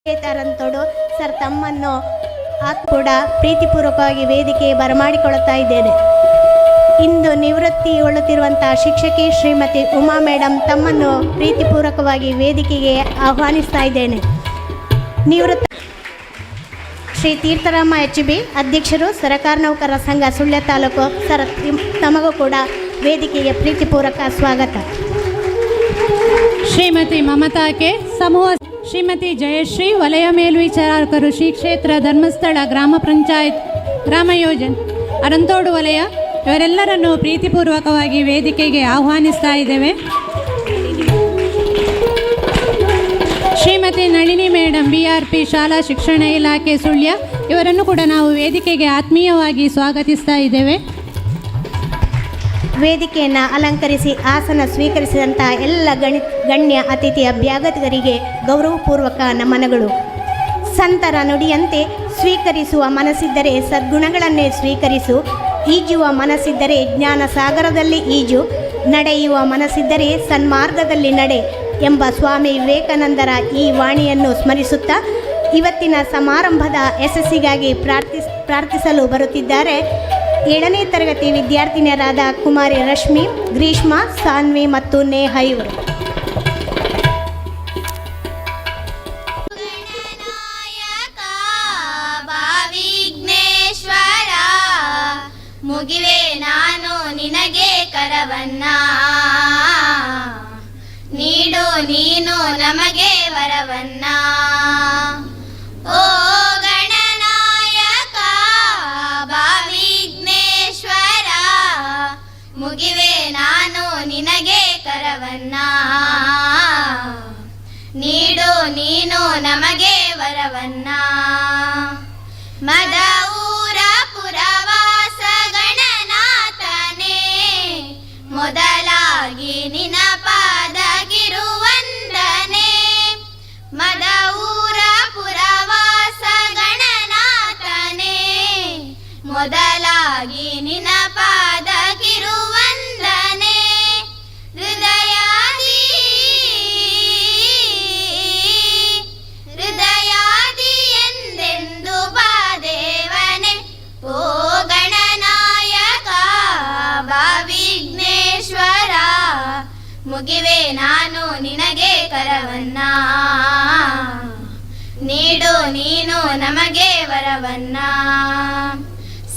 ತರಂತೋಡು sir ತಮ್ಮನ್ನು ಕೂಡ ಪ್ರೀತಿಪೂರ್ವಕವಾಗಿ ವೇದಿಕೆಗೆ ಬರಮಾಡಿಕೊಳ್ಳುತ್ತಾ ಇದ್ದೇನೆ. ಇಂದು ನಿವೃತ್ತಿಗೊಳ್ಳುತ್ತಿರುವಂತಹ ಶಿಕ್ಷಕಿ ಶ್ರೀಮತಿ ಉಮಾ ಮೇಡಮ್ ತಮ್ಮನ್ನು ಪ್ರೀತಿಪೂರ್ವಕವಾಗಿ ವೇದಿಕೆಗೆ ಆಹ್ವಾನಿಸ್ತಾ ಇದ್ದೇನೆ. ನಿವೃತ್ತ ಶ್ರೀ ತೀರ್ಥರಾಮ HB ಅಧ್ಯಕ್ಷರು ಸರಕಾರ ನೌಕರರ ಸಂಘ ಸುಳ್ಯ ತಾಲೂಕು ಸರ್ ತಮಗೂ ಕೂಡ ವೇದಿಕೆಗೆ ಪ್ರೀತಿಪೂರ್ವಕ ಸ್ವಾಗತ. ಶ್ರೀಮತಿ ಮಮತಾ ಕೆ ಸಮೂಹ, ಶ್ರೀಮತಿ ಜಯಶ್ರೀ ವಲಯ ಮೇಲ್ವಿಚಾರಕರು ಶ್ರೀ ಕ್ಷೇತ್ರ ಧರ್ಮಸ್ಥಳ ಗ್ರಾಮ ಪಂಚಾಯತ್ ಗ್ರಾಮ ಯೋಜನೆ ಅರಂತೋಡು ವಲಯ, ಇವರೆಲ್ಲರನ್ನು ಪ್ರೀತಿಪೂರ್ವಕವಾಗಿ ವೇದಿಕೆಗೆ ಆಹ್ವಾನಿಸ್ತಾ ಇದ್ದೇವೆ. ಶ್ರೀಮತಿ ನಳಿನಿ ಮೇಡಮ್ BRP ಶಾಲಾ ಶಿಕ್ಷಣ ಇಲಾಖೆ ಸುಳ್ಯ, ಇವರನ್ನು ಕೂಡ ನಾವು ವೇದಿಕೆಗೆ ಆತ್ಮೀಯವಾಗಿ ಸ್ವಾಗತಿಸ್ತಾ ಇದ್ದೇವೆ. ವೇದಿಕೆಯನ್ನು ಅಲಂಕರಿಸಿ ಆಸನ ಸ್ವೀಕರಿಸಿದಂತಹ ಎಲ್ಲ ಗಣ್ಯ ಅತಿಥಿ ಅಭ್ಯಾಗತರಿಗೆ ಗೌರವಪೂರ್ವಕ ನಮನಗಳು. ಸಂತರ ನುಡಿಯಂತೆ ಸ್ವೀಕರಿಸುವ ಮನಸ್ಸಿದ್ದರೆ ಸದ್ಗುಣಗಳನ್ನೇ ಸ್ವೀಕರಿಸು, ಈಜುವ ಮನಸ್ಸಿದ್ದರೆ ಜ್ಞಾನ ಸಾಗರದಲ್ಲಿ ಈಜು, ನಡೆಯುವ ಮನಸ್ಸಿದ್ದರೆ ಸನ್ಮಾರ್ಗದಲ್ಲಿ ನಡೆ ಎಂಬ ಸ್ವಾಮಿ ವಿವೇಕಾನಂದರ ಈ ವಾಣಿಯನ್ನು ಸ್ಮರಿಸುತ್ತಾ ಇವತ್ತಿನ ಸಮಾರಂಭದ ಯಶಸ್ಸಿಗಾಗಿ ಪ್ರಾರ್ಥಿಸಲು ಬರುತ್ತಿದ್ದಾರೆ 7ನೇ ತರಗತಿ ವಿದ್ಯಾರ್ಥಿನಿಯರಾದ ಕುಮಾರಿ ರಶ್ಮಿ, ಗ್ರೀಷ್ಮಾ, ಸಾನ್ವಿ ಮತ್ತು ನೇಹ ಇವರು. ಭಾವಿಘ್ನೇಶ್ವರ ಮುಗಿವೆ ನಾನು ನಿನಗೆ ಕರವನ್ನ, ನೀಡು ನೀನು ನಮಗೆ ವರವನ್ನ. ಓ ಗಣನಾಯಕ ಭಾವಿಘ್ನೇಶ್ವರ ಮುಗಿವೆ ನಾನು ನಿನಗೆ ಕರವನ್ನ, ನೀಡು ನೀನು ನಮಗೆ ವರವನ್ನ. ಮದಊರ ಪುರವಾಸ ಗಣನಾಥನೇ ಮೊದಲಾಗಿ ನಿನ ಪಾದಗಿರುವಂದನೆ. ಮದಊರ ಪುರವಾಸ ಗಣನಾಥನೇ ಮೊದಲಾಗಿ ನಿನ ಪಾದಗಿರುವಂದನೆ. ಹೃದಯಾದಿ ಎಂದೆಂದು ಬಾದೇವನೆ. ಓ ಗಣನಾಯಕ ಭಾವಿಘ್ನೇಶ್ವರ ಮುಗಿವೆ ನಾನು ನಿನಗೆ ಕರವನ್ನ, ನೀಡು ನೀನು ನಮಗೆ ವರವನ್ನ.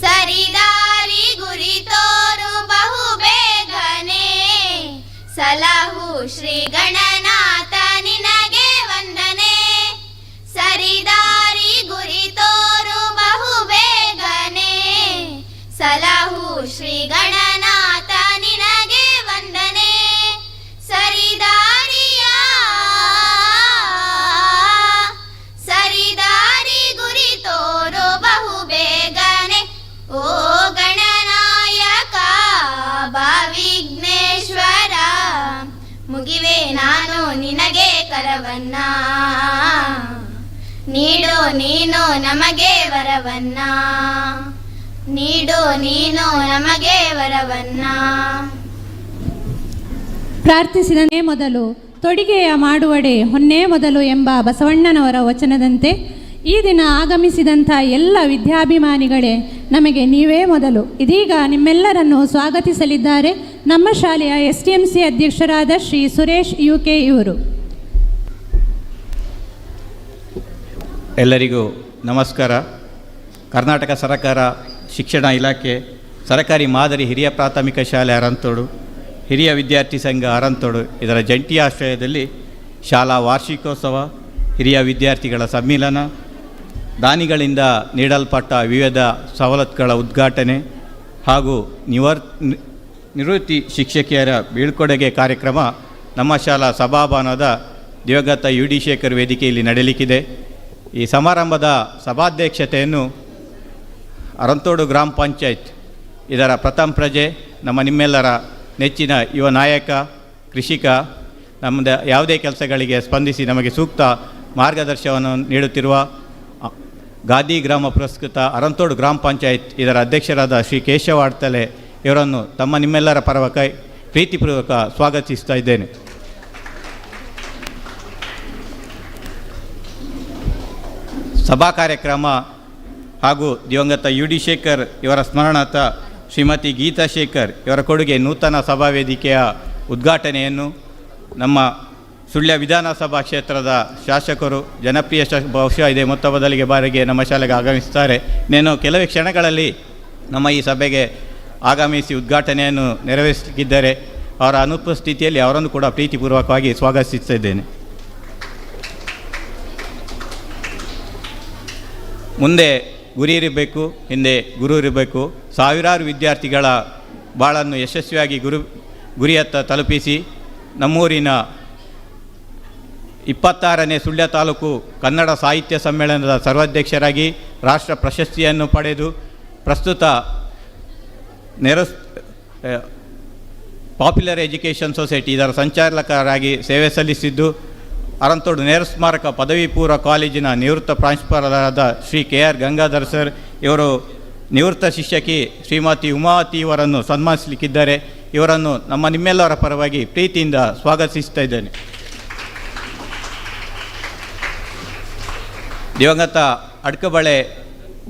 ಸರಿದಾರಿ ಗುರಿ ತೋರು ಬಹು ಬೇಗನೆ, ಸಲಹು ಶ್ರೀ ಗಣನಾಥ ನಿನಗೆ ವಂದನೆ. ಸರಿದಾರಿ ಗುರಿ ತೋರು ಬಹು ಬೇಗನೆ, ಸಲಹು ಶ್ರೀ ಗಣನಾಥ ನಿನಗೆ ವಂದನೆ. ಸರಿದಾರಿ ಗುರಿ ತೋರು ಬಹು ಬೇಗನೆ. ಓ ಗಣನಾಯಕ ಭಾವಿಘ್ನೇಶ್ವರ ಮುಗಿವೆ ನಾನು ನಿನಗೆ ಕರವನ್ನ, ನೀಡು ನೀನು ನಮಗೆ ವರವನ್ನ. ನೀಡು ನೀನು ನಮಗೆ ವರವನ್ನ. ಪ್ರಾರ್ಥಿಸಿದನೇ ಮೊದಲು ತೊಡಿಗೆಯ ಮಾಡುವಡೆ ಹೊನ್ನೇ ಮೊದಲು ಎಂಬ ಬಸವಣ್ಣನವರ ವಚನದಂತೆ ಈ ದಿನ ಆಗಮಿಸಿದಂಥ ಎಲ್ಲ ವಿದ್ಯಾಭಿಮಾನಿಗಳೇ ನಮಗೆ ನೀವೇ ಮೊದಲು. ಇದೀಗ ನಿಮ್ಮೆಲ್ಲರನ್ನು ಸ್ವಾಗತಿಸಲಿದ್ದಾರೆ ನಮ್ಮ ಶಾಲೆಯ STMC ಅಧ್ಯಕ್ಷರಾದ ಶ್ರೀ ಸುರೇಶ್ UK ಇವರು. ಎಲ್ಲರಿಗೂ ನಮಸ್ಕಾರ. ಕರ್ನಾಟಕ ಸರ್ಕಾರ ಶಿಕ್ಷಣ ಇಲಾಖೆ ಸರ್ಕಾರಿ ಮಾದರಿ ಹಿರಿಯ ಪ್ರಾಥಮಿಕ ಶಾಲೆ ಅರಂತೋಡು, ಹಿರಿಯ ವಿದ್ಯಾರ್ಥಿ ಸಂಘ ಅರಂತೋಡು ಇದರ ಜಂಟಿ ಆಶ್ರಯದಲ್ಲಿ ಶಾಲಾ ವಾರ್ಷಿಕೋತ್ಸವ, ಹಿರಿಯ ವಿದ್ಯಾರ್ಥಿಗಳ ಸಮ್ಮಿಲನ, ದಾನಿಗಳಿಂದ ನೀಡಲ್ಪಟ್ಟ ವಿವಿಧ ಸವಲತ್ತುಗಳ ಉದ್ಘಾಟನೆ ಹಾಗೂ ನಿವೃತ್ತಿ ಶಿಕ್ಷಕಿಯರ ಬೀಳ್ಕೊಡುಗೆ ಕಾರ್ಯಕ್ರಮ ನಮ್ಮ ಶಾಲಾ ಸಭಾಭವನದ ದಿವಂಗತ UD ಶೇಖರ್ ವೇದಿಕೆಯಲ್ಲಿ ನಡೆಯಲಿಕ್ಕಿದೆ. ಈ ಸಮಾರಂಭದ ಸಭಾಧ್ಯಕ್ಷತೆಯನ್ನು ಅರಂತೋಡು ಗ್ರಾಮ ಪಂಚಾಯತ್ ಇದರ ಪ್ರಥಮ ಪ್ರಜೆ, ನಮ್ಮ ನಿಮ್ಮೆಲ್ಲರ ನೆಚ್ಚಿನ ಯುವ ನಾಯಕ, ಕೃಷಿಕ, ನಮ್ಮದು ಯಾವುದೇ ಕೆಲಸಗಳಿಗೆ ಸ್ಪಂದಿಸಿ ನಮಗೆ ಸೂಕ್ತ ಮಾರ್ಗದರ್ಶನವನ್ನು ನೀಡುತ್ತಿರುವ ಗಾದಿ ಗ್ರಾಮ ಪುರಸ್ಕೃತ ಅರಂತೋಡು ಗ್ರಾಮ ಪಂಚಾಯತ್ ಇದರ ಅಧ್ಯಕ್ಷರಾದ ಶ್ರೀ ಕೇಶವ ಆಡ್ತಲೆ ಇವರನ್ನು ತಮ್ಮ ನಿಮ್ಮೆಲ್ಲರ ಪರವಾಗಿ ಪ್ರೀತಿಪೂರ್ವಕ ಸ್ವಾಗತಿಸ್ತಾ ಇದ್ದೇನೆ. ಸಭಾ ಕಾರ್ಯಕ್ರಮ ಹಾಗೂ ದಿವಂಗತ ಯು ಡಿ ಶೇಖರ್ ಇವರ ಸ್ಮರಣಾರ್ಥ ಶ್ರೀಮತಿ ಗೀತಾ ಶೇಖರ್ ಇವರ ಕೊಡುಗೆ ನೂತನ ಸಭಾ ವೇದಿಕೆಯ ಉದ್ಘಾಟನೆಯನ್ನು ನಮ್ಮ ಸುಳ್ಯ ವಿಧಾನಸಭಾ ಕ್ಷೇತ್ರದ ಶಾಸಕರು ಜನಪ್ರಿಯ ಬಹುಶಃ ಇದೆ ಮೊತ್ತ ಮೊದಲಿಗೆ ಬಾರಿಗೆ ನಮ್ಮ ಶಾಲೆಗೆ ಆಗಮಿಸುತ್ತಾರೆ. ಇನ್ನೇನು ಕೆಲವೇ ಕ್ಷಣಗಳಲ್ಲಿ ನಮ್ಮ ಈ ಸಭೆಗೆ ಆಗಮಿಸಿ ಉದ್ಘಾಟನೆಯನ್ನು ನೆರವೇರಿಸಲಿಕ್ಕಿದ್ದಾರೆ. ಅವರ ಅನುಪಸ್ಥಿತಿಯಲ್ಲಿ ಅವರನ್ನು ಕೂಡ ಪ್ರೀತಿಪೂರ್ವಕವಾಗಿ ಸ್ವಾಗತಿಸುತ್ತಿದ್ದೇನೆ. ಮುಂದೆ ಗುರಿ ಇರಬೇಕು, ಹಿಂದೆ ಗುರು ಇರಬೇಕು. ಸಾವಿರಾರು ವಿದ್ಯಾರ್ಥಿಗಳ ಬಾಳನ್ನು ಯಶಸ್ವಿಯಾಗಿ ಗುರಿಯತ್ತ ತಲುಪಿಸಿ ನಮ್ಮೂರಿನ 26ನೇ ಸುಳ್ಯ ತಾಲೂಕು ಕನ್ನಡ ಸಾಹಿತ್ಯ ಸಮ್ಮೇಳನದ ಸರ್ವಾಧ್ಯಕ್ಷರಾಗಿ ರಾಷ್ಟ್ರ ಪ್ರಶಸ್ತಿಯನ್ನು ಪಡೆದು ಪ್ರಸ್ತುತ ಪಾಪ್ಯುಲರ್ ಎಜುಕೇಷನ್ ಸೊಸೈಟಿ ಇದರ ಸಂಚಾಲಕರಾಗಿ ಸೇವೆ ಸಲ್ಲಿಸಿದ್ದು, ಅರಂತೋಡು ನೆಹರು ಸ್ಮಾರಕ ಪದವಿ ಪೂರ್ವ ಕಾಲೇಜಿನ ನಿವೃತ್ತ ಪ್ರಾಂಶುಪಾಲರಾದ ಶ್ರೀ KR ಗಂಗಾಧರ್ ಸರ್ ಇವರು ನಿವೃತ್ತ ಶಿಕ್ಷಕಿ ಶ್ರೀಮತಿ ಉಮಾವತಿ ಇವರನ್ನು ಸನ್ಮಾನಿಸಲಿಕ್ಕಿದ್ದಾರೆ. ಇವರನ್ನು ನಿಮ್ಮೆಲ್ಲರ ಪರವಾಗಿ ಪ್ರೀತಿಯಿಂದ ಸ್ವಾಗತಿಸ್ತಾ ಇದ್ದೇನೆ. ದಿವಂಗತ ಅಡ್ಕಬಳೆ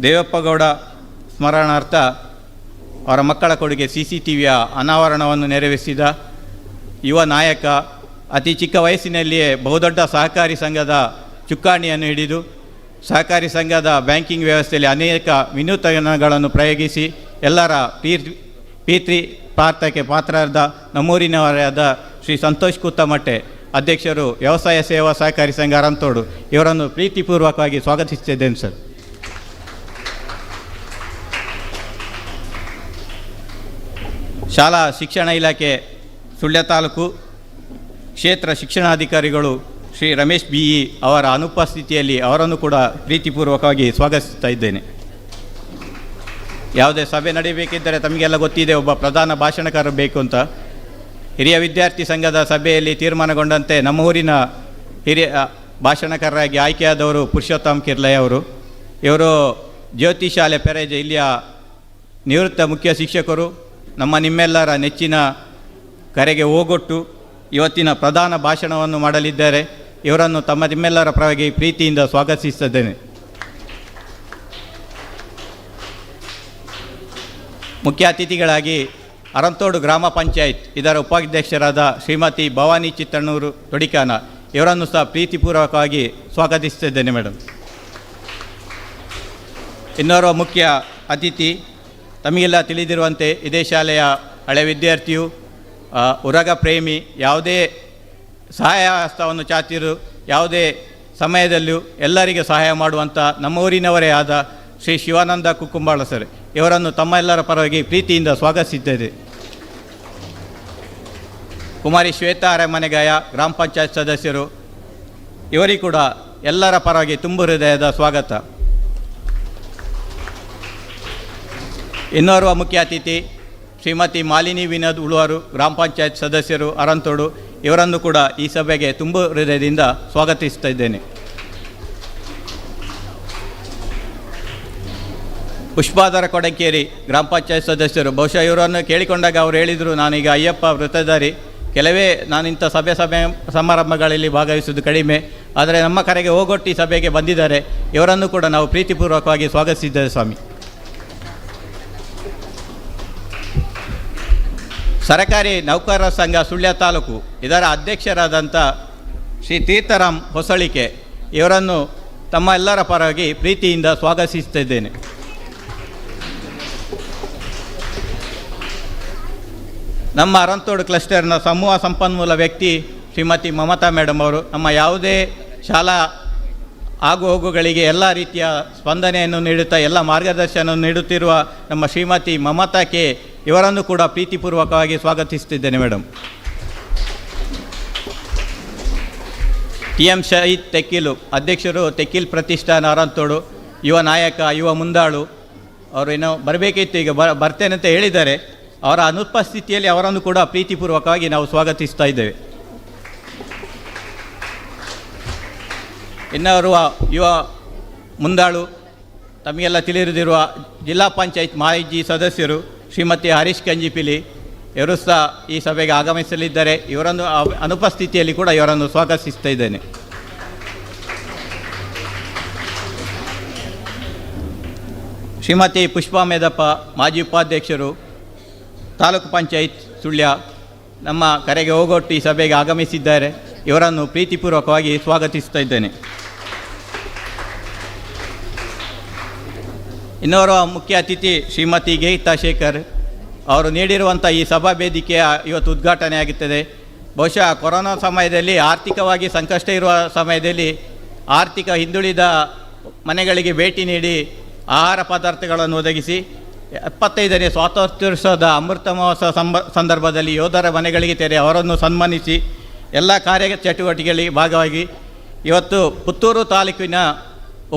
ದೇವಪ್ಪಗೌಡ ಸ್ಮರಣಾರ್ಥ ಅವರ ಮಕ್ಕಳ ಕೊಡುಗೆ CCTVಯ ಅನಾವರಣವನ್ನು ನೆರವೇರಿಸಿದ ಯುವ ನಾಯಕ, ಅತಿ ಚಿಕ್ಕ ವಯಸ್ಸಿನಲ್ಲಿಯೇ ಬಹುದೊಡ್ಡ ಸಹಕಾರಿ ಸಂಘದ ಚುಕ್ಕಾಣಿಯನ್ನು ಹಿಡಿದು ಸಹಕಾರಿ ಸಂಘದ ಬ್ಯಾಂಕಿಂಗ್ ವ್ಯವಸ್ಥೆಯಲ್ಲಿ ಅನೇಕ ವಿನೂತನಗಳನ್ನು ಪ್ರಯೋಗಿಸಿ ಎಲ್ಲರ ಪ್ರೀತಿ ಪಾತ್ರಕ್ಕೆ ಪಾತ್ರರಾದ ನಮ್ಮೂರಿನವರಾದ ಶ್ರೀ ಸಂತೋಷ್ ಕುತ್ತಮಟ್ಟೆ ಅಧ್ಯಕ್ಷರು ವ್ಯವಸಾಯ ಸೇವಾ ಸಹಕಾರಿ ಸಂಘ ಅರಂತೋಡು ಇವರನ್ನು ಪ್ರೀತಿಪೂರ್ವಕವಾಗಿ ಸ್ವಾಗತಿಸುತ್ತಿದ್ದೇನೆ ಸರ್. ಶಾಲಾ ಶಿಕ್ಷಣ ಇಲಾಖೆ ಸುಳ್ಯ ತಾಲೂಕು ಕ್ಷೇತ್ರ ಶಿಕ್ಷಣಾಧಿಕಾರಿಗಳು ಶ್ರೀ ರಮೇಶ್ BE ಅವರ ಅನುಪಸ್ಥಿತಿಯಲ್ಲಿ ಅವರನ್ನು ಕೂಡ ಪ್ರೀತಿಪೂರ್ವಕವಾಗಿ ಸ್ವಾಗತಿಸ್ತಾ ಇದ್ದೇನೆ. ಯಾವುದೇ ಸಭೆ ನಡೆಯಬೇಕಿದ್ದರೆ ತಮಗೆಲ್ಲ ಗೊತ್ತಿದೆ, ಒಬ್ಬ ಪ್ರಧಾನ ಭಾಷಣಕಾರ ಬೇಕು ಅಂತ. ಹಿರಿಯ ವಿದ್ಯಾರ್ಥಿ ಸಂಘದ ಸಭೆಯಲ್ಲಿ ತೀರ್ಮಾನಗೊಂಡಂತೆ ನಮ್ಮ ಊರಿನ ಹಿರಿಯ ಭಾಷಣಕಾರರಾಗಿ ಆಯ್ಕೆಯಾದವರು ಪುರುಷೋತ್ತಮ್ ಕಿರ್ಲೈ ಅವರು. ಇವರು ಜ್ಯೋತಿ ಶಾಲೆ ಪೆರೇಜ್ ಇಲ್ಲಿಯ ನಿವೃತ್ತ ಮುಖ್ಯ ಶಿಕ್ಷಕರು. ನಿಮ್ಮೆಲ್ಲರ ನೆಚ್ಚಿನ ಕರೆಗೆ ಓಗೊಟ್ಟು ಇವತ್ತಿನ ಪ್ರಧಾನ ಭಾಷಣವನ್ನು ಮಾಡಲಿದ್ದಾರೆ. ಇವರನ್ನು ನಿಮ್ಮೆಲ್ಲರ ಪರವಾಗಿ ಪ್ರೀತಿಯಿಂದ ಸ್ವಾಗತಿಸುತ್ತಿದ್ದೇನೆ. ಮುಖ್ಯ ಅತಿಥಿಗಳಾಗಿ ಅರಂತೋಡು ಗ್ರಾಮ ಪಂಚಾಯತ್ ಇದರ ಉಪಾಧ್ಯಕ್ಷರಾದ ಶ್ರೀಮತಿ ಭವಾನಿ ಚಿತ್ತಣ್ಣೂರು ತೊಡಿಕಾನ ಇವರನ್ನು ಸಹ ಪ್ರೀತಿಪೂರ್ವಕವಾಗಿ ಸ್ವಾಗತಿಸುತ್ತಿದ್ದೇನೆ ಮೇಡಮ್. ಇನ್ನೋರ್ವ ಮುಖ್ಯ ಅತಿಥಿ, ತಮಗೆಲ್ಲ ತಿಳಿದಿರುವಂತೆ ಇದೇ ಶಾಲೆಯ ಹಳೆ ವಿದ್ಯಾರ್ಥಿಯು, ಉರಗ ಪ್ರೇಮಿ, ಯಾವುದೇ ಸಹಾಯ ಹಸ್ತವನ್ನು ಚಾಚಿರು ಯಾವುದೇ ಸಮಯದಲ್ಲಿಯೂ ಎಲ್ಲರಿಗೆ ಸಹಾಯ ಮಾಡುವಂಥ ನಮ್ಮ ಊರಿನವರೇ ಆದ ಶ್ರೀ ಶಿವಾನಂದ ಕುಕ್ಕುಂಬಾಳ ಸರ್ ಇವರನ್ನು ತಮ್ಮೆಲ್ಲರ ಪರವಾಗಿ ಪ್ರೀತಿಯಿಂದ ಸ್ವಾಗತಿಸಿದ್ದೇವೆ. ಕುಮಾರಿ ಶ್ವೇತಾ ಅರಮನೆಗಾಯ ಗ್ರಾಮ ಪಂಚಾಯತ್ ಸದಸ್ಯರು, ಇವರಿಗೂ ಕೂಡ ಎಲ್ಲರ ಪರವಾಗಿ ತುಂಬು ಹೃದಯದ ಸ್ವಾಗತ. ಇನ್ನೋರ್ವ ಮುಖ್ಯ ಅತಿಥಿ ಶ್ರೀಮತಿ ಮಾಲಿನಿ ವಿನೋದ್ ಉಳುವರು ಗ್ರಾಮ ಪಂಚಾಯತ್ ಸದಸ್ಯರು ಅರಂತೋಡು ಇವರನ್ನು ಕೂಡ ಈ ಸಭೆಗೆ ತುಂಬು ಹೃದಯದಿಂದ ಸ್ವಾಗತಿಸ್ತಾ ಇದ್ದೇನೆ. ಪುಷ್ಪಾಧರ ಕೊಡಕೇರಿ ಗ್ರಾಮ ಪಂಚಾಯತ್ ಸದಸ್ಯರು, ಬಹುಶಃ ಇವರನ್ನು ಕೇಳಿಕೊಂಡಾಗ ಅವರು ಹೇಳಿದರು, ನಾನೀಗ ಅಯ್ಯಪ್ಪ ವೃತ್ತಧಾರಿ, ಕೆಲವೇ ನಾನಿಂಥ ಸಭೆ ಸಮಾರಂಭಗಳಲ್ಲಿ ಭಾಗವಹಿಸುವುದು ಕಡಿಮೆ, ಆದರೆ ನಮ್ಮ ಕರೆಗೆ ಹೋಗೊಟ್ಟಿ ಸಭೆಗೆ ಬಂದಿದ್ದಾರೆ. ಇವರನ್ನು ಕೂಡ ನಾವು ಪ್ರೀತಿಪೂರ್ವಕವಾಗಿ ಸ್ವಾಗತಿಸಿದ್ದೇವೆ ಸ್ವಾಮಿ. ಸರಕಾರಿ ನೌಕರರ ಸಂಘ ಸುಳ್ಯ ತಾಲೂಕು ಇದರ ಅಧ್ಯಕ್ಷರಾದಂಥ ಶ್ರೀ ತೀರ್ಥರಾಮ್ ಹೊಸಳಿಕೆ ಇವರನ್ನು ತಮ್ಮ ಎಲ್ಲರ ಪರವಾಗಿ ಪ್ರೀತಿಯಿಂದ ಸ್ವಾಗತಿಸುತ್ತಿದ್ದೇನೆ. ನಮ್ಮ ಅರಂತೋಡು ಕ್ಲಸ್ಟರ್ನ ಸಮೂಹ ಸಂಪನ್ಮೂಲ ವ್ಯಕ್ತಿ ಶ್ರೀಮತಿ ಮಮತಾ ಮೇಡಮ್ ಅವರು ನಮ್ಮ ಯಾವುದೇ ಶಾಲಾ ಆಗುಹೋಗುಗಳಿಗೆ ಎಲ್ಲ ರೀತಿಯ ಸ್ಪಂದನೆಯನ್ನು ನೀಡುತ್ತಾ ಎಲ್ಲ ಮಾರ್ಗದರ್ಶನವನ್ನು ನೀಡುತ್ತಿರುವ ನಮ್ಮ ಶ್ರೀಮತಿ ಮಮತಾ ಕೆ ಇವರನ್ನು ಕೂಡ ಪ್ರೀತಿಪೂರ್ವಕವಾಗಿ ಸ್ವಾಗತಿಸುತ್ತಿದ್ದೇನೆ ಮೇಡಮ್. TM ಶಹೀದ್ ತೆಕ್ಕಿಲು ಅಧ್ಯಕ್ಷರು ತೆಕ್ಕಿಲ್ ಪ್ರತಿಷ್ಠಾನ ಅರಂತೋಡು, ಯುವ ನಾಯಕ, ಯುವ ಮುಂದಾಳು. ಅವರು ಏನೋ ಬರಬೇಕಿತ್ತು, ಈಗ ಬರ್ತೇನೆ ಅಂತ ಹೇಳಿದ್ದಾರೆ. ಅವರ ಅನುಪಸ್ಥಿತಿಯಲ್ಲಿ ಅವರನ್ನು ಕೂಡ ಪ್ರೀತಿಪೂರ್ವಕವಾಗಿ ನಾವು ಸ್ವಾಗತಿಸ್ತಾ ಇದ್ದೇವೆ. ಇನ್ನೋರ್ವ ಯುವ ಮುಂದಾಳು, ತಮಗೆಲ್ಲ ತಿಳಿದಿರುವ ಜಿಲ್ಲಾ ಪಂಚಾಯತ್ ಮಾಜಿ ಸದಸ್ಯರು ಶ್ರೀಮತಿ ಹರೀಶ್ ಕಂಜಿಪಿಲಿ ಇವರು ಸಹ ಈ ಸಭೆಗೆ ಆಗಮಿಸಲಿದ್ದಾರೆ. ಇವರನ್ನು ಅನುಪಸ್ಥಿತಿಯಲ್ಲಿ ಕೂಡ ಇವರನ್ನು ಸ್ವಾಗತಿಸ್ತಾ ಇದ್ದೇನೆ. ಶ್ರೀಮತಿ ಪುಷ್ಪಾ ಮೇದಪ್ಪ, ಮಾಜಿ ಉಪಾಧ್ಯಕ್ಷರು, ತಾಲೂಕು ಪಂಚಾಯತ್ ಸುಳ್ಯ, ನಮ್ಮ ಕರೆಗೆ ಹೋಗೊಟ್ಟು ಈ ಸಭೆಗೆ ಆಗಮಿಸಿದ್ದಾರೆ. ಇವರನ್ನು ಪ್ರೀತಿಪೂರ್ವಕವಾಗಿ ಸ್ವಾಗತಿಸ್ತಾ ಇದ್ದೇನೆ. ಇನ್ನೋರ್ವ ಮುಖ್ಯ ಅತಿಥಿ ಶ್ರೀಮತಿ ಗೀತಾ ಶೇಖರ್ ಅವರು ನೀಡಿರುವಂಥ ಈ ಸಭಾ ವೇದಿಕೆಯ ಇವತ್ತು ಉದ್ಘಾಟನೆ ಆಗುತ್ತದೆ. ಬಹುಶಃ ಕೊರೋನಾ ಸಮಯದಲ್ಲಿ ಆರ್ಥಿಕವಾಗಿ ಸಂಕಷ್ಟ ಇರುವ ಸಮಯದಲ್ಲಿ ಆರ್ಥಿಕ ಹಿಂದುಳಿದ ಮನೆಗಳಿಗೆ ಭೇಟಿ ನೀಡಿ ಆಹಾರ ಪದಾರ್ಥಗಳನ್ನು ಒದಗಿಸಿ 75ನೇ ಸ್ವಾತಂತ್ರ್ಯೋತ್ಸವದ ಅಮೃತ ಮಹೋತ್ಸವ ಸಂದರ್ಭದಲ್ಲಿ ಯೋಧರ ಮನೆಗಳಿಗೆ ತೆರೆ ಅವರನ್ನು ಸನ್ಮಾನಿಸಿ ಎಲ್ಲ ಕಾರ್ಯ ಚಟುವಟಿಕೆಗಳಲ್ಲಿ ಭಾಗವಾಗಿ ಇವತ್ತು ಪುತ್ತೂರು ತಾಲೂಕಿನ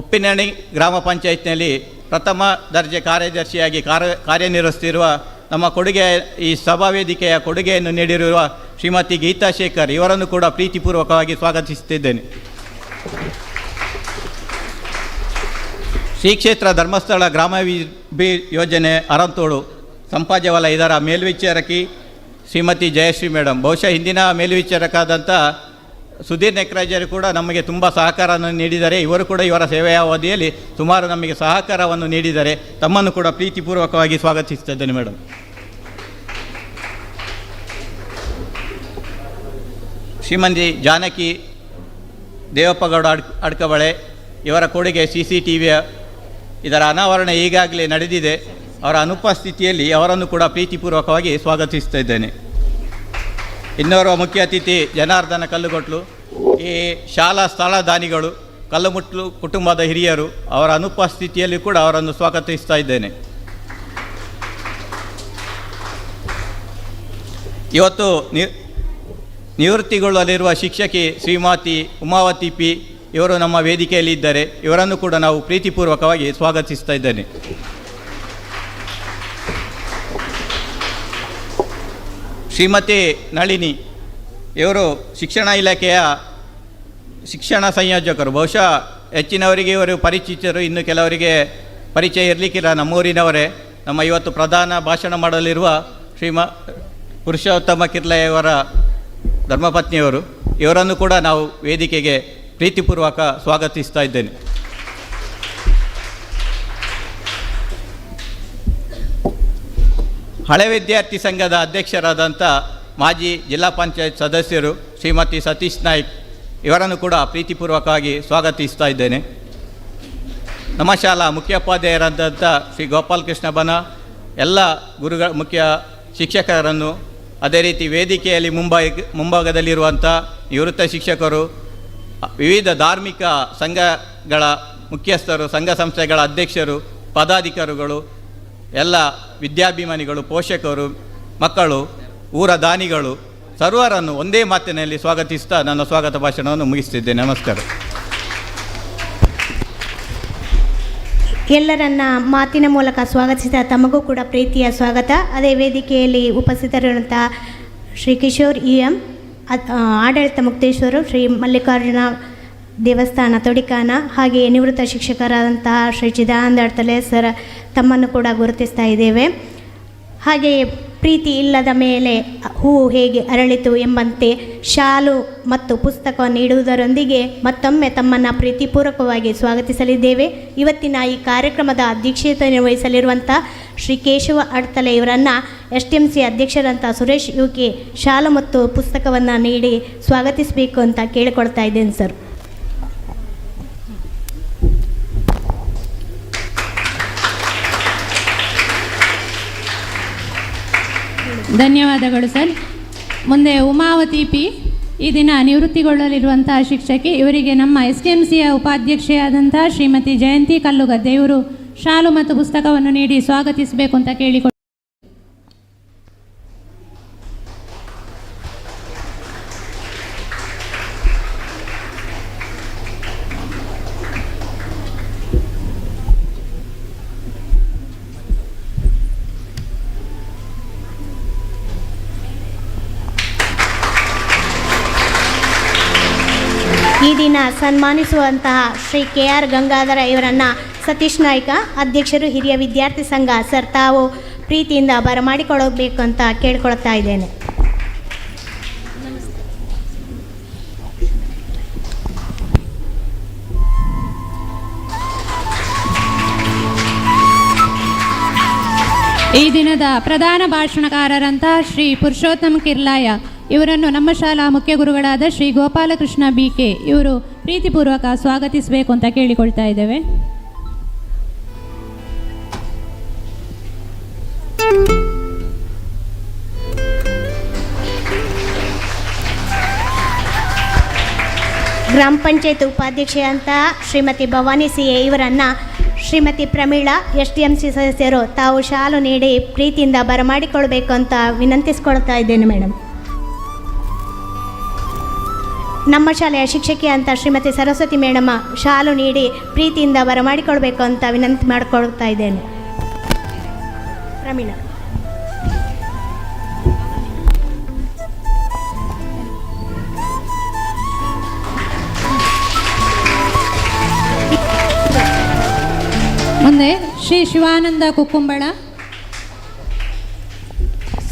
ಉಪ್ಪಿನಣಿ ಗ್ರಾಮ ಪಂಚಾಯತ್ನಲ್ಲಿ ಪ್ರಥಮ ದರ್ಜೆ ಕಾರ್ಯದರ್ಶಿಯಾಗಿ ಕಾರ್ಯನಿರ್ವಹಿಸುತ್ತಿರುವ ನಮ್ಮ ಕೊಡುಗೆ ಈ ಸಭಾ ವೇದಿಕೆಯ ಕೊಡುಗೆಯನ್ನು ನೀಡಿರುವ ಶ್ರೀಮತಿ ಗೀತಾ ಶೇಖರ್ ಇವರನ್ನು ಕೂಡ ಪ್ರೀತಿಪೂರ್ವಕವಾಗಿ ಸ್ವಾಗತಿಸುತ್ತಿದ್ದೇನೆ. ಶ್ರೀ ಕ್ಷೇತ್ರ ಧರ್ಮಸ್ಥಳ ಗ್ರಾಮಾಭಿವೃದ್ಧಿ ಯೋಜನೆ ಅರಂತೋಡು ಸಂಪಾಜೆ ವಲಯ ಇದರ ಮೇಲ್ವಿಚಾರಕಿ ಶ್ರೀಮತಿ ಜಯಶ್ರೀ ಮೇಡಮ್. ಬಹುಶಃ ಹಿಂದಿನ ಮೇಲ್ವಿಚಾರಕಾದಂಥ ಸುಧೀರ್ ನೆಕ್ರಾಜರು ಕೂಡ ನಮಗೆ ತುಂಬ ಸಹಕಾರವನ್ನು ನೀಡಿದ್ದಾರೆ. ಇವರು ಕೂಡ ಇವರ ಸೇವೆಯ ಅವಧಿಯಲ್ಲಿ ಸುಮಾರು ನಮಗೆ ಸಹಕಾರವನ್ನು ನೀಡಿದ್ದಾರೆ. ತಮ್ಮನ್ನು ಕೂಡ ಪ್ರೀತಿಪೂರ್ವಕವಾಗಿ ಸ್ವಾಗತಿಸುತ್ತಿದ್ದೇನೆ ಮೇಡಮ್. ಶ್ರೀಮತಿ ಜಾನಕಿ ದೇವಪ್ಪಗೌಡ ಅಡ್ಕಬಳೆ ಇವರ ಕೊಡುಗೆ CCTV ಇದರ ಅನಾವರಣ ಈಗಾಗಲೇ ನಡೆದಿದೆ. ಅವರ ಅನುಪಸ್ಥಿತಿಯಲ್ಲಿ ಅವರನ್ನು ಕೂಡ ಪ್ರೀತಿಪೂರ್ವಕವಾಗಿ ಸ್ವಾಗತಿಸ್ತಾ ಇದ್ದೇನೆ. ಇನ್ನೋರ್ವ ಮುಖ್ಯ ಅತಿಥಿ ಜನಾರ್ದನ ಕಲ್ಲುಗೊಟ್ಲು, ಈ ಶಾಲಾ ಸ್ಥಳ ದಾನಿಗಳು, ಕಲ್ಲುಮುಟ್ಲು ಕುಟುಂಬದ ಹಿರಿಯರು, ಅವರ ಅನುಪಸ್ಥಿತಿಯಲ್ಲಿ ಕೂಡ ಅವರನ್ನು ಸ್ವಾಗತಿಸ್ತಾ ಇದ್ದೇನೆ. ಇವತ್ತು ನಿವೃತ್ತಿಗೊಳ್ಳಲಿರುವ ಶಿಕ್ಷಕಿ ಶ್ರೀಮತಿ ಉಮಾವತಿ P ಇವರು ನಮ್ಮ ವೇದಿಕೆಯಲ್ಲಿ ಇದ್ದಾರೆ. ಇವರನ್ನು ಕೂಡ ನಾವು ಪ್ರೀತಿಪೂರ್ವಕವಾಗಿ ಸ್ವಾಗತಿಸ್ತಾ ಇದ್ದೇನೆ. ಶ್ರೀಮತಿ ನಳಿನಿ ಇವರು ಶಿಕ್ಷಣ ಇಲಾಖೆಯ ಶಿಕ್ಷಣ ಸಂಯೋಜಕರು. ಬಹುಶಃ ಹೆಚ್ಚಿನವರಿಗೆ ಇವರು ಪರಿಚಿತರು, ಇನ್ನು ಕೆಲವರಿಗೆ ಪರಿಚಯ ಇರಲಿಕ್ಕಿಲ್ಲ. ನಮ್ಮೂರಿನವರೇ. ನಮ್ಮ ಇವತ್ತು ಪ್ರಧಾನ ಭಾಷಣ ಮಾಡಲಿರುವ ಪುರುಷೋತ್ತಮ ಕಿರ್ಲೆಯವರ ಧರ್ಮಪತ್ನಿಯವರು. ಇವರನ್ನು ಕೂಡ ನಾವು ವೇದಿಕೆಗೆ ಪ್ರೀತಿಪೂರ್ವಕ ಸ್ವಾಗತಿಸ್ತಾ ಇದ್ದೇನೆ. ಹಳೆ ವಿದ್ಯಾರ್ಥಿ ಸಂಘದ ಅಧ್ಯಕ್ಷರಾದಂಥ ಮಾಜಿ ಜಿಲ್ಲಾ ಪಂಚಾಯತ್ ಸದಸ್ಯರು ಶ್ರೀಮತಿ ಸತೀಶ್ ನಾಯ್ಕ್ ಇವರನ್ನು ಕೂಡ ಪ್ರೀತಿಪೂರ್ವಕವಾಗಿ ಸ್ವಾಗತಿಸ್ತಾ ಇದ್ದೇನೆ. ನಮ್ಮ ಶಾಲಾ ಮುಖ್ಯೋಪಾಧ್ಯಾಯರಾದಂಥ ಶ್ರೀ ಗೋಪಾಲಕೃಷ್ಣ ಬನ, ಎಲ್ಲ ಮುಖ್ಯ ಶಿಕ್ಷಕರನ್ನು, ಅದೇ ರೀತಿ ವೇದಿಕೆಯಲ್ಲಿ ಮುಂಭಾಗದಲ್ಲಿರುವಂಥ ನಿವೃತ್ತ ಶಿಕ್ಷಕರು, ವಿವಿಧ ಧಾರ್ಮಿಕ ಸಂಘಗಳ ಮುಖ್ಯಸ್ಥರು, ಸಂಘ ಸಂಸ್ಥೆಗಳ ಅಧ್ಯಕ್ಷರು, ಪದಾಧಿಕಾರಿಗಳು, ಎಲ್ಲ ವಿದ್ಯಾಭಿಮಾನಿಗಳು, ಪೋಷಕರು, ಮಕ್ಕಳು, ಊರ ದಾನಿಗಳು ಸರ್ವರನ್ನು ಒಂದೇ ಮಾತಿನಲ್ಲಿ ಸ್ವಾಗತಿಸ್ತಾ ನನ್ನ ಸ್ವಾಗತ ಭಾಷಣವನ್ನು ಮುಗಿಸ್ತಿದ್ದೇನೆ. ನಮಸ್ಕಾರ. ಎಲ್ಲರನ್ನ ಮಾತಿನ ಮೂಲಕ ಸ್ವಾಗತಿಸಿದ ತಮಗೂ ಕೂಡ ಪ್ರೀತಿಯ ಸ್ವಾಗತ. ಅದೇ ವೇದಿಕೆಯಲ್ಲಿ ಉಪಸ್ಥಿತರಿರುವಂಥ ಶ್ರೀ ಕಿಶೋರ್ EM, ಆಡಳಿತ ಮುಕ್ತೇಶ್ವರು, ಶ್ರೀ ಮಲ್ಲಿಕಾರ್ಜುನ ದೇವಸ್ಥಾನ ತೊಡಿಕಾನ, ಹಾಗೆಯೇ ನಿವೃತ್ತ ಶಿಕ್ಷಕರಾದಂತಹ ಶ್ರೀ ಚಿದಾನಂದ ಅಡ್ತಲೆ ಸರ್ ತಮ್ಮನ್ನು ಕೂಡ ಗುರುತಿಸ್ತಾ ಇದ್ದೇವೆ. ಹಾಗೆಯೇ ಪ್ರೀತಿ ಇಲ್ಲದ ಮೇಲೆ ಹೂವು ಹೇಗೆ ಅರಳಿತು ಎಂಬಂತೆ ಶಾಲು ಮತ್ತು ಪುಸ್ತಕವನ್ನು ನೀಡುವುದರೊಂದಿಗೆ ಮತ್ತೊಮ್ಮೆ ತಮ್ಮನ್ನು ಪ್ರೀತಿಪೂರ್ವಕವಾಗಿ ಸ್ವಾಗತಿಸಲಿದ್ದೇವೆ. ಇವತ್ತಿನ ಈ ಕಾರ್ಯಕ್ರಮದ ಅಧ್ಯಕ್ಷತೆ ನಿರ್ವಹಿಸಲಿರುವಂಥ ಶ್ರೀ ಕೇಶವ ಅಡ್ತಲೆ ಇವರನ್ನು STMC ಅಧ್ಯಕ್ಷರಂಥ ಸುರೇಶ್ UK ಶಾಲು ಮತ್ತು ಪುಸ್ತಕವನ್ನು ನೀಡಿ ಸ್ವಾಗತಿಸಬೇಕು ಅಂತ ಕೇಳಿಕೊಳ್ತಾ ಇದ್ದೇನೆ ಸರ್. ಧನ್ಯವಾದಗಳು ಸರ್. ಮುಂದೆ ಉಮಾವತಿ P ಈ ದಿನ ನಿವೃತ್ತಿಗೊಳ್ಳಲಿರುವಂತಹ ಶಿಕ್ಷಕಿ. ಇವರಿಗೆ ನಮ್ಮ STMCಯ ಉಪಾಧ್ಯಕ್ಷೆಯಾದಂಥ ಶ್ರೀಮತಿ ಜಯಂತಿ ಕಲ್ಲುಗದ್ದೆ ಇವರು ಶಾಲು ಮತ್ತು ಪುಸ್ತಕವನ್ನು ನೀಡಿ ಸ್ವಾಗತಿಸಬೇಕು ಅಂತ ಕೇಳಿಕೊಳ್ಳಿ. ಈ ದಿನ ಸನ್ಮಾನಿಸುವಂತಹ ಶ್ರೀ KR ಗಂಗಾಧರ ಇವರನ್ನು ಸತೀಶ್ ನಾಯ್ಕ ಅಧ್ಯಕ್ಷರು, ಹಿರಿಯ ವಿದ್ಯಾರ್ಥಿ ಸಂಘ ಸರ್ ತಾವು ಪ್ರೀತಿಯಿಂದ ಬರಮಾಡಿಕೊಳ್ಳಬೇಕು ಅಂತ ಕೇಳ್ಕೊಳ್ತಾ ಇದ್ದೇನೆ. ಈ ದಿನದ ಪ್ರಧಾನ ಭಾಷಣಕಾರರಂತಹ ಶ್ರೀ ಪುರುಷೋತ್ತಮ ಕಿರ್ಲಾಯ ಇವರನ್ನು ನಮ್ಮ ಶಾಲಾ ಮುಖ್ಯ ಗುರುಗಳಾದ ಶ್ರೀ ಗೋಪಾಲಕೃಷ್ಣ BK ಇವರು ಪ್ರೀತಿಪೂರ್ವಕ ಸ್ವಾಗತಿಸಬೇಕು ಅಂತ ಕೇಳಿಕೊಳ್ತಾ ಇದ್ದೇವೆ. ಗ್ರಾಮ ಪಂಚಾಯತ್ ಉಪಾಧ್ಯಕ್ಷೆ ಅಂತ ಶ್ರೀಮತಿ ಭವಾನಿ CA ಇವರನ್ನು ಶ್ರೀಮತಿ ಪ್ರಮೀಳಾ STMC ಸದಸ್ಯರು ತಾವು ಶಾಲು ನೀಡಿ ಪ್ರೀತಿಯಿಂದ ಬರಮಾಡಿಕೊಳ್ಬೇಕು ಅಂತ ವಿನಂತಿಸ್ಕೊಳ್ತಾ ಇದ್ದೇನೆ ಮೇಡಮ್. ನಮ್ಮ ಶಾಲೆಯ ಶಿಕ್ಷಕಿ ಅಂತ ಶ್ರೀಮತಿ ಸರಸ್ವತಿ ಮೇಡಮ ಶಾಲು ನೀಡಿ ಪ್ರೀತಿಯಿಂದ ಬರಮಾಡಿಕೊಳ್ಬೇಕು ಅಂತ ವಿನಂತಿ ಮಾಡಿಕೊಳ್ತಾ ಇದ್ದೇನೆ. ಪ್ರಮೀಳಾ. ಮುಂದೆ ಶ್ರೀ ಶಿವಾನಂದ ಕುಕ್ಕುಂಬಳ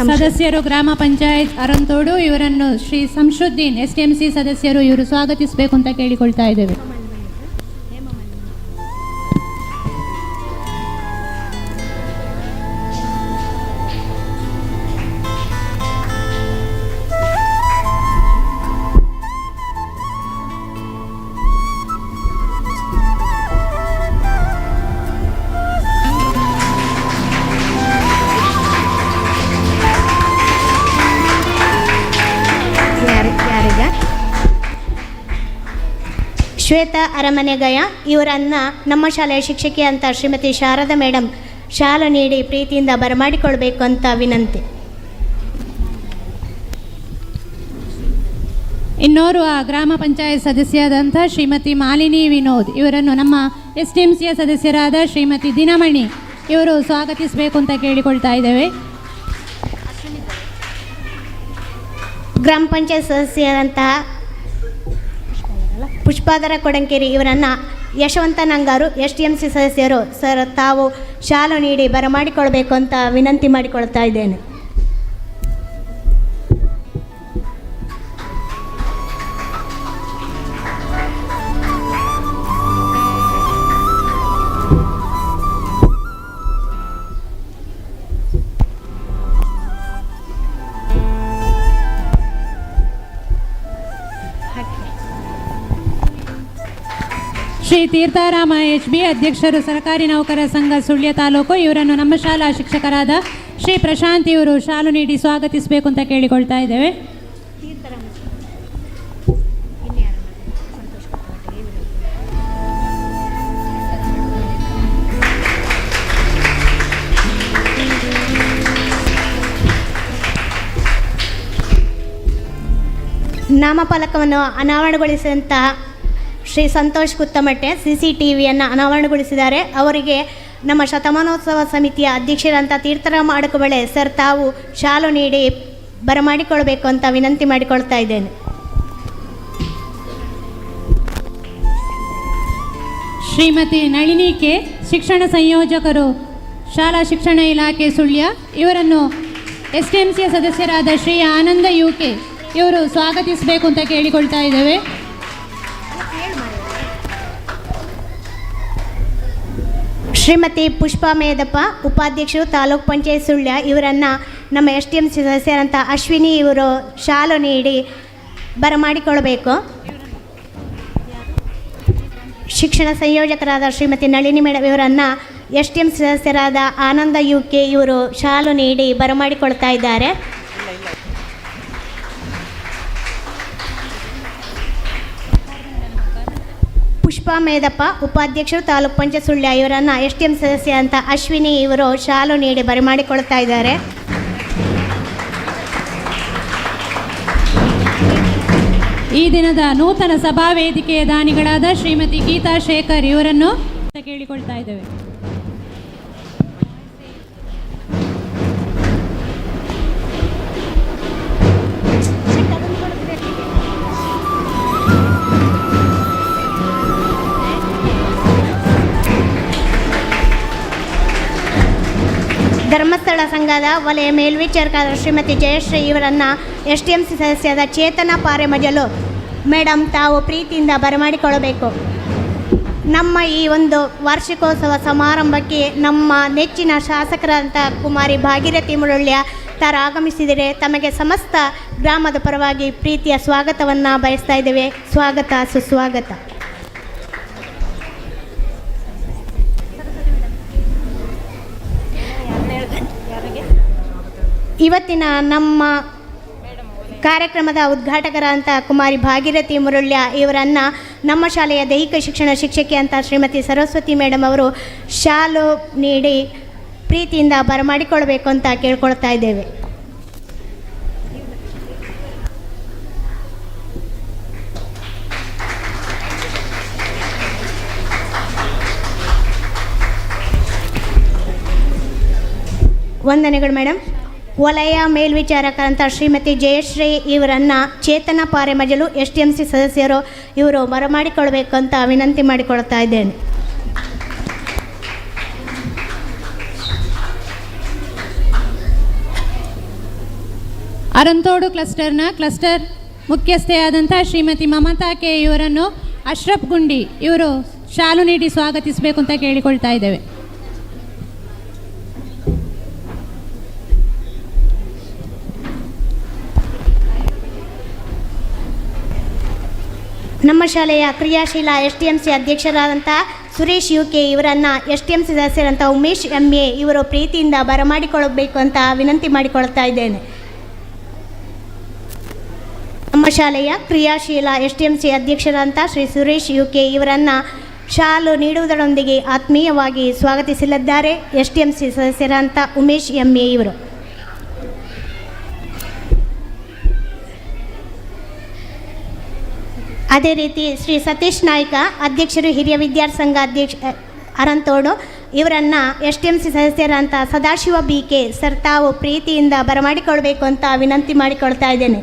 ಸದಸ್ಯರು ಗ್ರಾಮ ಪಂಚಾಯತ್ ಅರಂತೋಡು ಇವರನ್ನು ಶ್ರೀ ಸಂಶುದ್ದೀನ್ STMC ಸದಸ್ಯರು ಇವರು ಸ್ವಾಗತಿಸಬೇಕು ಅಂತ ಕೇಳಿಕೊಳ್ತಾ ಇದ್ದೇವೆ. ಶ್ವೇತಾ ಅರಮನೆಗಯ ಇವರನ್ನು ನಮ್ಮ ಶಾಲೆಯ ಶಿಕ್ಷಕಿ ಅಂತ ಶ್ರೀಮತಿ ಶಾರದಾ ಮೇಡಮ್ ಶಾಲು ನೀಡಿ ಪ್ರೀತಿಯಿಂದ ಬರಮಾಡಿಕೊಳ್ಬೇಕು ಅಂತ ವಿನಂತಿ. ಇನ್ನೋರ್ವ ಗ್ರಾಮ ಪಂಚಾಯತ್ ಸದಸ್ಯರಾದಂಥ ಶ್ರೀಮತಿ ಮಾಲಿನಿ ವಿನೋದ್ ಇವರನ್ನು ನಮ್ಮ STMCಯ ಸದಸ್ಯರಾದ ಶ್ರೀಮತಿ ದಿನಮಣಿ ಇವರು ಸ್ವಾಗತಿಸಬೇಕು ಅಂತ ಕೇಳಿಕೊಳ್ತಾ ಇದ್ದೇವೆ. ಗ್ರಾಮ ಪಂಚಾಯತ್ ಸದಸ್ಯರಂತಹ ಪುಷ್ಪಾಧರ ಕೊಡಂಕೇರಿ ಇವರನ್ನು ಯಶವಂತ ನಂಗಾರು STMC ಸದಸ್ಯರು ಸರ್ ತಾವು ಶಾಲು ನೀಡಿ ಬರಮಾಡಿಕೊಳ್ಬೇಕು ಅಂತ ವಿನಂತಿ ಮಾಡಿಕೊಳ್ತಾ ಇದ್ದೇನೆ. ಶ್ರೀ ತೀರ್ಥರಾಮ HB ಅಧ್ಯಕ್ಷರು ಸರ್ಕಾರಿ ನೌಕರರ ಸಂಘ ಸುಳ್ಯ ತಾಲೂಕು ಇವರನ್ನು ನಮ್ಮ ಶಾಲಾ ಶಿಕ್ಷಕರಾದ ಶ್ರೀ ಪ್ರಶಾಂತ್ ಇವರು ಶಾಲು ನೀಡಿ ಸ್ವಾಗತಿಸಬೇಕು ಅಂತ ಕೇಳಿಕೊಳ್ತಾ ಇದ್ದೇವೆ. ನಾಮಫಲಕವನ್ನು ಅನಾವರಣಗೊಳಿಸಿದಂತಹ ಶ್ರೀ ಸಂತೋಷ್ ಕುತ್ತಮಟ್ಟೆ CCTVಯನ್ನು ಅನಾವರಣಗೊಳಿಸಿದ್ದಾರೆ. ಅವರಿಗೆ ನಮ್ಮ ಶತಮಾನೋತ್ಸವ ಸಮಿತಿಯ ಅಧ್ಯಕ್ಷರಂಥ ತೀರ್ಥರಾಮ ಅಡಕಬಳೆ ಸರ್ ತಾವು ಶಾಲು ನೀಡಿ ಬರಮಾಡಿಕೊಳ್ಬೇಕು ಅಂತ ವಿನಂತಿ ಮಾಡಿಕೊಳ್ತಾ ಇದ್ದೇನೆ. ಶ್ರೀಮತಿ ನಳಿನಿ ಕೆ ಶಿಕ್ಷಣ ಸಂಯೋಜಕರು ಶಾಲಾ ಶಿಕ್ಷಣ ಇಲಾಖೆ ಸುಳ್ಯ ಇವರನ್ನು STMCಯ ಸದಸ್ಯರಾದ ಶ್ರೀ ಆನಂದ UK ಇವರು ಸ್ವಾಗತಿಸಬೇಕು ಅಂತ ಕೇಳಿಕೊಳ್ತಾ ಇದ್ದೇವೆ. ಶ್ರೀಮತಿ ಪುಷ್ಪಾ ಮೇದಪ್ಪ ಉಪಾಧ್ಯಕ್ಷರು ತಾಲೂಕ್ ಪಂಚಾಯತ್ ಸುಳ್ಯ ಇವರನ್ನು ನಮ್ಮ STMC ಸದಸ್ಯರಂಥ ಅಶ್ವಿನಿ ಇವರು ಶಾಲು ನೀಡಿ ಬರಮಾಡಿಕೊಳ್ಬೇಕು. ಶಿಕ್ಷಣ ಸಂಯೋಜಕರಾದ ಶ್ರೀಮತಿ ನಳಿನಿ ಮೇಡಮ್ ಇವರನ್ನು STMC ಸದಸ್ಯರಾದ ಆನಂದ UK ಇವರು ಶಾಲು ನೀಡಿ ಬರಮಾಡಿಕೊಳ್ತಾ ಇದ್ದಾರೆ. ಪುಷ್ಪಾ ಮೇದಪ್ಪ ಉಪಾಧ್ಯಕ್ಷರು ತಾಲೂಕ್ ಪಂಚಾಯತ್ ಸುಳ್ಯ ಇವರನ್ನು STM ಸದಸ್ಯ ಅಂತ ಅಶ್ವಿನಿ ಇವರು ಶಾಲು ನೀಡಿ ಬರಮಾಡಿಕೊಳ್ತಾ ಇದ್ದಾರೆ. ಈ ದಿನದ ನೂತನ ಸಭಾ ವೇದಿಕೆಯ ದಾನಿಗಳಾದ ಶ್ರೀಮತಿ ಗೀತಾ ಶೇಖರ್ ಇವರನ್ನು ಕೇಳಿಕೊಳ್ತಾ ಇದ್ದೇವೆ. ಧರ್ಮಸ್ಥಳ ಸಂಘದ ವಲಯ ಮೇಲ್ವಿಚಾರಕರಾದ ಶ್ರೀಮತಿ ಜಯಶ್ರೀ ಇವರನ್ನು STMC ಸದಸ್ಯರಾದ ಚೇತನ ಪಾರೆಮಜಲು ಮೇಡಮ್ ತಾವು ಪ್ರೀತಿಯಿಂದ ಬರಮಾಡಿಕೊಳ್ಳಬೇಕು. ನಮ್ಮ ಈ ಒಂದು ವಾರ್ಷಿಕೋತ್ಸವ ಸಮಾರಂಭಕ್ಕೆ ನಮ್ಮ ನೆಚ್ಚಿನ ಶಾಸಕರಂತ ಕುಮಾರಿ ಭಾಗೀರಥಿ ಮುರಳ್ಯ ತಾರ ಆಗಮಿಸಿದರೆ ತಮಗೆ ಸಮಸ್ತ ಗ್ರಾಮದ ಪರವಾಗಿ ಪ್ರೀತಿಯ ಸ್ವಾಗತವನ್ನು ಬಯಸ್ತಾ ಇದ್ದೇವೆ. ಸ್ವಾಗತ, ಸುಸ್ವಾಗತ. ಇವತ್ತಿನ ನಮ್ಮ ಕಾರ್ಯಕ್ರಮದ ಉದ್ಘಾಟಕರಂತ ಕುಮಾರಿ ಭಾಗೀರಥಿ ಮುರಳ್ಯ ಇವರನ್ನು ನಮ್ಮ ಶಾಲೆಯ ದೈಹಿಕ ಶಿಕ್ಷಣ ಶಿಕ್ಷಕಿ ಅಂತ ಶ್ರೀಮತಿ ಸರಸ್ವತಿ ಮೇಡಮ್ ಅವರು ಶಾಲು ನೀಡಿ ಪ್ರೀತಿಯಿಂದ ಬರಮಾಡಿಕೊಳ್ಬೇಕು ಅಂತ ಕೇಳ್ಕೊಳ್ತಾ ಇದ್ದೇವೆ. ವಂದನೆಗಳು ಮೇಡಮ್. ವಲಯ ಮೇಲ್ವಿಚಾರಕರಂತ ಶ್ರೀಮತಿ ಜಯಶ್ರೀ ಇವರನ್ನು ಚೇತನ ಪಾರೆಮಜಲು STMC ಸದಸ್ಯರು ಇವರು ಬರಮಾಡಿಕೊಳ್ಬೇಕು ಅಂತ ವಿನಂತಿ ಮಾಡಿಕೊಳ್ತಾ ಇದ್ದೇನೆ. ಅರಂತೋಡು ಕ್ಲಸ್ಟರ್ನ ಕ್ಲಸ್ಟರ್ ಮುಖ್ಯಸ್ಥೆಯಾದಂಥ ಶ್ರೀಮತಿ ಮಮತಾ ಕೆ ಇವರನ್ನು ಅಶ್ರಫ್ ಗುಂಡಿ ಇವರು ಶಾಲು ನೀಡಿ ಸ್ವಾಗತಿಸಬೇಕು ಅಂತ ಕೇಳಿಕೊಳ್ತಾ ಇದ್ದೇವೆ. ನಮ್ಮ ಶಾಲೆಯ ಕ್ರಿಯಾಶೀಲ STMC ಅಧ್ಯಕ್ಷರಾದಂಥ ಸುರೇಶ್ UK ಇವರನ್ನು STMC ಸದಸ್ಯರಂಥ ಉಮೇಶ್ MA ಇವರು ಪ್ರೀತಿಯಿಂದ ಬರಮಾಡಿಕೊಳ್ಳಬೇಕು ಅಂತ ವಿನಂತಿ ಮಾಡಿಕೊಳ್ತಾ ಇದ್ದೇನೆ. ನಮ್ಮ ಶಾಲೆಯ ಕ್ರಿಯಾಶೀಲ STMC ಅಧ್ಯಕ್ಷರಾದಂಥ ಶ್ರೀ ಸುರೇಶ್ UK ಇವರನ್ನು ಶಾಲು ನೀಡುವುದರೊಂದಿಗೆ ಆತ್ಮೀಯವಾಗಿ ಸ್ವಾಗತಿಸಲಿದ್ದಾರೆ STMC ಸದಸ್ಯರಂಥ ಉಮೇಶ್ MA ಇವರು. ಅದೇ ರೀತಿ ಶ್ರೀ ಸತೀಶ್ ನಾಯ್ಕ ಅಧ್ಯಕ್ಷರು ಹಿರಿಯ ವಿದ್ಯಾರ್ಥಿ ಸಂಘ ಅಧ್ಯಕ್ಷ ಅರಂತೋಡು ಇವರನ್ನು STMC ಸದಸ್ಯರಂಥ ಸದಾಶಿವ BK ಸರ್ ತಾವು ಪ್ರೀತಿಯಿಂದ ಬರಮಾಡಿಕೊಳ್ಬೇಕು ಅಂತ ವಿನಂತಿ ಮಾಡಿಕೊಳ್ತಾ ಇದ್ದೇನೆ.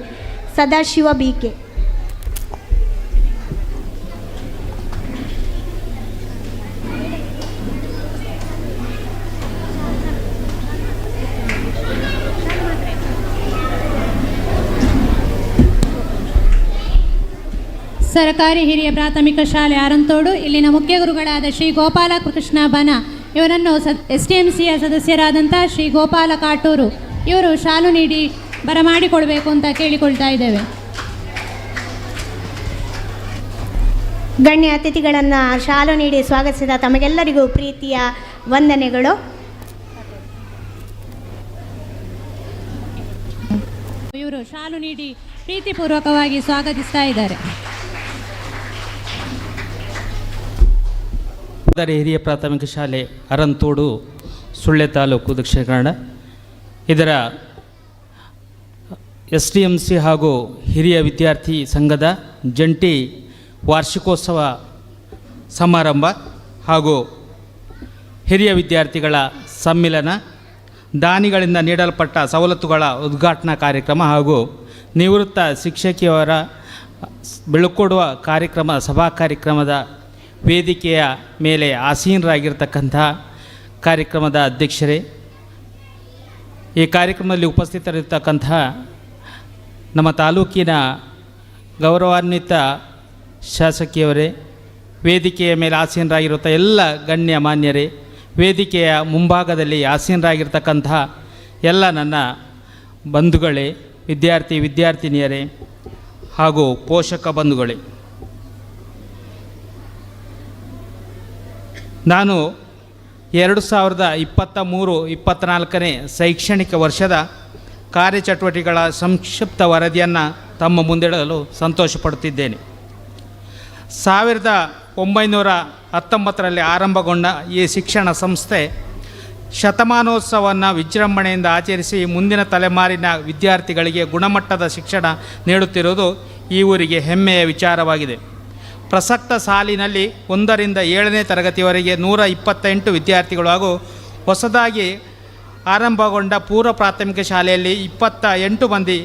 ಸದಾಶಿವ BK. ಸರ್ಕಾರಿ ಹಿರಿಯ ಪ್ರಾಥಮಿಕ ಶಾಲೆ ಅರಂತೋಡು ಇಲ್ಲಿನ ಮುಖ್ಯ ಗುರುಗಳಾದ ಶ್ರೀ ಗೋಪಾಲ ಕೃಷ್ಣ ಬನ ಇವರನ್ನು STMCಯ ಸದಸ್ಯರಾದಂಥ ಶ್ರೀ ಗೋಪಾಲ ಕಾಟೂರು ಇವರು ಶಾಲು ನೀಡಿ ಬರಮಾಡಿಕೊಳ್ಬೇಕು ಅಂತ ಕೇಳಿಕೊಳ್ತಾ ಇದ್ದೇವೆ. ಗಣ್ಯ ಅತಿಥಿಗಳನ್ನು ಶಾಲು ನೀಡಿ ಸ್ವಾಗತಿಸಿದ ತಮಗೆಲ್ಲರಿಗೂ ಪ್ರೀತಿಯ ವಂದನೆಗಳು. ಇವರು ಶಾಲು ನೀಡಿ ಪ್ರೀತಿಪೂರ್ವಕವಾಗಿ ಸ್ವಾಗತಿಸ್ತಾ ಇದ್ದಾರೆ. ಹಿರಿಯ ಪ್ರಾಥಮಿಕ ಶಾಲೆ ಅರಂತೋಡು ಸುಳ್ಳೆ ತಾಲೂಕು ದಕ್ಷಿಣ ಕನ್ನಡ ಇದರ STMC ಹಾಗೂ ಹಿರಿಯ ವಿದ್ಯಾರ್ಥಿ ಸಂಘದ ಜಂಟಿ ವಾರ್ಷಿಕೋತ್ಸವ ಸಮಾರಂಭ ಹಾಗೂ ಹಿರಿಯ ವಿದ್ಯಾರ್ಥಿಗಳ ಸಮ್ಮಿಲನ, ದಾನಿಗಳಿಂದ ನೀಡಲ್ಪಟ್ಟ ಸವಲತ್ತುಗಳ ಉದ್ಘಾಟನಾ ಕಾರ್ಯಕ್ರಮ ಹಾಗೂ ನಿವೃತ್ತ ಶಿಕ್ಷಕಿಯವರ ಬೆಳಕೊಡುವ ಕಾರ್ಯಕ್ರಮ ಸಭಾ ಕಾರ್ಯಕ್ರಮದ ವೇದಿಕೆಯ ಮೇಲೆ ಆಸೀನರಾಗಿರ್ತಕ್ಕಂಥ ಕಾರ್ಯಕ್ರಮದ ಅಧ್ಯಕ್ಷರೇ, ಈ ಕಾರ್ಯಕ್ರಮದಲ್ಲಿ ಉಪಸ್ಥಿತರಿರ್ತಕ್ಕಂಥ ನಮ್ಮ ತಾಲೂಕಿನ ಗೌರವಾನ್ವಿತ ಶಾಸಕಿಯವರೇ, ವೇದಿಕೆಯ ಮೇಲೆ ಆಸೀನರಾಗಿರುತ್ತ ಎಲ್ಲ ಗಣ್ಯ ಮಾನ್ಯರೇ, ವೇದಿಕೆಯ ಮುಂಭಾಗದಲ್ಲಿ ಆಸೀನರಾಗಿರ್ತಕ್ಕಂಥ ಎಲ್ಲ ನನ್ನ ಬಂಧುಗಳೇ, ವಿದ್ಯಾರ್ಥಿನಿಯರೇ ಹಾಗೂ ಪೋಷಕ ಬಂಧುಗಳೇ, ನಾನು 2023-24ನೇ ಶೈಕ್ಷಣಿಕ ವರ್ಷದ ಕಾರ್ಯಚಟುವಟಿಕೆಗಳ ಸಂಕ್ಷಿಪ್ತ ವರದಿಯನ್ನು ತಮ್ಮ ಮುಂದಿಡಲು ಸಂತೋಷಪಡುತ್ತಿದ್ದೇನೆ. 1919ರಲ್ಲಿ ಆರಂಭಗೊಂಡ ಈ ಶಿಕ್ಷಣ ಸಂಸ್ಥೆ ಶತಮಾನೋತ್ಸವವನ್ನು ವಿಜೃಂಭಣೆಯಿಂದ ಆಚರಿಸಿ ಮುಂದಿನ ತಲೆಮಾರಿನ ವಿದ್ಯಾರ್ಥಿಗಳಿಗೆ ಗುಣಮಟ್ಟದ ಶಿಕ್ಷಣ ನೀಡುತ್ತಿರುವುದು ಈ ಊರಿಗೆ ಹೆಮ್ಮೆಯ ವಿಚಾರವಾಗಿದೆ. ಪ್ರಸಕ್ತ ಸಾಲಿನಲ್ಲಿ 1ರಿಂದ 7ನೇ ತರಗತಿವರೆಗೆ 128 ವಿದ್ಯಾರ್ಥಿಗಳು ಹಾಗೂ ಹೊಸದಾಗಿ ಆರಂಭಗೊಂಡ ಪೂರ್ವ ಪ್ರಾಥಮಿಕ ಶಾಲೆಯಲ್ಲಿ 28 ಮಂದಿ,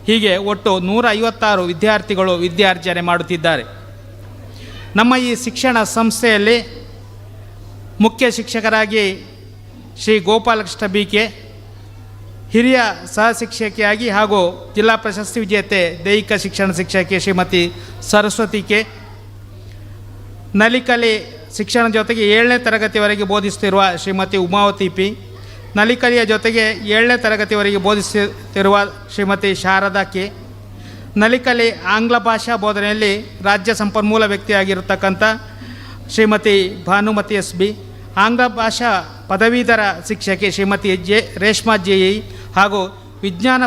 ಹೀಗೆ ಒಟ್ಟು 156 ವಿದ್ಯಾರ್ಥಿಗಳು ವಿದ್ಯಾರ್ಜನೆ ಮಾಡುತ್ತಿದ್ದಾರೆ. ನಮ್ಮ ಈ ಶಿಕ್ಷಣ ಸಂಸ್ಥೆಯಲ್ಲಿ ಮುಖ್ಯ ಶಿಕ್ಷಕರಾಗಿ ಶ್ರೀ ಗೋಪಾಲಕೃಷ್ಣ BK, ಹಿರಿಯ ಸಹ ಶಿಕ್ಷಕಿಯಾಗಿ ಹಾಗೂ ಜಿಲ್ಲಾ ಪ್ರಶಸ್ತಿ ವಿಜೇತೆ ದೈಹಿಕ ಶಿಕ್ಷಣ ಶಿಕ್ಷಕಿ ಶ್ರೀಮತಿ ಸರಸ್ವತಿ K, ನಲಿಕಲಿ ಶಿಕ್ಷಣ ಜೊತೆಗೆ 7ನೇ ತರಗತಿವರೆಗೆ ಬೋಧಿಸುತ್ತಿರುವ ಶ್ರೀಮತಿ ಉಮಾವತಿ ಪಿ, ನಲಿಕಲಿಯ ಜೊತೆಗೆ 7ನೇ ತರಗತಿವರೆಗೆ ಬೋಧಿಸುತ್ತಿರುವ ಶ್ರೀಮತಿ ಶಾರದಾ ಕೆ, ನಲಿಕಲಿ ಆಂಗ್ಲ ಭಾಷಾ ಬೋಧನೆಯಲ್ಲಿ ರಾಜ್ಯ ಸಂಪನ್ಮೂಲ ವ್ಯಕ್ತಿಯಾಗಿರತಕ್ಕಂಥ ಶ್ರೀಮತಿ ಭಾನುಮತಿ ಎಸ್ ಬಿ, ಆಂಗ್ಲ ಭಾಷಾ ಪದವೀಧರ ಶಿಕ್ಷಕಿ ಶ್ರೀಮತಿ ರೇಷ್ಮಾ ಜೆಇ ಹಾಗೂ ವಿಜ್ಞಾನ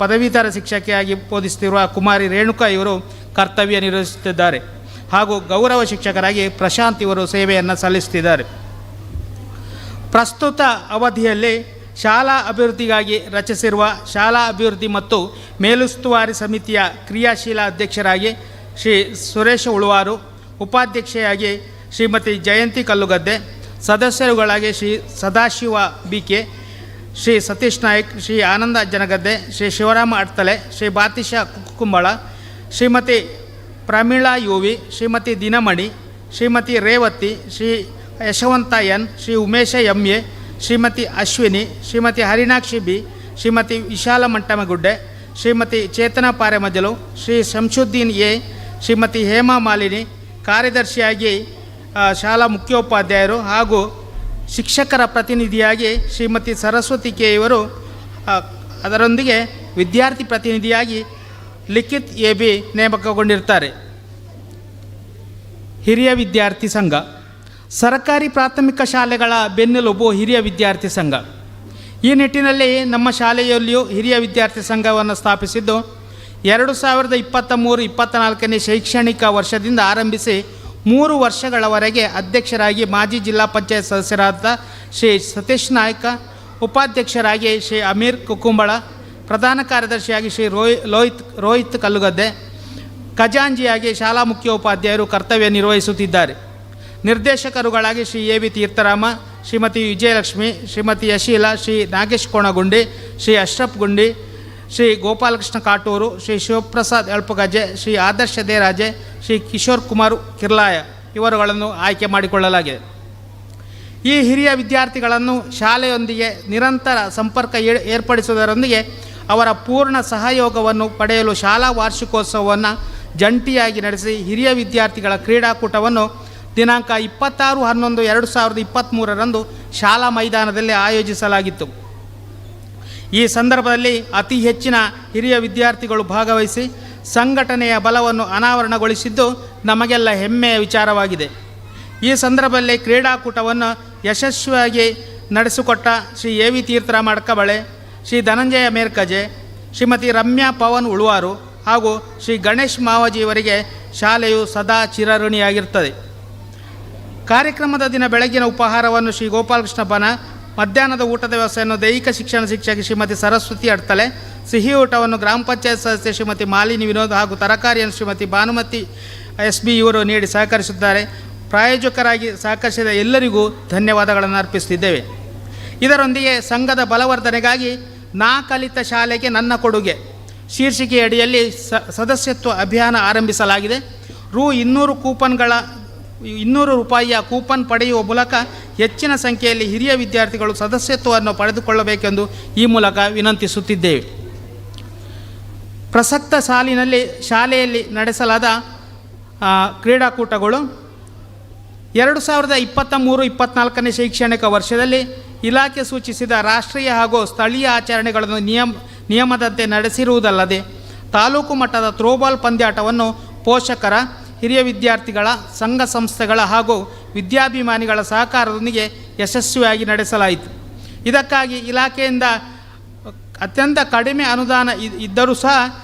ಪದವೀಧರ ಶಿಕ್ಷಕಿಯಾಗಿ ಬೋಧಿಸುತ್ತಿರುವ ಕುಮಾರಿ ರೇಣುಕಾ ಇವರು ಕರ್ತವ್ಯ ನಿರ್ವಹಿಸುತ್ತಿದ್ದಾರೆ ಹಾಗೂ ಗೌರವ ಶಿಕ್ಷಕರಾಗಿ ಪ್ರಶಾಂತ್ ಇವರು ಸೇವೆಯನ್ನು ಸಲ್ಲಿಸುತ್ತಿದ್ದಾರೆ. ಪ್ರಸ್ತುತ ಅವಧಿಯಲ್ಲಿ ಶಾಲಾ ಅಭಿವೃದ್ಧಿಗಾಗಿ ರಚಿಸಿರುವ ಶಾಲಾ ಅಭಿವೃದ್ಧಿ ಮತ್ತು ಮೇಲುಸ್ತುವಾರಿ ಸಮಿತಿಯ ಕ್ರಿಯಾಶೀಲ ಅಧ್ಯಕ್ಷರಾಗಿ ಶ್ರೀ ಸುರೇಶ ಉಳುವಾರು, ಉಪಾಧ್ಯಕ್ಷೆಯಾಗಿ ಶ್ರೀಮತಿ ಜಯಂತಿ ಕಲ್ಲುಗದ್ದೆ, ಸದಸ್ಯರುಗಳಾಗಿ ಶ್ರೀ ಸದಾಶಿವ ಬಿಕೆ, ಶ್ರೀ ಸತೀಶ್ ನಾಯ್ಕ್, ಶ್ರೀ ಆನಂದ ಜನಗದ್ದೆ, ಶ್ರೀ ಶಿವರಾಮ ಅಡ್ತಲೆ, ಶ್ರೀ ಬಾತಿಶ ಕುಂಬಳ, ಶ್ರೀಮತಿ ಪ್ರಮೀಳಾ ಯುವಿ, ಶ್ರೀಮತಿ ದಿನಮಣಿ, ಶ್ರೀಮತಿ ರೇವತಿ, ಶ್ರೀ ಯಶವಂತ ಎನ್, ಶ್ರೀ ಉಮೇಶ ಎಂ ಎ, ಶ್ರೀಮತಿ ಅಶ್ವಿನಿ, ಶ್ರೀಮತಿ ಹರಿಣಾಕ್ಷಿ ಬಿ, ಶ್ರೀಮತಿ ವಿಶಾಲ ಮಂಟಮಗುಡ್ಡೆ, ಶ್ರೀಮತಿ ಚೇತನಾ ಪಾರೆಮಜಲು, ಶ್ರೀ ಶಂಶುದ್ದೀನ್ ಎ, ಶ್ರೀಮತಿ ಹೇಮಾ ಮಾಲಿನಿ, ಕಾರ್ಯದರ್ಶಿಯಾಗಿ ಶಾಲಾ ಮುಖ್ಯೋಪಾಧ್ಯಾಯರು ಹಾಗೂ ಶಿಕ್ಷಕರ ಪ್ರತಿನಿಧಿಯಾಗಿ ಶ್ರೀಮತಿ ಸರಸ್ವತಿ ಕೆ ಇವರು, ಅದರೊಂದಿಗೆ ವಿದ್ಯಾರ್ಥಿ ಪ್ರತಿನಿಧಿಯಾಗಿ ಲಿಖಿತ್ ಎ ಬಿ ನೇಮಕಗೊಂಡಿರ್ತಾರೆ. ಹಿರಿಯ ವಿದ್ಯಾರ್ಥಿ ಸಂಘ. ಸರ್ಕಾರಿ ಪ್ರಾಥಮಿಕ ಶಾಲೆಗಳ ಬೆನ್ನೆಲುಬು ಹಿರಿಯ ವಿದ್ಯಾರ್ಥಿ ಸಂಘ. ಈ ನಿಟ್ಟಿನಲ್ಲಿ ನಮ್ಮ ಶಾಲೆಯಲ್ಲಿಯೂ ಹಿರಿಯ ವಿದ್ಯಾರ್ಥಿ ಸಂಘವನ್ನು ಸ್ಥಾಪಿಸಿದ್ದು 2023-24ನೇ ಶೈಕ್ಷಣಿಕ ವರ್ಷದಿಂದ ಆರಂಭಿಸಿ 3 ವರ್ಷಗಳವರೆಗೆ ಅಧ್ಯಕ್ಷರಾಗಿ ಮಾಜಿ ಜಿಲ್ಲಾ ಪಂಚಾಯತ್ ಸದಸ್ಯರಾದ ಶ್ರೀ ಸತೀಶ್ ನಾಯ್ಕ, ಉಪಾಧ್ಯಕ್ಷರಾಗಿ ಶ್ರೀ ಅಮೀರ್ ಕುಕುಂಬಳ, ಪ್ರಧಾನ ಕಾರ್ಯದರ್ಶಿಯಾಗಿ ಶ್ರೀ ರೋಹಿತ್ ಕಲ್ಲುಗದ್ದೆ, ಖಜಾಂಜಿಯಾಗಿ ಶಾಲಾ ಮುಖ್ಯೋಪಾಧ್ಯಾಯರು ಕರ್ತವ್ಯ ನಿರ್ವಹಿಸುತ್ತಿದ್ದಾರೆ. ನಿರ್ದೇಶಕರುಗಳಾಗಿ ಶ್ರೀ ಎ ವಿ ತೀರ್ಥರಾಮ, ಶ್ರೀಮತಿ ವಿಜಯಲಕ್ಷ್ಮಿ, ಶ್ರೀಮತಿ ಯಶೀಲಾ, ಶ್ರೀ ನಾಗೇಶ್ ಕೋಣಗುಂಡಿ, ಶ್ರೀ ಅಶ್ರಫ್ ಗುಂಡಿ, ಶ್ರೀ ಗೋಪಾಲಕೃಷ್ಣ ಕಾಟೂರು, ಶ್ರೀ ಶಿವಪ್ರಸಾದ್ ಎಳ್ಪಗಜೆ, ಶ್ರೀ ಆದರ್ಶ ದೇರಾಜೆ, ಶ್ರೀ ಕಿಶೋರ್ ಕುಮಾರ್ ಕಿರ್ಲಾಯ ಇವರುಗಳನ್ನು ಆಯ್ಕೆ ಮಾಡಿಕೊಳ್ಳಲಾಗಿದೆ. ಈ ಹಿರಿಯ ವಿದ್ಯಾರ್ಥಿಗಳನ್ನು ಶಾಲೆಯೊಂದಿಗೆ ನಿರಂತರ ಸಂಪರ್ಕ ಏರ್ಪಡಿಸುವುದರೊಂದಿಗೆ ಅವರ ಪೂರ್ಣ ಸಹಯೋಗವನ್ನು ಪಡೆಯಲು ಶಾಲಾ ವಾರ್ಷಿಕೋತ್ಸವವನ್ನು ಜಂಟಿಯಾಗಿ ನಡೆಸಿ ಹಿರಿಯ ವಿದ್ಯಾರ್ಥಿಗಳ ಕ್ರೀಡಾಕೂಟವನ್ನು ದಿನಾಂಕ 26/11/2023 ಶಾಲಾ ಮೈದಾನದಲ್ಲಿ ಆಯೋಜಿಸಲಾಗಿತ್ತು. ಈ ಸಂದರ್ಭದಲ್ಲಿ ಅತಿ ಹೆಚ್ಚಿನ ಹಿರಿಯ ವಿದ್ಯಾರ್ಥಿಗಳು ಭಾಗವಹಿಸಿ ಸಂಘಟನೆಯ ಬಲವನ್ನು ಅನಾವರಣಗೊಳಿಸಿದ್ದು ನಮಗೆಲ್ಲ ಹೆಮ್ಮೆಯ ವಿಚಾರವಾಗಿದೆ. ಈ ಸಂದರ್ಭದಲ್ಲಿ ಕ್ರೀಡಾಕೂಟವನ್ನು ಯಶಸ್ವಿಯಾಗಿ ನಡೆಸಿಕೊಟ್ಟ ಶ್ರೀ ಎ ವಿ ತೀರ್ಥರಾಮ ಅಡ್ಕಬಳೆ, ಶ್ರೀ ಧನಂಜಯ ಮೇರ್ಕಜೆ, ಶ್ರೀಮತಿ ರಮ್ಯಾ ಪವನ್ ಉಳುವಾರು ಹಾಗೂ ಶ್ರೀ ಗಣೇಶ್ ಮಾವಜಿ ಇವರಿಗೆ ಶಾಲೆಯು ಸದಾ ಚಿರಋಣಿಯಾಗಿರುತ್ತದೆ. ಕಾರ್ಯಕ್ರಮದ ದಿನ ಬೆಳಗಿನ ಉಪಹಾರವನ್ನು ಶ್ರೀ ಗೋಪಾಲಕೃಷ್ಣ ಬನ, ಮಧ್ಯಾಹ್ನದ ಊಟದ ವ್ಯವಸ್ಥೆಯನ್ನು ದೈಹಿಕ ಶಿಕ್ಷಣ ಶಿಕ್ಷಕಿ ಶ್ರೀಮತಿ ಸರಸ್ವತಿ ಅಡ್ತಲೆ, ಸಿಹಿ ಊಟವನ್ನು ಗ್ರಾಮ ಪಂಚಾಯತ್ ಸದಸ್ಯೆ ಶ್ರೀಮತಿ ಮಾಲಿನಿ ವಿನೋದ್ ಹಾಗೂ ತರಕಾರಿಯನ್ನು ಶ್ರೀಮತಿ ಭಾನುಮತಿ ಎಸ್ ಬಿ ಇವರು ನೀಡಿ ಸಹಕರಿಸುತ್ತಾರೆ. ಪ್ರಾಯೋಜಕರಾಗಿ ಸಹಕರಿಸಿದ ಎಲ್ಲರಿಗೂ ಧನ್ಯವಾದಗಳನ್ನು ಅರ್ಪಿಸುತ್ತಿದ್ದೇವೆ. ಇದರೊಂದಿಗೆ ಸಂಘದ ಬಲವರ್ಧನೆಗಾಗಿ ನಾ ಕಲಿತ ಶಾಲೆಗೆ ನನ್ನ ಕೊಡುಗೆ ಶೀರ್ಷಿಕೆ ಅಡಿಯಲ್ಲಿ ಸದಸ್ಯತ್ವ ಅಭಿಯಾನ ಆರಂಭಿಸಲಾಗಿದೆ. ₹200 ಕೂಪನ್ ಪಡೆಯುವ ಮೂಲಕ ಹೆಚ್ಚಿನ ಸಂಖ್ಯೆಯಲ್ಲಿ ಹಿರಿಯ ವಿದ್ಯಾರ್ಥಿಗಳು ಸದಸ್ಯತ್ವವನ್ನು ಪಡೆದುಕೊಳ್ಳಬೇಕೆಂದು ಈ ಮೂಲಕ ವಿನಂತಿಸುತ್ತಿದ್ದೇವೆ. ಪ್ರಸಕ್ತ ಸಾಲಿನಲ್ಲಿ ಶಾಲೆಯಲ್ಲಿ ನಡೆಸಲಾದ ಕ್ರೀಡಾಕೂಟಗಳು 2023-24ನೇ ಶೈಕ್ಷಣಿಕ ವರ್ಷದಲ್ಲಿ ಇಲಾಖೆ ಸೂಚಿಸಿದ ರಾಷ್ಟ್ರೀಯ ಹಾಗೂ ಸ್ಥಳೀಯ ಆಚರಣೆಗಳನ್ನು ನಿಯಮದಂತೆ ನಡೆಸಿರುವುದಲ್ಲದೆ ತಾಲೂಕು ಮಟ್ಟದ ಥ್ರೋಬಾಲ್ ಪಂದ್ಯಾಟವನ್ನು ಪೋಷಕರ, ಹಿರಿಯ ವಿದ್ಯಾರ್ಥಿಗಳ ಸಂಘ ಸಂಸ್ಥೆಗಳ ಹಾಗೂ ವಿದ್ಯಾಭಿಮಾನಿಗಳ ಸಹಕಾರದೊಂದಿಗೆ ಯಶಸ್ವಿಯಾಗಿ ನಡೆಸಲಾಯಿತು. ಇದಕ್ಕಾಗಿ ಇಲಾಖೆಯಿಂದ ಅತ್ಯಂತ ಕಡಿಮೆ ಅನುದಾನ ಇದ್ದರೂ ಸಹ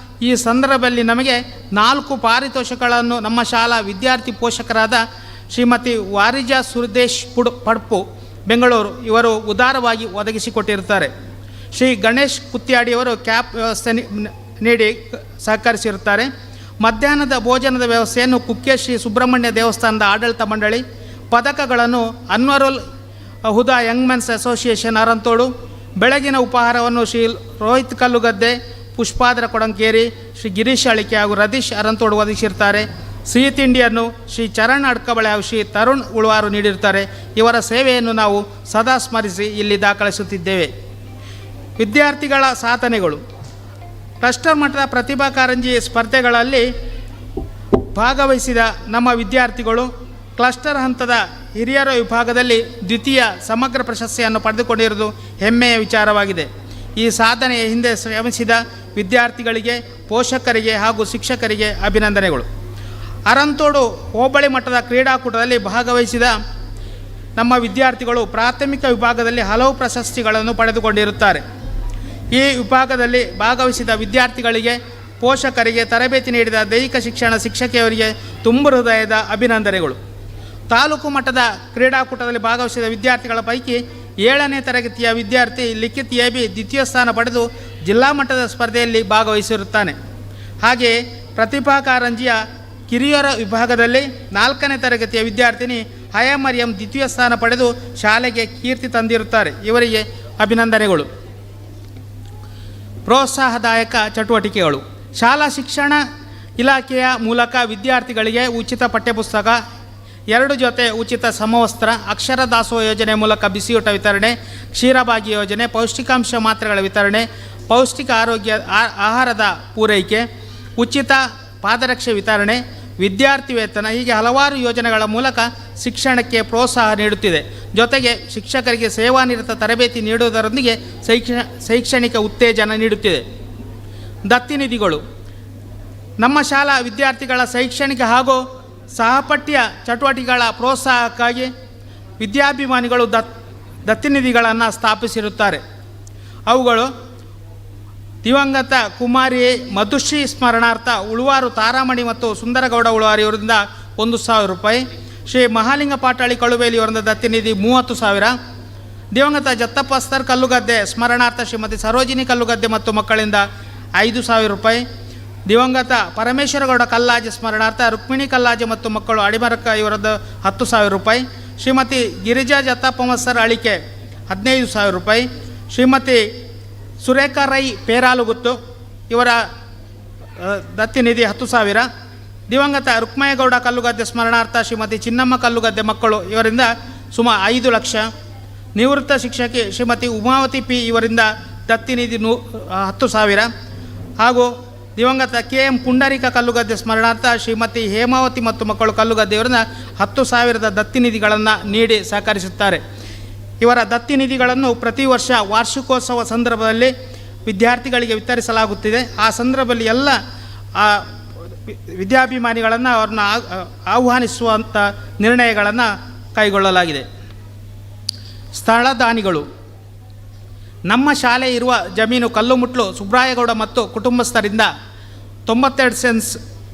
ಈ ಸಂದರ್ಭದಲ್ಲಿ ನಮಗೆ 4 ಪಾರಿತೋಷಕಗಳನ್ನು ನಮ್ಮ ಶಾಲಾ ವಿದ್ಯಾರ್ಥಿ ಪೋಷಕರಾದ ಶ್ರೀಮತಿ ವಾರಿಜಾ ಸುರದೇಶ್ ಪಡ್ಪು ಬೆಂಗಳೂರು ಇವರು ಉದಾರವಾಗಿ ಒದಗಿಸಿಕೊಟ್ಟಿರುತ್ತಾರೆ. ಶ್ರೀ ಗಣೇಶ್ ಕುತ್ಯಾಡಿಯವರು ಕ್ಯಾಪ್ ವ್ಯವಸ್ಥೆ ನೀಡಿ ಸಹಕರಿಸಿರುತ್ತಾರೆ. ಮಧ್ಯಾಹ್ನದ ಭೋಜನದ ವ್ಯವಸ್ಥೆಯನ್ನು ಕುಕ್ಕೆ ಶ್ರೀ ಸುಬ್ರಹ್ಮಣ್ಯ ದೇವಸ್ಥಾನದ ಆಡಳಿತ ಮಂಡಳಿ, ಪದಕಗಳನ್ನು ಅನ್ವರುಲ್ ಹುದಾ ಯಂಗ್ ಮೆನ್ಸ್ ಅಸೋಸಿಯೇಷನ್ ಅರಂತೋಡು, ಬೆಳಗಿನ ಉಪಹಾರವನ್ನು ಶ್ರೀ ರೋಹಿತ್ ಕಲ್ಲುಗದ್ದೆ, ಪುಷ್ಪಾದ್ರ ಕೊಡಂಕೇರಿ, ಶ್ರೀ ಗಿರೀಶ್ ಅಳಿಕೆ ಹಾಗೂ ರದೀಶ್ ಅರಂತೋಡು ಒದಗಿಸಿರ್ತಾರೆ. ಸಿಹಿ ತಿಂಡಿಯನ್ನು ಶ್ರೀ ಚರಣ್ ಅಡ್ಕಬಳೆ ಹಾಗೂ ಶ್ರೀ ತರುಣ್ ಉಳುವಾರು ನೀಡಿರ್ತಾರೆ. ಇವರ ಸೇವೆಯನ್ನು ನಾವು ಸದಾ ಸ್ಮರಿಸಿ ಇಲ್ಲಿ ದಾಖಲಿಸುತ್ತಿದ್ದೇವೆ. ವಿದ್ಯಾರ್ಥಿಗಳ ಸಾಧನೆಗಳು. ಕ್ಲಸ್ಟರ್ ಮಟ್ಟದ ಪ್ರತಿಭಾ ಕಾರಂಜಿ ಸ್ಪರ್ಧೆಗಳಲ್ಲಿ ಭಾಗವಹಿಸಿದ ನಮ್ಮ ವಿದ್ಯಾರ್ಥಿಗಳು ಕ್ಲಸ್ಟರ್ ಹಂತದ ಹಿರಿಯರ ವಿಭಾಗದಲ್ಲಿ ದ್ವಿತೀಯ ಸಮಗ್ರ ಪ್ರಶಸ್ತಿಯನ್ನು ಪಡೆದುಕೊಂಡಿರುವುದು ಹೆಮ್ಮೆಯ ವಿಚಾರವಾಗಿದೆ. ಈ ಸಾಧನೆಯ ಹಿಂದೆ ಶ್ರಮಿಸಿದ ವಿದ್ಯಾರ್ಥಿಗಳಿಗೆ, ಪೋಷಕರಿಗೆ ಹಾಗೂ ಶಿಕ್ಷಕರಿಗೆ ಅಭಿನಂದನೆಗಳು. ಅರಂತೋಡು ಹೋಬಳಿ ಮಟ್ಟದ ಕ್ರೀಡಾಕೂಟದಲ್ಲಿ ಭಾಗವಹಿಸಿದ ನಮ್ಮ ವಿದ್ಯಾರ್ಥಿಗಳು ಪ್ರಾಥಮಿಕ ವಿಭಾಗದಲ್ಲಿ ಹಲವು ಪ್ರಶಸ್ತಿಗಳನ್ನು ಪಡೆದುಕೊಂಡಿರುತ್ತಾರೆ. ಈ ವಿಭಾಗದಲ್ಲಿ ಭಾಗವಹಿಸಿದ ವಿದ್ಯಾರ್ಥಿಗಳಿಗೆ, ಪೋಷಕರಿಗೆ, ತರಬೇತಿ ನೀಡಿದ ದೈಹಿಕ ಶಿಕ್ಷಣ ಶಿಕ್ಷಕಿಯವರಿಗೆ ತುಂಬ ಹೃದಯದ ಅಭಿನಂದನೆಗಳು. ತಾಲೂಕು ಮಟ್ಟದ ಕ್ರೀಡಾಕೂಟದಲ್ಲಿ ಭಾಗವಹಿಸಿದ ವಿದ್ಯಾರ್ಥಿಗಳ ಪೈಕಿ 7ನೇ ತರಗತಿಯ ವಿದ್ಯಾರ್ಥಿ ಲಿಖಿತ್ ಎಬಿ ದ್ವಿತೀಯ ಸ್ಥಾನ ಪಡೆದು ಜಿಲ್ಲಾ ಮಟ್ಟದ ಸ್ಪರ್ಧೆಯಲ್ಲಿ ಭಾಗವಹಿಸಿರುತ್ತಾನೆ. ಹಾಗೆಯೇ ಪ್ರತಿಭಾ ಕಾರಂಜಿಯ ಕಿರಿಯರ ವಿಭಾಗದಲ್ಲಿ 4ನೇ ತರಗತಿಯ ವಿದ್ಯಾರ್ಥಿನಿ ಹಯಾ ಮರಿಯಂ ದ್ವಿತೀಯ ಸ್ಥಾನ ಪಡೆದು ಶಾಲೆಗೆ ಕೀರ್ತಿ ತಂದಿರುತ್ತಾರೆ. ಇವರಿಗೆ ಅಭಿನಂದನೆಗಳು. ಪ್ರೋತ್ಸಾಹದಾಯಕ ಚಟುವಟಿಕೆಗಳು. ಶಾಲಾ ಶಿಕ್ಷಣ ಇಲಾಖೆಯ ಮೂಲಕ ವಿದ್ಯಾರ್ಥಿಗಳಿಗೆ ಉಚಿತ ಪಠ್ಯಪುಸ್ತಕ, 2 ಜೊತೆ ಉಚಿತ ಸಮವಸ್ತ್ರ, ಅಕ್ಷರ ದಾಸೋಹ ಯೋಜನೆ ಮೂಲಕ ಬಿಸಿಯೂಟ ವಿತರಣೆ, ಕ್ಷೀರಭಾಗ್ಯ ಯೋಜನೆ, ಪೌಷ್ಟಿಕಾಂಶ ಮಾತ್ರೆಗಳ ವಿತರಣೆ, ಪೌಷ್ಟಿಕ ಆಹಾರದ ಪೂರೈಕೆ, ಉಚಿತ ಪಾದರಕ್ಷೆ ವಿತರಣೆ, ವಿದ್ಯಾರ್ಥಿ ವೇತನ ಹೀಗೆ ಹಲವಾರು ಯೋಜನೆಗಳ ಮೂಲಕ ಶಿಕ್ಷಣಕ್ಕೆ ಪ್ರೋತ್ಸಾಹ ನೀಡುತ್ತಿದೆ. ಜೊತೆಗೆ ಶಿಕ್ಷಕರಿಗೆ ಸೇವಾನಿರತ ತರಬೇತಿ ನೀಡುವುದರೊಂದಿಗೆ ಶೈಕ್ಷಣಿಕ ಉತ್ತೇಜನ ನೀಡುತ್ತಿದೆ. ದತ್ತಿನಿಧಿಗಳು. ನಮ್ಮ ಶಾಲಾ ವಿದ್ಯಾರ್ಥಿಗಳ ಶೈಕ್ಷಣಿಕ ಹಾಗೂ ಸಹಪಠ್ಯ ಚಟುವಟಿಕೆಗಳ ಪ್ರೋತ್ಸಾಹಕ್ಕಾಗಿ ವಿದ್ಯಾಭಿಮಾನಿಗಳು ದತ್ತಿನಿಧಿಗಳನ್ನು ಸ್ಥಾಪಿಸಿರುತ್ತಾರೆ. ಅವುಗಳು ದಿವಂಗತ ಕುಮಾರಿ ಮಧುಶ್ರೀ ಸ್ಮರಣಾರ್ಥ ಉಳುವಾರು ತಾರಾಮಣಿ ಮತ್ತು ಸುಂದರಗೌಡ ಉಳುವಾರಿ ಇವರಿಂದ 1,000 ರೂಪಾಯಿ, ಶ್ರೀ ಮಹಾಲಿಂಗ ಪಾಟಾಳಿ ಕಳುವೇಲಿ ಅವರಿಂದ ದತ್ತಿನಿಧಿ 30,000, ದಿವಂಗತ ಜತ್ತಪ್ಪಸ್ತರ್ ಕಲ್ಲುಗದ್ದೆ ಸ್ಮರಣಾರ್ಥ ಶ್ರೀಮತಿ ಸರೋಜಿನಿ ಕಲ್ಲುಗದ್ದೆ ಮತ್ತು ಮಕ್ಕಳಿಂದ 5,000 ರೂಪಾಯಿ, ದಿವಂಗತ ಪರಮೇಶ್ವರಗೌಡ ಕಲ್ಲಾಜೆ ಸ್ಮರಣಾರ್ಥ ರುಕ್ಮಿಣಿ ಕಲ್ಲಾಜೆ ಮತ್ತು ಮಕ್ಕಳು ಅಡಿಮರಕ್ಕ ಇವರದ್ದು 10,000 ರೂಪಾಯಿ, ಶ್ರೀಮತಿ ಗಿರಿಜಾ ಜತ್ತಪ್ಪಮಸ್ತರ್ ಅಳಿಕೆ 15,000 ರೂಪಾಯಿ, ಶ್ರೀಮತಿ ಸುರೇಖಾ ರೈ ಪೇರಾಲುಗುತ್ತು ಇವರ ದತ್ತಿನಿಧಿ 10,000, ದಿವಂಗತ ರುಕ್ಮಯ್ಯಗೌಡ ಕಲ್ಲುಗದ್ದೆ ಸ್ಮರಣಾರ್ಥ ಶ್ರೀಮತಿ ಚಿನ್ನಮ್ಮ ಕಲ್ಲುಗದ್ದೆ ಮಕ್ಕಳು ಇವರಿಂದ ಸುಮಾರು 5 ಲಕ್ಷ, ನಿವೃತ್ತ ಶಿಕ್ಷಕಿ ಶ್ರೀಮತಿ ಉಮಾವತಿ ಪಿ ಇವರಿಂದ ದತ್ತಿನಿಧಿ 10,000 ಹಾಗೂ ದಿವಂಗತ KM ಪುಂಡರೀಕ ಕಲ್ಲುಗದ್ದೆ ಸ್ಮರಣಾರ್ಥ ಶ್ರೀಮತಿ ಹೇಮಾವತಿ ಮತ್ತು ಮಕ್ಕಳು ಕಲ್ಲುಗದ್ದೆ ಇವರಿಂದ 10,000 ದತ್ತಿನಿಧಿಗಳನ್ನು ನೀಡಿ ಸಹಕರಿಸುತ್ತಾರೆ. ಇವರ ದತ್ತಿನಿಧಿಗಳನ್ನು ಪ್ರತಿ ವರ್ಷ ವಾರ್ಷಿಕೋತ್ಸವ ಸಂದರ್ಭದಲ್ಲಿ ವಿದ್ಯಾರ್ಥಿಗಳಿಗೆ ವಿತರಿಸಲಾಗುತ್ತಿದೆ. ಆ ಸಂದರ್ಭದಲ್ಲಿ ಎಲ್ಲ ವಿದ್ಯಾಭಿಮಾನಿಗಳನ್ನು ಅವ್ರನ್ನ ಆಹ್ವಾನಿಸುವಂಥ ನಿರ್ಣಯಗಳನ್ನು ಕೈಗೊಳ್ಳಲಾಗಿದೆ. ಸ್ಥಳದಾನಿಗಳು. ನಮ್ಮ ಶಾಲೆ ಇರುವ ಜಮೀನು ಕಲ್ಲುಮುಟ್ಲು ಸುಬ್ರಾಯಗೌಡ ಮತ್ತು ಕುಟುಂಬಸ್ಥರಿಂದ 92 ಸೆನ್ಸ್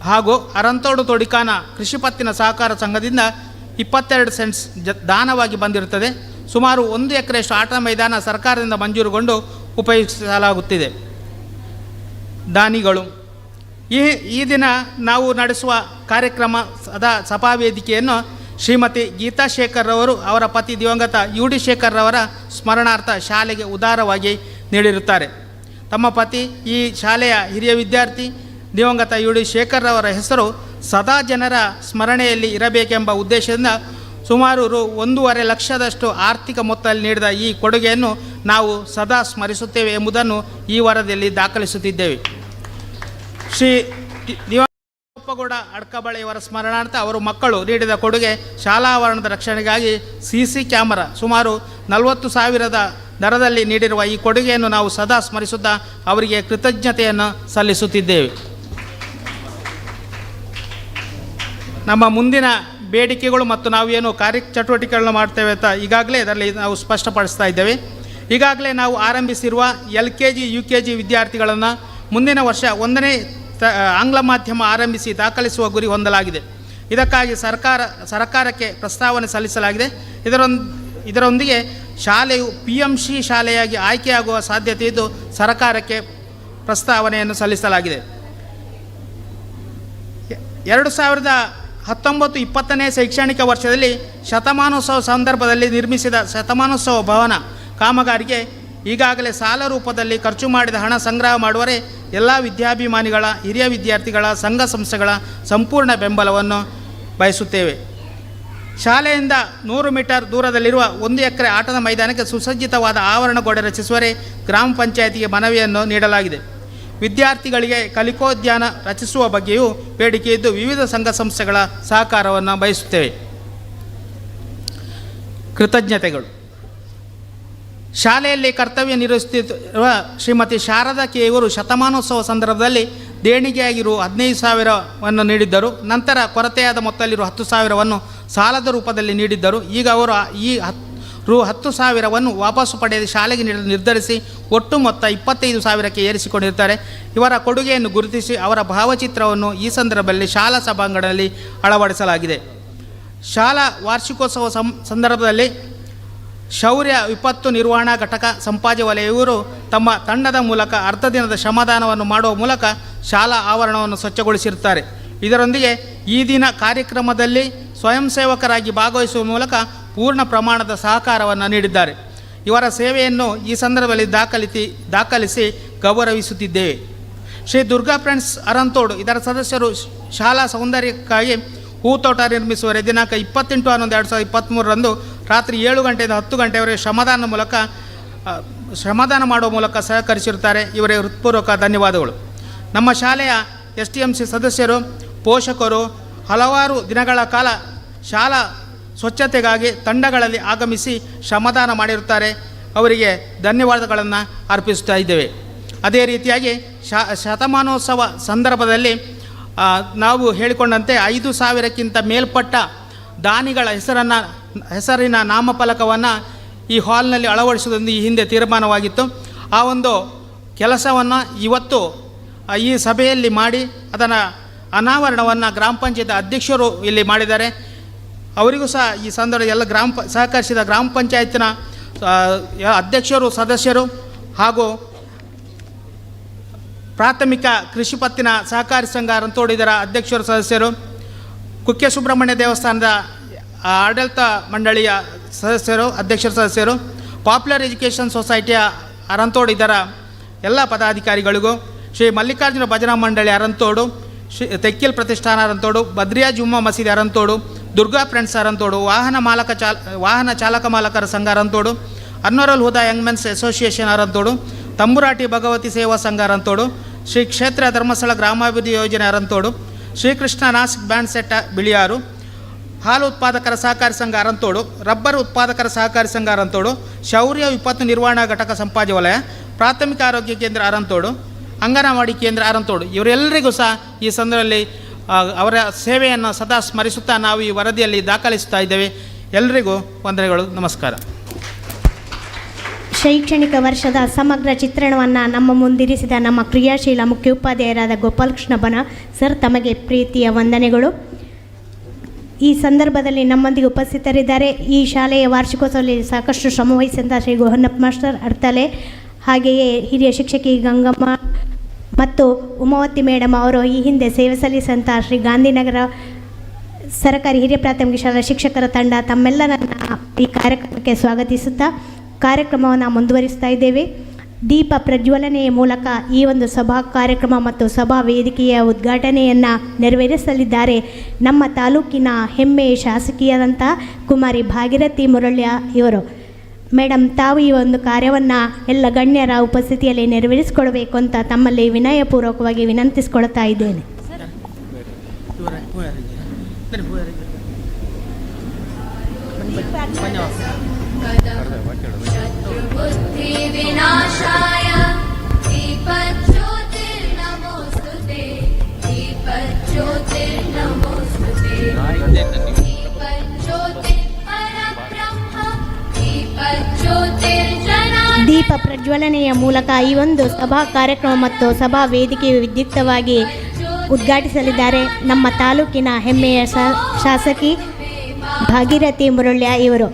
ಹಾಗೂ ಅರಂತೋಡು ತೊಡಿಕಾನ ಕೃಷಿ ಪತ್ತಿನ ಸಹಕಾರ ಸಂಘದಿಂದ 22 ಸೆನ್ಸ್ ದಾನವಾಗಿ ಬಂದಿರುತ್ತದೆ. ಸುಮಾರು 1 ಎಕರೆಯಷ್ಟು ಆಟ ಮೈದಾನ ಸರ್ಕಾರದಿಂದ ಮಂಜೂರುಗೊಂಡು ಉಪಯೋಗಿಸಲಾಗುತ್ತಿದೆ. ದಾನಿಗಳು. ಈ ದಿನ ನಾವು ನಡೆಸುವ ಕಾರ್ಯಕ್ರಮ ಸಭಾ ವೇದಿಕೆಯನ್ನು ಶ್ರೀಮತಿ ಗೀತಾ ಶೇಖರ್ ಅವರು ಅವರ ಪತಿ ದಿವಂಗತ UD ಶೇಖರ್ ಅವರ ಸ್ಮರಣಾರ್ಥ ಶಾಲೆಗೆ ಉದಾರವಾಗಿ ನೀಡಿರುತ್ತಾರೆ. ತಮ್ಮ ಪತಿ ಈ ಶಾಲೆಯ ಹಿರಿಯ ವಿದ್ಯಾರ್ಥಿ ದಿವಂಗತ UD ಶೇಖರ್ ಅವರ ಹೆಸರು ಸದಾ ಜನರ ಸ್ಮರಣೆಯಲ್ಲಿ ಇರಬೇಕೆಂಬ ಉದ್ದೇಶದಿಂದ ಸುಮಾರು ₹1.5 ಲಕ್ಷದಷ್ಟು ಆರ್ಥಿಕ ಮೊತ್ತದಲ್ಲಿ ನೀಡಿದ ಈ ಕೊಡುಗೆಯನ್ನು ನಾವು ಸದಾ ಸ್ಮರಿಸುತ್ತೇವೆ ಎಂಬುದನ್ನು ಈ ವರದಿಯಲ್ಲಿ ದಾಖಲಿಸುತ್ತಿದ್ದೇವೆ. ಶ್ರೀ ದಿವಂಗತ ಅಡ್ಕಬಳೆಯವರ ಸ್ಮರಣಾರ್ಥ ಅವರು ಮಕ್ಕಳು ನೀಡಿದ ಕೊಡುಗೆ ಶಾಲಾ ಆವರಣದ ರಕ್ಷಣೆಗಾಗಿ CC ಕ್ಯಾಮರಾ ಸುಮಾರು 40,000 ದರದಲ್ಲಿ ನೀಡಿರುವ ಈ ಕೊಡುಗೆಯನ್ನು ನಾವು ಸದಾ ಸ್ಮರಿಸುತ್ತಾ ಅವರಿಗೆ ಕೃತಜ್ಞತೆಯನ್ನು ಸಲ್ಲಿಸುತ್ತಿದ್ದೇವೆ. ನಮ್ಮ ಮುಂದಿನ ಬೇಡಿಕೆಗಳು ಮತ್ತು ನಾವು ಏನು ಕಾರ್ಯಚಟುವಟಿಕೆಗಳನ್ನು ಮಾಡ್ತೇವೆ ಅಂತ ಈಗಾಗಲೇ ಇದರಲ್ಲಿ ನಾವು ಸ್ಪಷ್ಟಪಡಿಸ್ತಾ ಇದ್ದೇವೆ. ಈಗಾಗಲೇ ನಾವು ಆರಂಭಿಸಿರುವ LKG UKG ವಿದ್ಯಾರ್ಥಿಗಳನ್ನು ಮುಂದಿನ ವರ್ಷ 1ನೇ ಆಂಗ್ಲ ಮಾಧ್ಯಮ ಆರಂಭಿಸಿ ದಾಖಲಿಸುವ ಗುರಿ ಹೊಂದಲಾಗಿದೆ. ಇದಕ್ಕಾಗಿ ಸರ್ಕಾರಕ್ಕೆ ಪ್ರಸ್ತಾವನೆ ಸಲ್ಲಿಸಲಾಗಿದೆ. ಇದರೊಂದಿಗೆ ಶಾಲೆಯು PMC ಶಾಲೆಯಾಗಿ ಆಯ್ಕೆಯಾಗುವ ಸಾಧ್ಯತೆ ಇದ್ದು ಸರ್ಕಾರಕ್ಕೆ ಪ್ರಸ್ತಾವನೆಯನ್ನು ಸಲ್ಲಿಸಲಾಗಿದೆ. 2019-20ನೇ ಶೈಕ್ಷಣಿಕ ವರ್ಷದಲ್ಲಿ ಶತಮಾನೋತ್ಸವ ಸಂದರ್ಭದಲ್ಲಿ ನಿರ್ಮಿಸಿದ ಶತಮಾನೋತ್ಸವ ಭವನ ಕಾಮಗಾರಿಗೆ ಈಗಾಗಲೇ ಸಾಲ ರೂಪದಲ್ಲಿ ಖರ್ಚು ಮಾಡಿದ ಹಣ ಸಂಗ್ರಹ ಮಾಡುವರೆ ಎಲ್ಲ ವಿದ್ಯಾಭಿಮಾನಿಗಳ, ಹಿರಿಯ ವಿದ್ಯಾರ್ಥಿಗಳ, ಸಂಘ ಸಂಸ್ಥೆಗಳ ಸಂಪೂರ್ಣ ಬೆಂಬಲವನ್ನು ಬಯಸುತ್ತೇವೆ. ಶಾಲೆಯಿಂದ 100 ಮೀಟರ್ ದೂರದಲ್ಲಿರುವ 1 ಎಕರೆ ಆಟದ ಮೈದಾನಕ್ಕೆ ಸುಸಜ್ಜಿತವಾದ ಆವರಣ ಗೋಡೆ ರಚಿಸುವರೆ ಗ್ರಾಮ ಪಂಚಾಯಿತಿಗೆ ಮನವಿಯನ್ನು ನೀಡಲಾಗಿದೆ. ವಿದ್ಯಾರ್ಥಿಗಳಿಗೆ ಕಲಿಕೋದ್ಯಾನ ರಚಿಸುವ ಬಗ್ಗೆಯೂ ಬೇಡಿಕೆ ಇದ್ದು ವಿವಿಧ ಸಂಘ ಸಂಸ್ಥೆಗಳ ಸಹಕಾರವನ್ನು ಬಯಸುತ್ತೇವೆ. ಕೃತಜ್ಞತೆಗಳು. ಶಾಲೆಯಲ್ಲಿ ಕರ್ತವ್ಯ ನಿರ್ವಹಿಸುತ್ತಿರುವ ಶ್ರೀಮತಿ ಶಾರದಾ ಕೆ ಇವರು ಶತಮಾನೋತ್ಸವ ಸಂದರ್ಭದಲ್ಲಿ ದೇಣಿಗೆಯಾಗಿರುವ 15,000ವನ್ನು ನೀಡಿದ್ದರು. ನಂತರ ಕೊರತೆಯಾದ ಮೊತ್ತದಲ್ಲಿರುವ 10,000ವನ್ನು ಸಾಲದ ರೂಪದಲ್ಲಿ ನೀಡಿದ್ದರು. ಈಗ ಅವರು ಈ 10,000ವನ್ನು ವಾಪಸ್ಸು ಪಡೆಯಲು ಶಾಲೆಗೆ ನೀಡಲು ನಿರ್ಧರಿಸಿ ಒಟ್ಟು ಮೊತ್ತ 25,000ಕ್ಕೆ ಏರಿಸಿಕೊಂಡಿರ್ತಾರೆ. ಇವರ ಕೊಡುಗೆಯನ್ನು ಗುರುತಿಸಿ ಅವರ ಭಾವಚಿತ್ರವನ್ನು ಈ ಸಂದರ್ಭದಲ್ಲಿ ಶಾಲಾ ಸಭಾಂಗಣದಲ್ಲಿ ಅಳವಡಿಸಲಾಗಿದೆ. ಶಾಲಾ ವಾರ್ಷಿಕೋತ್ಸವ ಸಂದರ್ಭದಲ್ಲಿ ಶೌರ್ಯ ವಿಪತ್ತು ನಿರ್ವಹಣಾ ಘಟಕ ಸಂಪಾಜೆ ವಲಯ ಇವರು ತಮ್ಮ ತಂಡದ ಮೂಲಕ ಅರ್ಧ ದಿನದ ಶ್ರಮದಾನವನ್ನು ಮಾಡುವ ಮೂಲಕ ಶಾಲಾ ಆವರಣವನ್ನು ಸ್ವಚ್ಛಗೊಳಿಸಿರುತ್ತಾರೆ. ಇದರೊಂದಿಗೆ ಈ ದಿನ ಕಾರ್ಯಕ್ರಮದಲ್ಲಿ ಸ್ವಯಂ ಸೇವಕರಾಗಿ ಭಾಗವಹಿಸುವ ಮೂಲಕ ಪೂರ್ಣ ಪ್ರಮಾಣದ ಸಹಕಾರವನ್ನು ನೀಡಿದ್ದಾರೆ. ಇವರ ಸೇವೆಯನ್ನು ಈ ಸಂದರ್ಭದಲ್ಲಿ ದಾಖಲಿಸಿ ಗೌರವಿಸುತ್ತಿದ್ದೇವೆ. ಶ್ರೀ ದುರ್ಗಾ ಫ್ರೆಂಡ್ಸ್ ಅರಂತೋಡು ಇದರ ಸದಸ್ಯರು ಶಾಲಾ ಸೌಂದರ್ಯಕ್ಕಾಗಿ ಹೂತೋಟ ನಿರ್ಮಿಸುವ ದಿನಾಂಕ 28/11/2023 ರಾತ್ರಿ 7 ಗಂಟೆಯಿಂದ 10 ಗಂಟೆಯವರೆಗೆ ಶ್ರಮದಾನ ಮಾಡುವ ಮೂಲಕ ಸಹಕರಿಸಿರುತ್ತಾರೆ. ಇವರಿಗೆ ಹೃತ್ಪೂರ್ವಕ ಧನ್ಯವಾದಗಳು. ನಮ್ಮ ಶಾಲೆಯ STMC ಸದಸ್ಯರು, ಪೋಷಕರು ಹಲವಾರು ದಿನಗಳ ಕಾಲ ಶಾಲಾ ಸ್ವಚ್ಛತೆಗಾಗಿ ತಂಡಗಳಲ್ಲಿ ಆಗಮಿಸಿ ಶ್ರಮದಾನ ಮಾಡಿರುತ್ತಾರೆ. ಅವರಿಗೆ ಧನ್ಯವಾದಗಳನ್ನು ಅರ್ಪಿಸ್ತಾ ಇದ್ದೇವೆ. ಅದೇ ರೀತಿಯಾಗಿ ಶತಮಾನೋತ್ಸವ ಸಂದರ್ಭದಲ್ಲಿ ನಾವು ಹೇಳಿಕೊಂಡಂತೆ 5,000ಕ್ಕಿಂತ ಮೇಲ್ಪಟ್ಟ ದಾನಿಗಳ ಹೆಸರಿನ ನಾಮಫಲಕವನ್ನು ಈ ಹಾಲ್ನಲ್ಲಿ ಅಳವಡಿಸುವುದೊಂದು ಈ ಹಿಂದೆ ತೀರ್ಮಾನವಾಗಿತ್ತು. ಆ ಒಂದು ಕೆಲಸವನ್ನು ಇವತ್ತು ಈ ಸಭೆಯಲ್ಲಿ ಮಾಡಿ ಅದನ್ನು ಅನಾವರಣವನ್ನು ಗ್ರಾಮ ಪಂಚಾಯತ್ ಅಧ್ಯಕ್ಷರು ಇಲ್ಲಿ ಮಾಡಿದ್ದಾರೆ. ಅವರಿಗೂ ಸಹ ಈ ಸಂದರ್ಭದಲ್ಲಿ ಎಲ್ಲ ಸಹಕರಿಸಿದ ಗ್ರಾಮ ಪಂಚಾಯತ್ನ ಅಧ್ಯಕ್ಷರು, ಸದಸ್ಯರು ಹಾಗೂ ಪ್ರಾಥಮಿಕ ಕೃಷಿ ಪತ್ತಿನ ಸಹಕಾರಿ ಸಂಘ ಅರಂತೋಡು ಇದರ ಅಧ್ಯಕ್ಷರು, ಸದಸ್ಯರು, ಕುಕ್ಕೆ ಸುಬ್ರಹ್ಮಣ್ಯ ದೇವಸ್ಥಾನದ ಆಡಳಿತ ಮಂಡಳಿಯ ಸದಸ್ಯರು, ಅಧ್ಯಕ್ಷರು, ಸದಸ್ಯರು, ಪಾಪ್ಯುಲರ್ ಎಜುಕೇಷನ್ ಸೊಸೈಟಿಯ ಅರಂತೋಡು ಇದರ ಎಲ್ಲ ಪದಾಧಿಕಾರಿಗಳಿಗೂ, ಶ್ರೀ ಮಲ್ಲಿಕಾರ್ಜುನ ಭಜನಾ ಮಂಡಳಿ ಅರಂತೋಡು, ಶ್ರೀ ತೆಕ್ಕಿಲ್ ಪ್ರತಿಷ್ಠಾನ ಅರಂತೋಡು, ಬದ್ರಿಯಾ ಜುಮ್ಮಾ ಮಸೀದಿ ಅರಂತೋಡು, ದುರ್ಗಾ ಫ್ರೆಂಡ್ಸ್ ಅರಂತೋಡು, ವಾಹನ ಚಾಲಕ ಮಾಲಕರ ಸಂಘ Aranthodu, Annurul Huda young men's association Aranthodu, Tamburati Bhagavati ಸೇವಾ ಸಂಘ ಅರಂತೋಡು, ಶ್ರೀ ಕ್ಷೇತ್ರ ಧರ್ಮಸ್ಥಳ ಗ್ರಾಮಾಭಿವೃದ್ಧಿ ಯೋಜನೆ ಅರಂತೋಡು, ಶ್ರೀಕೃಷ್ಣ ನಾಸಿಕ್ ಬ್ಯಾಂಡ್ ಸೆಟ್ ಬಿಳಿಯಾರು, ಹಾಲು ಉತ್ಪಾದಕರ ಸಹಕಾರಿ ಸಂಘ ಅರಂತೋಡು, ರಬ್ಬರ್ ಉತ್ಪಾದಕರ ಸಹಕಾರಿ ಸಂಘ ಅರಂತೋಡು, ಶೌರ್ಯ ವಿಪತ್ತು ನಿರ್ವಹಣಾ ಘಟಕ ಸಂಪಾಜೆ ವಲಯ, ಪ್ರಾಥಮಿಕ ಆರೋಗ್ಯ ಕೇಂದ್ರ ಅರಂತೋಡು, ಅಂಗನವಾಡಿ ಕೇಂದ್ರ ಅರಂತೋಡು ಇವರೆಲ್ಲರಿಗೂ ಸಹ ಈ ಸಂದರ್ಭದಲ್ಲಿ ಅವರ ಸೇವೆಯನ್ನು ಸದಾ ಸ್ಮರಿಸುತ್ತಾ ನಾವು ಈ ವರದಿಯಲ್ಲಿ ದಾಖಲಿಸ್ತಾ ಇದ್ದೇವೆ. ಎಲ್ಲರಿಗೂ ವಂದನೆಗಳು, ನಮಸ್ಕಾರ. ಶೈಕ್ಷಣಿಕ ವರ್ಷದ ಸಮಗ್ರ ಚಿತ್ರಣವನ್ನು ನಮ್ಮ ಮುಂದಿರಿಸಿದ ನಮ್ಮ ಕ್ರಿಯಾಶೀಲ ಮುಖ್ಯೋಪಾಧ್ಯಾಯರಾದ ಗೋಪಾಲಕೃಷ್ಣ ಬನ ಸರ್, ತಮಗೆ ಪ್ರೀತಿಯ ವಂದನೆಗಳು. ಈ ಸಂದರ್ಭದಲ್ಲಿ ನಮ್ಮೊಂದಿಗೆ ಉಪಸ್ಥಿತರಿದ್ದಾರೆ. ಈ ಶಾಲೆಯ ವಾರ್ಷಿಕೋತ್ಸವದಲ್ಲಿ ಸಾಕಷ್ಟು ಶ್ರಮವಹಿಸಿದ ಶ್ರೀ ಗೋಹನ್ನಪ್ಪ ಮಾಸ್ಟರ್ ಅಡ್ತಲೆ, ಹಾಗೆಯೇ ಹಿರಿಯ ಶಿಕ್ಷಕಿ ಗಂಗಮ್ಮ ಮತ್ತು ಉಮಾವತಿ ಮೇಡಮ್ ಅವರು ಈ ಹಿಂದೆ ಸೇವೆ ಸಲ್ಲಿಸಿದಂಥ ಶ್ರೀ ಗಾಂಧಿನಗರ ಸರ್ಕಾರಿ ಹಿರಿಯ ಪ್ರಾಥಮಿಕ ಶಾಲಾ ಶಿಕ್ಷಕರ ತಂಡ ತಮ್ಮೆಲ್ಲರನ್ನ ಈ ಕಾರ್ಯಕ್ರಮಕ್ಕೆ ಸ್ವಾಗತಿಸುತ್ತಾ ಕಾರ್ಯಕ್ರಮವನ್ನು ಮುಂದುವರಿಸ್ತಾ ಇದ್ದೇವೆ. ದೀಪ ಪ್ರಜ್ವಲನೆಯ ಮೂಲಕ ಈ ಒಂದು ಸಭಾ ಕಾರ್ಯಕ್ರಮ ಮತ್ತು ಸಭಾ ವೇದಿಕೆಯ ಉದ್ಘಾಟನೆಯನ್ನು ನೆರವೇರಿಸಲಿದ್ದಾರೆ ನಮ್ಮ ತಾಲೂಕಿನ ಹೆಮ್ಮೆಯ ಶಾಸಕಿಯಾದಂಥ ಕುಮಾರಿ ಭಾಗೀರಥಿ ಮುರಳ್ಯ ಇವರು. ಮೇಡಮ್, ತಾವು ಈ ಒಂದು ಕಾರ್ಯವನ್ನು ಎಲ್ಲ ಗಣ್ಯರ ಉಪಸ್ಥಿತಿಯಲ್ಲಿ ನೆರವೇರಿಸಿಕೊಳ್ಬೇಕು ಅಂತ ತಮ್ಮಲ್ಲಿ ವಿನಯಪೂರ್ವಕವಾಗಿ ವಿನಂತಿಸಿಕೊಳ್ತಾ ಇದ್ದೇನೆ. ವಿನಾಶಾಯ ದೀಪಜ್ಯೋತಿರ್ನಮೋಸ್ತುತೆ, ದೀಪಜ್ಯೋತಿರ್ನಮೋಸ್ತುತೆ, ದೀಪಜ್ಯೋತಿರ್ಪರಬ್ರಹ್ಮ, ದೀಪಜ್ಯೋತಿರ್ಜನಾರ್ದನ. ದೀಪ ಪ್ರಜ್ವಲನೆಯ ಮೂಲಕ ಈ ಒಂದು ಸಭಾ ಕಾರ್ಯಕ್ರಮ ಮತ್ತು ಸಭಾ ವೇದಿಕೆಯು ವಿದ್ಯುಕ್ತವಾಗಿ ಉದ್ಘಾಟಿಸಲಿದ್ದಾರೆ ನಮ್ಮ ತಾಲೂಕಿನ ಹೆಮ್ಮೆಯ ಶಾಸಕಿ ಭಾಗೀರಥಿ ಮುರಳ್ಯ ಇವರು.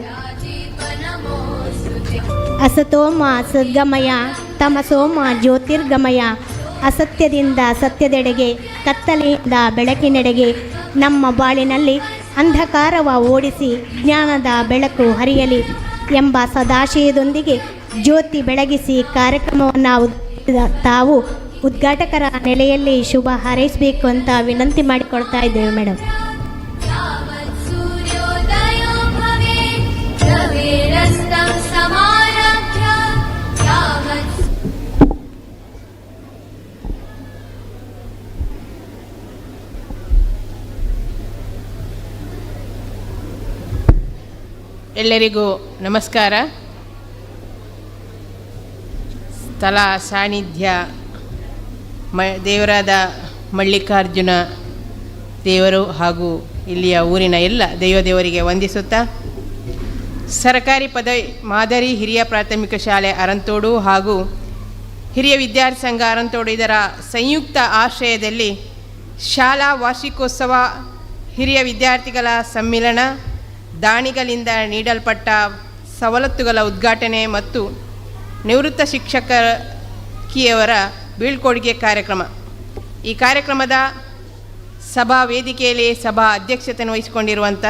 ಅಸತೋಮ ಸದ್ಗಮಯ, ತಮಸೋಮ ಜ್ಯೋತಿರ್ಗಮಯ. ಅಸತ್ಯದಿಂದ ಸತ್ಯದೆಡೆಗೆ, ಕತ್ತಲೆಯಿಂದ ಬೆಳಕಿನೆಡೆಗೆ ನಮ್ಮ ಬಾಳಿನಲ್ಲಿ ಅಂಧಕಾರವ ಓಡಿಸಿ ಜ್ಞಾನದ ಬೆಳಕು ಹರಿಯಲಿ ಎಂಬ ಸದಾಶಯದೊಂದಿಗೆ ಜ್ಯೋತಿ ಬೆಳಗಿಸಿ ಕಾರ್ಯಕ್ರಮವನ್ನು ತಾವು ಉದ್ಘಾಟಕರ ನೆಲೆಯಲ್ಲಿ ಶುಭ ಹಾರೈಸಬೇಕು ಅಂತ ವಿನಂತಿ ಮಾಡಿಕೊಳ್ತಾ ಇದ್ದೇವೆ ಮೇಡಮ್. ಎಲ್ಲರಿಗೂ ನಮಸ್ಕಾರ. ಸ್ಥಳ ಸಾನ್ನಿಧ್ಯ ದೇವರಾದ ಮಲ್ಲಿಕಾರ್ಜುನ ದೇವರು ಹಾಗೂ ಇಲ್ಲಿಯ ಊರಿನ ಎಲ್ಲ ದೇವರಿಗೆ ವಂದಿಸುತ್ತಾ, ಸರ್ಕಾರಿ ಪದವಿ ಮಾದರಿ ಹಿರಿಯ ಪ್ರಾಥಮಿಕ ಶಾಲೆ ಅರಂತೋಡು ಹಾಗೂ ಹಿರಿಯ ವಿದ್ಯಾರ್ಥಿ ಸಂಘ ಅರಂತೋಡು ಇದರ ಸಂಯುಕ್ತ ಆಶ್ರಯದಲ್ಲಿ ಶಾಲಾ ವಾರ್ಷಿಕೋತ್ಸವ, ಹಿರಿಯ ವಿದ್ಯಾರ್ಥಿಗಳ ಸಮ್ಮಿಲನ, ದಾನಿಗಳಿಂದ ನೀಡಲ್ಪಟ್ಟ ಸವಲತ್ತುಗಳ ಉದ್ಘಾಟನೆ ಮತ್ತು ನಿವೃತ್ತ ಶಿಕ್ಷಕಿಯವರ ಬೀಳ್ಕೊಡುಗೆ ಕಾರ್ಯಕ್ರಮ. ಈ ಕಾರ್ಯಕ್ರಮದ ಸಭಾ ವೇದಿಕೆಯಲ್ಲಿ ಸಭಾ ಅಧ್ಯಕ್ಷತೆಯನ್ನು ವಹಿಸಿಕೊಂಡಿರುವಂಥ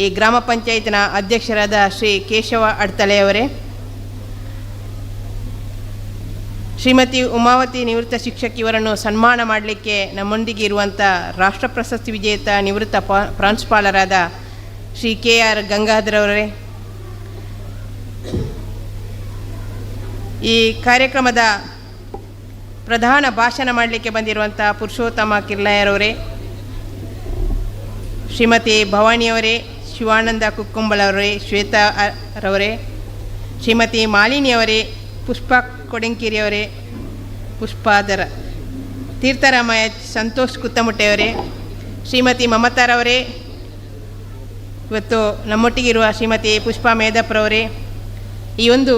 ಈ ಗ್ರಾಮ ಪಂಚಾಯತಿನ ಅಧ್ಯಕ್ಷರಾದ ಶ್ರೀ ಕೇಶವ ಅಡ್ತಲೆಯವರೇ, ಶ್ರೀಮತಿ ಉಮಾವತಿ ನಿವೃತ್ತ ಶಿಕ್ಷಕಿಯವರನ್ನು ಸನ್ಮಾನ ಮಾಡಲಿಕ್ಕೆ ನಮ್ಮೊಂದಿಗೆ ಇರುವಂಥ ರಾಷ್ಟ್ರ ಪ್ರಶಸ್ತಿ ವಿಜೇತ ನಿವೃತ್ತ ಪ್ರಾಂಶುಪಾಲರಾದ ಶ್ರೀ KR ಗಂಗಾಧರವರೇ, ಈ ಕಾರ್ಯಕ್ರಮದ ಪ್ರಧಾನ ಭಾಷಣ ಮಾಡಲಿಕ್ಕೆ ಬಂದಿರುವಂಥ ಪುರುಷೋತ್ತಮ ಕಿರ್ಲಾಯರವರೇ, ಶ್ರೀಮತಿ ಭವಾನಿಯವರೇ, ಶಿವಾನಂದ ಕುಕ್ಕುಂಬಳವರೇ, ಶ್ವೇತಾ ರವರೇ, ಶ್ರೀಮತಿ ಮಾಲಿನಿಯವರೇ, ಪುಷ್ಪ ಕೊಡಂಕಿರಿಯವರೇ, ಪುಷ್ಪಾದರ ತೀರ್ಥರಾಮಯ್ಯ, ಸಂತೋಷ್ ಕುತ್ತಮುಟ್ಟೆಯವರೇ, ಶ್ರೀಮತಿ ಮಮತಾರವರೇ, ಇವತ್ತು ನಮ್ಮೊಟ್ಟಿಗಿರುವ ಶ್ರೀಮತಿ ಪುಷ್ಪಾ ಮೇಧಪ್ರವರೇ, ಈ ಒಂದು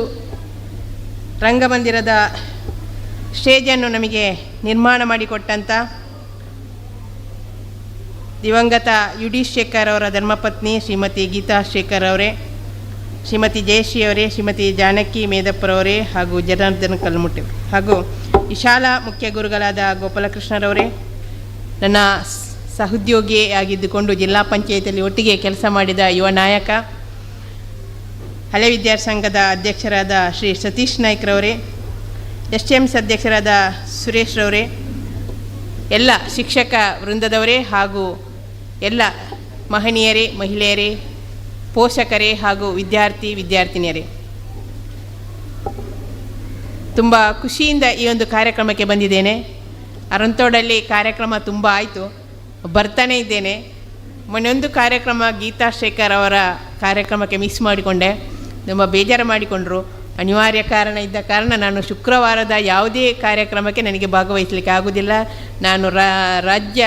ರಂಗಮಂದಿರದ ಸ್ಟೇಜನ್ನು ನಮಗೆ ನಿರ್ಮಾಣ ಮಾಡಿಕೊಟ್ಟಂಥ ದಿವಂಗತ UD ಶೇಖರ್ ಅವರ ಧರ್ಮಪತ್ನಿ ಶ್ರೀಮತಿ ಗೀತಾ ಶೇಖರ್ ಅವರೇ, ಶ್ರೀಮತಿ ಜಯಶ್ರೀ ಅವರೇ, ಶ್ರೀಮತಿ ಜಾನಕಿ ಮೇಧಪ್ಪರವರೇ ಹಾಗೂ ಜನಾರ್ದನ ಕಲ್ಮುಟ್ಟೆ ಹಾಗೂ ಈ ಶಾಲಾ ಮುಖ್ಯ ಗುರುಗಳಾದ ಗೋಪಾಲಕೃಷ್ಣರವರೇ, ನನ್ನ ಸಹೋದ್ಯೋಗಿಯಾಗಿದ್ದುಕೊಂಡು ಜಿಲ್ಲಾ ಪಂಚಾಯತಿಯಲ್ಲಿ ಒಟ್ಟಿಗೆ ಕೆಲಸ ಮಾಡಿದ ಯುವ ನಾಯಕ, ಹಳೆ ವಿದ್ಯಾರ್ಥಿ ಸಂಘದ ಅಧ್ಯಕ್ಷರಾದ ಶ್ರೀ ಸತೀಶ್ ನಾಯ್ಕರವರೇ, STMC ಅಧ್ಯಕ್ಷರಾದ ಸುರೇಶ್ ರವರೇ, ಎಲ್ಲ ಶಿಕ್ಷಕ ವೃಂದದವರೇ ಹಾಗೂ ಎಲ್ಲ ಮಹನೀಯರೇ, ಮಹಿಳೆಯರೇ, ಪೋಷಕರೇ ಹಾಗೂ ವಿದ್ಯಾರ್ಥಿನಿಯರೇ, ತುಂಬ ಖುಷಿಯಿಂದ ಈ ಒಂದು ಕಾರ್ಯಕ್ರಮಕ್ಕೆ ಬಂದಿದ್ದೇನೆ. ಅರಂತೋಡಲ್ಲಿ ಕಾರ್ಯಕ್ರಮ ತುಂಬ ಆಯಿತು, ಬರ್ತಾನೆ ಇದ್ದೇನೆ. ಮೊನ್ನೊಂದು ಕಾರ್ಯಕ್ರಮ ಗೀತಾ ಶೇಖರ್ ಅವರ ಕಾರ್ಯಕ್ರಮಕ್ಕೆ ಮಿಸ್ ಮಾಡಿಕೊಂಡೆ, ತುಂಬ ಬೇಜಾರು ಮಾಡಿಕೊಂಡ್ರು. ಅನಿವಾರ್ಯ ಕಾರಣ ಇದ್ದ ಕಾರಣ ನಾನು ಶುಕ್ರವಾರದ ಯಾವುದೇ ಕಾರ್ಯಕ್ರಮಕ್ಕೆ ನನಗೆ ಭಾಗವಹಿಸಲಿಕ್ಕೆ ಆಗೋದಿಲ್ಲ. ನಾನು ರಾಜ್ಯ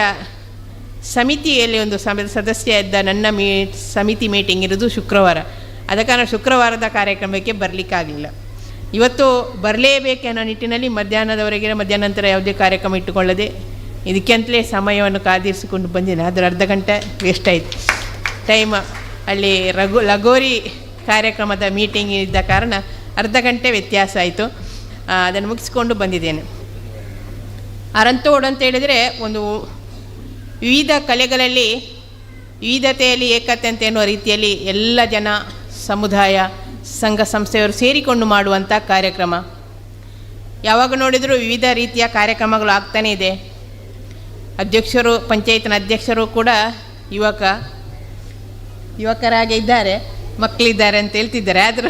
ಸಮಿತಿಯಲ್ಲಿ ಒಂದು ಸದಸ್ಯ ಇದ್ದ ನನ್ನ ಸಮಿತಿ ಮೀಟಿಂಗ್ ಇರೋದು ಶುಕ್ರವಾರ. ಆದ ಕಾರಣ ಶುಕ್ರವಾರದ ಕಾರ್ಯಕ್ರಮಕ್ಕೆ ಬರಲಿಕ್ಕಾಗಲಿಲ್ಲ. ಇವತ್ತು ಬರಲೇಬೇಕೆನ್ನೋ ನಿಟ್ಟಿನಲ್ಲಿ ಮಧ್ಯಾಹ್ನದವರೆಗೆ ಮಧ್ಯಾಹ್ನ ನಂತರ ಯಾವುದೇ ಕಾರ್ಯಕ್ರಮ ಇಟ್ಟುಕೊಳ್ಳದೆ ಇದಕ್ಕೆಂತಲೇ ಸಮಯವನ್ನು ಕಾದಿರಿಸಿಕೊಂಡು ಬಂದಿದ್ದೇನೆ. ಅದರ ಅರ್ಧ ಗಂಟೆ ವೇಸ್ಟ್ ಆಯಿತು ಟೈಮ್. ಅಲ್ಲಿ ಲಗೋರಿ ಕಾರ್ಯಕ್ರಮದ ಮೀಟಿಂಗ್ ಇದ್ದ ಕಾರಣ ಅರ್ಧ ಗಂಟೆ ವ್ಯತ್ಯಾಸ ಆಯಿತು. ಅದನ್ನು ಮುಗಿಸ್ಕೊಂಡು ಬಂದಿದ್ದೇನೆ. ಅರಂತೋಡು ಅಂತ ಹೇಳಿದರೆ ಒಂದು ವಿವಿಧ ಕಲೆಗಳಲ್ಲಿ ವಿವಿಧತೆಯಲ್ಲಿ ಏಕತೆ ಅಂತ ಎನ್ನುವ ರೀತಿಯಲ್ಲಿ ಎಲ್ಲ ಜನ, ಸಮುದಾಯ, ಸಂಘ ಸಂಸ್ಥೆಯವರು ಸೇರಿಕೊಂಡು ಮಾಡುವಂಥ ಕಾರ್ಯಕ್ರಮ. ಯಾವಾಗ ನೋಡಿದರೂ ವಿವಿಧ ರೀತಿಯ ಕಾರ್ಯಕ್ರಮಗಳು ಆಗ್ತಾನೇ ಇದೆ. ಅಧ್ಯಕ್ಷರು, ಪಂಚಾಯತ್ನ ಅಧ್ಯಕ್ಷರು ಕೂಡ ಯುವಕರಾಗೆ ಇದ್ದಾರೆ, ಮಕ್ಕಳಿದ್ದಾರೆ ಅಂತ ಹೇಳ್ತಿದ್ದಾರೆ. ಆದರೂ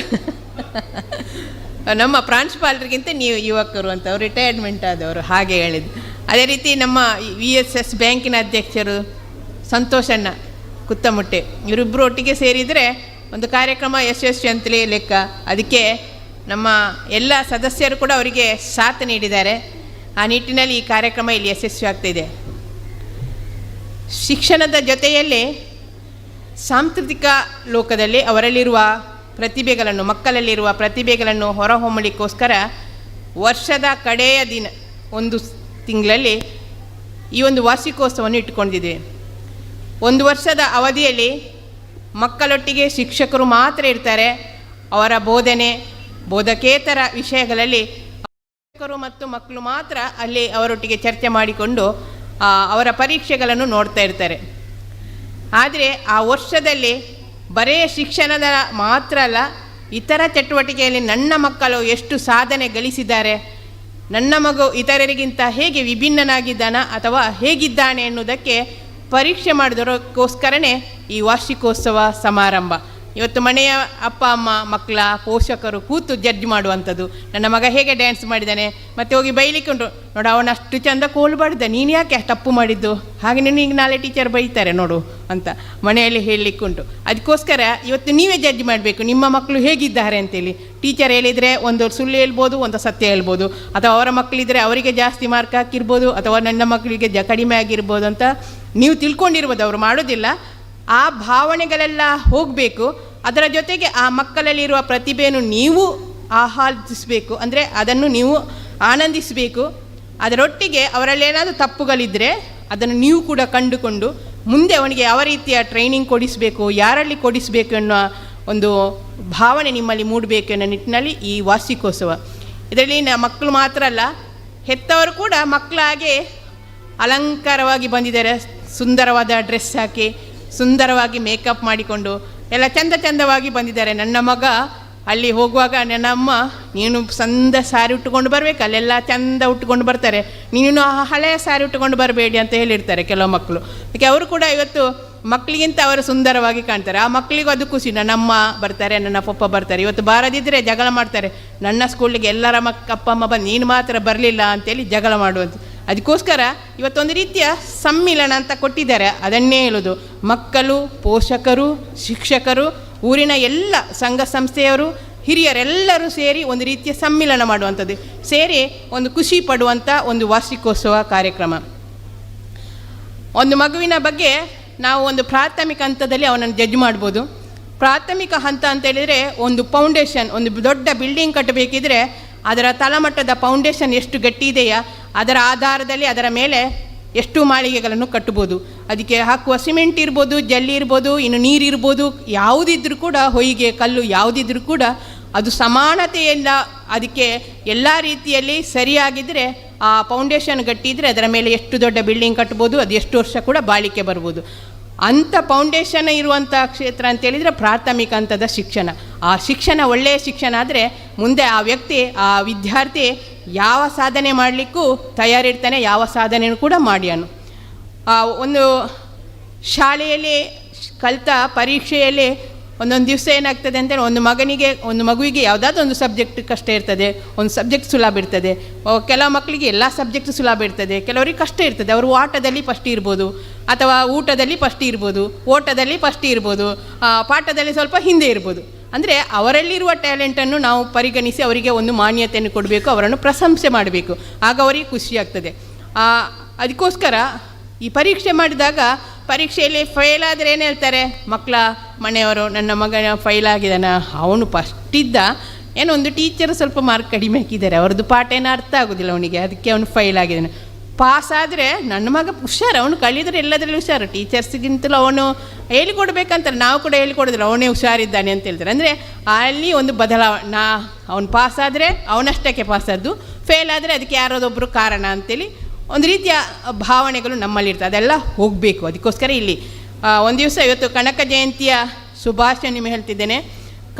ನಮ್ಮ ಪ್ರಾಂಶುಪಾಲರಿಗಿಂತ ನೀವು ಯುವಕರು ಅಂತ, ಅವರು ರಿಟೈರ್ಮೆಂಟ್ ಆದವರು ಹಾಗೆ ಹೇಳಿದ್ದು. ಅದೇ ರೀತಿ ನಮ್ಮ VSS ಬ್ಯಾಂಕಿನ ಅಧ್ಯಕ್ಷರು ಸಂತೋಷಣ್ಣ ಕುತ್ತಮುಟ್ಟೆ, ಇವರಿಬ್ಬರು ಒಟ್ಟಿಗೆ ಸೇರಿದರೆ ಒಂದು ಕಾರ್ಯಕ್ರಮ ಯಶಸ್ವಿ ಅಂತಲೇ ಲೆಕ್ಕ. ಅದಕ್ಕೆ ನಮ್ಮ ಎಲ್ಲ ಸದಸ್ಯರು ಕೂಡ ಅವರಿಗೆ ಸಾಥ್ ನೀಡಿದ್ದಾರೆ. ಆ ನಿಟ್ಟಿನಲ್ಲಿ ಈ ಕಾರ್ಯಕ್ರಮ ಇಲ್ಲಿ ಯಶಸ್ವಿ ಆಗ್ತಾಯಿದೆ. ಶಿಕ್ಷಣದ ಜೊತೆಯಲ್ಲಿ ಸಾಂಸ್ಕೃತಿಕ ಲೋಕದಲ್ಲಿ ಅವರಲ್ಲಿರುವ ಪ್ರತಿಭೆಗಳನ್ನು, ಮಕ್ಕಳಲ್ಲಿರುವ ಪ್ರತಿಭೆಗಳನ್ನು ಹೊರಹೊಮ್ಮಲಿಕ್ಕೋಸ್ಕರ ವರ್ಷದ ಕಡೆಯ ದಿನ ಒಂದು ತಿಂಗಳಲ್ಲಿ ಈ ಒಂದು ವಾರ್ಷಿಕೋತ್ಸವವನ್ನು ಇಟ್ಟುಕೊಂಡಿದ್ದೇವೆ. ಒಂದು ವರ್ಷದ ಅವಧಿಯಲ್ಲಿ ಮಕ್ಕಳೊಟ್ಟಿಗೆ ಶಿಕ್ಷಕರು ಮಾತ್ರ ಇರ್ತಾರೆ. ಅವರ ಬೋಧನೆ, ಬೋಧಕೇತರ ವಿಷಯಗಳಲ್ಲಿ ಶಿಕ್ಷಕರು ಮತ್ತು ಮಕ್ಕಳು ಮಾತ್ರ ಅಲ್ಲಿ ಅವರೊಟ್ಟಿಗೆ ಚರ್ಚೆ ಮಾಡಿಕೊಂಡು ಅವರ ಪರೀಕ್ಷೆಗಳನ್ನು ನೋಡ್ತಾ ಇರ್ತಾರೆ. ಆದರೆ ಆ ವರ್ಷದಲ್ಲಿ ಬರೇ ಶಿಕ್ಷಣದ ಮಾತ್ರ ಅಲ್ಲ, ಇತರ ಚಟುವಟಿಕೆಯಲ್ಲಿ ನನ್ನ ಮಕ್ಕಳು ಎಷ್ಟು ಸಾಧನೆ ಗಳಿಸಿದ್ದಾರೆ, ನನ್ನ ಮಗು ಇತರರಿಗಿಂತ ಹೇಗೆ ವಿಭಿನ್ನನಾಗಿದ್ದಾನ ಅಥವಾ ಹೇಗಿದ್ದಾನೆ ಎನ್ನುವುದಕ್ಕೆ ಪರೀಕ್ಷೆ ಮಾಡಿದೋರಕ್ಕೋಸ್ಕರನೇ ಈ ವಾರ್ಷಿಕೋತ್ಸವ ಸಮಾರಂಭ. ಇವತ್ತು ಮನೆಯ ಅಪ್ಪ ಅಮ್ಮ ಮಕ್ಕಳ ಪೋಷಕರು ಕೂತು ಜಡ್ಜ್ ಮಾಡುವಂಥದ್ದು. ನನ್ನ ಮಗ ಹೇಗೆ ಡ್ಯಾನ್ಸ್ ಮಾಡಿದ್ದಾನೆ, ಮತ್ತು ಹೋಗಿ ಬೈಲಿಕ್ಕೆ ಉಂಟು, ನೋಡು ಅವನು ಅಷ್ಟು ಚಂದ ಕೋಲು ಮಾಡಿದ್ದ, ನೀನು ಯಾಕೆ ತಪ್ಪು ಮಾಡಿದ್ದು, ಹಾಗೆ ನಿನಗೆ ನಾಳೆ ಟೀಚರ್ ಬೈತಾರೆ ನೋಡು ಅಂತ ಮನೆಯಲ್ಲಿ ಹೇಳಲಿಕ್ಕುಂಟು. ಅದಕ್ಕೋಸ್ಕರ ಇವತ್ತು ನೀವೇ ಜಡ್ಜ್ ಮಾಡಬೇಕು ನಿಮ್ಮ ಮಕ್ಕಳು ಹೇಗಿದ್ದಾರೆ ಅಂತೇಳಿ. ಟೀಚರ್ ಹೇಳಿದರೆ ಒಂದು ಸುಳ್ಳು ಹೇಳ್ಬೋದು, ಒಂದು ಸತ್ಯ ಹೇಳ್ಬೋದು, ಅಥವಾ ಅವರ ಮಕ್ಕಳಿದ್ದರೆ ಅವರಿಗೆ ಜಾಸ್ತಿ ಮಾರ್ಕ್ ಹಾಕಿರ್ಬೋದು, ಅಥವಾ ನನ್ನ ಮಕ್ಕಳಿಗೆ ಕಡಿಮೆ ಆಗಿರ್ಬೋದು ಅಂತ ನೀವು ತಿಳ್ಕೊಂಡಿರ್ಬೋದು. ಅವರು ಮಾಡೋದಿಲ್ಲ. ಆ ಭಾವನೆಗಳೆಲ್ಲ ಹೋಗಬೇಕು. ಅದರ ಜೊತೆಗೆ ಆ ಮಕ್ಕಳಲ್ಲಿರುವ ಪ್ರತಿಭೆಯನ್ನು ನೀವು ಆಹ್ಲಾದಿಸಬೇಕು, ಅಂದರೆ ಅದನ್ನು ನೀವು ಆನಂದಿಸಬೇಕು. ಅದರೊಟ್ಟಿಗೆ ಅವರಲ್ಲಿ ಏನಾದರೂ ತಪ್ಪುಗಳಿದ್ದರೆ ಅದನ್ನು ನೀವು ಕೂಡ ಕಂಡುಕೊಂಡು ಮುಂದೆ ಅವನಿಗೆ ಯಾವ ರೀತಿಯ ಟ್ರೈನಿಂಗ್ ಕೊಡಿಸಬೇಕು, ಯಾರಲ್ಲಿ ಕೊಡಿಸಬೇಕು ಅನ್ನೋ ಒಂದು ಭಾವನೆ ನಿಮ್ಮಲ್ಲಿ ಮೂಡಬೇಕು ಅನ್ನೋ ನಿಟ್ಟಿನಲ್ಲಿ ಈ ವಾರ್ಷಿಕೋತ್ಸವ. ಇದರಲ್ಲಿ ಮಕ್ಕಳು ಮಾತ್ರ ಅಲ್ಲ, ಹೆತ್ತವರು ಕೂಡ ಮಕ್ಕಳಾಗೆ ಅಲಂಕಾರವಾಗಿ ಬಂದಿದ್ದಾರೆ. ಸುಂದರವಾದ ಡ್ರೆಸ್ ಹಾಕಿ, ಸುಂದರವಾಗಿ ಮೇಕಪ್ ಮಾಡಿಕೊಂಡು ಎಲ್ಲ ಚಂದವಾಗಿ ಬಂದಿದ್ದಾರೆ. ನನ್ನ ಮಗ ಅಲ್ಲಿ ಹೋಗುವಾಗ ನನ್ನ ಅಮ್ಮ, ನೀನು ಚಂದ ಸ್ಯಾರಿ ಉಟ್ಟುಕೊಂಡು ಬರಬೇಕು, ಅಲ್ಲೆಲ್ಲ ಚಂದ ಉಟ್ಕೊಂಡು ಬರ್ತಾರೆ, ನೀನು ಹಳೆಯ ಸ್ಯಾರಿ ಉಟ್ಟುಕೊಂಡು ಬರಬೇಡಿ ಅಂತ ಹೇಳಿರ್ತಾರೆ ಕೆಲವು ಮಕ್ಕಳು. ಅದಕ್ಕೆ ಅವರು ಕೂಡ ಇವತ್ತು ಮಕ್ಕಳಿಗಿಂತ ಅವರು ಸುಂದರವಾಗಿ ಕಾಣ್ತಾರೆ. ಆ ಮಕ್ಕಳಿಗೂ ಅದು ಖುಷಿ, ನನ್ನಮ್ಮ ಬರ್ತಾರೆ, ನನ್ನ ಪಪ್ಪ ಬರ್ತಾರೆ. ಇವತ್ತು ಬಾರದಿದ್ದರೆ ಜಗಳ ಮಾಡ್ತಾರೆ, ನನ್ನ ಸ್ಕೂಲಿಗೆ ಎಲ್ಲರ ಅಪ್ಪ ಅಮ್ಮ ಬಂದು ನೀನು ಮಾತ್ರ ಬರಲಿಲ್ಲ ಅಂತೇಳಿ ಜಗಳ ಮಾಡುವಂಥ. ಅದಕ್ಕೋಸ್ಕರ ಇವತ್ತೊಂದು ರೀತಿಯ ಸಮ್ಮಿಲನ ಅಂತ ಕೊಟ್ಟಿದ್ದಾರೆ. ಅದನ್ನೇ ಹೇಳೋದು, ಮಕ್ಕಳು, ಪೋಷಕರು, ಶಿಕ್ಷಕರು, ಊರಿನ ಎಲ್ಲ ಸಂಘ ಸಂಸ್ಥೆಯವರು, ಹಿರಿಯರೆಲ್ಲರೂ ಸೇರಿ ಒಂದು ರೀತಿಯ ಸಮ್ಮಿಲನ ಮಾಡುವಂಥದ್ದು, ಸೇರಿ ಒಂದು ಖುಷಿ ಪಡುವಂಥ ಒಂದು ವಾರ್ಷಿಕೋತ್ಸವ ಕಾರ್ಯಕ್ರಮ. ಒಂದು ಮಗುವಿನ ಬಗ್ಗೆ ನಾವು ಒಂದು ಪ್ರಾಥಮಿಕ ಹಂತದಲ್ಲಿ ಅವನನ್ನು ಜಡ್ಜ್ ಮಾಡ್ಬೋದು. ಪ್ರಾಥಮಿಕ ಹಂತ ಅಂತ ಹೇಳಿದರೆ ಒಂದು ಫೌಂಡೇಶನ್, ಒಂದು ದೊಡ್ಡ ಬಿಲ್ಡಿಂಗ್ ಕಟ್ಟಬೇಕಿದ್ರೆ ಅದರ ತಳಮಟ್ಟದ ಫೌಂಡೇಶನ್ ಎಷ್ಟು ಗಟ್ಟಿ ಇದೆಯಾ ಅದರ ಆಧಾರದಲ್ಲಿ ಅದರ ಮೇಲೆ ಎಷ್ಟು ಮಾಳಿಗೆಗಳನ್ನು ಕಟ್ಟಬೋದು. ಅದಕ್ಕೆ ಹಾಕುವ ಸಿಮೆಂಟ್ ಇರ್ಬೋದು, ಜಲ್ಲಿ ಇರ್ಬೋದು, ಇನ್ನು ನೀರಿರ್ಬೋದು, ಯಾವುದಿದ್ರೂ ಕೂಡ, ಹೊಯ್ಗೆ ಕಲ್ಲು ಯಾವುದಿದ್ರೂ ಕೂಡ ಅದು ಸಮಾನತೆಯಿಂದ ಅದಕ್ಕೆ ಎಲ್ಲ ರೀತಿಯಲ್ಲಿ ಸರಿಯಾಗಿದ್ದರೆ ಆ ಫೌಂಡೇಶನ್ ಗಟ್ಟಿದ್ರೆ ಅದರ ಮೇಲೆ ಎಷ್ಟು ದೊಡ್ಡ ಬಿಲ್ಡಿಂಗ್ ಕಟ್ಬೋದು, ಅದು ಎಷ್ಟು ವರ್ಷ ಕೂಡ ಬಾಳಿಕೆ ಬರ್ಬೋದು. ಅಂಥ ಫೌಂಡೇಶನ್ ಇರುವಂಥ ಕ್ಷೇತ್ರ ಅಂತೇಳಿದರೆ ಪ್ರಾಥಮಿಕ ಹಂತದ ಶಿಕ್ಷಣ. ಆ ಶಿಕ್ಷಣ ಒಳ್ಳೆಯ ಶಿಕ್ಷಣ ಆದರೆ ಮುಂದೆ ಆ ವ್ಯಕ್ತಿ, ಆ ವಿದ್ಯಾರ್ಥಿ ಯಾವ ಸಾಧನೆ ಮಾಡಲಿಕ್ಕೂ ತಯಾರಿರ್ತಾನೆ, ಯಾವ ಸಾಧನೆಯೂ ಕೂಡ ಮಾಡ್ಯಾನು. ಒಂದು ಶಾಲೆಯಲ್ಲಿ ಕಲಿತ ಪರೀಕ್ಷೆಯಲ್ಲಿ ಒಂದೊಂದು ದಿವಸ ಏನಾಗ್ತದೆ ಅಂತೇಳಿ ಒಂದು ಮಗುವಿಗೆ ಯಾವುದಾದ್ರೂ ಒಂದು ಸಬ್ಜೆಕ್ಟ್ ಕಷ್ಟ ಇರ್ತದೆ, ಒಂದು ಸಬ್ಜೆಕ್ಟ್ ಸುಲಭ ಇರ್ತದೆ. ಕೆಲವು ಮಕ್ಕಳಿಗೆ ಎಲ್ಲ ಸಬ್ಜೆಕ್ಟ್ ಸುಲಭ ಇರ್ತದೆ, ಕೆಲವರಿಗೆ ಕಷ್ಟ ಇರ್ತದೆ. ಅವರು ಆಟದಲ್ಲಿ ಫಸ್ಟ್ ಇರ್ಬೋದು, ಅಥವಾ ಊಟದಲ್ಲಿ ಫಸ್ಟ್ ಇರ್ಬೋದು, ಓಟದಲ್ಲಿ ಫಸ್ಟ್ ಇರ್ಬೋದು, ಪಾಠದಲ್ಲಿ ಸ್ವಲ್ಪ ಹಿಂದೆ ಇರ್ಬೋದು. ಅಂದರೆ ಅವರಲ್ಲಿರುವ ಟ್ಯಾಲೆಂಟನ್ನು ನಾವು ಪರಿಗಣಿಸಿ ಅವರಿಗೆ ಒಂದು ಮಾನ್ಯತೆಯನ್ನು ಕೊಡಬೇಕು, ಅವರನ್ನು ಪ್ರಶಂಸೆ ಮಾಡಬೇಕು, ಆಗ ಅವರಿಗೆ ಖುಷಿಯಾಗ್ತದೆ. ಅದಕ್ಕೋಸ್ಕರ ಈ ಪರೀಕ್ಷೆ ಮಾಡಿದಾಗ ಪರೀಕ್ಷೆಯಲ್ಲಿ ಫೇಲ್ ಆದರೆ ಏನು ಹೇಳ್ತಾರೆ ಮಕ್ಕಳ ಮನೆಯವರು, ನನ್ನ ಮಗನ ಫೇಲ್ ಆಗಿದ್ದಾನ, ಅವನು ಫಸ್ಟ್ ಇದ್ದ, ಏನೋ ಒಂದು ಟೀಚರ್ ಸ್ವಲ್ಪ ಮಾರ್ಕ್ ಕಡಿಮೆ ಹಾಕಿದ್ದಾರೆ, ಅವ್ರದ್ದು ಪಾಠ ಏನೋ ಅರ್ಥ ಆಗೋದಿಲ್ಲ ಅವನಿಗೆ, ಅದಕ್ಕೆ ಅವನು ಫೇಲ್ ಆಗಿದ್ದಾನೆ. ಪಾಸ್ ಆದರೆ ನನ್ನ ಮಗ ಹುಷಾರು, ಅವನು ಕಲಿದ್ರೆ ಎಲ್ಲದರಲ್ಲಿ ಹುಷಾರು, ಟೀಚರ್ಸ್ಗಿಂತಲೂ ಅವನು ಹೇಳಿಕೊಡ್ಬೇಕಂತಾರೆ, ನಾವು ಕೂಡ ಹೇಳಿಕೊಡೋದಿಲ್ಲ, ಅವನೇ ಹುಷಾರಿದ್ದಾನೆ ಅಂತ ಹೇಳ್ತಾರೆ. ಅಂದರೆ ಅಲ್ಲಿ ಒಂದು ಬದಲಾವಣೆ, ಅವನು ಪಾಸ್ ಆದರೆ ಅವನಷ್ಟಕ್ಕೆ ಪಾಸಾದ್ದು, ಫೇಲ್ ಆದರೆ ಅದಕ್ಕೆ ಯಾರೋದೊಬ್ಬರು ಕಾರಣ ಅಂತೇಳಿ ಒಂದು ರೀತಿಯ ಭಾವನೆಗಳು ನಮ್ಮಲ್ಲಿರ್ತದೆ, ಅದೆಲ್ಲ ಹೋಗಬೇಕು. ಅದಕ್ಕೋಸ್ಕರ ಇಲ್ಲಿ ಒಂದು ದಿವಸ ಇವತ್ತು ಕನಕ ಜಯಂತಿಯ ಶುಭಾಶಯ ನಿಮಗೆ ಹೇಳ್ತಿದ್ದೇನೆ.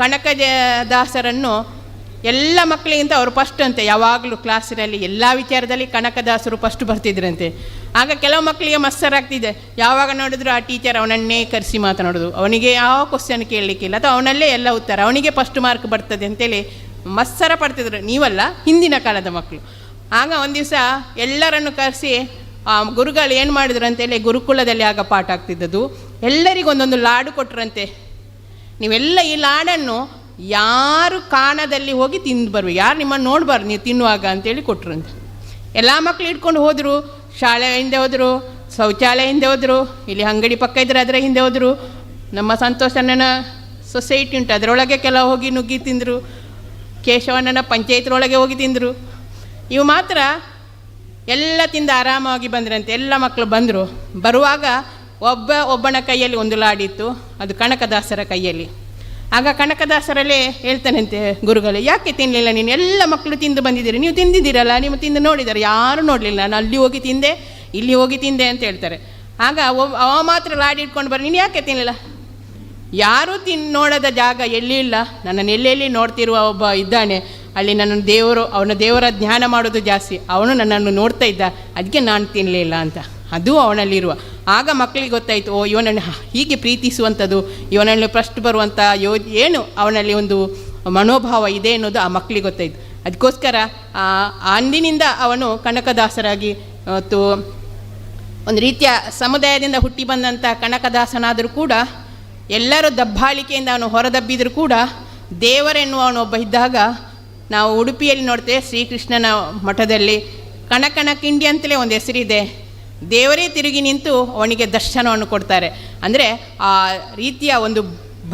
ಕನಕದಾಸರನ್ನು ಎಲ್ಲ ಮಕ್ಕಳಿಗಿಂತ ಅವರು ಫಸ್ಟ್ ಅಂತೆ, ಯಾವಾಗಲೂ ಕ್ಲಾಸಿನಲ್ಲಿ ಎಲ್ಲ ವಿಚಾರದಲ್ಲಿ ಕನಕದಾಸರು ಫಸ್ಟ್ ಬರ್ತಿದ್ರಂತೆ. ಆಗ ಕೆಲವು ಮಕ್ಕಳಿಗೆ ಮತ್ಸರಾಗ್ತಿದೆ, ಯಾವಾಗ ನೋಡಿದ್ರು ಆ ಟೀಚರ್ ಅವನನ್ನೇ ಕರೆಸಿ ಮಾತನಾಡೋದು, ಅವನಿಗೆ ಯಾವ ಕ್ವಶನ್ ಕೇಳಲಿಕ್ಕಿಲ್ಲ, ಅಥವಾ ಅವನಲ್ಲೇ ಎಲ್ಲ ಉತ್ತರ, ಅವನಿಗೆ ಫಸ್ಟ್ ಮಾರ್ಕ್ ಬರ್ತದೆ ಅಂತೇಳಿ ಮತ್ಸರ ಪಡ್ತಿದ್ರು. ನೀವಲ್ಲ, ಹಿಂದಿನ ಕಾಲದ ಮಕ್ಕಳು. ಆಗ ಒಂದು ದಿವಸ ಎಲ್ಲರನ್ನು ಕರೆಸಿ ಗುರುಗಳು ಏನು ಮಾಡಿದ್ರು ಅಂತೇಳಿ, ಗುರುಕುಲದಲ್ಲಿ ಆಗ ಪಾಠ ಆಗ್ತಿದ್ದದ್ದು, ಎಲ್ಲರಿಗೂ ಒಂದೊಂದು ಲಾಡು ಕೊಟ್ಟರಂತೆ. ನೀವೆಲ್ಲ ಈ ಲಾಡನ್ನು ಯಾರು ಕಾಣದಲ್ಲಿ ಹೋಗಿ ತಿಂದು ಬರ್ಬೇಕು, ಯಾರು ನಿಮ್ಮನ್ನು ನೋಡಬಾರ್ದು ನೀವು ತಿನ್ನುವಾಗ ಅಂತೇಳಿ ಕೊಟ್ಟರಂತೆ. ಎಲ್ಲ ಮಕ್ಕಳು ಇಟ್ಕೊಂಡು ಹೋದರು, ಶಾಲೆ ಹಿಂದೆ ಹೋದರು, ಶೌಚಾಲಯ ಹಿಂದೆ ಹೋದರು, ಇಲ್ಲಿ ಅಂಗಡಿ ಪಕ್ಕ ಇದ್ದರೆ ಅದರ ಹಿಂದೆ ಹೋದರು, ನಮ್ಮ ಸಂತೋಷಣ್ಣನ ಸೊಸೈಟಿ ಉಂಟು ಅದರೊಳಗೆ ಕೆಲವು ಹೋಗಿ ನುಗ್ಗಿ ತಿಂದರು, ಕೇಶವಣ್ಣನ ಪಂಚಾಯತ್ರೊಳಗೆ ಹೋಗಿ ತಿಂದರು. ಇವು ಮಾತ್ರ ಎಲ್ಲ ತಿಂದು ಆರಾಮಾಗಿ ಬಂದ್ರಂತೆ. ಎಲ್ಲ ಮಕ್ಕಳು ಬಂದರು. ಬರುವಾಗ ಒಬ್ಬನ ಕೈಯಲ್ಲಿ ಒಂದು ಲಾಡಿತ್ತು, ಅದು ಕನಕದಾಸರ ಕೈಯಲ್ಲಿ. ಆಗ ಕನಕದಾಸರಲ್ಲೇ ಹೇಳ್ತಾನಂತೆ ಗುರುಗಳು, ಯಾಕೆ ತಿನ್ನಲಿಲ್ಲ ನೀನು, ಎಲ್ಲ ಮಕ್ಕಳು ತಿಂದು ಬಂದಿದ್ದೀರಿ, ನೀವು ತಿಂದಿದ್ದೀರಲ್ಲ, ನೀವು ತಿಂದು ನೋಡಿದ್ದಾರೆ, ಯಾರೂ ನೋಡಲಿಲ್ಲ, ನಾನು ಅಲ್ಲಿ ಹೋಗಿ ತಿಂದೆ, ಇಲ್ಲಿ ಹೋಗಿ ತಿಂದೆ ಅಂತ ಹೇಳ್ತಾರೆ. ಆಗ ಅವ ಮಾತ್ರ ಲಾಡಿ ಇಟ್ಕೊಂಡು ಬರ್ರಿ, ನೀನು ಯಾಕೆ ತಿನ್ನಲಿಲ್ಲ, ಯಾರೂ ನೋಡದ ಜಾಗ ಎಲ್ಲಿ ಇಲ್ಲ, ನನ್ನನ್ನು ಎಲ್ಲೆಲ್ಲಿ ನೋಡ್ತಿರುವ ಒಬ್ಬ ಇದ್ದಾನೆ, ಅಲ್ಲಿ ನನ್ನನ್ನು ದೇವರ ಜ್ಞಾನ ಮಾಡೋದು ಜಾಸ್ತಿ, ಅವನು ನನ್ನನ್ನು ನೋಡ್ತಾ ಇದ್ದ, ಅದಕ್ಕೆ ನಾನು ತಿನ್ನಲಿಲ್ಲ ಅಂತ. ಅದು ಅವನಲ್ಲಿರುವ. ಆಗ ಮಕ್ಕಳಿಗೆ ಗೊತ್ತಾಯಿತು, ಓ ಇವನನ್ನು ಹೀಗೆ ಪ್ರೀತಿಸುವಂಥದ್ದು, ಇವನಲ್ಲಿ ಫಸ್ಟ್ ಬರುವಂಥ ಏನು ಅವನಲ್ಲಿ ಒಂದು ಮನೋಭಾವ ಇದೆ ಅನ್ನೋದು ಆ ಮಕ್ಕಳಿಗೆ ಗೊತ್ತಾಯಿತು. ಅದಕ್ಕೋಸ್ಕರ ಅಂದಿನಿಂದ ಅವನು ಕನಕದಾಸರಾಗಿ ಮತ್ತು ಒಂದು ರೀತಿಯ ಸಮುದಾಯದಿಂದ ಹುಟ್ಟಿ ಬಂದಂಥ ಕನಕದಾಸನಾದರೂ ಕೂಡ ಎಲ್ಲರೂ ದಬ್ಬಾಳಿಕೆಯಿಂದ ಅವನು ಹೊರದಬ್ಬಿದರೂ ಕೂಡ ದೇವರೆನ್ನುವನೊಬ್ಬ ಇದ್ದಾಗ ನಾವು ಉಡುಪಿಯಲ್ಲಿ ನೋಡ್ತೇವೆ. ಶ್ರೀಕೃಷ್ಣನ ಮಠದಲ್ಲಿ ಕಣಕಣ ಕಿಂಡಿ ಅಂತಲೇ ಒಂದು ಹೆಸರಿದೆ. ದೇವರೇ ತಿರುಗಿ ನಿಂತು ಅವನಿಗೆ ದರ್ಶನವನ್ನು ಕೊಡ್ತಾರೆ. ಅಂದರೆ ಆ ರೀತಿಯ ಒಂದು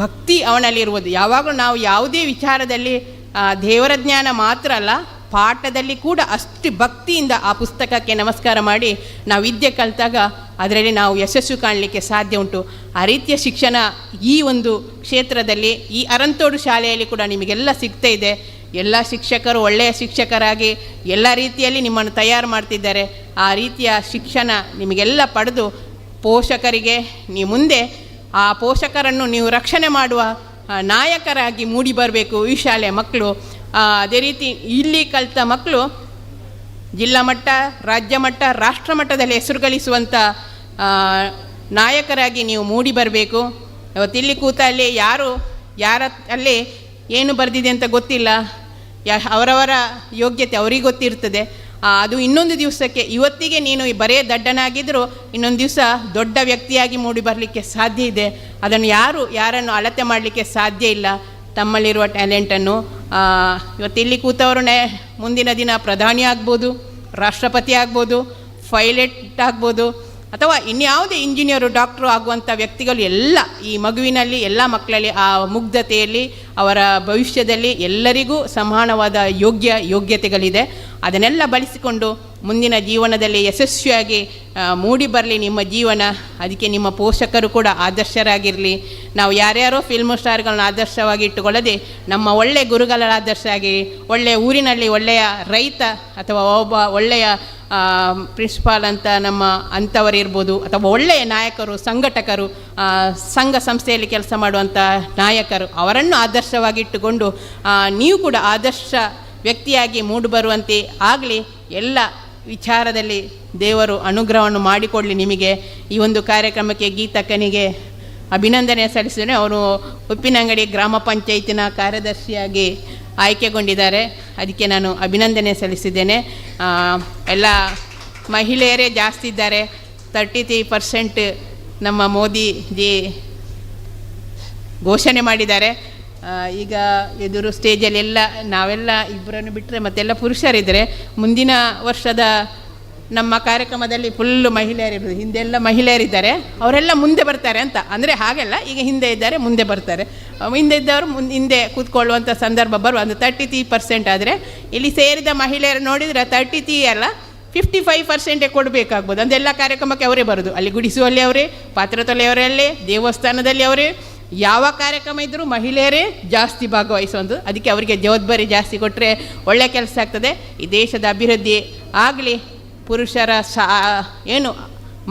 ಭಕ್ತಿ ಅವನಲ್ಲಿರುವುದು. ಯಾವಾಗಲೂ ನಾವು ಯಾವುದೇ ವಿಚಾರದಲ್ಲಿ ದೇವರ ಜ್ಞಾನ ಮಾತ್ರ ಅಲ್ಲ, ಪಾಠದಲ್ಲಿ ಕೂಡ ಅಷ್ಟು ಭಕ್ತಿಯಿಂದ ಆ ಪುಸ್ತಕಕ್ಕೆ ನಮಸ್ಕಾರ ಮಾಡಿ ನಾವು ವಿದ್ಯೆ ಕಲಿತಾಗ ಅದರಲ್ಲಿ ನಾವು ಯಶಸ್ಸು ಕಾಣಲಿಕ್ಕೆ ಸಾಧ್ಯ ಉಂಟು. ಆ ರೀತಿಯ ಶಿಕ್ಷಣ ಈ ಒಂದು ಕ್ಷೇತ್ರದಲ್ಲಿ ಈ ಅರಂತೋಡು ಶಾಲೆಯಲ್ಲಿ ಕೂಡ ನಿಮಗೆಲ್ಲ ಸಿಗ್ತಾ ಇದೆ. ಎಲ್ಲ ಶಿಕ್ಷಕರು ಒಳ್ಳೆಯ ಶಿಕ್ಷಕರಾಗಿ ಎಲ್ಲ ರೀತಿಯಲ್ಲಿ ನಿಮ್ಮನ್ನು ತಯಾರು ಮಾಡ್ತಿದ್ದಾರೆ. ಆ ರೀತಿಯ ಶಿಕ್ಷಣ ನಿಮಗೆಲ್ಲ ಪಡೆದು ಪೋಷಕರಿಗೆ ನೀವು ಮುಂದೆ ಆ ಪೋಷಕರನ್ನು ನೀವು ರಕ್ಷಣೆ ಮಾಡುವ ನಾಯಕರಾಗಿ ಮೂಡಿ ಬರಬೇಕು ಈ ಶಾಲೆಯ ಮಕ್ಕಳು. ಅದೇ ರೀತಿ ಇಲ್ಲಿ ಕಲಿತ ಮಕ್ಕಳು ಜಿಲ್ಲಾ ಮಟ್ಟ, ರಾಜ್ಯ ಮಟ್ಟ, ರಾಷ್ಟ್ರ ಮಟ್ಟದಲ್ಲಿ ಹೆಸರು ಗಳಿಸುವಂಥ ನಾಯಕರಾಗಿ ನೀವು ಮೂಡಿ ಬರಬೇಕು. ಇವತ್ತಿಲ್ಲಿ ಕೂತಲ್ಲಿ ಯಾರ ಅಲ್ಲಿ ಏನು ಬರೆದಿದೆ ಅಂತ ಗೊತ್ತಿಲ್ಲ. ಅವರವರ ಯೋಗ್ಯತೆ ಅವರಿಗೆ ಗೊತ್ತಿರ್ತದೆ. ಅದು ಇನ್ನೊಂದು ದಿವಸಕ್ಕೆ, ಇವತ್ತಿಗೆ ನೀನು ಬರೇ ದಡ್ಡನಾಗಿದ್ದರೂ ಇನ್ನೊಂದು ದಿವಸ ದೊಡ್ಡ ವ್ಯಕ್ತಿಯಾಗಿ ಮೂಡಿ ಬರಲಿಕ್ಕೆ ಸಾಧ್ಯ ಇದೆ. ಅದನ್ನು ಯಾರನ್ನು ಅಳತೆ ಮಾಡಲಿಕ್ಕೆ ಸಾಧ್ಯ ಇಲ್ಲ. ತಮ್ಮಲ್ಲಿರುವ ಟ್ಯಾಲೆಂಟನ್ನು ಇವತ್ತಿಲ್ಲಿ ಕೂತವರು ಮುಂದಿನ ದಿನ ಪ್ರಧಾನಿ ಆಗ್ಬೋದು, ರಾಷ್ಟ್ರಪತಿ ಆಗ್ಬೋದು, ಪೈಲಟ್ ಆಗ್ಬೋದು, ಅಥವಾ ಇನ್ಯಾವುದೇ ಇಂಜಿನಿಯರು, ಡಾಕ್ಟ್ರು ಆಗುವಂಥ ವ್ಯಕ್ತಿಗಳು ಎಲ್ಲ ಈ ಮಗುವಿನಲ್ಲಿ, ಎಲ್ಲ ಮಕ್ಕಳಲ್ಲಿ ಆ ಮುಗ್ಧತೆಯಲ್ಲಿ, ಅವರ ಭವಿಷ್ಯದಲ್ಲಿ ಎಲ್ಲರಿಗೂ ಸಮಾನವಾದ ಯೋಗ್ಯತೆಗಳಿದೆ. ಅದನ್ನೆಲ್ಲ ಬಳಸಿಕೊಂಡು ಮುಂದಿನ ಜೀವನದಲ್ಲಿ ಯಶಸ್ವಿಯಾಗಿ ಮೂಡಿ ಬರಲಿ ನಿಮ್ಮ ಜೀವನ. ಅದಕ್ಕೆ ನಿಮ್ಮ ಪೋಷಕರು ಕೂಡ ಆದರ್ಶರಾಗಿರಲಿ. ನಾವು ಯಾರ್ಯಾರೋ ಫಿಲ್ಮ್ ಸ್ಟಾರ್ಗಳನ್ನ ಆದರ್ಶವಾಗಿ ಇಟ್ಟುಕೊಳ್ಳದೆ ನಮ್ಮ ಒಳ್ಳೆಯ ಗುರುಗಳ ಆದರ್ಶ ಆಗಿ, ಒಳ್ಳೆಯ ಊರಿನಲ್ಲಿ ಒಳ್ಳೆಯ ರೈತ ಅಥವಾ ಒಬ್ಬ ಒಳ್ಳೆಯ ಪ್ರಿನ್ಸಿಪಾಲ್ ಅಂತ ನಮ್ಮ ಅಂಥವರಿರ್ಬೋದು, ಅಥವಾ ಒಳ್ಳೆಯ ನಾಯಕರು, ಸಂಘಟಕರು, ಸಂಘ ಸಂಸ್ಥೆಯಲ್ಲಿ ಕೆಲಸ ಮಾಡುವಂಥ ನಾಯಕರು, ಅವರನ್ನು ಆದರ್ಶವಾಗಿಟ್ಟುಕೊಂಡು ನೀವು ಕೂಡ ಆದರ್ಶ ವ್ಯಕ್ತಿಯಾಗಿ ಮೂಡಿಬರುವಂತೆ ಆಗಲಿ. ಎಲ್ಲ ವಿಚಾರದಲ್ಲಿ ದೇವರು ಅನುಗ್ರಹವನ್ನು ಮಾಡಿಕೊಡಲಿ ನಿಮಗೆ. ಈ ಒಂದು ಕಾರ್ಯಕ್ರಮಕ್ಕೆ ಗೀತಕ್ಕನಿಗೆ ಅಭಿನಂದನೆ ಸಲ್ಲಿಸಿದರೆ ಅವರು ಉಪ್ಪಿನಂಗಡಿ ಗ್ರಾಮ ಪಂಚಾಯತಿನ ಕಾರ್ಯದರ್ಶಿಯಾಗಿ ಆಯ್ಕೆಗೊಂಡಿದ್ದಾರೆ. ಅದಕ್ಕೆ ನಾನು ಅಭಿನಂದನೆ ಸಲ್ಲಿಸಿದ್ದೇನೆ. ಎಲ್ಲ ಮಹಿಳೆಯರೇ ಜಾಸ್ತಿ ಇದ್ದಾರೆ. 33% ನಮ್ಮ ಮೋದಿಜಿ ಘೋಷಣೆ ಮಾಡಿದ್ದಾರೆ. ಈಗ ಎದುರು ಸ್ಟೇಜಲ್ಲೆಲ್ಲ ನಾವೆಲ್ಲ ಇಬ್ಬರನ್ನು ಬಿಟ್ಟರೆ ಮತ್ತೆಲ್ಲ ಪುರುಷರಿದ್ದರೆ, ಮುಂದಿನ ವರ್ಷದ ನಮ್ಮ ಕಾರ್ಯಕ್ರಮದಲ್ಲಿ ಫುಲ್ಲು ಮಹಿಳೆಯರಿರೋದು. ಹಿಂದೆಲ್ಲ ಮಹಿಳೆಯರಿದ್ದಾರೆ, ಅವರೆಲ್ಲ ಮುಂದೆ ಬರ್ತಾರೆ ಅಂತ. ಅಂದರೆ ಹಾಗೆಲ್ಲ, ಈಗ ಹಿಂದೆ ಇದ್ದಾರೆ, ಮುಂದೆ ಬರ್ತಾರೆ. ಹಿಂದೆ ಇದ್ದವರು ಹಿಂದೆ ಕೂತ್ಕೊಳ್ಳುವಂಥ ಸಂದರ್ಭ ಬರುವ. ಒಂದು 33% ಆದರೆ ಇಲ್ಲಿ ಸೇರಿದ ಮಹಿಳೆಯರು ನೋಡಿದರೆ 33 ಅಲ್ಲ 55% ಕೊಡಬೇಕಾಗ್ಬೋದು. ಅಂದೆಲ್ಲ ಕಾರ್ಯಕ್ರಮಕ್ಕೆ ಅವರೇ ಬರೋದು. ಅಲ್ಲಿ ಗುಡಿಸುವಲ್ಲಿ ಅವರೇ, ಪಾತ್ರೆ ತೊಳೆಯವರಲ್ಲೇ, ದೇವಸ್ಥಾನದಲ್ಲಿ ಅವರೇ, ಯಾವ ಕಾರ್ಯಕ್ರಮ ಇದ್ದರೂ ಮಹಿಳೆಯರೇ ಜಾಸ್ತಿ ಭಾಗವಹಿಸುವಂಥದ್ದು. ಅದಕ್ಕೆ ಅವರಿಗೆ ಜವಾಬ್ದಾರಿ ಜಾಸ್ತಿ ಕೊಟ್ಟರೆ ಒಳ್ಳೆಯ ಕೆಲಸ ಆಗ್ತದೆ. ಈ ದೇಶದ ಅಭಿವೃದ್ಧಿ ಆಗಲಿ. ಪುರುಷರ ಏನು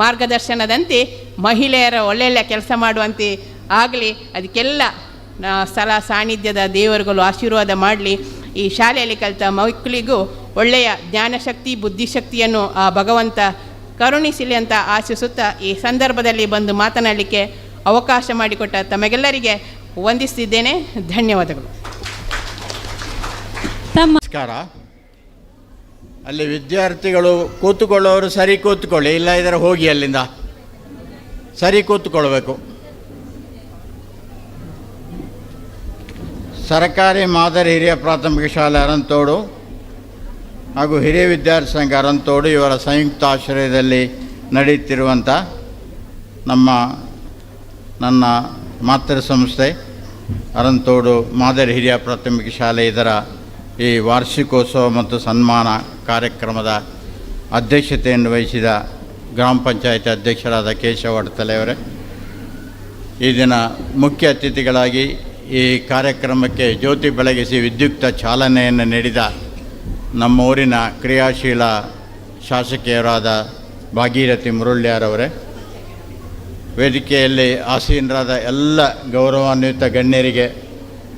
ಮಾರ್ಗದರ್ಶನದಂತೆ ಮಹಿಳೆಯರ ಒಳ್ಳೆಯ ಕೆಲಸ ಮಾಡುವಂತೆ ಆಗಲಿ. ಅದಕ್ಕೆಲ್ಲ ಸ್ಥಳ ಸಾನ್ನಿಧ್ಯದ ದೇವರುಗಳು ಆಶೀರ್ವಾದ ಮಾಡಲಿ. ಈ ಶಾಲೆಯಲ್ಲಿ ಕಲಿತ ಮಕ್ಕಳಿಗೂ ಒಳ್ಳೆಯ ಜ್ಞಾನಶಕ್ತಿ, ಬುದ್ಧಿಶಕ್ತಿಯನ್ನು ಆ ಭಗವಂತ ಕರುಣಿಸಲಿ ಅಂತ ಆಶಿಸುತ್ತಾ ಈ ಸಂದರ್ಭದಲ್ಲಿ ಬಂದು ಮಾತನಾಡಲಿಕ್ಕೆ ಅವಕಾಶ ಮಾಡಿಕೊಟ್ಟ ತಮಗೆಲ್ಲರಿಗೆ ವಂದಿಸ್ತಿದ್ದೇನೆ. ಧನ್ಯವಾದಗಳು. ನಮಸ್ಕಾರ. ಅಲ್ಲಿ ವಿದ್ಯಾರ್ಥಿಗಳು ಕೂತುಕೊಳ್ಳೋರು ಸರಿ ಕೂತ್ಕೊಳ್ಳಿ, ಇಲ್ಲ ಇದ್ರೆ ಹೋಗಿ ಅಲ್ಲಿಂದ. ಸರಿ ಕೂತ್ಕೊಳ್ಬೇಕು. ಸರ್ಕಾರಿ ಮಾದರಿ ಹಿರಿಯ ಪ್ರಾಥಮಿಕ ಶಾಲೆ ಅರಂತೋಡು ಹಾಗೂ ಹಿರಿಯ ವಿದ್ಯಾರ್ಥಿ ಸಂಘ ಅರಂತೋಡು ಇವರ ಸಂಯುಕ್ತ ಆಶ್ರಯದಲ್ಲಿ ನಡೆಯುತ್ತಿರುವಂಥ ನನ್ನ ಮಾತೃ ಸಂಸ್ಥೆ ಅರಂತೋಡು ಮಾದರಿ ಹಿರಿಯ ಪ್ರಾಥಮಿಕ ಶಾಲೆ ಇದರ ಈ ವಾರ್ಷಿಕೋತ್ಸವ ಮತ್ತು ಸನ್ಮಾನ ಕಾರ್ಯಕ್ರಮದ ಅಧ್ಯಕ್ಷತೆಯನ್ನು ವಹಿಸಿದ ಗ್ರಾಮ ಪಂಚಾಯತಿ ಅಧ್ಯಕ್ಷರಾದ ಕೇಶವ ಅಡ್ತಲೆಯವರೇ, ಈ ದಿನ ಮುಖ್ಯ ಅತಿಥಿಗಳಾಗಿ ಈ ಕಾರ್ಯಕ್ರಮಕ್ಕೆ ಜ್ಯೋತಿ ಬೆಳಗಿಸಿ ವಿದ್ಯುಕ್ತ ಚಾಲನೆಯನ್ನು ನೀಡಿದ ನಮ್ಮ ಊರಿನ ಕ್ರಿಯಾಶೀಲ ಶಾಸಕಿಯರಾದ ಭಾಗೀರಥಿ ಮುರುಳ್ಯಾರವರೇ, ವೇದಿಕೆಯಲ್ಲಿ ಆಸೀನರಾದ ಎಲ್ಲ ಗೌರವಾನ್ವಿತ ಗಣ್ಯರಿಗೆ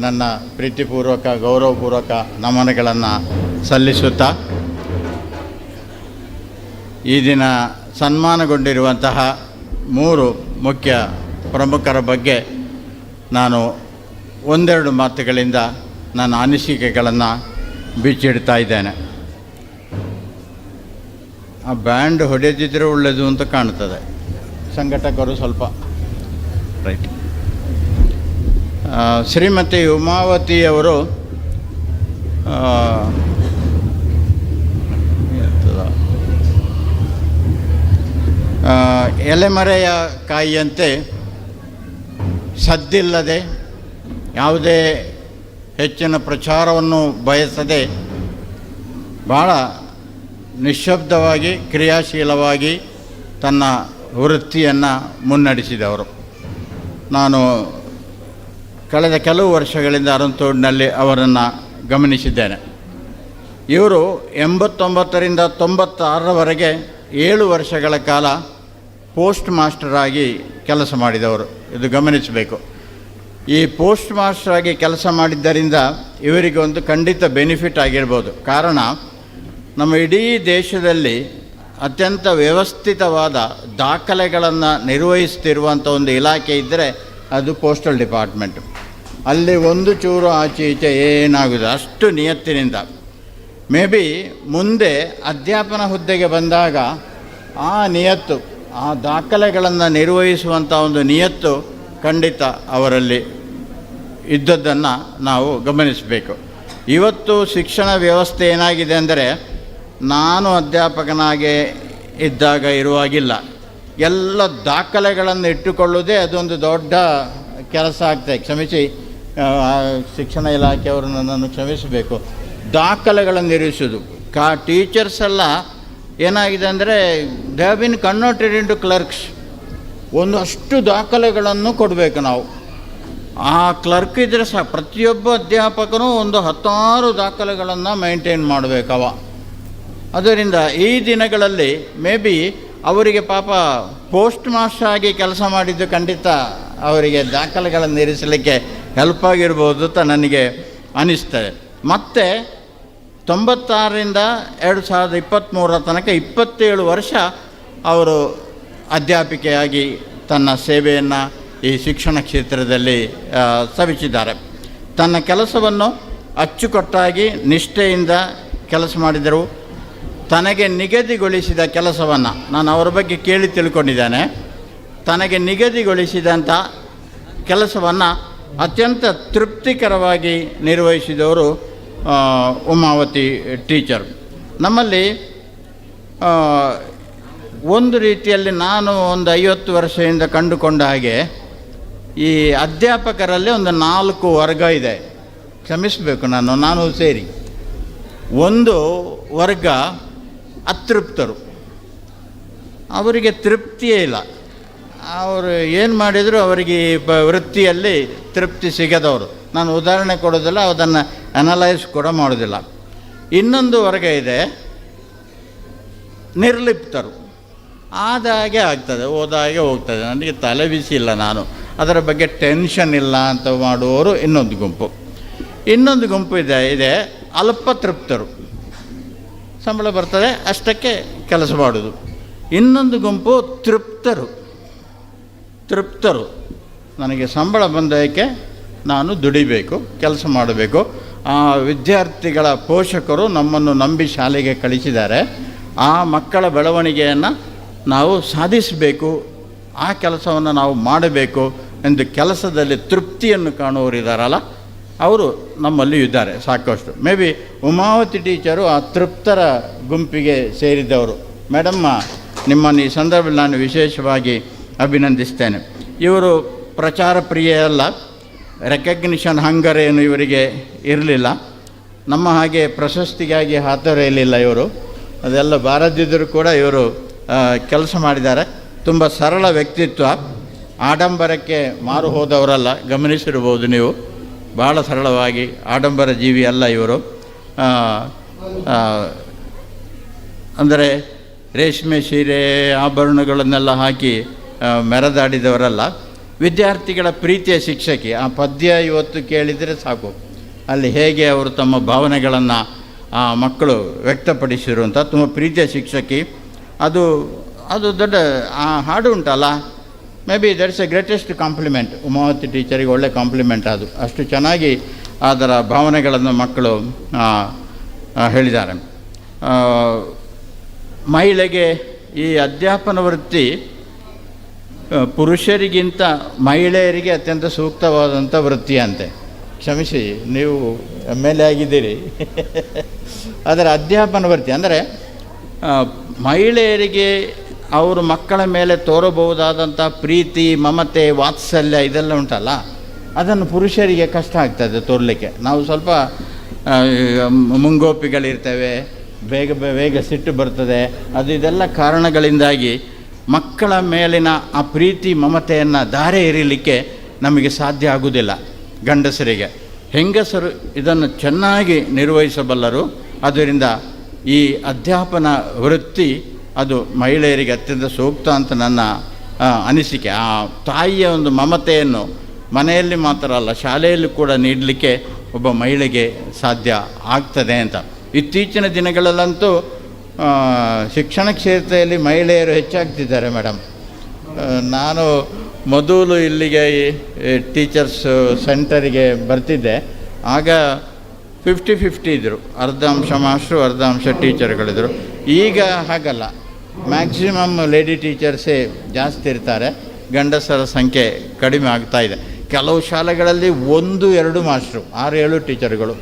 ನನ್ನ ಪ್ರೀತಿಪೂರ್ವಕ ಗೌರವಪೂರ್ವಕ ನಮನಗಳನ್ನು ಸಲ್ಲಿಸುತ್ತಾ, ಈ ದಿನ ಸನ್ಮಾನಗೊಂಡಿರುವಂತಹ 3 ಮುಖ್ಯ ಪ್ರಮುಖರ ಬಗ್ಗೆ ನಾನು ಒಂದೆರಡು ಮಾತುಗಳಿಂದ ನನ್ನ ಅನಿಸಿಕೆಗಳನ್ನು ಬಿಚ್ಚಿಡ್ತಾ ಇದ್ದೇನೆ. ಆ ಬ್ಯಾಂಡ್ ಹೊಡೆದಿದ್ದರೆ ಒಳ್ಳೆಯದು ಅಂತ ಕಾಣ್ತದೆ. ಸಂಘಟಕರು ಸ್ವಲ್ಪ ರೈಟ್. ಶ್ರೀಮತಿ ಉಮಾವತಿಯವರು ಎಲೆಮರೆಯ ಕಾಯಿಯಂತೆ ಸದ್ದಿಲ್ಲದೆ ಯಾವುದೇ ಹೆಚ್ಚಿನ ಪ್ರಚಾರವನ್ನು ಬಯಸದೆ ಭಾಳ ನಿಶ್ಶಬ್ದವಾಗಿ ಕ್ರಿಯಾಶೀಲವಾಗಿ ತನ್ನ ವೃತ್ತಿಯನ್ನು ಮುನ್ನಡೆಸಿದವರು. ನಾನು ಕಳೆದ ಕೆಲವು ವರ್ಷಗಳಿಂದ ಅರಂತೋಡಿನಲ್ಲಿ ಅವರನ್ನು ಗಮನಿಸಿದ್ದೇನೆ. ಇವರು 89ರಿಂದ 96ರವರೆಗೆ 7 ವರ್ಷಗಳ ಕಾಲ ಪೋಸ್ಟ್ ಮಾಸ್ಟರ್ ಆಗಿ ಕೆಲಸ ಮಾಡಿದವರು. ಇದು ಗಮನಿಸಬೇಕು. ಈ ಪೋಸ್ಟ್ ಮಾಸ್ಟರ್ ಆಗಿ ಕೆಲಸ ಮಾಡಿದ್ದರಿಂದ ಇವರಿಗೆ ಒಂದು ಖಂಡಿತ ಬೆನಿಫಿಟ್ ಆಗಿರ್ಬೋದು. ಕಾರಣ, ನಮ್ಮ ಇಡೀ ದೇಶದಲ್ಲಿ ಅತ್ಯಂತ ವ್ಯವಸ್ಥಿತವಾದ ದಾಖಲೆಗಳನ್ನು ನಿರ್ವಹಿಸ್ತಿರುವಂಥ ಒಂದು ಇಲಾಖೆ ಇದ್ದರೆ ಅದು ಪೋಸ್ಟಲ್ ಡಿಪಾರ್ಟ್ಮೆಂಟ್. ಅಲ್ಲಿ ಒಂದು ಚೂರು ಆಚೆ ಈಚೆ ಏನಾಗುವುದು ಅಷ್ಟು ನಿಯತ್ತಿನಿಂದ. ಮೇ ಬಿ ಮುಂದೆ ಅಧ್ಯಾಪನ ಹುದ್ದೆಗೆ ಬಂದಾಗ ಆ ನಿಯತ್ತು, ಆ ದಾಖಲೆಗಳನ್ನು ನಿರ್ವಹಿಸುವಂಥ ಒಂದು ನಿಯತ್ತು ಖಂಡಿತ ಅವರಲ್ಲಿ ಇದ್ದದ್ದನ್ನು ನಾವು ಗಮನಿಸಬೇಕು. ಇವತ್ತು ಶಿಕ್ಷಣ ವ್ಯವಸ್ಥೆ ಏನಾಗಿದೆ ಅಂದರೆ, ನಾನು ಅಧ್ಯಾಪಕನಾಗಿ ಇದ್ದಾಗ ಇರುವಾಗಿಲ್ಲ. ಎಲ್ಲ ದಾಖಲೆಗಳನ್ನು ಇಟ್ಟುಕೊಳ್ಳುವುದೇ ಅದೊಂದು ದೊಡ್ಡ ಕೆಲಸ ಆಗ್ತದೆ. ಕ್ಷಮಿಸಿ, ಶಿಕ್ಷಣ ಇಲಾಖೆಯವರು ನನ್ನನ್ನು ಕ್ಷಮಿಸಬೇಕು. ದಾಖಲೆಗಳನ್ನು ಇರಿಸೋದು ಟೀಚರ್ಸ್ ಎಲ್ಲ ಏನಾಗಿದೆ ಅಂದರೆ, they have been converted into clerks. ಅಷ್ಟು ದಾಖಲೆಗಳನ್ನು ಕೊಡಬೇಕು ನಾವು. ಆ ಕ್ಲರ್ಕ್ ಇದ್ದರೆ ಸಹ ಪ್ರತಿಯೊಬ್ಬ ಅಧ್ಯಾಪಕನೂ 16 ದಾಖಲೆಗಳನ್ನು ಮೇಂಟೈನ್ ಮಾಡಬೇಕವ. ಅದರಿಂದ ಈ ದಿನಗಳಲ್ಲಿ ಮೇ ಬಿ ಅವರಿಗೆ ಪಾಪ ಪೋಸ್ಟ್ ಮಾಸ್ಟರ್ ಆಗಿ ಕೆಲಸ ಮಾಡಿದ್ದು ಖಂಡಿತ ಅವರಿಗೆ ದಾಖಲೆಗಳನ್ನು ಇರಿಸಲಿಕ್ಕೆ ಹೆಲ್ಪ್ ಆಗಿರ್ಬೋದು ಅಂತ ನನಗೆ ಅನ್ನಿಸ್ತದೆ. ಮತ್ತು 96ರಿಂದ 2023 ತನಕ 27 ವರ್ಷ ಅವರು ಅಧ್ಯಾಪಿಕೆಯಾಗಿ ತನ್ನ ಸೇವೆಯನ್ನು ಈ ಶಿಕ್ಷಣ ಕ್ಷೇತ್ರದಲ್ಲಿ ಸವಿಸಿದ್ದಾರೆ. ತನ್ನ ಕೆಲಸವನ್ನು ಅಚ್ಚುಕಟ್ಟಾಗಿ ನಿಷ್ಠೆಯಿಂದ ಕೆಲಸ ಮಾಡಿದರು. ತನಗೆ ನಿಗದಿಗೊಳಿಸಿದ ಕೆಲಸವನ್ನು ನಾನು ಅವರ ಬಗ್ಗೆ ಕೇಳಿ ತಿಳ್ಕೊಂಡಿದ್ದೇನೆ. ತನಗೆ ನಿಗದಿಗೊಳಿಸಿದಂಥ ಕೆಲಸವನ್ನು ಅತ್ಯಂತ ತೃಪ್ತಿಕರವಾಗಿ ನಿರ್ವಹಿಸಿದವರು ಉಮಾವತಿ ಟೀಚರ್. ನಮ್ಮಲ್ಲಿ ಒಂದು ರೀತಿಯಲ್ಲಿ ನಾನು ಒಂದು 50 ವರ್ಷದಿಂದ ಕಂಡುಕೊಂಡ ಹಾಗೆ ಈ ಅಧ್ಯಾಪಕರಲ್ಲಿ ಒಂದು 4 ವರ್ಗ ಇದೆ. ಕ್ಷಮಿಸಬೇಕು, ನಾನು ಸೇರಿ. ಒಂದು ವರ್ಗ ಅತೃಪ್ತರು. ಅವರಿಗೆ ತೃಪ್ತಿಯೇ ಇಲ್ಲ. ಅವರು ಏನು ಮಾಡಿದರೂ ಅವರಿಗೆ ವೃತ್ತಿಯಲ್ಲಿ ತೃಪ್ತಿ ಸಿಗದವರು. ನಾನು ಉದಾಹರಣೆ ಕೊಡೋದಿಲ್ಲ, ಅದನ್ನು ಅನಲೈಸ್ ಕೂಡ ಮಾಡೋದಿಲ್ಲ. ಇನ್ನೊಂದು ವರ್ಗ ಇದೆ ನಿರ್ಲಿಪ್ತರು. ಆದಾಗೆ ಆಗ್ತದೆ, ಹೋದಾಗೆ ಹೋಗ್ತದೆ, ನನಗೆ ತಲೆ ಬಿಸಿ ಇಲ್ಲ, ನಾನು ಅದರ ಬಗ್ಗೆ ಟೆನ್ಷನ್ ಇಲ್ಲ ಅಂತ ಮಾಡುವವರು ಇನ್ನೊಂದು ಗುಂಪು. ಇನ್ನೊಂದು ಗುಂಪು ಇದೆ ಅಲ್ಪತೃಪ್ತರು. ಸಂಬಳ ಬರ್ತದೆ ಅಷ್ಟಕ್ಕೆ ಕೆಲಸ ಮಾಡೋದು. ಇನ್ನೊಂದು ಗುಂಪು ತೃಪ್ತರು. ನನಗೆ ಸಂಬಳ ಬಂದಕ್ಕೆ ನಾನು ದುಡಿಬೇಕು, ಕೆಲಸ ಮಾಡಬೇಕು. ಆ ವಿದ್ಯಾರ್ಥಿಗಳ ಪೋಷಕರು ನಮ್ಮನ್ನು ನಂಬಿ ಶಾಲೆಗೆ ಕಳಿಸಿದ್ದಾರೆ. ಆ ಮಕ್ಕಳ ಬೆಳವಣಿಗೆಯನ್ನು ನಾವು ಸಾಧಿಸಬೇಕು, ಆ ಕೆಲಸವನ್ನು ನಾವು ಮಾಡಬೇಕು ಎಂದು ಕೆಲಸದಲ್ಲಿ ತೃಪ್ತಿಯನ್ನು ಕಾಣುವವರಿದ್ದಾರಲ್ಲ, ಅವರು ನಮ್ಮಲ್ಲಿ ಇದ್ದಾರೆ ಸಾಕಷ್ಟು. ಮೇ ಬಿ ಉಮಾವತಿ ಟೀಚರು ಆ ತೃಪ್ತರ ಗುಂಪಿಗೆ ಸೇರಿದವರು. ಮೇಡಮ್ಮ, ನಿಮ್ಮನ್ನು ಈ ಸಂದರ್ಭದಲ್ಲಿ ನಾನು ವಿಶೇಷವಾಗಿ ಅಭಿನಂದಿಸ್ತೇನೆ. ಇವರು ಪ್ರಚಾರ ಪ್ರಿಯೆ ಅಲ್ಲ, ರೆಕಗ್ನಿಷನ್ ಹಂಗರ್ ಏನು ಇವರಿಗೆ ಇರಲಿಲ್ಲ. ನಮ್ಮ ಹಾಗೆ ಪ್ರಶಸ್ತಿಗಾಗಿ ಹಾತೊರೆಯಲಿಲ್ಲ ಇವರು. ಅದೆಲ್ಲ ಬಾರದಿದ್ದರೂ ಕೂಡ ಇವರು ಕೆಲಸ ಮಾಡಿದ್ದಾರೆ. ತುಂಬ ಸರಳ ವ್ಯಕ್ತಿತ್ವ, ಆಡಂಬರಕ್ಕೆ ಮಾರು ಹೋದವರಲ್ಲ. ಗಮನಿಸಿರ್ಬೋದು ನೀವು, ಭಾಳ ಸರಳವಾಗಿ ಆಡಂಬರ ಜೀವಿ ಅಲ್ಲ ಇವರು. ಅಂದರೆ ರೇಷ್ಮೆ ಸೀರೆ ಆಭರಣಗಳನ್ನೆಲ್ಲ ಹಾಕಿ ಮೆರೆದಾಡಿದವರಲ್ಲ. ವಿದ್ಯಾರ್ಥಿಗಳ ಪ್ರೀತಿಯ ಶಿಕ್ಷಕಿ. ಆ ಪದ್ಯ ಇವತ್ತು ಕೇಳಿದರೆ ಸಾಕು, ಅಲ್ಲಿ ಹೇಗೆ ಅವರು ತಮ್ಮ ಭಾವನೆಗಳನ್ನು ಆ ಮಕ್ಕಳು ವ್ಯಕ್ತಪಡಿಸಿರುವಂಥ ತುಂಬ ಪ್ರೀತಿಯ ಶಿಕ್ಷಕಿ. ಅದು ಅದು ದೊಡ್ಡ ಆ ಹಾಡು ಉಂಟಲ್ಲ, maybe that's a greatest compliment. Umavathi ಟೀಚರಿಗೆ ಒಳ್ಳೆ ಕಾಂಪ್ಲಿಮೆಂಟ್ ಅದು. ಅಷ್ಟು ಚೆನ್ನಾಗಿ ಅದರ ಭಾವನೆಗಳನ್ನು ಮಕ್ಕಳು ಹೇಳಿದ್ದಾರೆ. ಮಹಿಳೆಗೆ ಈ ಅಧ್ಯಾಪನ ವೃತ್ತಿ ಪುರುಷರಿಗಿಂತ ಮಹಿಳೆಯರಿಗೆ ಅತ್ಯಂತ ಸೂಕ್ತವಾದಂಥ ವೃತ್ತಿ ಅಂತೆ. ಕ್ಷಮಿಸಿ, ನೀವು MLA ಆಗಿದ್ದೀರಿ. ಅದರ ಅಧ್ಯಾಪನ ವೃತ್ತಿ ಅಂದರೆ ಮಹಿಳೆಯರಿಗೆ ಅವರು ಮಕ್ಕಳ ಮೇಲೆ ತೋರಬಹುದಾದಂಥ ಪ್ರೀತಿ, ಮಮತೆ, ವಾತ್ಸಲ್ಯ ಇದೆಲ್ಲ ಉಂಟಲ್ಲ, ಅದನ್ನು ಪುರುಷರಿಗೆ ಕಷ್ಟ ಆಗ್ತದೆ ತೋರಲಿಕ್ಕೆ. ನಾವು ಸ್ವಲ್ಪ ಮುಂಗೋಪಿಗಳಿರ್ತೇವೆ, ಬೇಗ ಸಿಟ್ಟು ಬರ್ತದೆ. ಇದೆಲ್ಲ ಕಾರಣಗಳಿಂದಾಗಿ ಮಕ್ಕಳ ಮೇಲಿನ ಆ ಪ್ರೀತಿ ಮಮತೆಯನ್ನು ಧಾರೆ ಎರೀಲಿಕ್ಕೆ ನಮಗೆ ಸಾಧ್ಯ ಆಗುವುದಿಲ್ಲ. ಗಂಡಸರಿಗೆ, ಹೆಂಗಸರು ಇದನ್ನು ಚೆನ್ನಾಗಿ ನಿರ್ವಹಿಸಬಲ್ಲರು. ಆದ್ದರಿಂದ ಈ ಅಧ್ಯಾಪನ ವೃತ್ತಿ ಅದು ಮಹಿಳೆಯರಿಗೆ ಅತ್ಯಂತ ಸೂಕ್ತ ಅಂತ ನನ್ನ ಅನಿಸಿಕೆ. ಆ ತಾಯಿಯ ಒಂದು ಮಮತೆಯನ್ನು ಮನೆಯಲ್ಲಿ ಮಾತ್ರ ಅಲ್ಲ, ಶಾಲೆಯಲ್ಲಿ ಕೂಡ ನೀಡಲಿಕ್ಕೆ ಒಬ್ಬ ಮಹಿಳೆಗೆ ಸಾಧ್ಯ ಆಗ್ತದೆ ಅಂತ. ಇತ್ತೀಚಿನ ದಿನಗಳಲ್ಲಂತೂ ಶಿಕ್ಷಣ ಕ್ಷೇತ್ರದಲ್ಲಿ ಮಹಿಳೆಯರು ಹೆಚ್ಚಾಗ್ತಿದ್ದಾರೆ ಮೇಡಮ್. ನಾನು ಮೊದಲು ಇಲ್ಲಿಗೆ ಟೀಚರ್ಸ್ ಸೆಂಟರಿಗೆ ಬರ್ತಿದ್ದೆ, ಆಗ 50-50 ಇದ್ದರು, ಅರ್ಧ ಅಂಶ ಮಾಸ್ಟ್ರು ಅರ್ಧ ಅಂಶ ಟೀಚರ್ಗಳಿದ್ರು. ಈಗ ಹಾಗಲ್ಲ, ಮ್ಯಾಕ್ಸಿಮಮ್ ಲೇಡಿ ಟೀಚರ್ಸೇ ಜಾಸ್ತಿ ಇರ್ತಾರೆ, ಗಂಡಸರ ಸಂಖ್ಯೆ ಕಡಿಮೆ ಆಗ್ತಾಯಿದೆ. ಕೆಲವು ಶಾಲೆಗಳಲ್ಲಿ 1-2 ಮಾಸ್ಟ್ರು, 6-7 ಟೀಚರ್ಗಳು.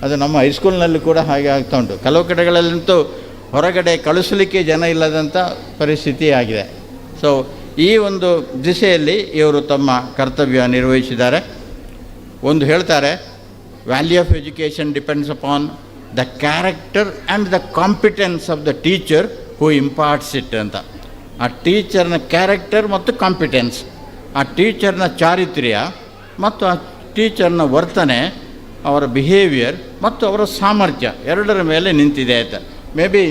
ಅದು ನಮ್ಮ ಹೈಸ್ಕೂಲ್ನಲ್ಲಿ ಕೂಡ ಹಾಗೆ ಆಗ್ತಾ ಉಂಟು. ಕೆಲವು ಕಡೆಗಳಲ್ಲಂತೂ ಹೊರಗಡೆ ಕಳಿಸಲಿಕ್ಕೆ ಜನ ಇಲ್ಲದಂಥ ಪರಿಸ್ಥಿತಿ ಆಗಿದೆ. ಸೊ ಈ ಒಂದು ದಿಸೆಯಲ್ಲಿ ಇವರು ತಮ್ಮ ಕರ್ತವ್ಯ ನಿರ್ವಹಿಸಿದ್ದಾರೆ. ಒಂದು ಹೇಳ್ತಾರೆ, value of education depends upon the character and the competence of the teacher who imparts it ಅಂತ. ಆ ಟೀಚರ್ನ ಕ್ಯಾರೆಕ್ಟರ್ ಮತ್ತು ಕಾಂಪಿಟೆನ್ಸ್, ಆ ಟೀಚರ್ನ ಚಾರಿತ್ರ್ಯ ಮತ್ತು ಆ ಟೀಚರ್ನ ವರ್ತನೆ, ಅವರ ಬಿಹೇವಿಯರ್ ಮತ್ತು ಅವರ ಸಾಮರ್ಥ್ಯ ಎರಡರ ಮೇಲೆ ನಿಂತಿದೆ ಅಂತ. ಮೇ ಬಿ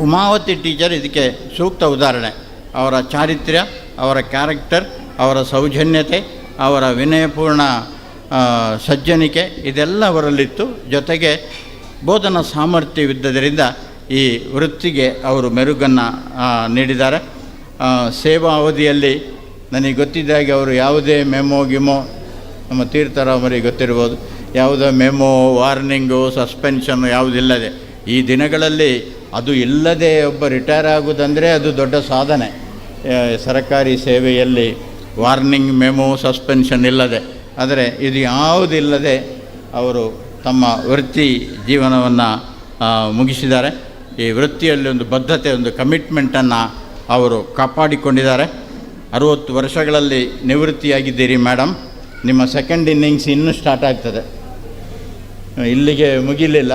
ಉಮಾವತಿ ಟೀಚರ್ ಇದಕ್ಕೆ ಸೂಕ್ತ ಉದಾಹರಣೆ. ಅವರ ಚಾರಿತ್ರ್ಯ, ಅವರ ಕ್ಯಾರೆಕ್ಟರ್, ಅವರ ಸೌಜನ್ಯತೆ, ಅವರ ವಿನಯಪೂರ್ಣ ಸಜ್ಜನಿಕೆ ಇದೆಲ್ಲ ಅವರಲ್ಲಿತ್ತು. ಜೊತೆಗೆ ಬೋಧನಾ ಸಾಮರ್ಥ್ಯವಿದ್ದರಿಂದ ಈ ವೃತ್ತಿಗೆ ಅವರು ಮೆರುಗನ್ನು ನೀಡಿದ್ದಾರೆ. ಸೇವಾ ಅವಧಿಯಲ್ಲಿ ನನಗೆ ಗೊತ್ತಿದ್ದಾಗೆ ಅವರು ಯಾವುದೇ ಗಿಮೋ, ನಮ್ಮ ತೀರ್ಥರಾಮರಿಗೆ ಗೊತ್ತಿರ್ಬೋದು, ಯಾವುದೋ ಮೆಮೊ, ವಾರ್ನಿಂಗು, ಸಸ್ಪೆನ್ಷನ್ನು ಯಾವುದಿಲ್ಲದೆ, ಈ ದಿನಗಳಲ್ಲಿ ಅದು ಇಲ್ಲದೆ ಒಬ್ಬ ರಿಟೈರ್ ಆಗೋದಂದರೆ ಅದು ದೊಡ್ಡ ಸಾಧನೆ. ಸರ್ಕಾರಿ ಸೇವೆಯಲ್ಲಿ ವಾರ್ನಿಂಗ್, ಮೆಮೊ, ಸಸ್ಪೆನ್ಷನ್ ಇಲ್ಲದೆ, ಆದರೆ ಇದು ಯಾವುದಿಲ್ಲದೆ ಅವರು ತಮ್ಮ ವೃತ್ತಿ ಜೀವನವನ್ನು ಮುಗಿಸಿದ್ದಾರೆ. ಈ ವೃತ್ತಿಯಲ್ಲಿ ಒಂದು ಬದ್ಧತೆ, ಒಂದು ಕಮಿಟ್ಮೆಂಟನ್ನು ಅವರು ಕಾಪಾಡಿಕೊಂಡಿದ್ದಾರೆ. 60 ವರ್ಷಗಳಲ್ಲಿ ನಿವೃತ್ತಿಯಾಗಿದ್ದೀರಿ ಮೇಡಮ್. ನಿಮ್ಮ ಸೆಕೆಂಡ್ ಇನ್ನಿಂಗ್ಸ್ ಇನ್ನೂ ಸ್ಟಾರ್ಟ್ ಆಗ್ತದೆ, ಇಲ್ಲಿಗೆ ಮುಗಿಲಿಲ್ಲ.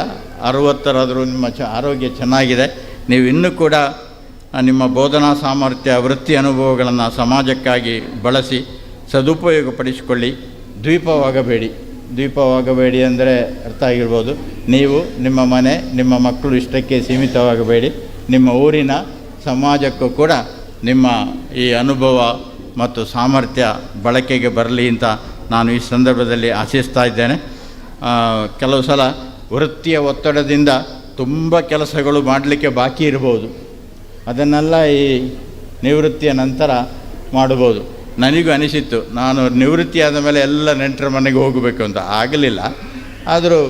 60ರಾದರೂ ನಿಮ್ಮ ಆರೋಗ್ಯ ಚೆನ್ನಾಗಿದೆ. ನೀವು ಇನ್ನೂ ಕೂಡ ನಿಮ್ಮ ಬೋಧನಾ ಸಾಮರ್ಥ್ಯ, ವೃತ್ತಿ ಅನುಭವಗಳನ್ನು ಸಮಾಜಕ್ಕಾಗಿ ಬಳಸಿ ಸದುಪಯೋಗಪಡಿಸಿಕೊಳ್ಳಿ. ದ್ವೀಪವಾಗಬೇಡಿ ಅಂದರೆ ಅರ್ಥ ಆಗಿರ್ಬೋದು. ನೀವು, ನಿಮ್ಮ ಮನೆ, ನಿಮ್ಮ ಮಕ್ಕಳು ಇಷ್ಟಕ್ಕೆ ಸೀಮಿತವಾಗಬೇಡಿ. ನಿಮ್ಮ ಊರಿನ ಸಮಾಜಕ್ಕೂ ಕೂಡ ನಿಮ್ಮ ಈ ಅನುಭವ ಮತ್ತು ಸಾಮರ್ಥ್ಯ ಬಳಕೆಗೆ ಬರಲಿ ಅಂತ ನಾನು ಈ ಸಂದರ್ಭದಲ್ಲಿ ಆಶಿಸ್ತಾ ಇದ್ದೇನೆ. ಕೆಲವು ಸಲ ವೃತ್ತಿಯ ಒತ್ತಡದಿಂದ ತುಂಬ ಕೆಲಸಗಳು ಮಾಡಲಿಕ್ಕೆ ಬಾಕಿ ಇರ್ಬೋದು, ಅದನ್ನೆಲ್ಲ ಈ ನಿವೃತ್ತಿಯ ನಂತರ ಮಾಡ್ಬೋದು. ನನಗೂ ಅನಿಸಿತ್ತು, ನಾನು ನಿವೃತ್ತಿಯಾದ ಮೇಲೆ ಎಲ್ಲ ನೆಂಟರ ಮನೆಗೆ ಹೋಗಬೇಕು ಅಂತ. ಆಗಲಿಲ್ಲ. ಆದರೂ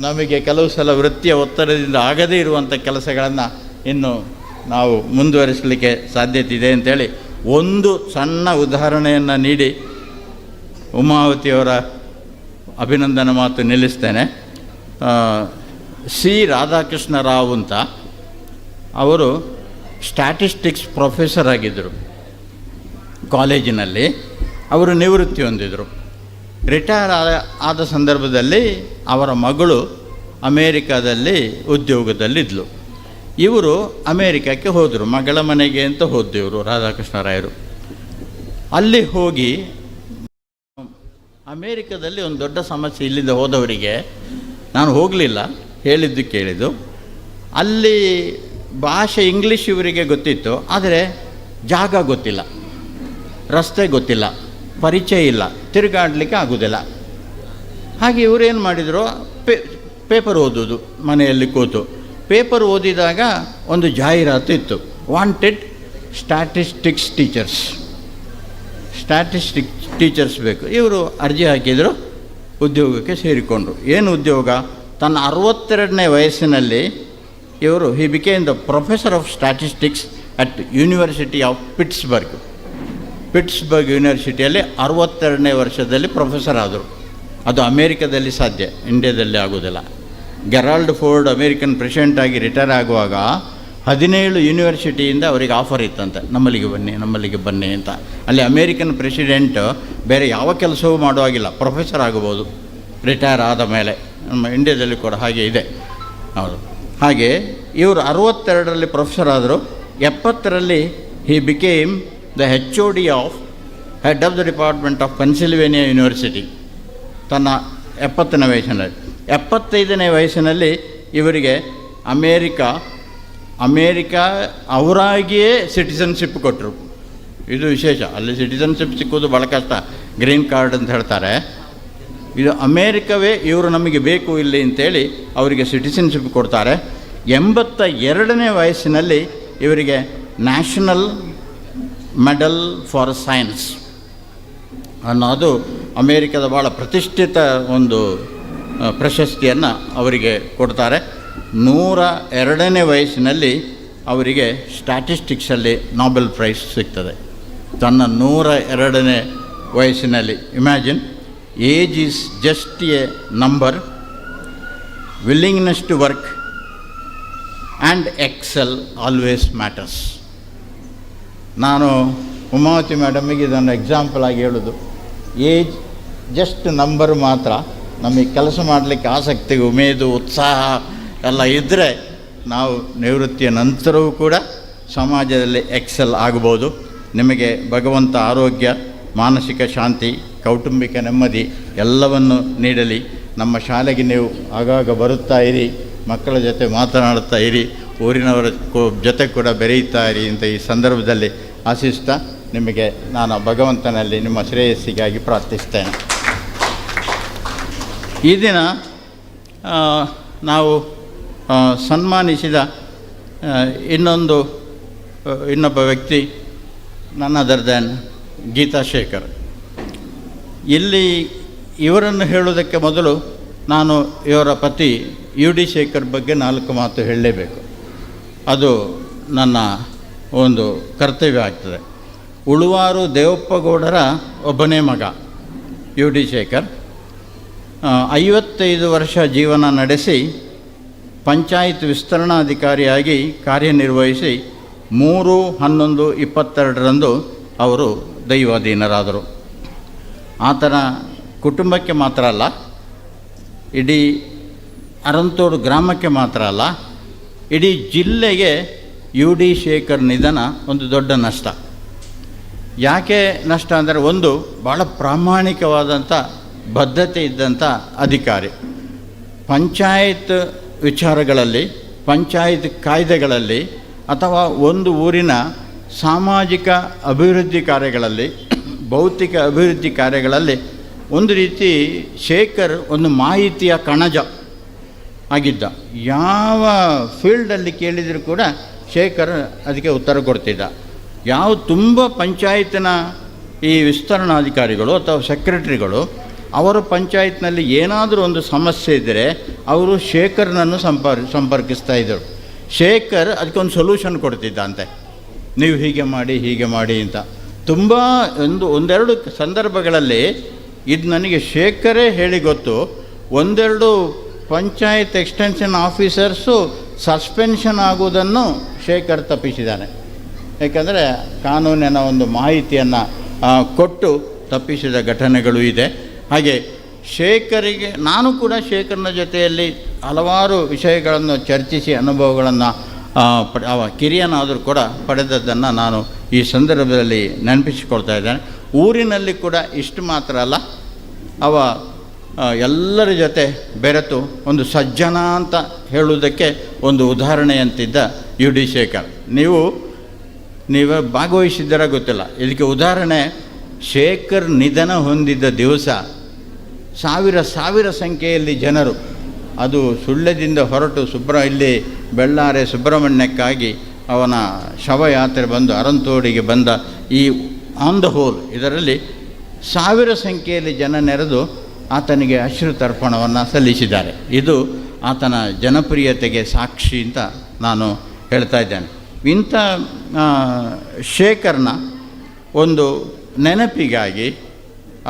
ನಮಗೆ ಕೆಲವು ಸಲ ವೃತ್ತಿಯ ಒತ್ತಡದಿಂದ ಆಗದೇ ಇರುವಂಥ ಕೆಲಸಗಳನ್ನು ಇನ್ನು ನಾವು ಮುಂದುವರಿಸಲಿಕ್ಕೆ ಸಾಧ್ಯತೆ ಇದೆ ಅಂಥೇಳಿ ಒಂದು ಸಣ್ಣ ಉದಾಹರಣೆಯನ್ನು ನೀಡಿ ಉಮಾವತಿಯವರ ಅಭಿನಂದನ ಮಾತು ನಿಲ್ಲಿಸ್ತೇನೆ. ಸಿ ರಾಧಾಕೃಷ್ಣ ರಾವ್ ಅಂತ ಅವರು ಸ್ಟ್ಯಾಟಿಸ್ಟಿಕ್ಸ್ ಪ್ರೊಫೆಸರ್ ಆಗಿದ್ದರು ಕಾಲೇಜಿನಲ್ಲಿ. ಅವರು ನಿವೃತ್ತಿ ಹೊಂದಿದರು. ರಿಟೈರ್ ಆದ ಸಂದರ್ಭದಲ್ಲಿ ಅವರ ಮಗಳು ಅಮೇರಿಕಾದಲ್ಲಿ ಉದ್ಯೋಗದಲ್ಲಿದ್ದರು. ಇವರು ಅಮೇರಿಕಕ್ಕೆ ಹೋದರು, ಮಗಳ ಮನೆಗೆ ಅಂತ ಹೋದ್ರು ಇವರು ರಾಧಾಕೃಷ್ಣ ರಾಯರು. ಅಲ್ಲಿ ಹೋಗಿ ಅಮೇರಿಕಾದಲ್ಲಿ ಒಂದು ದೊಡ್ಡ ಸಮಸ್ಯೆ ಇಲ್ಲಿಂದ ಹೋದವರಿಗೆ, ನಾನು ಹೋಗಲಿಲ್ಲ, ಹೇಳಿದ್ದು ಕೇಳಿದ್ದು, ಅಲ್ಲಿ ಭಾಷೆ ಇಂಗ್ಲೀಷ್ ಇವರಿಗೆ ಗೊತ್ತಿತ್ತು, ಆದರೆ ಜಾಗ ಗೊತ್ತಿಲ್ಲ, ರಸ್ತೆ ಗೊತ್ತಿಲ್ಲ, ಪರಿಚಯ ಇಲ್ಲ, ತಿರುಗಾಡಲಿಕ್ಕೆ ಆಗೋದಿಲ್ಲ. ಹಾಗೆ ಇವರೇನು ಮಾಡಿದರು, ಪೇಪರ್ ಓದೋದು ಮನೆಯಲ್ಲಿ ಕೂತು. ಪೇಪರ್ ಓದಿದಾಗ ಒಂದು ಜಾಹೀರಾತು ಇತ್ತು, ವಾಂಟೆಡ್ ಸ್ಟ್ಯಾಟಿಸ್ಟಿಕ್ಸ್ ಟೀಚರ್ಸ್ ಬೇಕು. ಇವರು ಅರ್ಜಿ ಹಾಕಿದರು, ಉದ್ಯೋಗಕ್ಕೆ ಸೇರಿಕೊಂಡ್ರು. ಏನು ಉದ್ಯೋಗ? ತನ್ನ 62ನೇ ವಯಸ್ಸಿನಲ್ಲಿ ಇವರು he became the professor of statistics at university of Pittsburgh ಯೂನಿವರ್ಸಿಟಿಯಲ್ಲಿ 62ನೇ ವರ್ಷದಲ್ಲಿ ಪ್ರೊಫೆಸರ್ ಆದರು. ಅದು ಅಮೇರಿಕಾದಲ್ಲಿ ಸಾಧ್ಯ, ಇಂಡಿಯಾದಲ್ಲಿ ಆಗೋದಿಲ್ಲ. ಗೆರಾಲ್ಡ್ ಫೋರ್ಡ್ ಅಮೇರಿಕನ್ ಪ್ರೆಸಿಡೆಂಟ್ ಆಗಿ ರಿಟೈರ್ ಆಗುವಾಗ 17 ಯೂನಿವರ್ಸಿಟಿಯಿಂದ ಅವರಿಗೆ ಆಫರ್ ಇತ್ತಂತೆ, ನಮ್ಮಲ್ಲಿಗೆ ಬನ್ನಿ ಅಂತ. ಅಲ್ಲಿ ಅಮೇರಿಕನ್ ಪ್ರೆಸಿಡೆಂಟ್ ಬೇರೆ ಯಾವ ಕೆಲಸವೂ ಮಾಡುವಾಗಿಲ್ಲ, ಪ್ರೊಫೆಸರ್ ಆಗಬಹುದು ರಿಟೈರ್ ಆದ ಮೇಲೆ. ನಮ್ಮ ಇಂಡಿಯಾದಲ್ಲಿ ಕೂಡ ಹಾಗೆ ಇದೆ. ಹೌದು. ಹಾಗೆ ಇವರು 62ರಲ್ಲಿ ಪ್ರೊಫೆಸರ್ ಆದರು. 70ರಲ್ಲಿ he became the HOD head of the department of Pennsylvania university. ತನ್ನ 70ನೇ ವಯಸ್ಸಿನಲ್ಲಿ. 75ನೇ ವಯಸ್ಸಿನಲ್ಲಿ ಇವರಿಗೆ ಅಮೇರಿಕಾ ಅವರಾಗಿಯೇ ಸಿಟಿಸನ್ಶಿಪ್ ಕೊಟ್ಟರು. ಇದು ವಿಶೇಷ. ಅಲ್ಲಿ ಸಿಟಿಸನ್ಶಿಪ್ ಸಿಕ್ಕೋದು ಭಾಳ ಕಷ್ಟ, ಗ್ರೀನ್ ಕಾರ್ಡ್ ಅಂತ ಹೇಳ್ತಾರೆ. ಇದು ಅಮೇರಿಕವೇ ಇವರು ನಮಗೆ ಬೇಕು ಇಲ್ಲಿ ಅಂತೇಳಿ ಅವರಿಗೆ ಸಿಟಿಸನ್ಶಿಪ್ ಕೊಡ್ತಾರೆ. 82ನೇ ವಯಸ್ಸಿನಲ್ಲಿ ಇವರಿಗೆ ನ್ಯಾಷನಲ್ ಮೆಡಲ್ ಫಾರ್ ಸೈನ್ಸ್ ಅನ್ನೋದು ಅಮೇರಿಕದ ಭಾಳ ಪ್ರತಿಷ್ಠಿತ ಒಂದು ಪ್ರಶಸ್ತಿಯನ್ನು ಅವರಿಗೆ ಕೊಡ್ತಾರೆ. 102ನೇ ವಯಸ್ಸಿನಲ್ಲಿ ಅವರಿಗೆ ಸ್ಟ್ಯಾಟಿಸ್ಟಿಕ್ಸಲ್ಲಿ ನೊಬೆಲ್ ಪ್ರೈಸ್ ಸಿಗ್ತದೆ. ತನ್ನ 102ನೇ ವಯಸ್ಸಿನಲ್ಲಿ. Imagine, age is just a number, willingness to work and excel always matters. ನಾನು ಉಮಾವತಿ ಮೇಡಮಿಗೆ ಇದನ್ನು ಎಕ್ಸಾಂಪಲ್ ಆಗಿ ಹೇಳೋದು, ಏಜ್ ಜಸ್ಟ್ ನಂಬರ್ ಮಾತ್ರ. ನಮಗೆ ಕೆಲಸ ಮಾಡಲಿಕ್ಕೆ ಆಸಕ್ತಿ, ಉಮೇದು, ಉತ್ಸಾಹ ಎಲ್ಲ ಇದ್ದರೆ ನಾವು ನಿವೃತ್ತಿಯ ನಂತರವೂ ಕೂಡ ಸಮಾಜದಲ್ಲಿ ಎಕ್ಸೆಲ್ ಆಗ್ಬೋದು. ನಿಮಗೆ ಭಗವಂತ ಆರೋಗ್ಯ, ಮಾನಸಿಕ ಶಾಂತಿ, ಕೌಟುಂಬಿಕ ನೆಮ್ಮದಿ ಎಲ್ಲವನ್ನು ನೀಡಲಿ. ನಮ್ಮ ಶಾಲೆಗೆ ನೀವು ಆಗಾಗ ಬರುತ್ತಾ ಇರಿ, ಮಕ್ಕಳ ಜೊತೆ ಮಾತನಾಡುತ್ತಾ ಇರಿ, ಊರಿನವರ ಜೊತೆ ಕೂಡ ಬೆರೆಯುತ್ತಾ ಇರಿ ಅಂತ ಈ ಸಂದರ್ಭದಲ್ಲಿ ಆಶಿಸ್ತಾ ನಿಮಗೆ ನಾನು ಭಗವಂತನಲ್ಲಿ ನಿಮ್ಮ ಶ್ರೇಯಸ್ಸಿಗಾಗಿ ಪ್ರಾರ್ಥಿಸ್ತೇನೆ. ಈ ದಿನ ನಾವು ಸನ್ಮಾನಿಸಿದ ಇನ್ನೊಬ್ಬ ವ್ಯಕ್ತಿ ನನ್ ಅದರ್ ದ್ಯಾನ್ ಗೀತಾ ಶೇಖರ್. ಇಲ್ಲಿ ಇವರನ್ನು ಹೇಳುವುದಕ್ಕೆ ಮೊದಲು ನಾನು ಇವರ ಪತಿ UD ಶೇಖರ್ ಬಗ್ಗೆ 4 ಮಾತು ಹೇಳಲೇಬೇಕು. ಅದು ನನ್ನ ಒಂದು ಕರ್ತವ್ಯ ಆಗ್ತದೆ. ಉಳುವಾರು ದೇವಪ್ಪಗೌಡರ ಒಬ್ಬನೇ ಮಗ UD ಶೇಖರ್. 55 ವರ್ಷ ಜೀವನ ನಡೆಸಿ ಪಂಚಾಯತ್ ವಿಸ್ತರಣಾಧಿಕಾರಿಯಾಗಿ ಕಾರ್ಯನಿರ್ವಹಿಸಿ 3/11/22 ಅವರು ದೈವಾಧೀನರಾದರು. ಆತನ ಕುಟುಂಬಕ್ಕೆ ಮಾತ್ರ ಅಲ್ಲ, ಇಡೀ ಅರಂತೋಡು ಗ್ರಾಮಕ್ಕೆ ಮಾತ್ರ ಅಲ್ಲ, ಇಡೀ ಜಿಲ್ಲೆಗೆ UD ಶೇಖರ್ ನಿಧನ ಒಂದು ದೊಡ್ಡ ನಷ್ಟ. ಯಾಕೆ ನಷ್ಟ ಅಂದರೆ, ಒಂದು ಭಾಳ ಪ್ರಾಮಾಣಿಕವಾದಂಥ ಬದ್ಧತೆ ಇದ್ದಂಥ ಅಧಿಕಾರಿ. ಪಂಚಾಯತ್ ವಿಚಾರಗಳಲ್ಲಿ, ಪಂಚಾಯತ್ ಕಾಯ್ದೆಗಳಲ್ಲಿ ಅಥವಾ ಒಂದು ಊರಿನ ಸಾಮಾಜಿಕ ಅಭಿವೃದ್ಧಿ ಕಾರ್ಯಗಳಲ್ಲಿ, ಭೌತಿಕ ಅಭಿವೃದ್ಧಿ ಕಾರ್ಯಗಳಲ್ಲಿ ಒಂದು ರೀತಿ ಶೇಖರ್ ಒಂದು ಮಾಹಿತಿಯ ಕಣಜ ಆಗಿದ್ದ. ಯಾವ ಫೀಲ್ಡಲ್ಲಿ ಕೇಳಿದರೂ ಕೂಡ ಶೇಖರ್ ಅದಕ್ಕೆ ಉತ್ತರ ಕೊಡ್ತಿದ್ದ. ತುಂಬ ಪಂಚಾಯತಿನ ಈ ವಿಸ್ತರಣಾಧಿಕಾರಿಗಳು ಅಥವಾ ಸೆಕ್ರೆಟರಿಗಳು ಅವರು ಪಂಚಾಯತ್ನಲ್ಲಿ ಏನಾದರೂ ಒಂದು ಸಮಸ್ಯೆ ಇದ್ದರೆ ಅವರು ಶೇಖರ್ನನ್ನು ಸಂಪರ್ಕಿಸ್ತಾ ಇದ್ದರು. ಶೇಖರ್ ಅದಕ್ಕೊಂದು ಸೊಲ್ಯೂಷನ್ ಕೊಡ್ತಿದ್ದ ಅಂತೆ, ನೀವು ಹೀಗೆ ಮಾಡಿ ಅಂತ. ತುಂಬ ಒಂದೆರಡು ಸಂದರ್ಭಗಳಲ್ಲಿ ಇದು ನನಗೆ ಶೇಖರೇ ಹೇಳಿ ಗೊತ್ತು. 1-2 ಪಂಚಾಯತ್ ಎಕ್ಸ್ಟೆನ್ಷನ್ ಆಫೀಸರ್ಸು ಸಸ್ಪೆನ್ಷನ್ ಆಗುವುದನ್ನು ಶೇಖರ್ ತಪ್ಪಿಸಿದ್ದಾನೆ. ಏಕೆಂದರೆ ಕಾನೂನಿನ ಒಂದು ಮಾಹಿತಿಯನ್ನು ಕೊಟ್ಟು ತಪ್ಪಿಸಿದ ಘಟನೆಗಳು ಇದೆ. ಹಾಗೆ ಶೇಖರಿಗೆ ನಾನು ಕೂಡ ಶೇಖರ್ನ ಜೊತೆಯಲ್ಲಿ ಹಲವಾರು ವಿಷಯಗಳನ್ನು ಚರ್ಚಿಸಿ ಅನುಭವಗಳನ್ನು ಕಿರಿಯನಾದರೂ ಕೂಡ ಪಡೆದದ್ದನ್ನು ನಾನು ಈ ಸಂದರ್ಭದಲ್ಲಿ ನೆನಪಿಸಿಕೊಳ್ತಾ ಇದ್ದೇನೆ. ಊರಿನಲ್ಲಿ ಕೂಡ ಇಷ್ಟು ಮಾತ್ರ ಅಲ್ಲ, ಎಲ್ಲರ ಜೊತೆ ಬೆರೆತು ಒಂದು ಸಜ್ಜನ ಅಂತ ಹೇಳುವುದಕ್ಕೆ ಒಂದು ಉದಾಹರಣೆಯಂತಿದ್ದ UD ಶೇಖರ್. ನೀವು ಭಾಗವಹಿಸಿದ್ದರ ಗೊತ್ತಿಲ್ಲ. ಇದಕ್ಕೆ ಉದಾಹರಣೆ, ಶೇಖರ್ ನಿಧನ ಹೊಂದಿದ್ದ ದಿವಸ ಸಾವಿರ ಸಂಖ್ಯೆಯಲ್ಲಿ ಜನರು, ಅದು ಸುಳ್ಯದಿಂದ ಹೊರಟು ಇಲ್ಲಿ ಬೆಳ್ಳಾರೆ ಸುಬ್ರಹ್ಮಣ್ಯಕ್ಕಾಗಿ ಅವನ ಶವಯಾತ್ರೆ ಬಂದು ಅರಂತೋಡಿಗೆ ಬಂದ ಈ ಆನ್ ದ ಹೋಲ್ ಇದರಲ್ಲಿ 1000 ಸಂಖ್ಯೆಯಲ್ಲಿ ಜನ ನೆರೆದು ಆತನಿಗೆ ಅಶ್ರು ತರ್ಪಣವನ್ನು ಸಲ್ಲಿಸಿದ್ದಾರೆ. ಇದು ಆತನ ಜನಪ್ರಿಯತೆಗೆ ಸಾಕ್ಷಿ ಅಂತ ನಾನು ಹೇಳ್ತಾ ಇದ್ದೇನೆ. ಇಂಥ ಶೇಖರ್ನ ಒಂದು ನೆನಪಿಗಾಗಿ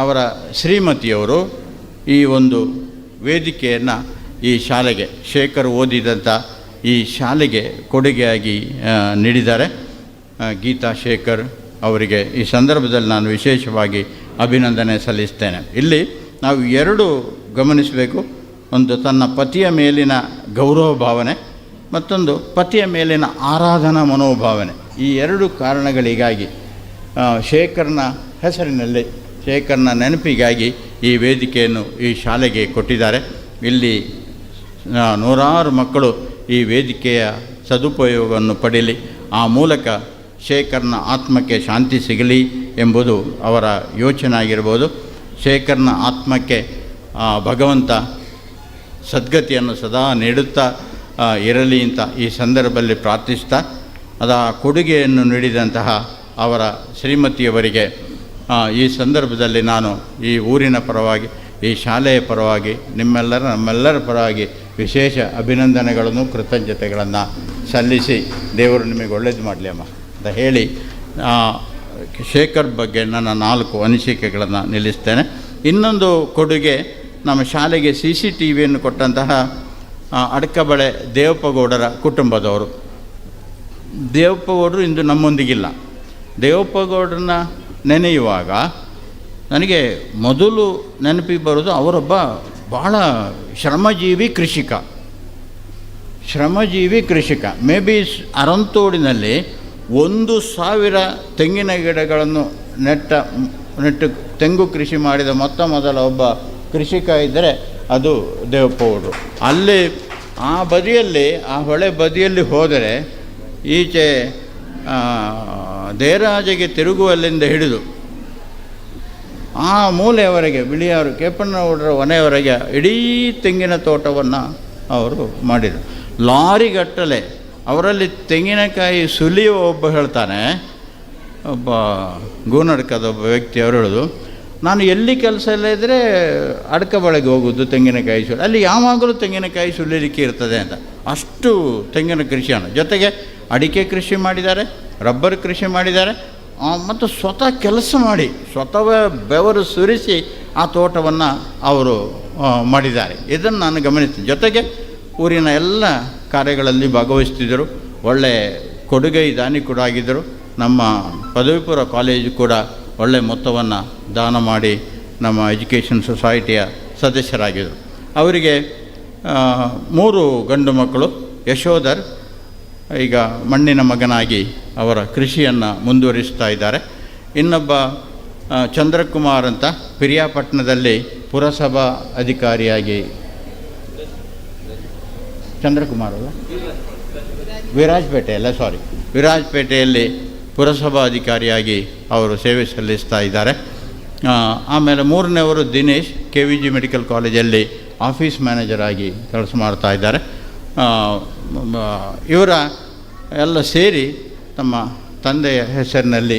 ಅವರ ಶ್ರೀಮತಿಯವರು ಈ ಒಂದು ವೇದಿಕೆಯನ್ನು ಈ ಶಾಲೆಗೆ, ಶೇಖರ್ ಓದಿದಂಥ ಈ ಶಾಲೆಗೆ ಕೊಡುಗೆಯಾಗಿ ನೀಡಿದ್ದಾರೆ. ಗೀತಾ ಶೇಖರ್ ಅವರಿಗೆ ಈ ಸಂದರ್ಭದಲ್ಲಿ ನಾನು ವಿಶೇಷವಾಗಿ ಅಭಿನಂದನೆ ಸಲ್ಲಿಸ್ತೇನೆ. ಇಲ್ಲಿ ನಾವು 2 ಗಮನಿಸಬೇಕು. ಒಂದು ತನ್ನ ಪತಿಯ ಮೇಲಿನ ಗೌರವ ಭಾವನೆ, ಮತ್ತೊಂದು ಪತಿಯ ಮೇಲಿನ ಆರಾಧನಾ ಮನೋಭಾವನೆ. ಈ 2 ಕಾರಣಗಳಿಗಾಗಿ ಶೇಖರ್ನ ಹೆಸರಿನಲ್ಲಿ, ಶೇಖರ್ನ ನೆನಪಿಗಾಗಿ ಈ ವೇದಿಕೆಯನ್ನು ಈ ಶಾಲೆಗೆ ಕೊಟ್ಟಿದ್ದಾರೆ. ಇಲ್ಲಿ ನೂರಾರು ಮಕ್ಕಳು ಈ ವೇದಿಕೆಯ ಸದುಪಯೋಗವನ್ನು ಪಡೀಲಿ, ಆ ಮೂಲಕ ಶೇಖರ್ನ ಆತ್ಮಕ್ಕೆ ಶಾಂತಿ ಸಿಗಲಿ ಎಂಬುದು ಅವರ ಯೋಚನೆ ಆಗಿರ್ಬೋದು. ಶೇಖರ್ನ ಆತ್ಮಕ್ಕೆ ಭಗವಂತ ಸದ್ಗತಿಯನ್ನು ಸದಾ ನೀಡುತ್ತಾ ಇರಲಿ ಅಂತ ಈ ಸಂದರ್ಭದಲ್ಲಿ ಪ್ರಾರ್ಥಿಸ್ತಾ, ಅದ ಕೊಡುಗೆಯನ್ನು ನೀಡಿದಂತಹ ಅವರ ಶ್ರೀಮತಿಯವರಿಗೆ ಈ ಸಂದರ್ಭದಲ್ಲಿ ನಾನು ಈ ಊರಿನ ಪರವಾಗಿ, ಈ ಶಾಲೆಯ ಪರವಾಗಿ, ನಮ್ಮೆಲ್ಲರ ಪರವಾಗಿ ವಿಶೇಷ ಅಭಿನಂದನೆಗಳನ್ನು, ಕೃತಜ್ಞತೆಗಳನ್ನು ಸಲ್ಲಿಸಿ ದೇವರು ನಿಮಗೆ ಒಳ್ಳೇದು ಮಾಡಲಿ ಅಮ್ಮ ಅಂತ ಹೇಳಿ ಶೇಖರ್ ಬಗ್ಗೆ ನನ್ನ 4 ಅನಿಸಿಕೆಗಳನ್ನು ನಿಲ್ಲಿಸ್ತೇನೆ. ಇನ್ನೊಂದು ಕೊಡುಗೆ, ನಮ್ಮ ಶಾಲೆಗೆ CCTVಯನ್ನು ಕೊಟ್ಟಂತಹ ಅಡಕಬಳೆ ದೇವಪ್ಪಗೌಡರ ಕುಟುಂಬದವರು. ದೇವಪ್ಪಗೌಡರು ಇಂದು ನಮ್ಮೊಂದಿಗಿಲ್ಲ. ದೇವಪ್ಪಗೌಡರನ್ನ ನೆನೆಯುವಾಗ ನನಗೆ ಮೊದಲು ನೆನಪಿಗೆ ಬರೋದು ಅವರೊಬ್ಬ ಭಾಳ ಶ್ರಮಜೀವಿ ಕೃಷಿಕ. ಮೇ ಬಿ ಅರಂತೋಡಿನಲ್ಲಿ 1000 ತೆಂಗಿನ ಗಿಡಗಳನ್ನು ನೆಟ್ಟು ತೆಂಗು ಕೃಷಿ ಮಾಡಿದ ಮೊದಲ ಒಬ್ಬ ಕೃಷಿಕ ಇದ್ದರೆ ಅದು ದೇವಪ್ಪಗೌಡರು. ಅಲ್ಲಿ ಆ ಬದಿಯಲ್ಲಿ, ಆ ಹೊಳೆ ಬದಿಯಲ್ಲಿ ಹೋದರೆ ಈಚೆ ದೇರಾಜೆಗೆ ತಿರುಗುವಲ್ಲಿಂದ ಹಿಡಿದು ಆ ಮೂಲೆಯವರೆಗೆ, ಬಿಳಿಯವರು ಕೇಪಣ್ಣಗೌಡರ ಮನೆಯವರೆಗೆ ಇಡೀ ತೆಂಗಿನ ತೋಟವನ್ನು ಅವರು ಮಾಡಿದರು. ಲಾರಿಗಟ್ಟಲೆ. ಅವರಲ್ಲಿ ತೆಂಗಿನಕಾಯಿ ಸುಲಿಯುವ ಒಬ್ಬ ಹೇಳ್ತಾನೆ, ಒಬ್ಬ ಗೂನಡ್ಕದ ಒಬ್ಬ ವ್ಯಕ್ತಿ, ಅವರು ಹೇಳೋದು, ನಾನು ಎಲ್ಲಿ ಕೆಲಸ ಎಲ್ಲ ಇದ್ದರೆ ಅಡಕ ಬಳೆಗೆ ಹೋಗೋದು ತೆಂಗಿನಕಾಯಿ ಸುಲಿ, ಅಲ್ಲಿ ಯಾವಾಗಲೂ ತೆಂಗಿನಕಾಯಿ ಸುಲಿಲಿಕ್ಕೆ ಇರ್ತದೆ ಅಂತ. ಅಷ್ಟು ತೆಂಗಿನ ಕೃಷಿಯನ್ನು, ಜೊತೆಗೆ ಅಡಿಕೆ ಕೃಷಿ ಮಾಡಿದ್ದಾರೆ, ರಬ್ಬರ್ ಕೃಷಿ ಮಾಡಿದ್ದಾರೆ, ಮತ್ತು ಸ್ವತಃ ಕೆಲಸ ಮಾಡಿ, ಸ್ವತಃ ಬೆವರು ಸುರಿಸಿ ಆ ತೋಟವನ್ನು ಅವರು ಮಾಡಿದ್ದಾರೆ. ಇದನ್ನು ನಾನು ಗಮನಿಸ್ತೀನಿ. ಜೊತೆಗೆ ಊರಿನ ಎಲ್ಲ ಕಾರ್ಯಗಳಲ್ಲಿ ಭಾಗವಹಿಸ್ತಿದ್ದರು. ಒಳ್ಳೆಯ ಕೊಡುಗೆ ದಾನಿ ಕೂಡ ಆಗಿದ್ದರು. ನಮ್ಮ ಪದವಿ ಪೂರ್ವ ಕಾಲೇಜು ಕೂಡ ಒಳ್ಳೆಯ ಮೊತ್ತವನ್ನು ದಾನ ಮಾಡಿ ನಮ್ಮ ಎಜುಕೇಷನ್ ಸೊಸೈಟಿಯ ಸದಸ್ಯರಾಗಿದ್ದರು. ಅವರಿಗೆ 3 ಗಂಡು ಮಕ್ಕಳು. ಯಶೋಧರ್ ಈಗ ಮಣ್ಣಿನ ಮಗನಾಗಿ ಅವರ ಕೃಷಿಯನ್ನು ಮುಂದುವರಿಸ್ತಾ ಇದ್ದಾರೆ. ಇನ್ನೊಬ್ಬ ಚಂದ್ರಕುಮಾರ್ ಅಂತ ಪಿರಿಯಾಪಟ್ಟಣದಲ್ಲಿ ಪುರಸಭಾ ಅಧಿಕಾರಿಯಾಗಿ, ಚಂದ್ರಕುಮಾರ್ ಅಲ್ಲ, ವಿರಾಜಪೇಟೆಯಲ್ಲಿ ಪುರಸಭಾ ಅಧಿಕಾರಿಯಾಗಿ ಅವರು ಸೇವೆ ಸಲ್ಲಿಸ್ತಾ ಇದ್ದಾರೆ. ಆಮೇಲೆ 3ನೇವರು ದಿನೇಶ್, KVG ಮೆಡಿಕಲ್ ಕಾಲೇಜಲ್ಲಿ ಆಫೀಸ್ ಮ್ಯಾನೇಜರ್ ಆಗಿ ಕೆಲಸ ಮಾಡ್ತಾ ಇದ್ದಾರೆ. ಇವರ ಎಲ್ಲ ಸೇರಿ ತಮ್ಮ ತಂದೆಯ ಹೆಸರಿನಲ್ಲಿ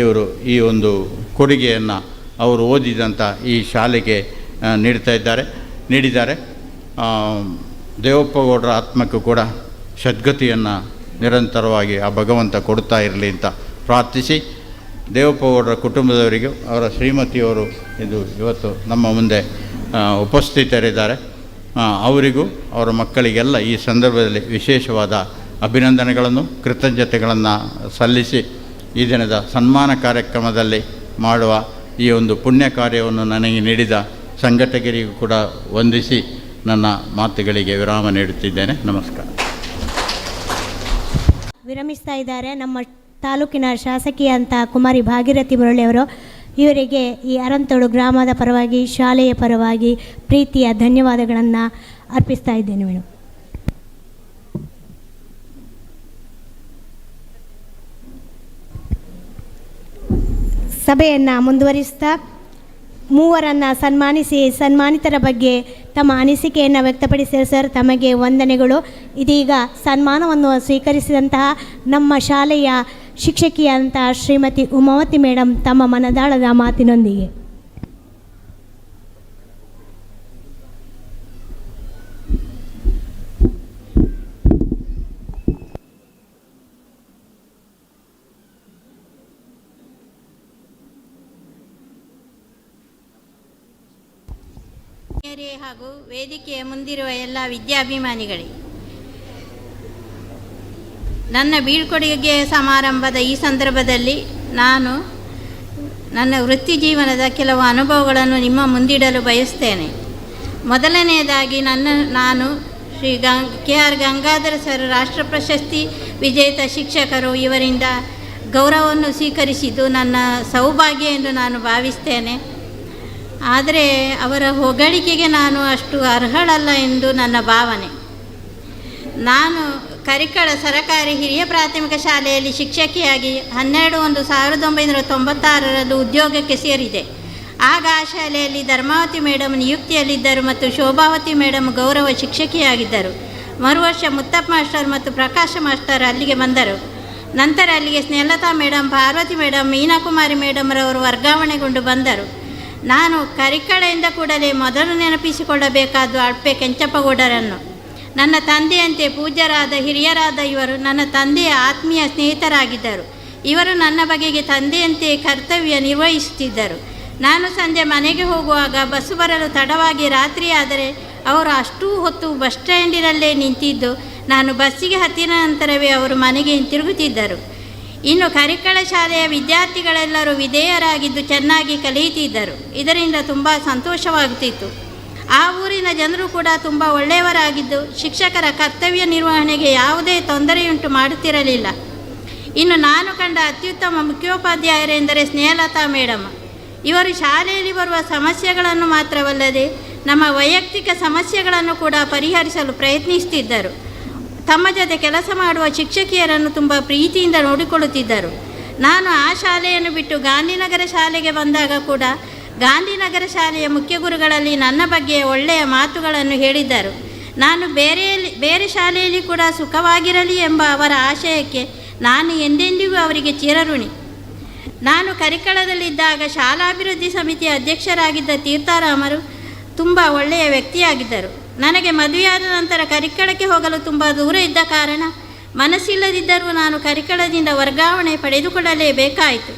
ಇವರು ಈ ಒಂದು ಕೊಡುಗೆಯನ್ನು ಅವರು ಓದಿದಂಥ ಈ ಶಾಲೆಗೆ ನೀಡಿದ್ದಾರೆ. ದೇವಪ್ಪಗೌಡರ ಆತ್ಮಕ್ಕೂ ಕೂಡ ಸದ್ಗತಿಯನ್ನು ನಿರಂತರವಾಗಿ ಆ ಭಗವಂತ ಕೊಡ್ತಾ ಇರಲಿ ಅಂತ ಪ್ರಾರ್ಥಿಸಿ, ದೇವಪ್ಪಗೌಡರ ಕುಟುಂಬದವರಿಗೂ ಅವರ ಶ್ರೀಮತಿಯವರು ಇವತ್ತು ನಮ್ಮ ಮುಂದೆ ಉಪಸ್ಥಿತರಿದ್ದಾರೆ. ಅವರಿಗೂ ಅವರ ಮಕ್ಕಳಿಗೆಲ್ಲ ಈ ಸಂದರ್ಭದಲ್ಲಿ ವಿಶೇಷವಾದ ಅಭಿನಂದನೆಗಳನ್ನು, ಕೃತಜ್ಞತೆಗಳನ್ನು ಸಲ್ಲಿಸಿ, ಈ ದಿನದ ಸನ್ಮಾನ ಕಾರ್ಯಕ್ರಮದಲ್ಲಿ ಮಾಡುವ ಈ ಒಂದು ಪುಣ್ಯ ಕಾರ್ಯವನ್ನು ನನಗೆ ನೀಡಿದ ಸಂಘಟಕರಿಗೂ ಕೂಡ ವಂದಿಸಿ ನನ್ನ ಮಾತುಗಳಿಗೆ ವಿರಾಮ ನೀಡುತ್ತಿದ್ದೇನೆ. ನಮಸ್ಕಾರ. ವಿರಮಿಸ್ತಾ ಇದ್ದಾರೆ ನಮ್ಮ ತಾಲೂಕಿನ ಶಾಸಕಿ ಅಂತ ಕುಮಾರಿ ಭಾಗೀರಥಿ ಮುರಳಿಯವರು. ಇವರಿಗೆ ಈ ಅರಂತೋಡು ಗ್ರಾಮದ ಪರವಾಗಿ, ಶಾಲೆಯ ಪರವಾಗಿ ಪ್ರೀತಿಯ ಧನ್ಯವಾದಗಳನ್ನು ಅರ್ಪಿಸ್ತಾ ಇದ್ದೇನೆ ಮೇಡಮ್. ಸಭೆಯನ್ನು ಮುಂದುವರಿಸ್ತಾ ಮೂವರನ್ನು ಸನ್ಮಾನಿಸಿ, ಸನ್ಮಾನಿತರ ಬಗ್ಗೆ ತಮ್ಮ ಅನಿಸಿಕೆಯನ್ನು ವ್ಯಕ್ತಪಡಿಸಿದ್ದಾರೆ ಸರ್. ತಮಗೆ ವಂದನೆಗಳು. ಇದೀಗ ಸನ್ಮಾನವನ್ನು ಸ್ವೀಕರಿಸಿದಂತಹ ನಮ್ಮ ಶಾಲೆಯ ಶಿಕ್ಷಕಿಯಾದಂತಹ ಶ್ರೀಮತಿ ಉಮಾವತಿ ಮೇಡಮ್ ತಮ್ಮ ಮನದಾಳದ ಮಾತಿನೊಂದಿಗೆ. ಹಾಗೂ ವೇದಿಕೆಯ ಮುಂದಿರುವ ಎಲ್ಲ ವಿದ್ಯಾಭಿಮಾನಿಗಳಿಗೆ ನನ್ನ ಬೀಳ್ಕೊಡುಗೆ ಸಮಾರಂಭದ ಈ ಸಂದರ್ಭದಲ್ಲಿ ನಾನು ನನ್ನ ವೃತ್ತಿ ಜೀವನದ ಕೆಲವು ಅನುಭವಗಳನ್ನು ನಿಮ್ಮ ಮುಂದಿಡಲು ಬಯಸ್ತೇನೆ. ಮೊದಲನೆಯದಾಗಿ ನಾನು ಶ್ರೀ KR ಗಂಗಾಧರ ಸರ್ ರಾಷ್ಟ್ರ ಪ್ರಶಸ್ತಿ ವಿಜೇತ ಶಿಕ್ಷಕರು ಇವರಿಂದ ಗೌರವವನ್ನು ಸ್ವೀಕರಿಸಿದ್ದು ನನ್ನ ಸೌಭಾಗ್ಯ ಎಂದು ನಾನು ಭಾವಿಸ್ತೇನೆ. ಆದರೆ ಅವರ ಹೊಗಳಿಕೆಗೆ ನಾನು ಅಷ್ಟು ಅರ್ಹಳಲ್ಲ ಎಂದು ನನ್ನ ಭಾವನೆ. ನಾನು ಕರಿಕಳ ಸರಕಾರಿ ಹಿರಿಯ ಪ್ರಾಥಮಿಕ ಶಾಲೆಯಲ್ಲಿ ಶಿಕ್ಷಕಿಯಾಗಿ 12/1/1996 ಉದ್ಯೋಗಕ್ಕೆ ಸೇರಿದೆ. ಆಗ ಆ ಶಾಲೆಯಲ್ಲಿ ಧರ್ಮಾವತಿ ಮೇಡಮ್ ನಿಯುಕ್ತಿಯಲ್ಲಿದ್ದರು ಮತ್ತು ಶೋಭಾವತಿ ಮೇಡಮ್ ಗೌರವ ಶಿಕ್ಷಕಿಯಾಗಿದ್ದರು. ಮರುವರ್ಷ ಮುತ್ತಪ್ಪ ಮಾಸ್ಟರ್ ಮತ್ತು ಪ್ರಕಾಶ ಮಾಸ್ಟರ್ ಅಲ್ಲಿಗೆ ಬಂದರು. ನಂತರ ಅಲ್ಲಿಗೆ ಸ್ನೇಹಲತಾ ಮೇಡಮ್, ಪಾರ್ವತಿ ಮೇಡಮ್, ಮೀನಾಕುಮಾರಿ ಮೇಡಮ್ರವರು ವರ್ಗಾವಣೆಗೊಂಡು ಬಂದರು. ನಾನು ಕರಿಕಳೆಯಿಂದ ಕೂಡಲೇ ಮೊದಲು ನೆನಪಿಸಿಕೊಳ್ಳಬೇಕಾದ್ದು ಅಳ್ಪೆ ಕೆಂಚಪ್ಪಗೌಡರನ್ನು. ನನ್ನ ತಂದೆಯಂತೆ ಪೂಜ್ಯರಾದ ಹಿರಿಯರಾದ ಇವರು ನನ್ನ ತಂದೆಯ ಆತ್ಮೀಯ ಸ್ನೇಹಿತರಾಗಿದ್ದರು. ಇವರು ನನ್ನ ಬಗೆಗೆ ತಂದೆಯಂತೆ ಕರ್ತವ್ಯ ನಿರ್ವಹಿಸುತ್ತಿದ್ದರು. ನಾನು ಸಂಜೆ ಮನೆಗೆ ಹೋಗುವಾಗ ಬಸ್ಸು ಬರಲು ತಡವಾಗಿ ರಾತ್ರಿ ಆದರೆ ಅವರು ಅಷ್ಟೂ ಹೊತ್ತು ಬಸ್ ಸ್ಟ್ಯಾಂಡಿನಲ್ಲೇ ನಿಂತಿದ್ದು ನಾನು ಬಸ್ಸಿಗೆ ಹತ್ತಿದ ನಂತರವೇ ಅವರು ಮನೆಗೆ ಹಿಂತಿರುಗುತ್ತಿದ್ದರು. ಇನ್ನು ಕರಿಕಳ ಶಾಲೆಯ ವಿದ್ಯಾರ್ಥಿಗಳೆಲ್ಲರೂ ವಿಧೇಯರಾಗಿದ್ದು ಚೆನ್ನಾಗಿ ಕಲಿಯುತ್ತಿದ್ದರು. ಇದರಿಂದ ತುಂಬ ಸಂತೋಷವಾಗುತ್ತಿತ್ತು. ಆ ಊರಿನ ಜನರು ಕೂಡ ತುಂಬ ಒಳ್ಳೆಯವರಾಗಿದ್ದು ಶಿಕ್ಷಕರ ಕರ್ತವ್ಯ ನಿರ್ವಹಣೆಗೆ ಯಾವುದೇ ತೊಂದರೆಯುಂಟು ಮಾಡುತ್ತಿರಲಿಲ್ಲ. ಇನ್ನು ನಾನು ಕಂಡ ಅತ್ಯುತ್ತಮ ಮುಖ್ಯೋಪಾಧ್ಯಾಯರೆಂದರೆ ಸ್ನೇಹಲತಾ ಮೇಡಮ್. ಇವರು ಶಾಲೆಯಲ್ಲಿ ಬರುವ ಸಮಸ್ಯೆಗಳನ್ನು ಮಾತ್ರವಲ್ಲದೆ ನಮ್ಮ ವೈಯಕ್ತಿಕ ಸಮಸ್ಯೆಗಳನ್ನು ಕೂಡ ಪರಿಹರಿಸಲು ಪ್ರಯತ್ನಿಸುತ್ತಿದ್ದರು. ತಮ್ಮ ಜೊತೆ ಕೆಲಸ ಮಾಡುವ ಶಿಕ್ಷಕಿಯರನ್ನು ತುಂಬ ಪ್ರೀತಿಯಿಂದ ನೋಡಿಕೊಳ್ಳುತ್ತಿದ್ದರು. ನಾನು ಆ ಶಾಲೆಯನ್ನು ಬಿಟ್ಟು ಗಾಂಧಿನಗರ ಶಾಲೆಗೆ ಬಂದಾಗ ಕೂಡ ಗಾಂಧಿನಗರ ಶಾಲೆಯ ಮುಖ್ಯ ಗುರುಗಳಲ್ಲಿ ನನ್ನ ಬಗ್ಗೆ ಒಳ್ಳೆಯ ಮಾತುಗಳನ್ನು ಹೇಳಿದ್ದರು. ನಾನು ಬೇರೆ ಶಾಲೆಯಲ್ಲಿ ಕೂಡ ಸುಖವಾಗಿರಲಿ ಎಂಬ ಅವರ ಆಶಯಕ್ಕೆ ನಾನು ಎಂದೆಂದಿಗೂ ಅವರಿಗೆ ಚಿರಋಣಿ. ನಾನು ಕರಿಕಳದಲ್ಲಿದ್ದಾಗ ಶಾಲಾಭಿವೃದ್ಧಿ ಸಮಿತಿಯ ಅಧ್ಯಕ್ಷರಾಗಿದ್ದ ತೀರ್ಥರಾಮರು ತುಂಬ ಒಳ್ಳೆಯ ವ್ಯಕ್ತಿಯಾಗಿದ್ದರು. ನನಗೆ ಮದುವೆಯಾದ ನಂತರ ಕರಿಕಳಕ್ಕೆ ಹೋಗಲು ತುಂಬ ದೂರ ಇದ್ದ ಕಾರಣ ಮನಸ್ಸಿಲ್ಲದಿದ್ದರೂ ನಾನು ಕರಿಕಳದಿಂದ ವರ್ಗಾವಣೆ ಪಡೆದುಕೊಳ್ಳಲೇಬೇಕಾಯಿತು.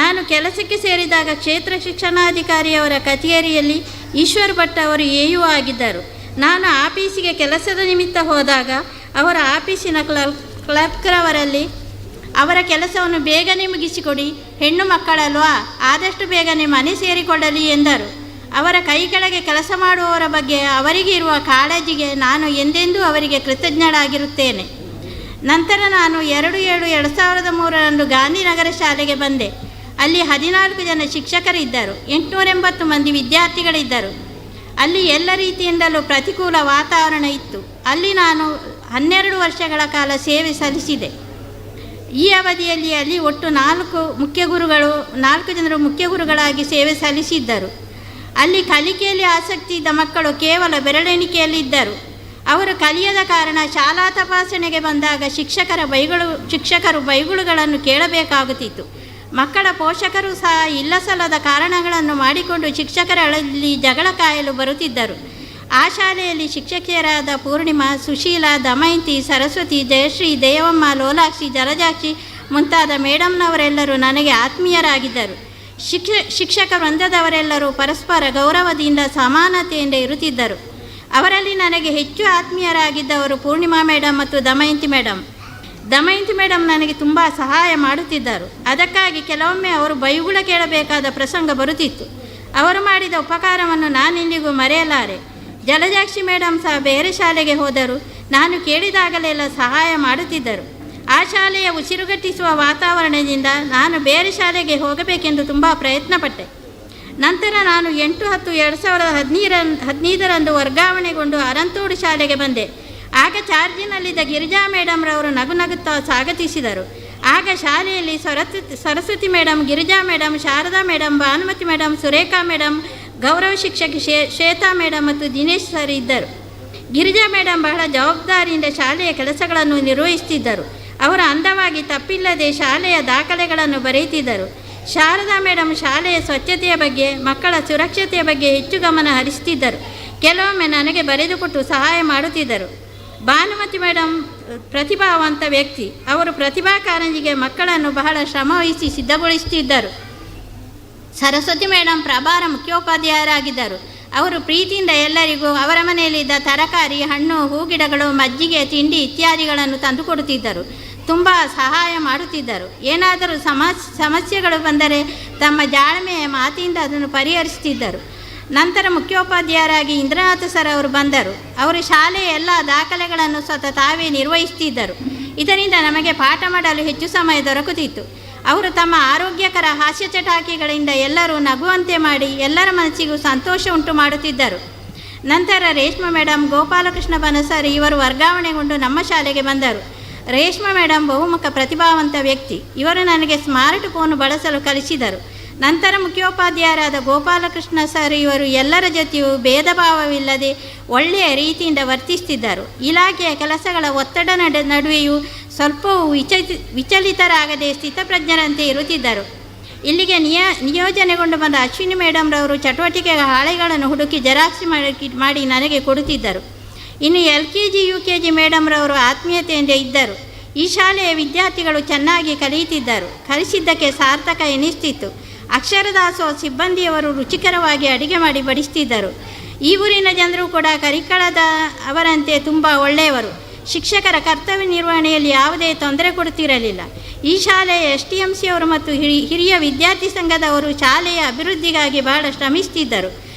ನಾನು ಕೆಲಸಕ್ಕೆ ಸೇರಿದಾಗ ಕ್ಷೇತ್ರ ಶಿಕ್ಷಣಾಧಿಕಾರಿಯವರ ಕಚೇರಿಯಲ್ಲಿ ಈಶ್ವರ್ ಭಟ್ ಅವರು AU ಆಗಿದ್ದರು. ನಾನು ಆಫೀಸಿಗೆ ಕೆಲಸದ ನಿಮಿತ್ತ ಹೋದಾಗ ಅವರ ಆಫೀಸಿನ ಕ್ಲರ್ಕ್ರವರಲ್ಲಿ ಅವರ ಕೆಲಸವನ್ನು ಬೇಗನೆ ಮುಗಿಸಿಕೊಡಿ, ಹೆಣ್ಣು ಮಕ್ಕಳಲ್ವಾ, ಆದಷ್ಟು ಬೇಗನೆ ಮನೆ ಸೇರಿಕೊಳ್ಳಲಿ ಎಂದರು. ಅವರ ಕೈ ಕೆಳಗೆ ಕೆಲಸ ಮಾಡುವವರ ಬಗ್ಗೆ ಅವರಿಗೆ ಇರುವ ಕಾಳಜಿಗೆ ನಾನು ಎಂದೆಂದೂ ಅವರಿಗೆ ಕೃತಜ್ಞಳಾಗಿರುತ್ತೇನೆ. ನಂತರ ನಾನು 2/7/2003 ಗಾಂಧಿನಗರ ಶಾಲೆಗೆ ಬಂದೆ. ಅಲ್ಲಿ 14 ಜನ ಶಿಕ್ಷಕರಿದ್ದರು, 880 ಮಂದಿ ವಿದ್ಯಾರ್ಥಿಗಳಿದ್ದರು. ಅಲ್ಲಿ ಎಲ್ಲ ರೀತಿಯಿಂದಲೂ ಪ್ರತಿಕೂಲ ವಾತಾವರಣ ಇತ್ತು. ಅಲ್ಲಿ ನಾನು 12 ವರ್ಷಗಳ ಕಾಲ ಸೇವೆ ಸಲ್ಲಿಸಿದೆ. ಈ ಅವಧಿಯಲ್ಲಿ ಅಲ್ಲಿ ಒಟ್ಟು 4 ಜನರು ಮುಖ್ಯ ಗುರುಗಳಾಗಿ ಸೇವೆ ಸಲ್ಲಿಸಿದ್ದರು. ಅಲ್ಲಿ ಕಲಿಕೆಯಲ್ಲಿ ಆಸಕ್ತಿ ಇದ್ದ ಮಕ್ಕಳು ಕೇವಲ ಬೆರಳೆಣಿಕೆಯಲ್ಲಿದ್ದರು. ಅವರು ಕಲಿಯದ ಕಾರಣ ಶಾಲಾ ತಪಾಸಣೆಗೆ ಬಂದಾಗ ಶಿಕ್ಷಕರು ಬೈಗುಳುಗಳನ್ನು ಕೇಳಬೇಕಾಗುತ್ತಿತ್ತು. ಮಕ್ಕಳ ಪೋಷಕರು ಸಹ ಇಲ್ಲಸಲ್ಲದ ಕಾರಣಗಳನ್ನು ಮಾಡಿಕೊಂಡು ಶಿಕ್ಷಕರಲ್ಲಿ ಜಗಳ ಕಾಯಲು ಬರುತ್ತಿದ್ದರು. ಆ ಶಾಲೆಯಲ್ಲಿ ಶಿಕ್ಷಕಿಯರಾದ ಪೂರ್ಣಿಮಾ, ಸುಶೀಲಾ, ದಮಯಂತಿ, ಸರಸ್ವತಿ, ಜಯಶ್ರೀ, ದೇವಮ್ಮ, ಲೋಲಾಕ್ಷಿ, ಜಲಜಾಕ್ಷಿ ಮುಂತಾದ ಮೇಡಮ್ನವರೆಲ್ಲರೂ ನನಗೆ ಆತ್ಮೀಯರಾಗಿದ್ದರು. ಶಿಕ್ಷಕ ವೃಂದದವರೆಲ್ಲರೂ ಪರಸ್ಪರ ಗೌರವದಿಂದ ಸಮಾನತೆಯಿಂದ ಇರುತ್ತಿದ್ದರು. ಅವರಲ್ಲಿ ನನಗೆ ಹೆಚ್ಚು ಆತ್ಮೀಯರಾಗಿದ್ದವರು ಪೂರ್ಣಿಮಾ ಮೇಡಮ್ ಮತ್ತು ದಮಯಂತಿ ಮೇಡಮ್. ದಮಯಂತಿ ಮೇಡಮ್ ನನಗೆ ತುಂಬ ಸಹಾಯ ಮಾಡುತ್ತಿದ್ದರು. ಅದಕ್ಕಾಗಿ ಕೆಲವೊಮ್ಮೆ ಅವರು ಬೈಗುಳ ಕೇಳಬೇಕಾದ ಪ್ರಸಂಗ ಬರುತ್ತಿತ್ತು. ಅವರು ಮಾಡಿದ ಉಪಕಾರವನ್ನು ನಾನೆಂದಿಗೂ ಮರೆಯಲಾರೆ. ಜಲಜಾಕ್ಷಿ ಮೇಡಮ್ ಸಹ ಬೇರೆ ಶಾಲೆಗೆ ಹೋದರು. ನಾನು ಕೇಳಿದಾಗಲೆಲ್ಲ ಸಹಾಯ ಮಾಡುತ್ತಿದ್ದರು. ಆ ಶಾಲೆಯ ಉಸಿರುಗಟ್ಟಿಸುವ ವಾತಾವರಣದಿಂದ ನಾನು ಬೇರೆ ಶಾಲೆಗೆ ಹೋಗಬೇಕೆಂದು ತುಂಬ ಪ್ರಯತ್ನಪಟ್ಟೆ. ನಂತರ ನಾನು 8/10/2015 ವರ್ಗಾವಣೆಗೊಂಡು ಅರಂತೋಡು ಶಾಲೆಗೆ ಬಂದೆ. ಆಗ ಚಾರ್ಜಿನಲ್ಲಿದ್ದ ಗಿರಿಜಾ ಮೇಡಮ್ರವರು ನಗುತ್ತಾ ಸ್ವಾಗತಿಸಿದರು. ಆಗ ಶಾಲೆಯಲ್ಲಿ Saraswati madam, Girija madam, Sharada madam, Bhanumati madam, Surekha madam, ಗೌರವ ಶಿಕ್ಷಕಿ ಶ್ವೇತಾ ಮೇಡಮ್ ಮತ್ತು ದಿನೇಶ್ ಸರ್ ಇದ್ದರು. ಗಿರಿಜಾ ಮೇಡಮ್ ಬಹಳ ಜವಾಬ್ದಾರಿಯಿಂದ ಶಾಲೆಯ ಕೆಲಸಗಳನ್ನು ನಿರ್ವಹಿಸುತ್ತಿದ್ದರು. ಅವರು ಅಂದವಾಗಿ ತಪ್ಪಿಲ್ಲದೆ ಶಾಲೆಯ ದಾಖಲೆಗಳನ್ನು ಬರೆಯುತ್ತಿದ್ದರು. ಶಾರದಾ ಮೇಡಮ್ ಶಾಲೆಯ ಸ್ವಚ್ಛತೆಯ ಬಗ್ಗೆ, ಮಕ್ಕಳ ಸುರಕ್ಷತೆಯ ಬಗ್ಗೆ ಹೆಚ್ಚು ಗಮನ ಹರಿಸುತ್ತಿದ್ದರು. ಕೆಲವೊಮ್ಮೆ ನನಗೆ ಬರೆದುಕೊಟ್ಟು ಸಹಾಯ ಮಾಡುತ್ತಿದ್ದರು. ಭಾನುಮತಿ ಮೇಡಮ್ ಪ್ರತಿಭಾವಂತ ವ್ಯಕ್ತಿ. ಅವರು ಪ್ರತಿಭಾ ಕಾರಂಜಿಗೆ ಮಕ್ಕಳನ್ನು ಬಹಳ ಶ್ರಮವಹಿಸಿ ಸಿದ್ಧಗೊಳಿಸುತ್ತಿದ್ದರು. ಸರಸ್ವತಿ ಮೇಡಮ್ ಪ್ರಭಾರ ಮುಖ್ಯೋಪಾಧ್ಯಾಯರಾಗಿದ್ದರು. ಅವರು ಪ್ರೀತಿಯಿಂದ ಎಲ್ಲರಿಗೂ ಅವರ ಮನೆಯಲ್ಲಿದ್ದ ತರಕಾರಿ, ಹಣ್ಣು, ಹೂಗಿಡಗಳು, ಮಜ್ಜಿಗೆ, ತಿಂಡಿ ಇತ್ಯಾದಿಗಳನ್ನು ತಂದುಕೊಡುತ್ತಿದ್ದರು. ತುಂಬ ಸಹಾಯ ಮಾಡುತ್ತಿದ್ದರು. ಏನಾದರೂ ಸಮಸ್ಯೆಗಳು ಬಂದರೆ ತಮ್ಮ ಜಾಳ್ಮೆಯ ಮಾತಿಂದ ಅದನ್ನು ಪರಿಹರಿಸುತ್ತಿದ್ದರು. ನಂತರ ಮುಖ್ಯೋಪಾಧ್ಯಾಯರಾಗಿ ಇಂದ್ರನಾಥ ಸರ್ ಅವರು ಬಂದರು. ಅವರು ಶಾಲೆಯ ಎಲ್ಲ ದಾಖಲೆಗಳನ್ನು ಸ್ವತಃ ತಾವೇ ನಿರ್ವಹಿಸುತ್ತಿದ್ದರು. ಇದರಿಂದ ನಮಗೆ ಪಾಠ ಮಾಡಲು ಹೆಚ್ಚು ಸಮಯ ದೊರಕುತ್ತಿತ್ತು. ಅವರು ತಮ್ಮ ಆರೋಗ್ಯಕರ ಹಾಸ್ಯ ಚಟಾಕಿಗಳಿಂದ ಎಲ್ಲರೂ ನಗುವಂತೆ ಮಾಡಿ ಎಲ್ಲರ ಮನಸ್ಸಿಗೂ ಸಂತೋಷ ಉಂಟು ಮಾಡುತ್ತಿದ್ದರು. ನಂತರ ರೇಷ್ಮಾ ಮೇಡಮ್, ಗೋಪಾಲಕೃಷ್ಣ ಬನಸರ್ ಇವರು ವರ್ಗಾವಣೆಗೊಂಡು ನಮ್ಮ ಶಾಲೆಗೆ ಬಂದರು. ರೇಷ್ಮಾ ಮೇಡಮ್ ಬಹುಮುಖ ಪ್ರತಿಭಾವಂತ ವ್ಯಕ್ತಿ. ಇವರು ನನಗೆ ಸ್ಮಾರ್ಟ್ ಫೋನ್ ಬಳಸಲು ಕಲಿಸಿದರು. ನಂತರ ಮುಖ್ಯೋಪಾಧ್ಯಾಯರಾದ ಗೋಪಾಲಕೃಷ್ಣ ಸರ್ ಇವರು ಎಲ್ಲರ ಜೊತೆಯೂ ಭೇದ ಭಾವವಿಲ್ಲದೆ ಒಳ್ಳೆಯ ರೀತಿಯಿಂದ ವರ್ತಿಸುತ್ತಿದ್ದರು. ಇಲಾಖೆಯ ಕೆಲಸಗಳ ಒತ್ತಡ ನಡುವೆಯೂ ಸ್ವಲ್ಪವೂ ವಿಚಲಿತರಾಗದೆ ಸ್ಥಿತಪ್ರಜ್ಞರಂತೆ ಇರುತ್ತಿದ್ದರು. ಇಲ್ಲಿಗೆ ನಿಯೋಜನೆಗೊಂಡು ಬಂದ ಅಶ್ವಿನಿ ಮೇಡಮ್ರವರು ಚಟುವಟಿಕೆಯ ಹಾಳೆಗಳನ್ನು ಹುಡುಕಿ ಜೆರಾಕ್ಸ್ ಮಾಡಿ ನನಗೆ ಕೊಡುತ್ತಿದ್ದರು. ಇನ್ನು LKG UKG ಮೇಡಮ್ರವರು ಆತ್ಮೀಯತೆಯಿಂದ ಇದ್ದರು. ಈ ಶಾಲೆಯ ವಿದ್ಯಾರ್ಥಿಗಳು ಚೆನ್ನಾಗಿ ಕಲಿಯುತ್ತಿದ್ದರು. ಕಲಿಸಿದ್ದಕ್ಕೆ ಸಾರ್ಥಕ ಎನಿಸ್ತಿತ್ತು. ಅಕ್ಷರದಾಸೋಹ ಸಿಬ್ಬಂದಿಯವರು ರುಚಿಕರವಾಗಿ ಅಡಿಗೆ ಮಾಡಿ ಬಡಿಸ್ತಿದ್ದರು. ಈ ಊರಿನ ಜನರು ಕೂಡ ಕರಿಕಳದ ಅವರಂತೆ ತುಂಬ ಒಳ್ಳೆಯವರು. ಶಿಕ್ಷಕರ ಕರ್ತವ್ಯ ನಿರ್ವಹಣೆಯಲ್ಲಿ ಯಾವುದೇ ತೊಂದರೆ ಕೊಡುತ್ತಿರಲಿಲ್ಲ. ಈ ಶಾಲೆಯ STMC ಅವರು ಮತ್ತು ಹಿರಿಯ ವಿದ್ಯಾರ್ಥಿ ಸಂಘದವರು ಶಾಲೆಯ ಅಭಿವೃದ್ಧಿಗಾಗಿ ಬಹಳ ಶ್ರಮಿಸುತ್ತಿದ್ದರು.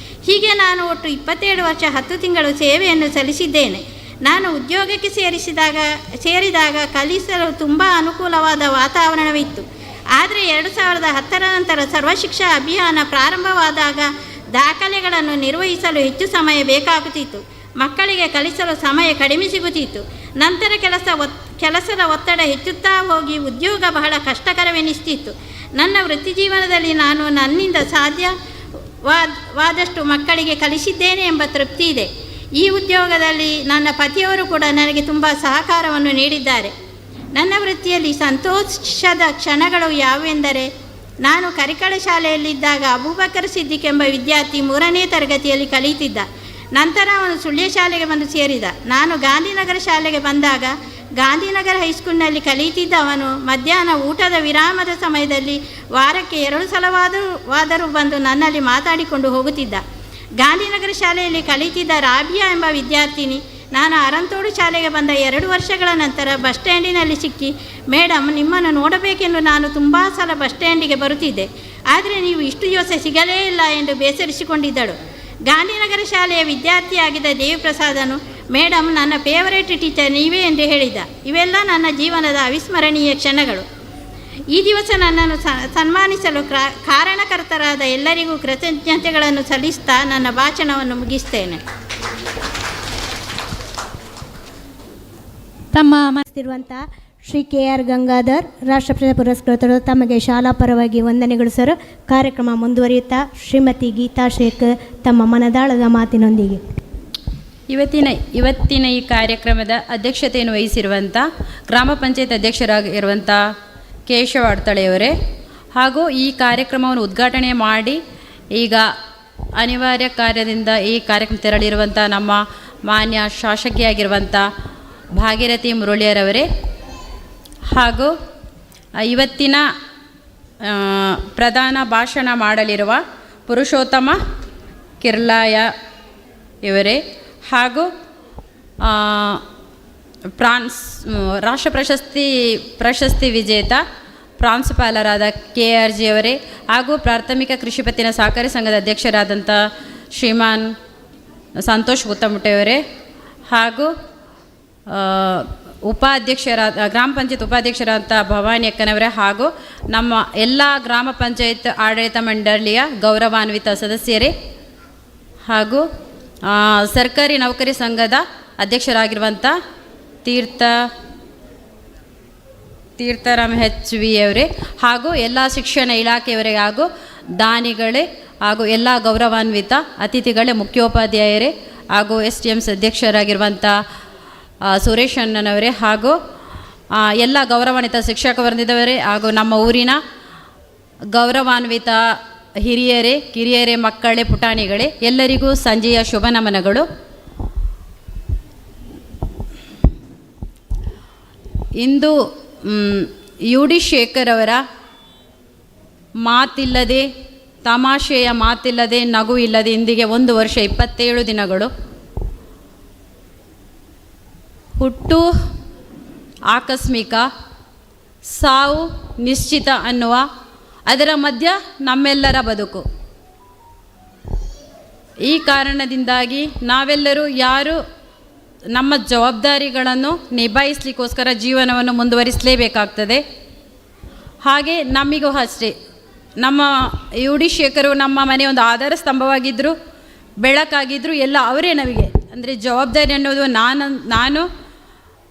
ಹೀಗೆ ನಾನು ಒಟ್ಟು 27 ವರ್ಷ 10 ತಿಂಗಳು ಸೇವೆಯನ್ನು ಸಲ್ಲಿಸಿದ್ದೇನೆ. ನಾನು ಉದ್ಯೋಗಕ್ಕೆ ಸೇರಿದಾಗ ಕಲಿಸಲು ತುಂಬ ಅನುಕೂಲವಾದ ವಾತಾವರಣವಿತ್ತು. ಆದರೆ 2010 ನಂತರ ಸರ್ವಶಿಕ್ಷಾ ಅಭಿಯಾನ ಪ್ರಾರಂಭವಾದಾಗ ದಾಖಲೆಗಳನ್ನು ನಿರ್ವಹಿಸಲು ಹೆಚ್ಚು ಸಮಯ ಬೇಕಾಗುತ್ತಿತ್ತು. ಮಕ್ಕಳಿಗೆ ಕಲಿಸಲು ಸಮಯ ಕಡಿಮೆ ಸಿಗುತ್ತಿತ್ತು. ನಂತರ ಕೆಲಸದ ಒತ್ತಡ ಹೆಚ್ಚುತ್ತಾ ಹೋಗಿ ಉದ್ಯೋಗ ಬಹಳ ಕಷ್ಟಕರವೆನಿಸ್ತಿತ್ತು. ನನ್ನ ವೃತ್ತಿ ಜೀವನದಲ್ಲಿ ನಾನು ನನ್ನಿಂದ ಸಾಧ್ಯವಾದಷ್ಟು ಮಕ್ಕಳಿಗೆ ಕಲಿಸಿದ್ದೇನೆ ಎಂಬ ತೃಪ್ತಿ ಇದೆ. ಈ ಉದ್ಯೋಗದಲ್ಲಿ ನನ್ನ ಪತಿಯವರು ಕೂಡ ನನಗೆ ತುಂಬ ಸಹಕಾರವನ್ನು ನೀಡಿದ್ದಾರೆ. ನನ್ನ ವೃತ್ತಿಯಲ್ಲಿ ಸಂತೋಷದ ಕ್ಷಣಗಳು ಯಾವುವೆಂದರೆ, ನಾನು ಕರಿಕಳ ಶಾಲೆಯಲ್ಲಿದ್ದಾಗ ಅಬೂಬಕರ್ ಸಿದ್ದಿಕ್ ಎಂಬ ವಿದ್ಯಾರ್ಥಿ 3ನೇ ತರಗತಿಯಲ್ಲಿ ಕಲಿಯುತ್ತಿದ್ದ. ನಂತರ ಅವನು ಸುಳ್ಯ ಶಾಲೆಗೆ ಬಂದು ಸೇರಿದ. ನಾನು ಗಾಂಧಿನಗರ ಶಾಲೆಗೆ ಬಂದಾಗ ಗಾಂಧಿನಗರ ಹೈಸ್ಕೂಲ್ನಲ್ಲಿ ಕಲಿಯುತ್ತಿದ್ದ ಅವನು ಮಧ್ಯಾಹ್ನ ಊಟದ ವಿರಾಮದ ಸಮಯದಲ್ಲಿ ವಾರಕ್ಕೆ 2 ಸಲವಾದರೂ ಬಂದು ನನ್ನಲ್ಲಿ ಮಾತಾಡಿಕೊಂಡು ಹೋಗುತ್ತಿದ್ದ. ಗಾಂಧಿನಗರ ಶಾಲೆಯಲ್ಲಿ ಕಲಿತಿದ್ದ ರಾಬಿಯಾ ಎಂಬ ವಿದ್ಯಾರ್ಥಿನಿ ನಾನು ಅರಂತೋಡು ಶಾಲೆಗೆ ಬಂದ 2 ವರ್ಷಗಳ ನಂತರ ಬಸ್ ಸ್ಟ್ಯಾಂಡಿನಲ್ಲಿ ಸಿಕ್ಕಿ, ಮೇಡಮ್ ನಿಮ್ಮನ್ನು ನೋಡಬೇಕೆಂದು ನಾನು ತುಂಬ ಸಲ ಬಸ್ ಸ್ಟ್ಯಾಂಡಿಗೆ ಬರುತ್ತಿದ್ದೆ, ಆದರೆ ನೀವು ಇಷ್ಟು ದಿವಸ ಸಿಗಲೇ ಇಲ್ಲ ಎಂದು ಬೇಸರಿಸಿಕೊಂಡಿದ್ದಳು. ಗಾಂಧಿನಗರ ಶಾಲೆಯ ವಿದ್ಯಾರ್ಥಿಯಾಗಿದ್ದ ದೇವಿಪ್ರಸಾದನು, ಮೇಡಮ್ ನನ್ನ ಫೇವರೇಟ್ ಟೀಚರ್ ನೀವೇ ಎಂದು ಹೇಳಿದ. ಇವೆಲ್ಲ ನನ್ನ ಜೀವನದ ಅವಿಸ್ಮರಣೀಯ ಕ್ಷಣಗಳು. ಈ ದಿವಸ ನನ್ನನ್ನು ಸನ್ಮಾನಿಸಲು ಕಾರಣಕರ್ತರಾದ ಎಲ್ಲರಿಗೂ ಕೃತಜ್ಞತೆಗಳನ್ನು ಸಲ್ಲಿಸ್ತಾ ನನ್ನ ಭಾಷಣವನ್ನು ಮುಗಿಸ್ತೇನೆ. ತಮ್ಮ ಮನಸ್ಸಿರುವಂಥ ಶ್ರೀ KR ಗಂಗಾಧರ್ ರಾಷ್ಟ್ರಪ್ರಶಸ್ತಿ ಪುರಸ್ಕೃತರು, ತಮಗೆ ಶಾಲಾ ಪರವಾಗಿ ವಂದನೆಗಳು ಸರ್. ಕಾರ್ಯಕ್ರಮ ಮುಂದುವರಿಯುತ್ತಾ ಶ್ರೀಮತಿ ಗೀತಾ ಶೇಖರ್ ತಮ್ಮ ಮನದಾಳದ ಮಾತಿನೊಂದಿಗೆ. ಇವತ್ತಿನ ಈ ಕಾರ್ಯಕ್ರಮದ ಅಧ್ಯಕ್ಷತೆಯನ್ನು ವಹಿಸಿರುವಂಥ ಗ್ರಾಮ ಪಂಚಾಯತ್ ಅಧ್ಯಕ್ಷರಾಗಿರುವಂಥ ಕೇಶವ ಅಡ್ತಳೆಯವರೇ, ಹಾಗೂ ಈ ಕಾರ್ಯಕ್ರಮವನ್ನು ಉದ್ಘಾಟನೆ ಮಾಡಿ ಈಗ ಅನಿವಾರ್ಯ ಕಾರ್ಯದಿಂದ ಈ ಕಾರ್ಯಕ್ರಮ ತೆರಳಿರುವಂಥ ನಮ್ಮ ಮಾನ್ಯ ಶಾಸಕಿಯಾಗಿರುವಂಥ ಭಾಗೀರಥಿ ಮುರಳಿಯರವರೇ, ಹಾಗೂ ಇವತ್ತಿನ ಪ್ರಧಾನ ಭಾಷಣ ಮಾಡಲಿರುವ ಪುರುಷೋತ್ತಮ ಕಿರ್ಲಾಯ ಇವರೇ, ಹಾಗೂ ರಾಷ್ಟ್ರ ಪ್ರಶಸ್ತಿ ವಿಜೇತ ಪ್ರಾಂಶುಪಾಲರಾದ KRG ಅವರೇ, ಹಾಗೂ ಪ್ರಾಥಮಿಕ ಕೃಷಿ ಪತ್ತಿನ ಸಹಕಾರಿ ಸಂಘದ ಅಧ್ಯಕ್ಷರಾದಂಥ ಶ್ರೀಮಾನ್ ಸಂತೋಷ್ ಉತ್ತಮುಟ್ಟೆಯವರೇ, ಹಾಗೂ ಗ್ರಾಮ ಪಂಚಾಯತ್ ಉಪಾಧ್ಯಕ್ಷರಾದಂಥ ಭವಾನಿ ಅಕ್ಕನವರೇ, ಹಾಗೂ ನಮ್ಮ ಎಲ್ಲ ಗ್ರಾಮ ಪಂಚಾಯತ್ ಆಡಳಿತ ಮಂಡಳಿಯ ಗೌರವಾನ್ವಿತ ಸದಸ್ಯರೇ, ಹಾಗೂ ಸರ್ಕಾರಿ ನೌಕರಿ ಸಂಘದ ಅಧ್ಯಕ್ಷರಾಗಿರುವಂಥ ತೀರ್ಥರಾಮ್ HV ಅವರೇ, ಹಾಗೂ ಎಲ್ಲ ಶಿಕ್ಷಣ ಇಲಾಖೆಯವರೇ, ಹಾಗೂ ದಾನಿಗಳೇ, ಹಾಗೂ ಎಲ್ಲ ಗೌರವಾನ್ವಿತ ಅತಿಥಿಗಳೇ, ಮುಖ್ಯೋಪಾಧ್ಯಾಯರೇ ಹಾಗೂ STMs ಅಧ್ಯಕ್ಷರಾಗಿರುವಂಥ ಸುರೇಶ್ ಅಣ್ಣನವರೇ ಹಾಗೂ ಎಲ್ಲ ಗೌರವಾನ್ವಿತ ಶಿಕ್ಷಕ ವರ್ಗದವರೇ ಹಾಗೂ ನಮ್ಮ ಊರಿನ ಗೌರವಾನ್ವಿತ ಹಿರಿಯರೇ, ಕಿರಿಯರೇ, ಮಕ್ಕಳೇ, ಪುಟಾಣಿಗಳೇ, ಎಲ್ಲರಿಗೂ ಸಂಜೆಯ ಶುಭ ನಮನಗಳು. ಇಂದು UD ಶೇಖರ್ ಅವರ ಮಾತಿಲ್ಲದೆ, ತಮಾಷೆಯ ಮಾತಿಲ್ಲದೆ, ನಗು ಇಲ್ಲದೆ ಇಂದಿಗೆ 1 ವರ್ಷ 27 ದಿನಗಳು. ಹುಟ್ಟು ಆಕಸ್ಮಿಕ, ಸಾವು ನಿಶ್ಚಿತ ಅನ್ನುವ ಅದರ ಮಧ್ಯ ನಮ್ಮೆಲ್ಲರ ಬದುಕು. ಈ ಕಾರಣದಿಂದಾಗಿ ನಾವೆಲ್ಲರೂ ಯಾರು ನಮ್ಮ ಜವಾಬ್ದಾರಿಗಳನ್ನು ನಿಭಾಯಿಸಲಿಕ್ಕೋಸ್ಕರ ಜೀವನವನ್ನು ಮುಂದುವರಿಸಲೇಬೇಕಾಗ್ತದೆ. ಹಾಗೆ ನಮಗೂ ಅಷ್ಟೇ, ನಮ್ಮ UD ಶೇಖರು ನಮ್ಮ ಮನೆ ಒಂದು ಆಧಾರ ಸ್ತಂಭವಾಗಿದ್ದರು, ಬೆಳಕಾಗಿದ್ದರು, ಎಲ್ಲ ಅವರೇ ನಮಗೆ. ಅಂದರೆ ಜವಾಬ್ದಾರಿ ಅನ್ನೋದು ನಾನು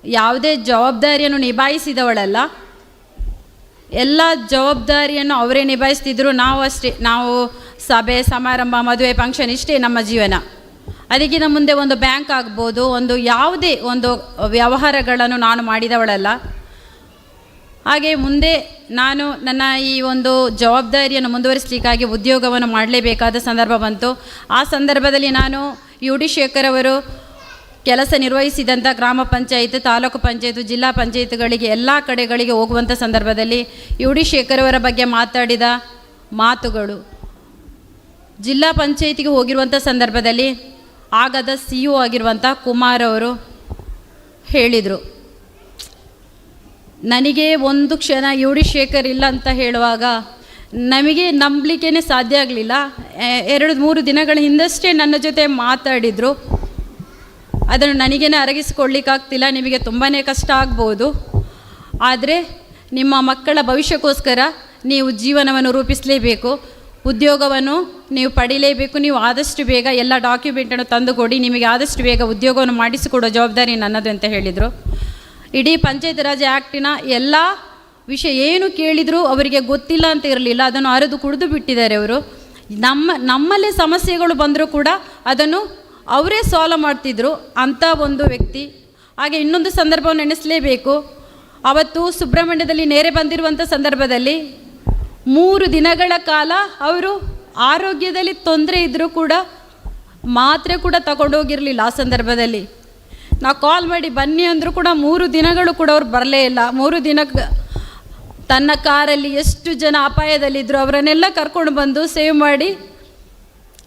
ಯಾವುದೇ ಜವಾಬ್ದಾರಿಯನ್ನು ನಿಭಾಯಿಸಿದವಳಲ್ಲ, ಎಲ್ಲ ಜವಾಬ್ದಾರಿಯನ್ನು ಅವರೇ ನಿಭಾಯಿಸ್ತಿದ್ರು. ನಾವು ಅಷ್ಟೇ, ನಾವು ಸಭೆ ಸಮಾರಂಭ ಮದುವೆ ಫಂಕ್ಷನ್ ಇಷ್ಟೇ ನಮ್ಮ ಜೀವನ. ಅದಕ್ಕಿಂತ ಮುಂದೆ ಒಂದು ಬ್ಯಾಂಕ್ ಆಗ್ಬೋದು, ಒಂದು ಯಾವುದೇ ಒಂದು ವ್ಯವಹಾರಗಳನ್ನು ನಾನು ಮಾಡಿದವಳಲ್ಲ. ಹಾಗೆ ಮುಂದೆ ನಾನು ನನ್ನ ಈ ಒಂದು ಜವಾಬ್ದಾರಿಯನ್ನು ಮುಂದುವರಿಸಲಿಕ್ಕಾಗಿ ಉದ್ಯೋಗವನ್ನು ಮಾಡಲೇಬೇಕಾದ ಸಂದರ್ಭ ಬಂತು. ಆ ಸಂದರ್ಭದಲ್ಲಿ ನಾನು UD ಶೇಖರ್ ಅವರು ಕೆಲಸ ನಿರ್ವಹಿಸಿದಂಥ ಗ್ರಾಮ ಪಂಚಾಯತ್, ತಾಲೂಕು ಪಂಚಾಯತ್, ಜಿಲ್ಲಾ ಪಂಚಾಯತ್ಗಳಿಗೆ ಎಲ್ಲ ಕಡೆಗಳಿಗೆ ಹೋಗುವಂಥ ಸಂದರ್ಭದಲ್ಲಿ UD ಶೇಖರ್ ಅವರ ಬಗ್ಗೆ ಮಾತಾಡಿದ ಮಾತುಗಳು, ಜಿಲ್ಲಾ ಪಂಚಾಯತಿಗೆ ಹೋಗಿರುವಂಥ ಸಂದರ್ಭದಲ್ಲಿ ಆಗದ CO ಆಗಿರುವಂಥ ಕುಮಾರ್ ಅವರು ಹೇಳಿದರು, ನನಗೆ ಒಂದು ಕ್ಷಣ UD ಶೇಖರ್ ಇಲ್ಲ ಅಂತ ಹೇಳುವಾಗ ನಮಗೆ ನಂಬಲಿಕ್ಕೇ ಸಾಧ್ಯ ಆಗಲಿಲ್ಲ. 2-3 ದಿನಗಳ ಹಿಂದಷ್ಟೇ ನನ್ನ ಜೊತೆ ಮಾತಾಡಿದರು. ಅದನ್ನು ನನಗೇನೆ ಅರಗಿಸಿಕೊಳ್ಳಿಕ್ಕಾಗ್ತಿಲ್ಲ, ನಿಮಗೆ ತುಂಬಾ ಕಷ್ಟ ಆಗ್ಬೋದು, ಆದರೆ ನಿಮ್ಮ ಮಕ್ಕಳ ಭವಿಷ್ಯಕ್ಕೋಸ್ಕರ ನೀವು ಜೀವನವನ್ನು ರೂಪಿಸಲೇಬೇಕು, ಉದ್ಯೋಗವನ್ನು ನೀವು ಪಡೀಲೇಬೇಕು. ನೀವು ಆದಷ್ಟು ಬೇಗ ಎಲ್ಲ ಡಾಕ್ಯುಮೆಂಟನ್ನು ತಂದುಕೊಡಿ, ನಿಮಗೆ ಆದಷ್ಟು ಬೇಗ ಉದ್ಯೋಗವನ್ನು ಮಾಡಿಸಿಕೊಡೋ ಜವಾಬ್ದಾರಿ ನನ್ನದು ಅಂತ ಹೇಳಿದರು. ಇಡೀ ಪಂಚಾಯತ್ ರಾಜ್ ಆ್ಯಕ್ಟಿನ ಎಲ್ಲ ವಿಷಯ ಏನು ಕೇಳಿದರೂ ಅವರಿಗೆ ಗೊತ್ತಿಲ್ಲ ಅಂತ ಇರಲಿಲ್ಲ, ಅದನ್ನು ಅರೆದು ಕುಡಿದು ಬಿಟ್ಟಿದ್ದಾರೆ ಅವರು. ನಮ್ಮಲ್ಲೇ ಸಮಸ್ಯೆಗಳು ಬಂದರೂ ಕೂಡ ಅದನ್ನು ಅವರೇ ಸಾಲ್ವ್ ಮಾಡ್ತಿದ್ರು, ಅಂಥ ಒಂದು ವ್ಯಕ್ತಿ. ಹಾಗೆ ಇನ್ನೊಂದು ಸಂದರ್ಭವನ್ನು ನೆನೆಸಲೇಬೇಕು. ಅವತ್ತು ಸುಬ್ರಹ್ಮಣ್ಯದಲ್ಲಿ ನೇರೆ ಬಂದಿರುವಂಥ ಸಂದರ್ಭದಲ್ಲಿ 3 ದಿನಗಳ ಕಾಲ ಅವರು ಆರೋಗ್ಯದಲ್ಲಿ ತೊಂದರೆ ಇದ್ದರೂ ಕೂಡ ಮಾತ್ರೆ ಕೂಡ ತಗೊಂಡೋಗಿರಲಿಲ್ಲ. ಆ ಸಂದರ್ಭದಲ್ಲಿ ನಾವು ಕಾಲ್ ಮಾಡಿ ಬನ್ನಿ ಅಂದರೂ ಕೂಡ 3 ದಿನಗಳು ಕೂಡ ಅವ್ರು ಬರಲೇ ಇಲ್ಲ. 3 ದಿನ ತನ್ನ ಕಾರಲ್ಲಿ ಎಷ್ಟು ಜನ ಅಪಾಯದಲ್ಲಿದ್ದರು ಅವರನ್ನೆಲ್ಲ ಕರ್ಕೊಂಡು ಬಂದು ಸೇವ್ ಮಾಡಿ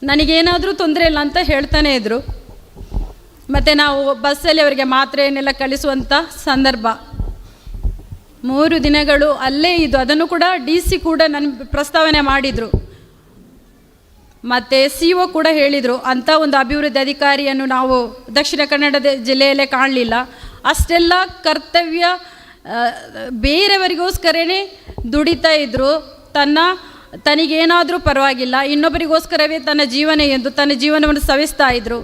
ನನಗೇನಾದರೂ ತೊಂದರೆ ಇಲ್ಲ ಅಂತ ಹೇಳ್ತಾನೆ ಇದ್ದರು. ಮತ್ತು ನಾವು ಬಸ್ಸಲ್ಲಿ ಅವರಿಗೆ ಮಾತ್ರೆಯನ್ನೆಲ್ಲ ಕಳಿಸುವಂಥ ಸಂದರ್ಭ 3 ದಿನಗಳು ಅಲ್ಲೇ ಇದ್ದು, ಅದನ್ನು ಕೂಡ DC ಕೂಡ ನನ್ನ ಪ್ರಸ್ತಾವನೆ ಮಾಡಿದರು. ಮತ್ತು CO ಕೂಡ ಹೇಳಿದರು, ಅಂಥ ಒಂದು ಅಭಿವೃದ್ಧಿ ಅಧಿಕಾರಿಯನ್ನು ನಾವು ದಕ್ಷಿಣ ಕನ್ನಡ ಜಿಲ್ಲೆಯಲ್ಲೇ ಕಾಣಲಿಲ್ಲ. ಅಷ್ಟೆಲ್ಲ ಕರ್ತವ್ಯ ಬೇರೆಯವರಿಗೋಸ್ಕರನೇ ದುಡಿತಾ ಇದ್ದರು. ತನಗೇನಾದರೂ ಪರವಾಗಿಲ್ಲ, ಇನ್ನೊಬ್ಬರಿಗೋಸ್ಕರವೇ ತನ್ನ ಜೀವನ ಎಂದು ತನ್ನ ಜೀವನವನ್ನು ಸವಿಸ್ತಾ ಇದ್ದರು.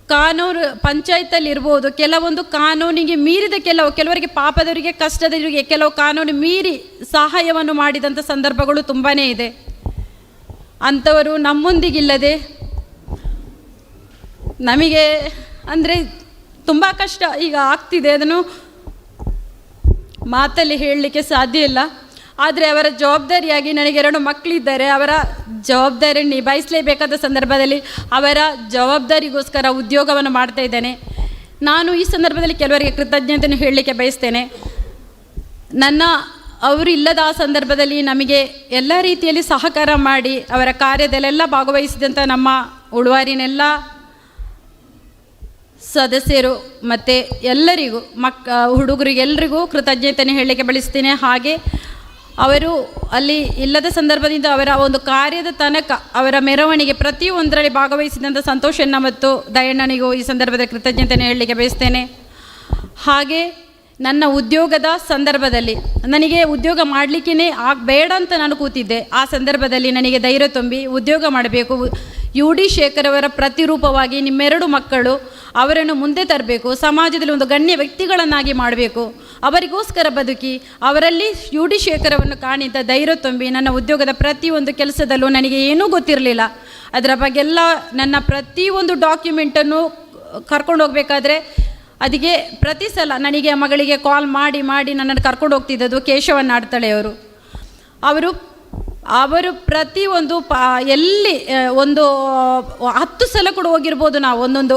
ಕಾನೂನು ಪಂಚಾಯತಲ್ಲಿ ಇರ್ಬೋದು, ಕೆಲವೊಂದು ಕಾನೂನಿಗೆ ಮೀರಿದ ಕೆಲವರಿಗೆ ಪಾಪದವರಿಗೆ ಕಷ್ಟದವರಿಗೆ ಕೆಲವು ಕಾನೂನು ಮೀರಿ ಸಹಾಯವನ್ನು ಮಾಡಿದಂಥ ಸಂದರ್ಭಗಳು ತುಂಬಾ ಇದೆ. ಅಂಥವರು ನಮ್ಮೊಂದಿಗಿಲ್ಲದೆ ನಮಗೆ ಅಂದರೆ ತುಂಬ ಕಷ್ಟ ಈಗ ಆಗ್ತಿದೆ, ಅದನ್ನು ಮಾತಲ್ಲಿ ಹೇಳಲಿಕ್ಕೆ ಸಾಧ್ಯ ಇಲ್ಲ. ಆದರೆ ಅವರ ಜವಾಬ್ದಾರಿಯಾಗಿ ನನಗೆ 2 ಮಕ್ಕಳಿದ್ದಾರೆ, ಅವರ ಜವಾಬ್ದಾರಿಯನ್ನು ನಿಭಾಯಿಸಲೇಬೇಕಾದ ಸಂದರ್ಭದಲ್ಲಿ ಅವರ ಜವಾಬ್ದಾರಿಗೋಸ್ಕರ ಉದ್ಯೋಗವನ್ನು ಮಾಡ್ತಾ ಇದ್ದೇನೆ. ನಾನು ಈ ಸಂದರ್ಭದಲ್ಲಿ ಕೆಲವರಿಗೆ ಕೃತಜ್ಞತೆಯನ್ನು ಹೇಳಲಿಕ್ಕೆ ಬಯಸ್ತೇನೆ. ಅವರು ಇಲ್ಲದ ಆ ಸಂದರ್ಭದಲ್ಲಿ ನಮಗೆ ಎಲ್ಲ ರೀತಿಯಲ್ಲಿ ಸಹಕಾರ ಮಾಡಿ ಅವರ ಕಾರ್ಯದಲ್ಲೆಲ್ಲ ಭಾಗವಹಿಸಿದಂಥ ನಮ್ಮ ಉಳುವಾರಿನೆಲ್ಲ ಸದಸ್ಯರು ಮತ್ತು ಎಲ್ಲರಿಗೂ ಹುಡುಗರಿಗೆಲ್ಲರಿಗೂ ಕೃತಜ್ಞತೆಯನ್ನು ಹೇಳಲಿಕ್ಕೆ ಬಯಸ್ತೇನೆ. ಹಾಗೆ ಅವರು ಅಲ್ಲಿ ಇಲ್ಲದ ಸಂದರ್ಭದಿಂದ ಅವರ ಒಂದು ಕಾರ್ಯದ ತನಕ ಅವರ ಮೆರವಣಿಗೆ ಪ್ರತಿಯೊಂದರಲ್ಲಿ ಭಾಗವಹಿಸಿದಂಥ ಸಂತೋಷಣ್ಣ ಮತ್ತು ದಯಣ್ಣನಿಗೂ ಈ ಸಂದರ್ಭದಲ್ಲಿ ಕೃತಜ್ಞತೆಯನ್ನು ಹೇಳಲಿಕ್ಕೆ ಬಯಸ್ತೇನೆ. ಹಾಗೆ ನನ್ನ ಉದ್ಯೋಗದ ಸಂದರ್ಭದಲ್ಲಿ ನನಗೆ ಉದ್ಯೋಗ ಮಾಡಲಿಕ್ಕೇ ಬೇಡ ಅಂತ ನಾನು ಕೂತಿದ್ದೆ. ಆ ಸಂದರ್ಭದಲ್ಲಿ ನನಗೆ ಧೈರ್ಯ ತುಂಬಿ ಉದ್ಯೋಗ ಮಾಡಬೇಕು, UD ಶೇಖರ್ ಅವರ ಪ್ರತಿರೂಪವಾಗಿ ನಿಮ್ಮೆರಡು ಮಕ್ಕಳು ಅವರನ್ನು ಮುಂದೆ ತರಬೇಕು, ಸಮಾಜದಲ್ಲಿ ಒಂದು ಗಣ್ಯ ವ್ಯಕ್ತಿಗಳನ್ನಾಗಿ ಮಾಡಬೇಕು, ಅವರಿಗೋಸ್ಕರ ಬದುಕಿ ಅವರಲ್ಲಿ ಯು ಡಿ ಶೇಖರವನ್ನು ಕಾಣಿದ ಧೈರ್ಯ ತುಂಬಿ ನನ್ನ ಉದ್ಯೋಗದ ಪ್ರತಿಯೊಂದು ಕೆಲಸದಲ್ಲೂ ನನಗೆ ಏನೂ ಗೊತ್ತಿರಲಿಲ್ಲ. ಅದರ ಬಗ್ಗೆಲ್ಲ ನನ್ನ ಪ್ರತಿಯೊಂದು ಡಾಕ್ಯುಮೆಂಟನ್ನು ಕರ್ಕೊಂಡು ಹೋಗಬೇಕಾದ್ರೆ ಅದಕ್ಕೆ ಪ್ರತಿ ಸಲ ನನಗೆ ಮಗಳಿಗೆ ಕಾಲ್ ಮಾಡಿ ನನ್ನನ್ನು ಕರ್ಕೊಂಡು ಹೋಗ್ತಿದ್ದದ್ದು ಕೇಶವನ್ ಆಡ್ತಾಳೆಯವರು. ಅವರು ಪ್ರತಿಯೊಂದು ಎಲ್ಲಿ ಒಂದು 10 ಸಲ ಕೂಡ ಹೋಗಿರ್ಬೋದು ನಾವು ಒಂದೊಂದು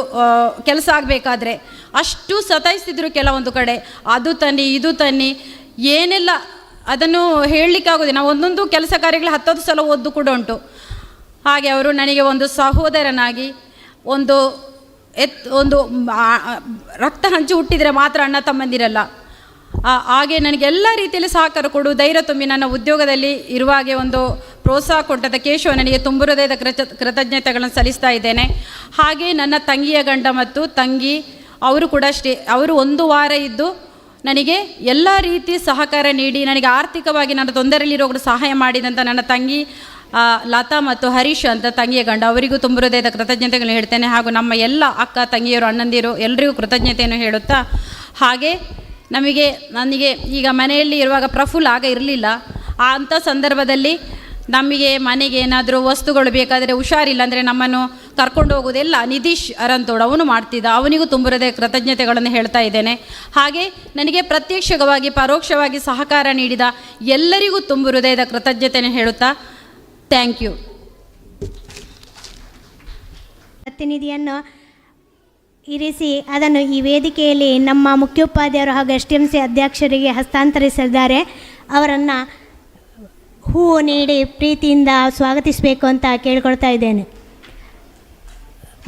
ಕೆಲಸ ಆಗಬೇಕಾದ್ರೆ. ಅಷ್ಟು ಸತಾಯಿಸ್ತಿದ್ರು ಕೆಲವೊಂದು ಕಡೆ, ಅದು ತನ್ನಿ ಇದು ತನ್ನಿ ಏನೆಲ್ಲ ಅದನ್ನು ಹೇಳಲಿಕ್ಕಾಗೋದು. ನಾವು ಒಂದೊಂದು ಕೆಲಸ ಕಾರ್ಯಗಳು 10 ಸಲ ಓದ್ದು ಕೂಡ ಉಂಟು. ಹಾಗೆ ಅವರು ನನಗೆ ಒಂದು ಸಹೋದರನಾಗಿ ಒಂದು ರಕ್ತ ಹಂಚಿ ಹುಟ್ಟಿದರೆ ಮಾತ್ರ ಅಣ್ಣ ತಮ್ಮಂದಿರಲ್ಲ, ಹಾಗೆ ನನಗೆ ಎಲ್ಲ ರೀತಿಯಲ್ಲಿ ಸಹಕಾರ ಕೊಡು, ಧೈರ್ಯ ತುಂಬಿ ನನ್ನ ಉದ್ಯೋಗದಲ್ಲಿ ಇರುವಾಗೆ ಒಂದು ಪ್ರೋತ್ಸಾಹ ಕೊಟ್ಟದ ಕೇಶವ ನನಗೆ ತುಂಬ ಹೃದಯದ ಕೃತಜ್ಞತೆಗಳನ್ನು ಸಲ್ಲಿಸ್ತಾ ಇದ್ದೇನೆ. ಹಾಗೆ ನನ್ನ ತಂಗಿಯ ಗಂಡ ಮತ್ತು ತಂಗಿ ಅವರು ಕೂಡ ಅಷ್ಟೇ, ಅವರು 1 ವಾರ ಇದ್ದು ನನಗೆ ಎಲ್ಲ ರೀತಿ ಸಹಕಾರ ನೀಡಿ ನನಗೆ ಆರ್ಥಿಕವಾಗಿ ನನ್ನ ತೊಂದರೆಯಲ್ಲಿರೋರು ಸಹಾಯ ಮಾಡಿದಂಥ ನನ್ನ ತಂಗಿ ಲತಾ ಮತ್ತು ಹರೀಶ್ ಅಂತ ತಂಗಿಯ ಗಂಡ, ಅವರಿಗೂ ತುಂಬ ಹೃದಯದ ಕೃತಜ್ಞತೆಗಳನ್ನು ಹೇಳ್ತೇನೆ. ಹಾಗೂ ನಮ್ಮ ಎಲ್ಲ ಅಕ್ಕ ತಂಗಿಯರು ಅಣ್ಣಂದಿರು ಎಲ್ಲರಿಗೂ ಕೃತಜ್ಞತೆಯನ್ನು ಹೇಳುತ್ತಾ, ಹಾಗೆ ನನಗೆ ಈಗ ಮನೆಯಲ್ಲಿ ಇರುವಾಗ ಪ್ರಫುಲ್ ಆಗ ಇರಲಿಲ್ಲ. ಅಂಥ ಸಂದರ್ಭದಲ್ಲಿ ನಮಗೆ ಮನೆಗೆ ಏನಾದರೂ ವಸ್ತುಗಳು ಬೇಕಾದರೆ ಹುಷಾರಿಲ್ಲ ಅಂದರೆ ನಮ್ಮನ್ನು ಕರ್ಕೊಂಡು ಹೋಗೋದೆಲ್ಲ ನಿತೀಶ್ ಅರಂತೋಡ್ ಅವನು ಮಾಡ್ತಿದ್ದ, ಅವನಿಗೂ ತುಂಬ ಹೃದಯ ಕೃತಜ್ಞತೆಗಳನ್ನು ಹೇಳ್ತಾ ಇದ್ದೇನೆ. ಹಾಗೆ ನನಗೆ ಪ್ರತ್ಯಕ್ಷವಾಗಿ ಪರೋಕ್ಷವಾಗಿ ಸಹಕಾರ ನೀಡಿದ ಎಲ್ಲರಿಗೂ ತುಂಬ ಹೃದಯದ ಕೃತಜ್ಞತೆಯನ್ನು ಹೇಳುತ್ತಾ ಥ್ಯಾಂಕ್ ಯು. ಪ್ರತಿನಿಧಿಯನ್ನು ಇರಿಸಿ ಅದನ್ನು ಈ ವೇದಿಕೆಯಲ್ಲಿ ನಮ್ಮ ಮುಖ್ಯೋಪಾಧ್ಯಾಯರು ಹಾಗೂ STMC ಅಧ್ಯಕ್ಷರಿಗೆ ಹಸ್ತಾಂತರಿಸಿದ್ದಾರೆ. ಅವರನ್ನು ಹೂವು ನೀಡಿ ಪ್ರೀತಿಯಿಂದ ಸ್ವಾಗತಿಸಬೇಕು ಅಂತ ಕೇಳಿಕೊಳ್ತಾ ಇದ್ದೇನೆ.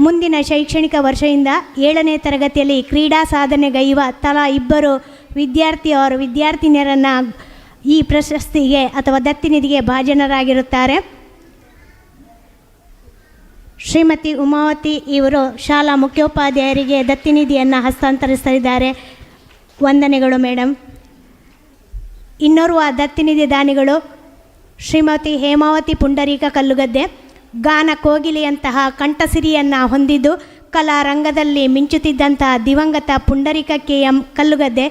ಮುಂದಿನ ಶೈಕ್ಷಣಿಕ ವರ್ಷದಿಂದ 7ನೇ ತರಗತಿಯಲ್ಲಿ ಕ್ರೀಡಾ ಸಾಧನೆಗೈಯುವ ತಲಾ 2 ವಿದ್ಯಾರ್ಥಿನಿಯರನ್ನು ಈ ಪ್ರಶಸ್ತಿಗೆ ಅಥವಾ ದತ್ತಿನಿಧಿಗೆ ಭಾಜನರಾಗಿರುತ್ತಾರೆ. ಶ್ರೀಮತಿ ಉಮಾವತಿ ಇವರು ಶಾಲಾ ಮುಖ್ಯೋಪಾಧ್ಯಾಯರಿಗೆ ದತ್ತಿನಿಧಿಯನ್ನು ಹಸ್ತಾಂತರಿಸ್ತಾ ಇದ್ದಾರೆ. ವಂದನೆಗಳು ಮೇಡಮ್. ಇನ್ನೋರ್ವ ದತ್ತಿನಿಧಿ ದಾನಿಗಳು ಶ್ರೀಮತಿ ಹೇಮಾವತಿ ಪುಂಡರೀಕ ಕಲ್ಲುಗದ್ದೆ. ಗಾನ ಕೋಗಿಲೆಯಂತಹ ಕಂಠಸಿರಿಯನ್ನು ಹೊಂದಿದ್ದು ಕಲಾರಂಗದಲ್ಲಿ ಮಿಂಚುತ್ತಿದ್ದಂತಹ ದಿವಂಗತ ಪುಂಡರೀಕ KM ಕಲ್ಲುಗದ್ದೆ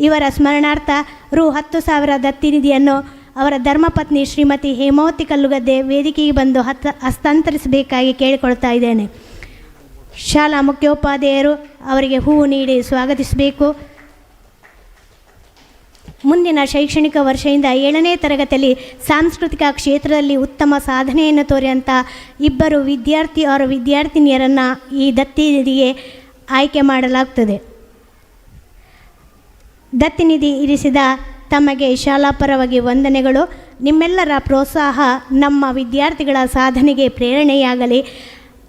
ಇವರ ಸ್ಮರಣಾರ್ಥ ರು 10,000 ದತ್ತಿನಿಧಿಯನ್ನು ಅವರ ಧರ್ಮಪತ್ನಿ ಶ್ರೀಮತಿ ಹೇಮಾವತಿ ಕಲ್ಲುಗದ್ದೆ ವೇದಿಕೆಗೆ ಬಂದು ಹಸ್ತಾಂತರಿಸಬೇಕಾಗಿ ಕೇಳಿಕೊಳ್ತಾ ಇದ್ದೇನೆ. ಶಾಲಾ ಮುಖ್ಯೋಪಾಧ್ಯಾಯರು ಅವರಿಗೆ ಹೂವು ನೀಡಿ ಸ್ವಾಗತಿಸಬೇಕು. ಮುಂದಿನ ಶೈಕ್ಷಣಿಕ ವರ್ಷದಿಂದ 7ನೇ ತರಗತಿಯಲ್ಲಿ ಸಾಂಸ್ಕೃತಿಕ ಕ್ಷೇತ್ರದಲ್ಲಿ ಉತ್ತಮ ಸಾಧನೆಯನ್ನು ತೋರಿದಂಥ 2 ವಿದ್ಯಾರ್ಥಿನಿಯರನ್ನು ಈ ದತ್ತಿನಿಧಿಗೆ ಆಯ್ಕೆ ಮಾಡಲಾಗ್ತದೆ. ದತ್ತಿನಿಧಿ ಇರಿಸಿದ ತಮಗೆ ಶಾಲಾ ಪರವಾಗಿ ವಂದನೆಗಳು. ನಿಮ್ಮೆಲ್ಲರ ಪ್ರೋತ್ಸಾಹ ನಮ್ಮ ವಿದ್ಯಾರ್ಥಿಗಳ ಸಾಧನೆಗೆ ಪ್ರೇರಣೆಯಾಗಲಿ.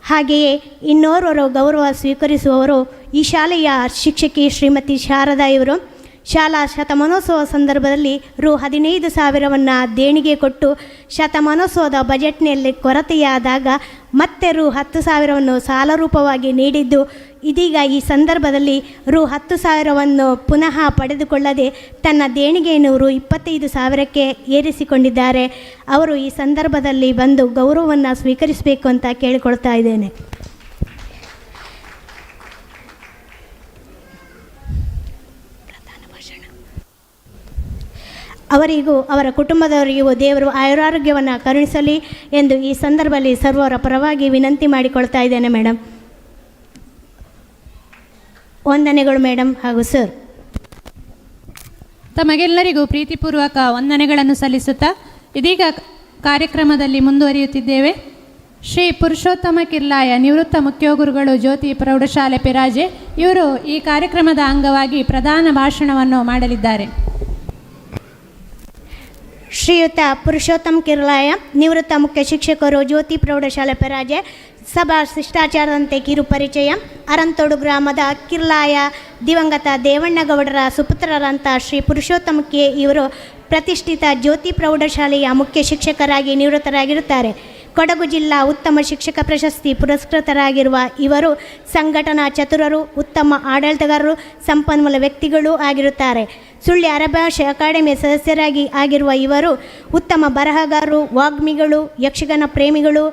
ಹಾಗೆಯೇ ಇನ್ನೋರ್ವರು ಗೌರವ ಸ್ವೀಕರಿಸುವವರು ಈ ಶಾಲೆಯ ಶಿಕ್ಷಕಿ ಶ್ರೀಮತಿ ಶಾರದಾ ಇವರು. ಶಾಲಾ ಶತಮಾನೋತ್ಸವ ಸಂದರ್ಭದಲ್ಲಿ ರು 15,000 ದೇಣಿಗೆ ಕೊಟ್ಟು ಶತಮಾನೋತ್ಸವದ ಬಜೆಟ್ನಲ್ಲಿ ಕೊರತೆಯಾದಾಗ ಮತ್ತೆ ರು 10,000 ಸಾಲ ರೂಪವಾಗಿ ನೀಡಿದ್ದು, ಇದೀಗ ಈ ಸಂದರ್ಭದಲ್ಲಿ ರು 10,000 ಪುನಃ ಪಡೆದುಕೊಳ್ಳದೆ ತನ್ನ ದೇಣಿಗೆಯನ್ನು ರು 25,000ಕ್ಕೆ ಏರಿಸಿಕೊಂಡಿದ್ದಾರೆ. ಅವರು ಈ ಸಂದರ್ಭದಲ್ಲಿ ಬಂದು ಗೌರವವನ್ನು ಸ್ವೀಕರಿಸಬೇಕು ಅಂತ ಕೇಳಿಕೊಳ್ತಾ ಇದ್ದೇನೆ. ಅವರಿಗೂ ಅವರ ಕುಟುಂಬದವರಿಗೂ ದೇವರು ಆಯುರಾರೋಗ್ಯವನ್ನು ಕರುಣಿಸಲಿ ಎಂದು ಈ ಸಂದರ್ಭದಲ್ಲಿ ಸರ್ವರ ಪರವಾಗಿ ವಿನಂತಿ ಮಾಡಿಕೊಳ್ತಾ ಇದ್ದೇನೆ ಮೇಡಮ್. ವಂದನೆಗಳು ಮೇಡಮ್ ಹಾಗೂ ಸರ್. ತಮಗೆಲ್ಲರಿಗೂ ಪ್ರೀತಿಪೂರ್ವಕ ವಂದನೆಗಳನ್ನು ಸಲ್ಲಿಸುತ್ತಾ ಇದೀಗ ಕಾರ್ಯಕ್ರಮದಲ್ಲಿ ಮುಂದುವರಿಯುತ್ತಿದ್ದೇವೆ. ಶ್ರೀ ಪುರುಷೋತ್ತಮ ಕಿರ್ಲಾಯ ನಿವೃತ್ತ ಮುಖ್ಯಗುರುಗಳು ಜ್ಯೋತಿ ಪ್ರೌಢಶಾಲೆ ಪೆರಾಜೆ ಇವರು ಈ ಕಾರ್ಯಕ್ರಮದ ಅಂಗವಾಗಿ ಪ್ರಧಾನ ಭಾಷಣವನ್ನು ಮಾಡಲಿದ್ದಾರೆ. ಶ್ರೀಯುತ ಪುರುಷೋತ್ತಮ ಕಿರ್ಲಾಯ ನಿವೃತ್ತ ಮುಖ್ಯ ಶಿಕ್ಷಕರು ಜ್ಯೋತಿ ಪ್ರೌಢಶಾಲೆ ಪೆರಾಜೆ. ಸಭಾ ಶಿಷ್ಟಾಚಾರದಂತೆ ಕಿರು ಪರಿಚಯ. ಅರಂತೋಡು ಗ್ರಾಮದ ಕಿರ್ಲಾಯ ದಿವಂಗತ ದೇವಣ್ಣಗೌಡರ ಸುಪುತ್ರರಂಥ ಶ್ರೀ ಪುರುಷೋತ್ತಮ ಕೆ ಇವರು ಪ್ರತಿಷ್ಠಿತ ಜ್ಯೋತಿ ಪ್ರೌಢಶಾಲೆಯ ಮುಖ್ಯ ಶಿಕ್ಷಕರಾಗಿ ನಿವೃತ್ತರಾಗಿರುತ್ತಾರೆ. ಕೊಡಗು ಜಿಲ್ಲಾ ಉತ್ತಮ ಶಿಕ್ಷಕ ಪ್ರಶಸ್ತಿ ಪುರಸ್ಕೃತರಾಗಿರುವ ಇವರು ಸಂಘಟನಾ ಚತುರರು, ಉತ್ತಮ ಆಡಳಿತಗಾರರು, ಸಂಪನ್ಮೂಲ ವ್ಯಕ್ತಿಗಳೂ ಆಗಿರುತ್ತಾರೆ. ಸುಳ್ಯ ಅರಭಾಷೆ ಅಕಾಡೆಮಿಯ ಸದಸ್ಯರಾಗಿ ಆಗಿರುವ ಇವರು ಉತ್ತಮ ಬರಹಗಾರರು, ವಾಗ್ಮಿಗಳು, ಯಕ್ಷಗಾನ ಪ್ರೇಮಿಗಳು.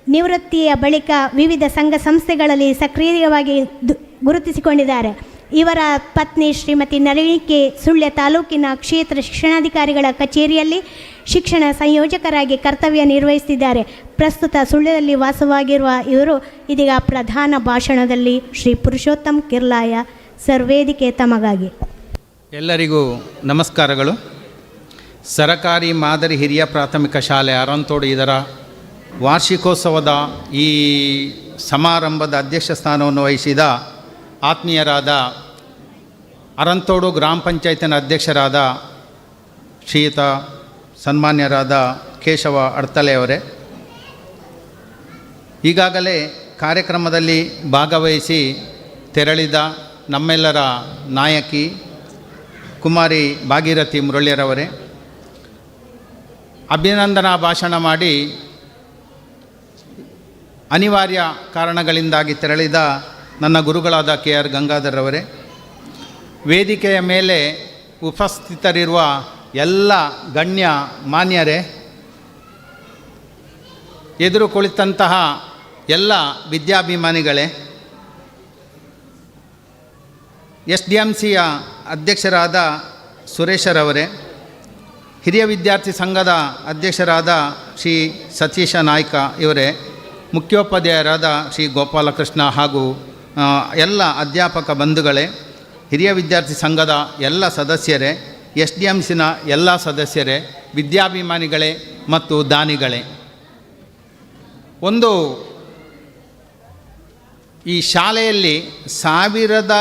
ನಿವೃತ್ತಿಯ ಬಳಿಕ ವಿವಿಧ ಸಂಘ ಸಂಸ್ಥೆಗಳಲ್ಲಿ ಸಕ್ರಿಯವಾಗಿ ಗುರುತಿಸಿಕೊಂಡಿದ್ದಾರೆ. ಇವರ ಪತ್ನಿ ಶ್ರೀಮತಿ ನಳಿನಿಕೆ ಸುಳ್ಯ ತಾಲೂಕಿನ ಕ್ಷೇತ್ರ ಶಿಕ್ಷಣಾಧಿಕಾರಿಗಳ ಕಚೇರಿಯಲ್ಲಿ ಶಿಕ್ಷಣ ಸಂಯೋಜಕರಾಗಿ ಕರ್ತವ್ಯ ನಿರ್ವಹಿಸುತ್ತಿದ್ದಾರೆ. ಪ್ರಸ್ತುತ ಸುಳ್ಯದಲ್ಲಿ ವಾಸವಾಗಿರುವ ಇವರು ಇದೀಗ ಪ್ರಧಾನ ಭಾಷಣದಲ್ಲಿ ಶ್ರೀ ಪುರುಷೋತ್ತಮ್ ಕಿರ್ಲಾಯ ಸರ್ವೇದಿಕೆ ತಮಗಾಗಿ. ಎಲ್ಲರಿಗೂ ನಮಸ್ಕಾರಗಳು. ಸರಕಾರಿ ಮಾದರಿ ಹಿರಿಯ ಪ್ರಾಥಮಿಕ ಶಾಲೆ ಅರಂತೋಡು ಇದರ ವಾರ್ಷಿಕೋತ್ಸವದ ಈ ಸಮಾರಂಭದ ಅಧ್ಯಕ್ಷ ಸ್ಥಾನವನ್ನು ವಹಿಸಿದ ಆತ್ಮೀಯರಾದ ಅರಂತೋಡು ಗ್ರಾಮ ಪಂಚಾಯತಿನ ಅಧ್ಯಕ್ಷರಾದ ಶ್ರೀಯುತ ಸನ್ಮಾನ್ಯರಾದ ಕೇಶವ ಅಡ್ತಲೆಯವರೇ, ಈಗಾಗಲೇ ಕಾರ್ಯಕ್ರಮದಲ್ಲಿ ಭಾಗವಹಿಸಿ ತೆರಳಿದ ನಮ್ಮೆಲ್ಲರ ನಾಯಕಿ ಕುಮಾರಿ ಭಾಗೀರಥಿ ಮುರಳಿಯರವರೇ, ಅಭಿನಂದನಾ ಭಾಷಣ ಮಾಡಿ ಅನಿವಾರ್ಯ ಕಾರಣಗಳಿಂದಾಗಿ ತೆರಳಿದ ನನ್ನ ಗುರುಗಳಾದ KR ಗಂಗಾಧರವರೇ, ವೇದಿಕೆಯ ಮೇಲೆ ಉಪಸ್ಥಿತರಿರುವ ಎಲ್ಲ ಗಣ್ಯ ಮಾನ್ಯರೇ, ಎದುರು ಕುಳಿತಂತಹ ಎಲ್ಲ ವಿದ್ಯಾಭಿಮಾನಿಗಳೇ, SDMCಯ ಅಧ್ಯಕ್ಷರಾದ ಸುರೇಶರವರೇ, ಹಿರಿಯ ವಿದ್ಯಾರ್ಥಿ ಸಂಘದ ಅಧ್ಯಕ್ಷರಾದ ಶ್ರೀ ಸತೀಶ ನಾಯ್ಕ ಇವರೇ, ಮುಖ್ಯೋಪಾಧ್ಯಾಯರಾದ ಶ್ರೀ ಗೋಪಾಲಕೃಷ್ಣ ಹಾಗೂ ಎಲ್ಲ ಅಧ್ಯಾಪಕ ಬಂಧುಗಳೇ, ಹಿರಿಯ ವಿದ್ಯಾರ್ಥಿ ಸಂಘದ ಎಲ್ಲ ಸದಸ್ಯರೇ, SDMCನ ಎಲ್ಲ ಸದಸ್ಯರೇ, ವಿದ್ಯಾಭಿಮಾನಿಗಳೇ ಮತ್ತು ದಾನಿಗಳೇ, ಒಂದು ಈ ಶಾಲೆಯಲ್ಲಿ 1969ರಿಂದ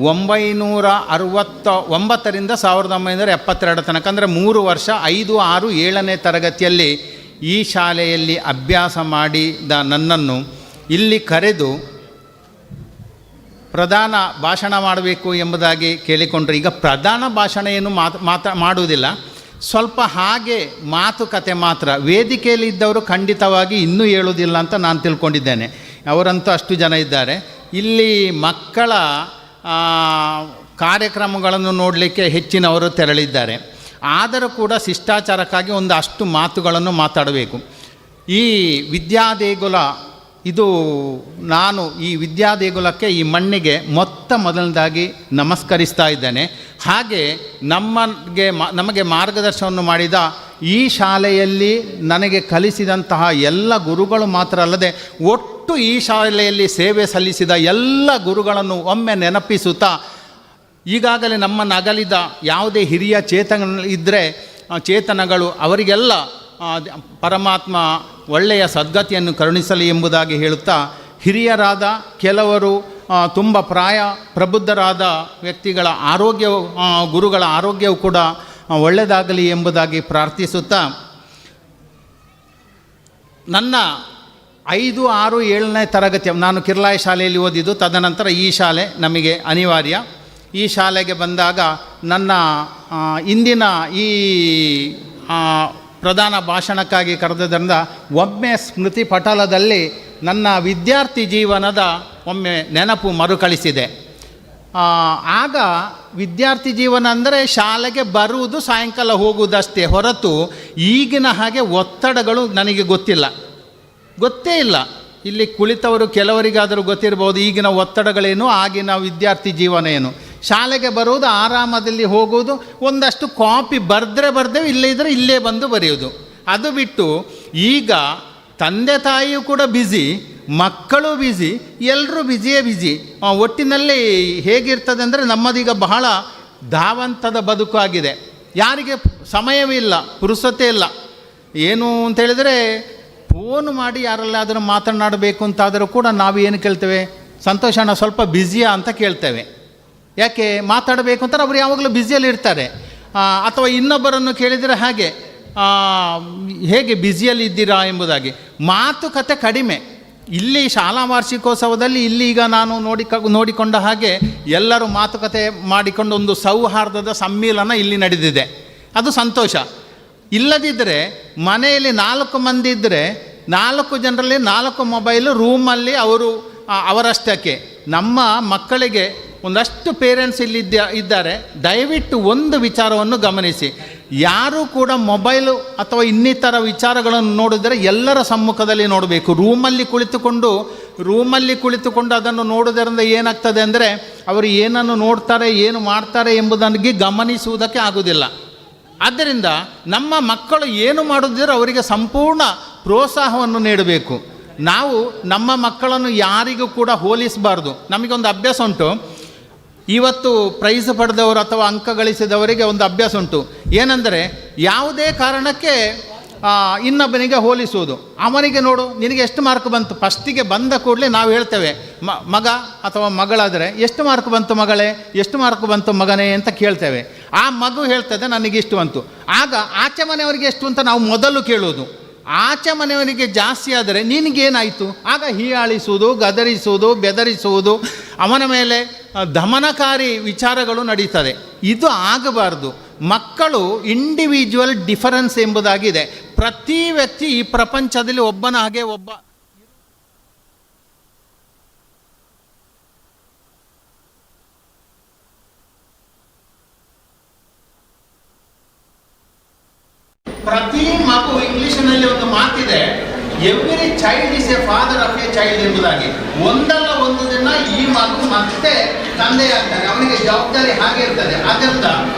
1972 ತನಕ ಅಂದರೆ 3 ವರ್ಷ 5, 6, 7ನೇ ತರಗತಿಯಲ್ಲಿ ಈ ಶಾಲೆಯಲ್ಲಿ ಅಭ್ಯಾಸ ಮಾಡಿದ ನನ್ನನ್ನು ಇಲ್ಲಿ ಕರೆದು ಪ್ರಧಾನ ಭಾಷಣ ಮಾಡಬೇಕು ಎಂಬುದಾಗಿ ಕೇಳಿಕೊಂಡ್ರು. ಈಗ ಪ್ರಧಾನ ಭಾಷಣ ಏನು ಮಾಡುವುದಿಲ್ಲ, ಸ್ವಲ್ಪ ಹಾಗೆ ಮಾತುಕತೆ ಮಾತ್ರ. ವೇದಿಕೆಯಲ್ಲಿ ಇದ್ದವರು ಖಂಡಿತವಾಗಿ ಇನ್ನೂ ಹೇಳುವುದಿಲ್ಲ ಅಂತ ನಾನು ತಿಳ್ಕೊಂಡಿದ್ದೇನೆ. ಅವರಂತೂ ಅಷ್ಟು ಜನ ಇದ್ದಾರೆ. ಇಲ್ಲಿ ಮಕ್ಕಳ ಕಾರ್ಯಕ್ರಮಗಳನ್ನು ನೋಡಲಿಕ್ಕೆ ಹೆಚ್ಚಿನವರು ತೆರಳಿದ್ದಾರೆ. ಆದರೂ ಕೂಡ ಶಿಷ್ಟಾಚಾರಕ್ಕಾಗಿ ಒಂದು ಅಷ್ಟು ಮಾತುಗಳನ್ನು ಮಾತಾಡಬೇಕು. ಈ ವಿದ್ಯಾದೇಗುಲ ಇದು ನಾನು ಈ ವಿದ್ಯಾದೇಗುಲಕ್ಕೆ, ಈ ಮಣ್ಣಿಗೆ ಮೊದಲನೇದಾಗಿ ನಮಸ್ಕರಿಸ್ತಾ ಇದ್ದೇನೆ. ಹಾಗೆ ನಮಗೆ ಮಾರ್ಗದರ್ಶನವನ್ನು ಮಾಡಿದ ಈ ಶಾಲೆಯಲ್ಲಿ ನನಗೆ ಕಲಿಸಿದಂತಹ ಎಲ್ಲ ಗುರುಗಳು ಮಾತ್ರ ಅಲ್ಲದೆ ಒಟ್ಟು ಈ ಶಾಲೆಯಲ್ಲಿ ಸೇವೆ ಸಲ್ಲಿಸಿದ ಎಲ್ಲ ಗುರುಗಳನ್ನು ಒಮ್ಮೆ ನೆನಪಿಸುತ್ತಾ, ಈಗಾಗಲೇ ನಮ್ಮನ್ನು ಅಗಲಿದ ಯಾವುದೇ ಹಿರಿಯ ಚೇತನಗಳು ಅವರಿಗೆಲ್ಲ ಪರಮಾತ್ಮ ಒಳ್ಳೆಯ ಸದ್ಗತಿಯನ್ನು ಕರುಣಿಸಲಿ ಎಂಬುದಾಗಿ ಹೇಳುತ್ತಾ, ಹಿರಿಯರಾದ ಕೆಲವರು ತುಂಬ ಪ್ರಬುದ್ಧರಾದ ವ್ಯಕ್ತಿಗಳ ಗುರುಗಳ ಆರೋಗ್ಯವು ಕೂಡ ಒಳ್ಳೆಯದಾಗಲಿ ಎಂಬುದಾಗಿ ಪ್ರಾರ್ಥಿಸುತ್ತಾ, ನನ್ನ 5, 6, 7ನೇ ತರಗತಿ ನಾನು ಕಿರ್ಲಾಯ ಶಾಲೆಯಲ್ಲಿ ಓದಿದ್ದು. ತದನಂತರ ಈ ಶಾಲೆ ನಮಗೆ ಅನಿವಾರ್ಯ. ಈ ಶಾಲೆಗೆ ಬಂದಾಗ ನನ್ನ ಇಂದಿನ ಈ ಪ್ರಧಾನ ಭಾಷಣಕ್ಕಾಗಿ ಕರೆದದ್ದರಿಂದ ಒಮ್ಮೆ ಸ್ಮೃತಿ ಪಟಲದಲ್ಲಿ ನನ್ನ ವಿದ್ಯಾರ್ಥಿ ಜೀವನದ ಒಮ್ಮೆ ನೆನಪು ಮರುಕಳಿಸಿದೆ. ಆಗ ವಿದ್ಯಾರ್ಥಿ ಜೀವನ ಅಂದರೆ ಶಾಲೆಗೆ ಬರುವುದು, ಸಾಯಂಕಾಲ ಹೋಗುವುದಷ್ಟೇ ಹೊರತು ಈಗಿನ ಹಾಗೆ ಒತ್ತಡಗಳು ನನಗೆ ಗೊತ್ತೇ ಇಲ್ಲ. ಇಲ್ಲಿ ಕುಳಿತವರು ಕೆಲವರಿಗಾದರೂ ಗೊತ್ತಿರ್ಬೋದು ಈಗಿನ ಒತ್ತಡಗಳೇನು, ಆಗಿನ ವಿದ್ಯಾರ್ಥಿ ಜೀವನ ಏನು. ಶಾಲೆಗೆ ಬರುವುದು, ಆರಾಮದಲ್ಲಿ ಹೋಗುವುದು, ಒಂದಷ್ಟು ಕಾಪಿ ಬರೆದೇವೆ, ಇಲ್ಲೇ ಇದ್ದರೆ ಇಲ್ಲೇ ಬಂದು ಬರೆಯೋದು. ಅದು ಬಿಟ್ಟು ಈಗ ತಂದೆ ತಾಯಿಯೂ ಕೂಡ ಬ್ಯುಸಿ, ಮಕ್ಕಳು ಬ್ಯುಸಿ, ಎಲ್ಲರೂ ಬ್ಯುಸಿ. ಒಟ್ಟಿನಲ್ಲಿ ಹೇಗಿರ್ತದೆ ಅಂದರೆ ನಮ್ಮದೀಗ ಬಹಳ ಧಾವಂತದ ಬದುಕಾಗಿದೆ. ಯಾರಿಗೆ ಸಮಯವಿಲ್ಲ, ಪುರುಸೊತ್ತೇ ಇಲ್ಲ. ಏನು ಅಂತೇಳಿದರೆ ಫೋನ್ ಮಾಡಿ ಯಾರಲ್ಲಾದರೂ ಮಾತನಾಡಬೇಕು ಅಂತಾದರೂ ಕೂಡ ನಾವು ಏನು ಕೇಳ್ತೇವೆ, ಸಂತೋಷಣ್ಣ ಸ್ವಲ್ಪ ಬ್ಯುಸಿಯಾ ಅಂತ ಕೇಳ್ತೇವೆ. ಯಾಕೆ ಮಾತಾಡಬೇಕು ಅಂತಾರೆ, ಅವರು ಯಾವಾಗಲೂ ಬ್ಯುಸಿಯಲ್ಲಿ ಇರ್ತಾರೆ. ಅಥವಾ ಇನ್ನೊಬ್ಬರನ್ನು ಕೇಳಿದರೆ ಹೇಗೆ ಬ್ಯುಸಿಯಲ್ಲಿ ಇದ್ದೀರಾ ಎಂಬುದಾಗಿ. ಮಾತುಕತೆ ಕಡಿಮೆ. ಇಲ್ಲಿ ಶಾಲಾ ವಾರ್ಷಿಕೋತ್ಸವದಲ್ಲಿ ಇಲ್ಲಿ ಈಗ ನಾನು ನೋಡಿಕೊಂಡ ಹಾಗೆ ಎಲ್ಲರೂ ಮಾತುಕತೆ ಮಾಡಿಕೊಂಡು ಒಂದು ಸೌಹಾರ್ದದ ಸಮ್ಮಿಲನ ಇಲ್ಲಿ ನಡೆದಿದೆ. ಅದು ಸಂತೋಷ. ಇಲ್ಲದಿದ್ದರೆ ಮನೆಯಲ್ಲಿ 4 ಮಂದಿ ಇದ್ದರೆ 4 ಜನರಲ್ಲಿ 4 ಮೊಬೈಲು ರೂಮಲ್ಲಿ ಅವರಷ್ಟಕ್ಕೆ. ನಮ್ಮ ಮಕ್ಕಳಿಗೆ ಒಂದಷ್ಟು ಪೇರೆಂಟ್ಸ್ ಇಲ್ಲಿ ಇದ್ದಾರೆ. ದಯವಿಟ್ಟು ಒಂದು ವಿಚಾರವನ್ನು ಗಮನಿಸಿ, ಯಾರೂ ಕೂಡ ಮೊಬೈಲು ಅಥವಾ ಇನ್ನಿತರ ವಿಚಾರಗಳನ್ನು ನೋಡಿದರೆ ಎಲ್ಲರ ಸಮ್ಮುಖದಲ್ಲಿ ನೋಡಬೇಕು. ರೂಮಲ್ಲಿ ಕುಳಿತುಕೊಂಡು ಅದನ್ನು ನೋಡೋದರಿಂದ ಏನಾಗ್ತದೆ ಅಂದರೆ ಅವರು ಏನನ್ನು ನೋಡ್ತಾರೆ, ಏನು ಮಾಡ್ತಾರೆ ಎಂಬುದನ್ನು ಗಮನಿಸುವುದಕ್ಕೆ ಆಗುವುದಿಲ್ಲ. ಆದ್ದರಿಂದ ನಮ್ಮ ಮಕ್ಕಳು ಏನು ಮಾಡುವುದಿದ್ರೆ ಅವರಿಗೆ ಸಂಪೂರ್ಣ ಪ್ರೋತ್ಸಾಹವನ್ನು ನೀಡಬೇಕು. ನಾವು ನಮ್ಮ ಮಕ್ಕಳನ್ನು ಯಾರಿಗೂ ಕೂಡ ಹೋಲಿಸಬಾರ್ದು. ನಮಗೊಂದು ಅಭ್ಯಾಸ ಉಂಟು, ಇವತ್ತು ಪ್ರೈಸ್ ಪಡೆದವರು ಅಥವಾ ಅಂಕ ಗಳಿಸಿದವರಿಗೆ ಒಂದು ಅಭ್ಯಾಸ ಉಂಟು. ಏನೆಂದರೆ ಯಾವುದೇ ಕಾರಣಕ್ಕೆ ಇನ್ನೊಬ್ಬನಿಗೆ ಹೋಲಿಸುವುದು. ಅವನಿಗೆ ನೋಡು ನಿನಗೆ ಎಷ್ಟು ಮಾರ್ಕ್ ಬಂತು, ಫಸ್ಟಿಗೆ ಬಂದ ಕೂಡಲೇ ನಾವು ಹೇಳ್ತೇವೆ, ಮಗ ಅಥವಾ ಮಗಳಾದರೆ ಎಷ್ಟು ಮಾರ್ಕ್ ಬಂತು ಮಗಳೇ, ಎಷ್ಟು ಮಾರ್ಕ್ ಬಂತು ಮಗನೇ ಅಂತ ಕೇಳ್ತೇವೆ. ಆ ಮಗು ಹೇಳ್ತದೆ ನನಗಿಷ್ಟು ಬಂತು. ಆಗ ಆಚೆ ಮನೆಯವರಿಗೆ ಎಷ್ಟು ಅಂತ ನಾವು ಮೊದಲು ಕೇಳುವುದು. ಆಚೆ ಮನೆಯವರಿಗೆ ಜಾಸ್ತಿ ಆದರೆ ನಿನಗೇನಾಯಿತು, ಆಗ ಹೀಯಾಳಿಸುವುದು, ಗದರಿಸುವುದು, ಬೆದರಿಸುವುದು, ಅವನ ಮೇಲೆ ದಮನಕಾರಿ ವಿಚಾರಗಳು ನಡೀತದೆ. ಇದು ಆಗಬಾರ್ದು. ಮಕ್ಕಳು ಇಂಡಿವಿಜುವಲ್ ಡಿಫರೆನ್ಸ್ ಎಂಬುದಾಗಿದೆ. ಪ್ರತಿ ವ್ಯಕ್ತಿ ಈ ಪ್ರಪಂಚದಲ್ಲಿ ಒಬ್ಬನ ಹಾಗೆ ಒಬ್ಬ ಪ್ರತಿ ಮಗು, ಇಂಗ್ಲಿಷಿನಲ್ಲಿ ಒಂದು ಮಾತಿದೆ, every child is A father of A child ಎಂಬುದಾಗಿ. ಒಂದಲ್ಲ ಒಂದು ದಿನ ಈ ಮಗು ಮತ್ತೆ ತಂದೆಯಾಗ್ತಾನೆ, ಅವನಿಗೆ ಜವಾಬ್ದಾರಿ ಹಾಗೆ ಇರ್ತದೆ. ಆದ್ದರಿಂದ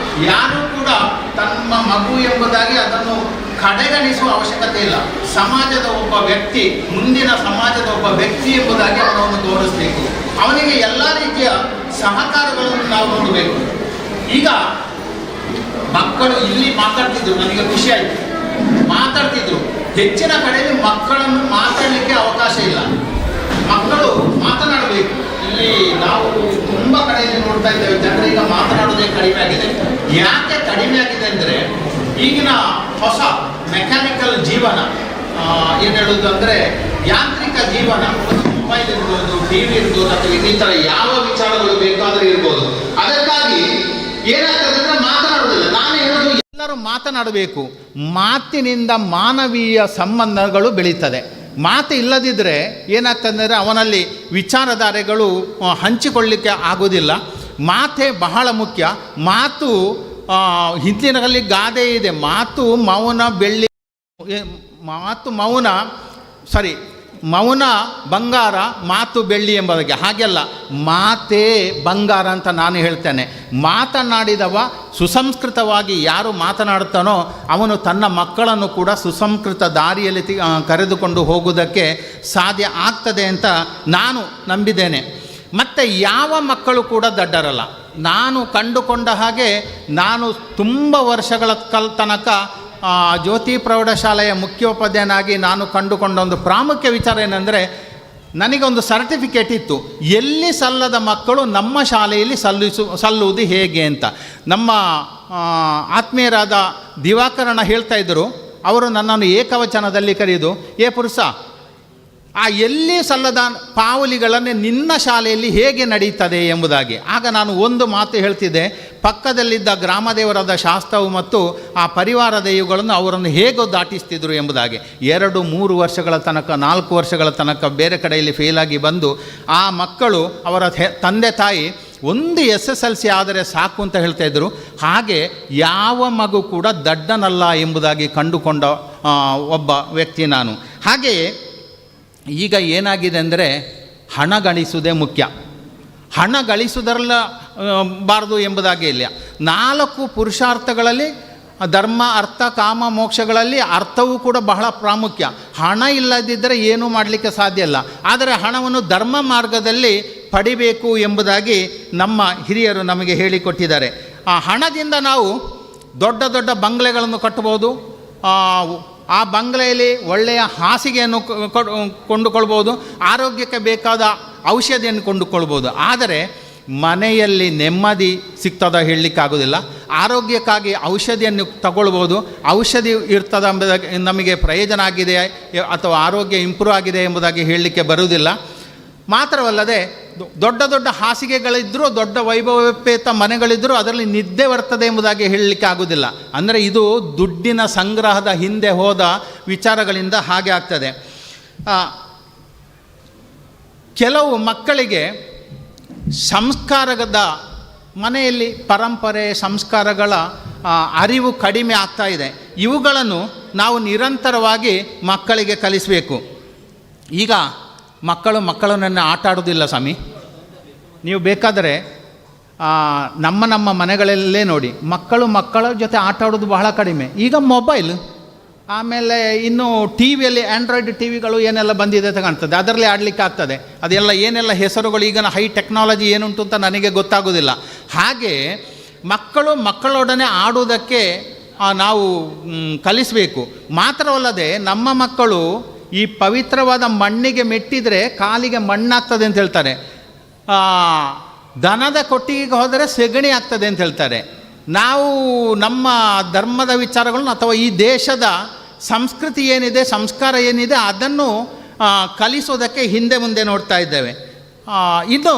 ಯಾರೂ ಕೂಡ ತಮ್ಮ ಮಗು ಎಂಬುದಾಗಿ ಅದನ್ನು ಕಡೆಗಣಿಸುವ ಅವಶ್ಯಕತೆ ಇಲ್ಲ. ಸಮಾಜದ ಒಬ್ಬ ವ್ಯಕ್ತಿ, ಮುಂದಿನ ಸಮಾಜದ ಒಬ್ಬ ವ್ಯಕ್ತಿ ಎಂಬುದಾಗಿ ಅವನನ್ನು ತೋರಿಸಬೇಕು. ಅವನಿಗೆ ಎಲ್ಲ ರೀತಿಯ ಸಹಕಾರಗಳನ್ನು ನಾವು ನೋಡಬೇಕು. ಈಗ ಮಕ್ಕಳು ಇಲ್ಲಿ ಮಾತಾಡ್ತಿದ್ರು, ನನಗೆ ಖುಷಿ ಆಯಿತು, ಮಾತಾಡ್ತಿದ್ರು. ಹೆಚ್ಚಿನ ಕಡೆಯಲ್ಲಿ ಮಕ್ಕಳನ್ನು ಮಾತಾಡಲಿಕ್ಕೆ ಅವಕಾಶ ಇಲ್ಲ. ಮಕ್ಕಳು ಮಾತನಾಡಬೇಕು. ಇಲ್ಲಿ ನಾವು ತುಂಬ ಕಡೆಯಲ್ಲಿ ನೋಡ್ತಾ ಇದ್ದೇವೆ, ಜನರೀಗ ಮಾತನಾಡೋದೇ ಕಡಿಮೆ ಆಗಿದೆ. ಯಾಕೆ ಕಡಿಮೆ ಆಗಿದೆ ಅಂದರೆ ಈಗಿನ ಹೊಸ ಮೆಕ್ಯಾನಿಕಲ್ ಜೀವನ, ಏನು ಹೇಳೋದು ಅಂದರೆ ಯಾಂತ್ರಿಕ ಜೀವನ, ಮೊಬೈಲ್ ಇರ್ಬೋದು, ಟಿ ವಿ ಇರ್ಬೋದು, ಅಥವಾ ಇನ್ನಿತರ ಯಾವ ವಿಚಾರಗಳು ಬೇಕಾದರೂ ಇರ್ಬೋದು. ಅದಕ್ಕಾಗಿ ಏನಾಗ್ತದೆ ಅಂದರೆ ಮಾತನಾಡುವುದಿಲ್ಲ. ನಾನು ಹೇಳೋದು ಎಲ್ಲರೂ ಮಾತನಾಡಬೇಕು. ಮಾತಿನಿಂದ ಮಾನವೀಯ ಸಂಬಂಧಗಳು ಬೆಳೀತದೆ. ಮಾತು ಇಲ್ಲದಿದ್ದರೆ ಏನಾಗ್ತದೆ ಅಂದರೆ ಅವನಲ್ಲಿ ವಿಚಾರಧಾರೆಗಳು ಹಂಚಿಕೊಳ್ಳಿಕ್ಕೆ ಆಗೋದಿಲ್ಲ. ಮಾತೇ ಬಹಳ ಮುಖ್ಯ. ಮಾತು ಹಿಂದಿನಲ್ಲಿ ಗಾದೆ ಇದೆ, ಮಾತು ಮೌನ ಬಂಗಾರ, ಮಾತು ಬೆಳ್ಳಿ ಎಂಬುದಾಗಿ. ಹಾಗೆಲ್ಲ ಮಾತೇ ಬಂಗಾರ ಅಂತ ನಾನು ಹೇಳ್ತೇನೆ. ಮಾತನಾಡಿದವ ಸುಸಂಸ್ಕೃತವಾಗಿ ಯಾರು ಮಾತನಾಡುತ್ತಾನೋ ಅವನು ತನ್ನ ಮಕ್ಕಳನ್ನು ಕೂಡ ಸುಸಂಸ್ಕೃತ ದಾರಿಯಲ್ಲಿ ಕರೆದುಕೊಂಡು ಹೋಗುವುದಕ್ಕೆ ಸಾಧ್ಯ ಆಗ್ತದೆ ಅಂತ ನಾನು ನಂಬಿದ್ದೇನೆ. ಮತ್ತು ಯಾವ ಮಕ್ಕಳು ಕೂಡ ದಡ್ಡರಲ್ಲ. ನಾನು ಕಂಡುಕೊಂಡ ಹಾಗೆ, ನಾನು ತುಂಬ ವರ್ಷಗಳ ತನಕ ಜ್ಯೋತಿ ಪ್ರೌಢಶಾಲೆಯ ಮುಖ್ಯೋಪಾಧ್ಯಾಯನಾಗಿ ನಾನು ಕಂಡುಕೊಂಡ ಒಂದು ಪ್ರಾಮುಖ್ಯ ವಿಚಾರ ಏನಂದರೆ, ನನಗೊಂದು ಸರ್ಟಿಫಿಕೇಟ್ ಇತ್ತು, ಎಲ್ಲಿ ಸಲ್ಲದ ಮಕ್ಕಳು ನಮ್ಮ ಶಾಲೆಯಲ್ಲಿ ಸಲ್ಲುವುದು ಹೇಗೆ ಅಂತ. ನಮ್ಮ ಆತ್ಮೀಯರಾದ ದಿವಾಕರಣ ಹೇಳ್ತಾ ಇದ್ದರು. ಅವರು ನನ್ನನ್ನು ಏಕವಚನದಲ್ಲಿ ಕರೆದು, ಏ ಪುರುಷ, ಆ ಎಲ್ಲಿ ಸಲ್ಲದ ಪಾವಲಿಗಳನ್ನು ನಿನ್ನ ಶಾಲೆಯಲ್ಲಿ ಹೇಗೆ ನಡೀತದೆ ಎಂಬುದಾಗಿ. ಆಗ ನಾನು ಒಂದು ಮಾತು ಹೇಳ್ತಿದ್ದೆ, ಪಕ್ಕದಲ್ಲಿದ್ದ ಗ್ರಾಮದೇವರಾದ ಶಾಸ್ತ್ರವು ಮತ್ತು ಆ ಪರಿವಾರ ದೈವಗಳನ್ನು ಅವರನ್ನು ಹೇಗೋ ದಾಟಿಸ್ತಿದ್ರು ಎಂಬುದಾಗಿ. 2-3 ವರ್ಷಗಳ ತನಕ, 4 ವರ್ಷಗಳ ತನಕ ಬೇರೆ ಕಡೆಯಲ್ಲಿ ಫೇಲಾಗಿ ಬಂದು ಆ ಮಕ್ಕಳು, ಅವರ ತಂದೆ ತಾಯಿ ಒಂದು SSLC ಆದರೆ ಸಾಕು ಅಂತ ಹೇಳ್ತಾಯಿದ್ರು. ಹಾಗೆ ಯಾವ ಮಗು ಕೂಡ ದಡ್ಡನಲ್ಲ ಎಂಬುದಾಗಿ ಕಂಡುಕೊಂಡ ಒಬ್ಬ ವ್ಯಕ್ತಿ ನಾನು. ಹಾಗೆಯೇ ಈಗ ಏನಾಗಿದೆ ಅಂದರೆ, ಹಣ ಗಳಿಸುವುದೇ ಮುಖ್ಯ. ಹಣ ಗಳಿಸುವುದರಲ್ಲ ಬಾರದು ಎಂಬುದಾಗಿ ಇಲ್ಲ. 4 ಪುರುಷಾರ್ಥಗಳಲ್ಲಿ ಧರ್ಮ, ಅರ್ಥ, ಕಾಮ, ಮೋಕ್ಷಗಳಲ್ಲಿ ಅರ್ಥವೂ ಕೂಡ ಬಹಳ ಪ್ರಾಮುಖ್ಯ. ಹಣ ಇಲ್ಲದಿದ್ದರೆ ಏನೂ ಮಾಡಲಿಕ್ಕೆ ಸಾಧ್ಯ ಇಲ್ಲ. ಆದರೆ ಹಣವನ್ನು ಧರ್ಮ ಮಾರ್ಗದಲ್ಲಿ ಪಡಿಬೇಕು ಎಂಬುದಾಗಿ ನಮ್ಮ ಹಿರಿಯರು ನಮಗೆ ಹೇಳಿಕೊಟ್ಟಿದ್ದಾರೆ. ಆ ಹಣದಿಂದ ನಾವು ದೊಡ್ಡ ದೊಡ್ಡ ಬಂಗಲೆಗಳನ್ನು ಕಟ್ಟಬಹುದು. ಆ ಬಂಗಲೆಯಲ್ಲಿ ಒಳ್ಳೆಯ ಹಾಸಿಗೆಯನ್ನು ಕೊಂಡುಕೊಳ್ಬೋದು, ಆರೋಗ್ಯಕ್ಕೆ ಬೇಕಾದ ಔಷಧಿಯನ್ನು ಕೊಂಡುಕೊಳ್ಬೋದು. ಆದರೆ ಮನೆಯಲ್ಲಿ ನೆಮ್ಮದಿ ಸಿಗ್ತದ ಹೇಳಲಿಕ್ಕಾಗೋದಿಲ್ಲ. ಆರೋಗ್ಯಕ್ಕಾಗಿ ಔಷಧಿಯನ್ನು ತಗೊಳ್ಬೋದು, ಔಷಧಿ ಇರ್ತದ ಎಂಬುದಾಗಿ ನಮಗೆ ಪ್ರಯೋಜನ ಆಗಿದೆ ಅಥವಾ ಆರೋಗ್ಯ ಇಂಪ್ರೂವ್ ಆಗಿದೆ ಎಂಬುದಾಗಿ ಹೇಳಲಿಕ್ಕೆ ಬರುವುದಿಲ್ಲ. ಮಾತ್ರವಲ್ಲದೆ ದೊಡ್ಡ ದೊಡ್ಡ ಹಾಸಿಗೆಗಳಿದ್ದರೂ, ದೊಡ್ಡ ವೈಭವೋಪೇತ ಮನೆಗಳಿದ್ದರೂ ಅದರಲ್ಲಿ ನಿದ್ದೆ ಬರ್ತದೆ ಎಂಬುದಾಗಿ ಹೇಳಲಿಕ್ಕೆ ಆಗೋದಿಲ್ಲ. ಅಂದರೆ ಇದು ದುಡ್ಡಿನ ಸಂಗ್ರಹದ ಹಿಂದೆ ಹೋದ ವಿಚಾರಗಳಿಂದ ಹಾಗೆ ಆಗ್ತದೆ. ಕೆಲವು ಮಕ್ಕಳಿಗೆ ಸಂಸ್ಕಾರದ ಮನೆಯಲ್ಲಿ ಪರಂಪರೆ ಸಂಸ್ಕಾರಗಳ ಅರಿವು ಕಡಿಮೆ ಆಗ್ತಾ ಇದೆ. ಇವುಗಳನ್ನು ನಾವು ನಿರಂತರವಾಗಿ ಮಕ್ಕಳಿಗೆ ಕಲಿಸಬೇಕು. ಈಗ ಮಕ್ಕಳನ್ನು ಆಟ ಆಡೋದಿಲ್ಲ ಸ್ವಾಮಿ. ನೀವು ಬೇಕಾದರೆ ನಮ್ಮ ಮನೆಗಳಲ್ಲೇ ನೋಡಿ, ಮಕ್ಕಳ ಜೊತೆ ಆಟ ಆಡೋದು ಬಹಳ ಕಡಿಮೆ. ಈಗ ಮೊಬೈಲ್, ಆಮೇಲೆ ಇನ್ನು ಟಿ ವಿಯಲ್ಲಿ ಆ್ಯಂಡ್ರಾಯ್ಡ್ ಟಿ ವಿಗಳು ಏನೆಲ್ಲ ಬಂದಿದೆ ಅಂತ ಕಾಣ್ತದೆ, ಅದರಲ್ಲೇ ಆಡಲಿಕ್ಕೆ ಆಗ್ತದೆ. ಅದೆಲ್ಲ ಏನೆಲ್ಲ ಹೆಸರುಗಳು, ಈಗಿನ ಹೈ ಟೆಕ್ನಾಲಜಿ ಏನುಂಟು ಅಂತ ನನಗೆ ಗೊತ್ತಾಗೋದಿಲ್ಲ. ಹಾಗೆ ಮಕ್ಕಳೊಡನೆ ಆಡುವುದಕ್ಕೆ ನಾವು ಕಲಿಸಬೇಕು. ಮಾತ್ರವಲ್ಲದೆ ನಮ್ಮ ಮಕ್ಕಳು ಈ ಪವಿತ್ರವಾದ ಮಣ್ಣಿಗೆ ಮೆಟ್ಟಿದರೆ ಕಾಲಿಗೆ ಮಣ್ಣಾಗ್ತದೆ ಅಂತ ಹೇಳ್ತಾರೆ. ದನದ ಕೊಟ್ಟಿಗೆಗೆ ಹೋದರೆ ಸೆಗಣಿ ಆಗ್ತದೆ ಅಂತ ಹೇಳ್ತಾರೆ. ನಾವು ನಮ್ಮ ಧರ್ಮದ ವಿಚಾರಗಳನ್ನು ಅಥವಾ ಈ ದೇಶದ ಸಂಸ್ಕೃತಿ ಏನಿದೆ, ಸಂಸ್ಕಾರ ಏನಿದೆ, ಅದನ್ನು ಕಲಿಸೋದಕ್ಕೆ ಹಿಂದೆ ಮುಂದೆ ನೋಡ್ತಾ ಇದ್ದೇವೆ. ಇನ್ನು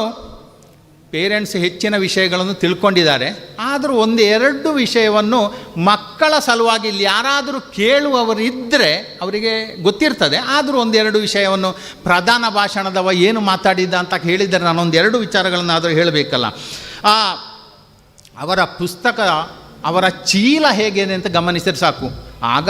ಪೇರೆಂಟ್ಸ್ ಹೆಚ್ಚಿನ ವಿಷಯಗಳನ್ನು ತಿಳ್ಕೊಂಡಿದ್ದಾರೆ. ಆದರೂ ಒಂದೆರಡು ವಿಷಯವನ್ನು ಮಕ್ಕಳ ಸಲುವಾಗಿ ಇಲ್ಲಿ ಯಾರಾದರೂ ಕೇಳುವವರಿದ್ದರೆ ಅವರಿಗೆ ಗೊತ್ತಿರ್ತದೆ. ಆದರೂ ಒಂದೆರಡು ವಿಷಯವನ್ನು ಪ್ರಧಾನ ಭಾಷಣದವ ಏನು ಮಾತಾಡಿದ್ದ ಅಂತ ಹೇಳಿದರೆ ನಾನೊಂದೆರಡು ವಿಚಾರಗಳನ್ನಾದರೂ ಹೇಳಬೇಕಲ್ಲ. ಅವರ ಪುಸ್ತಕ, ಅವರ ಚೀಲ ಹೇಗೇನೆ ಅಂತ ಗಮನಿಸಿದ್ರೆ ಸಾಕು. ಆಗ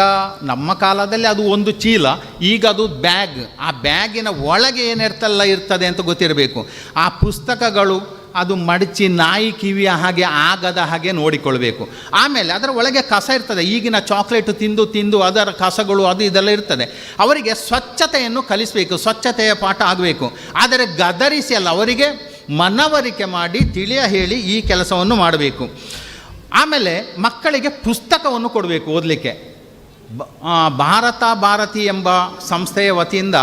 ನಮ್ಮ ಕಾಲದಲ್ಲಿ ಅದು ಒಂದು ಚೀಲ, ಈಗ ಅದು ಬ್ಯಾಗ್. ಆ ಬ್ಯಾಗಿನ ಒಳಗೆ ಏನಿರ್ತಲ್ಲ ಇರ್ತದೆ ಅಂತ ಗೊತ್ತಿರಬೇಕು. ಆ ಪುಸ್ತಕಗಳು ಅದು ಮಡಚಿ ನಾಯಿ ಕಿವಿಯ ಹಾಗೆ ಆಗದ ಹಾಗೆ ನೋಡಿಕೊಳ್ಬೇಕು. ಆಮೇಲೆ ಅದರ ಒಳಗೆ ಕಸ ಇರ್ತದೆ. ಈಗಿನ ಚಾಕ್ಲೇಟು ತಿಂದು ಅದರ ಕಸಗಳು ಅದು ಇದೆಲ್ಲ ಇರ್ತದೆ. ಅವರಿಗೆ ಸ್ವಚ್ಛತೆಯನ್ನು ಕಲಿಸಬೇಕು, ಸ್ವಚ್ಛತೆಯ ಪಾಠ ಆಗಬೇಕು. ಆದರೆ ಗದರಿಸಿ ಅಲ್ಲ, ಅವರಿಗೆ ಮನವರಿಕೆ ಮಾಡಿ ತಿಳಿಯ ಹೇಳಿ ಈ ಕೆಲಸವನ್ನು ಮಾಡಬೇಕು. ಆಮೇಲೆ ಮಕ್ಕಳಿಗೆ ಪುಸ್ತಕವನ್ನು ಕೊಡಬೇಕು ಓದಲಿಕ್ಕೆ. ಭಾರತಿ ಎಂಬ ಸಂಸ್ಥೆಯ ವತಿಯಿಂದ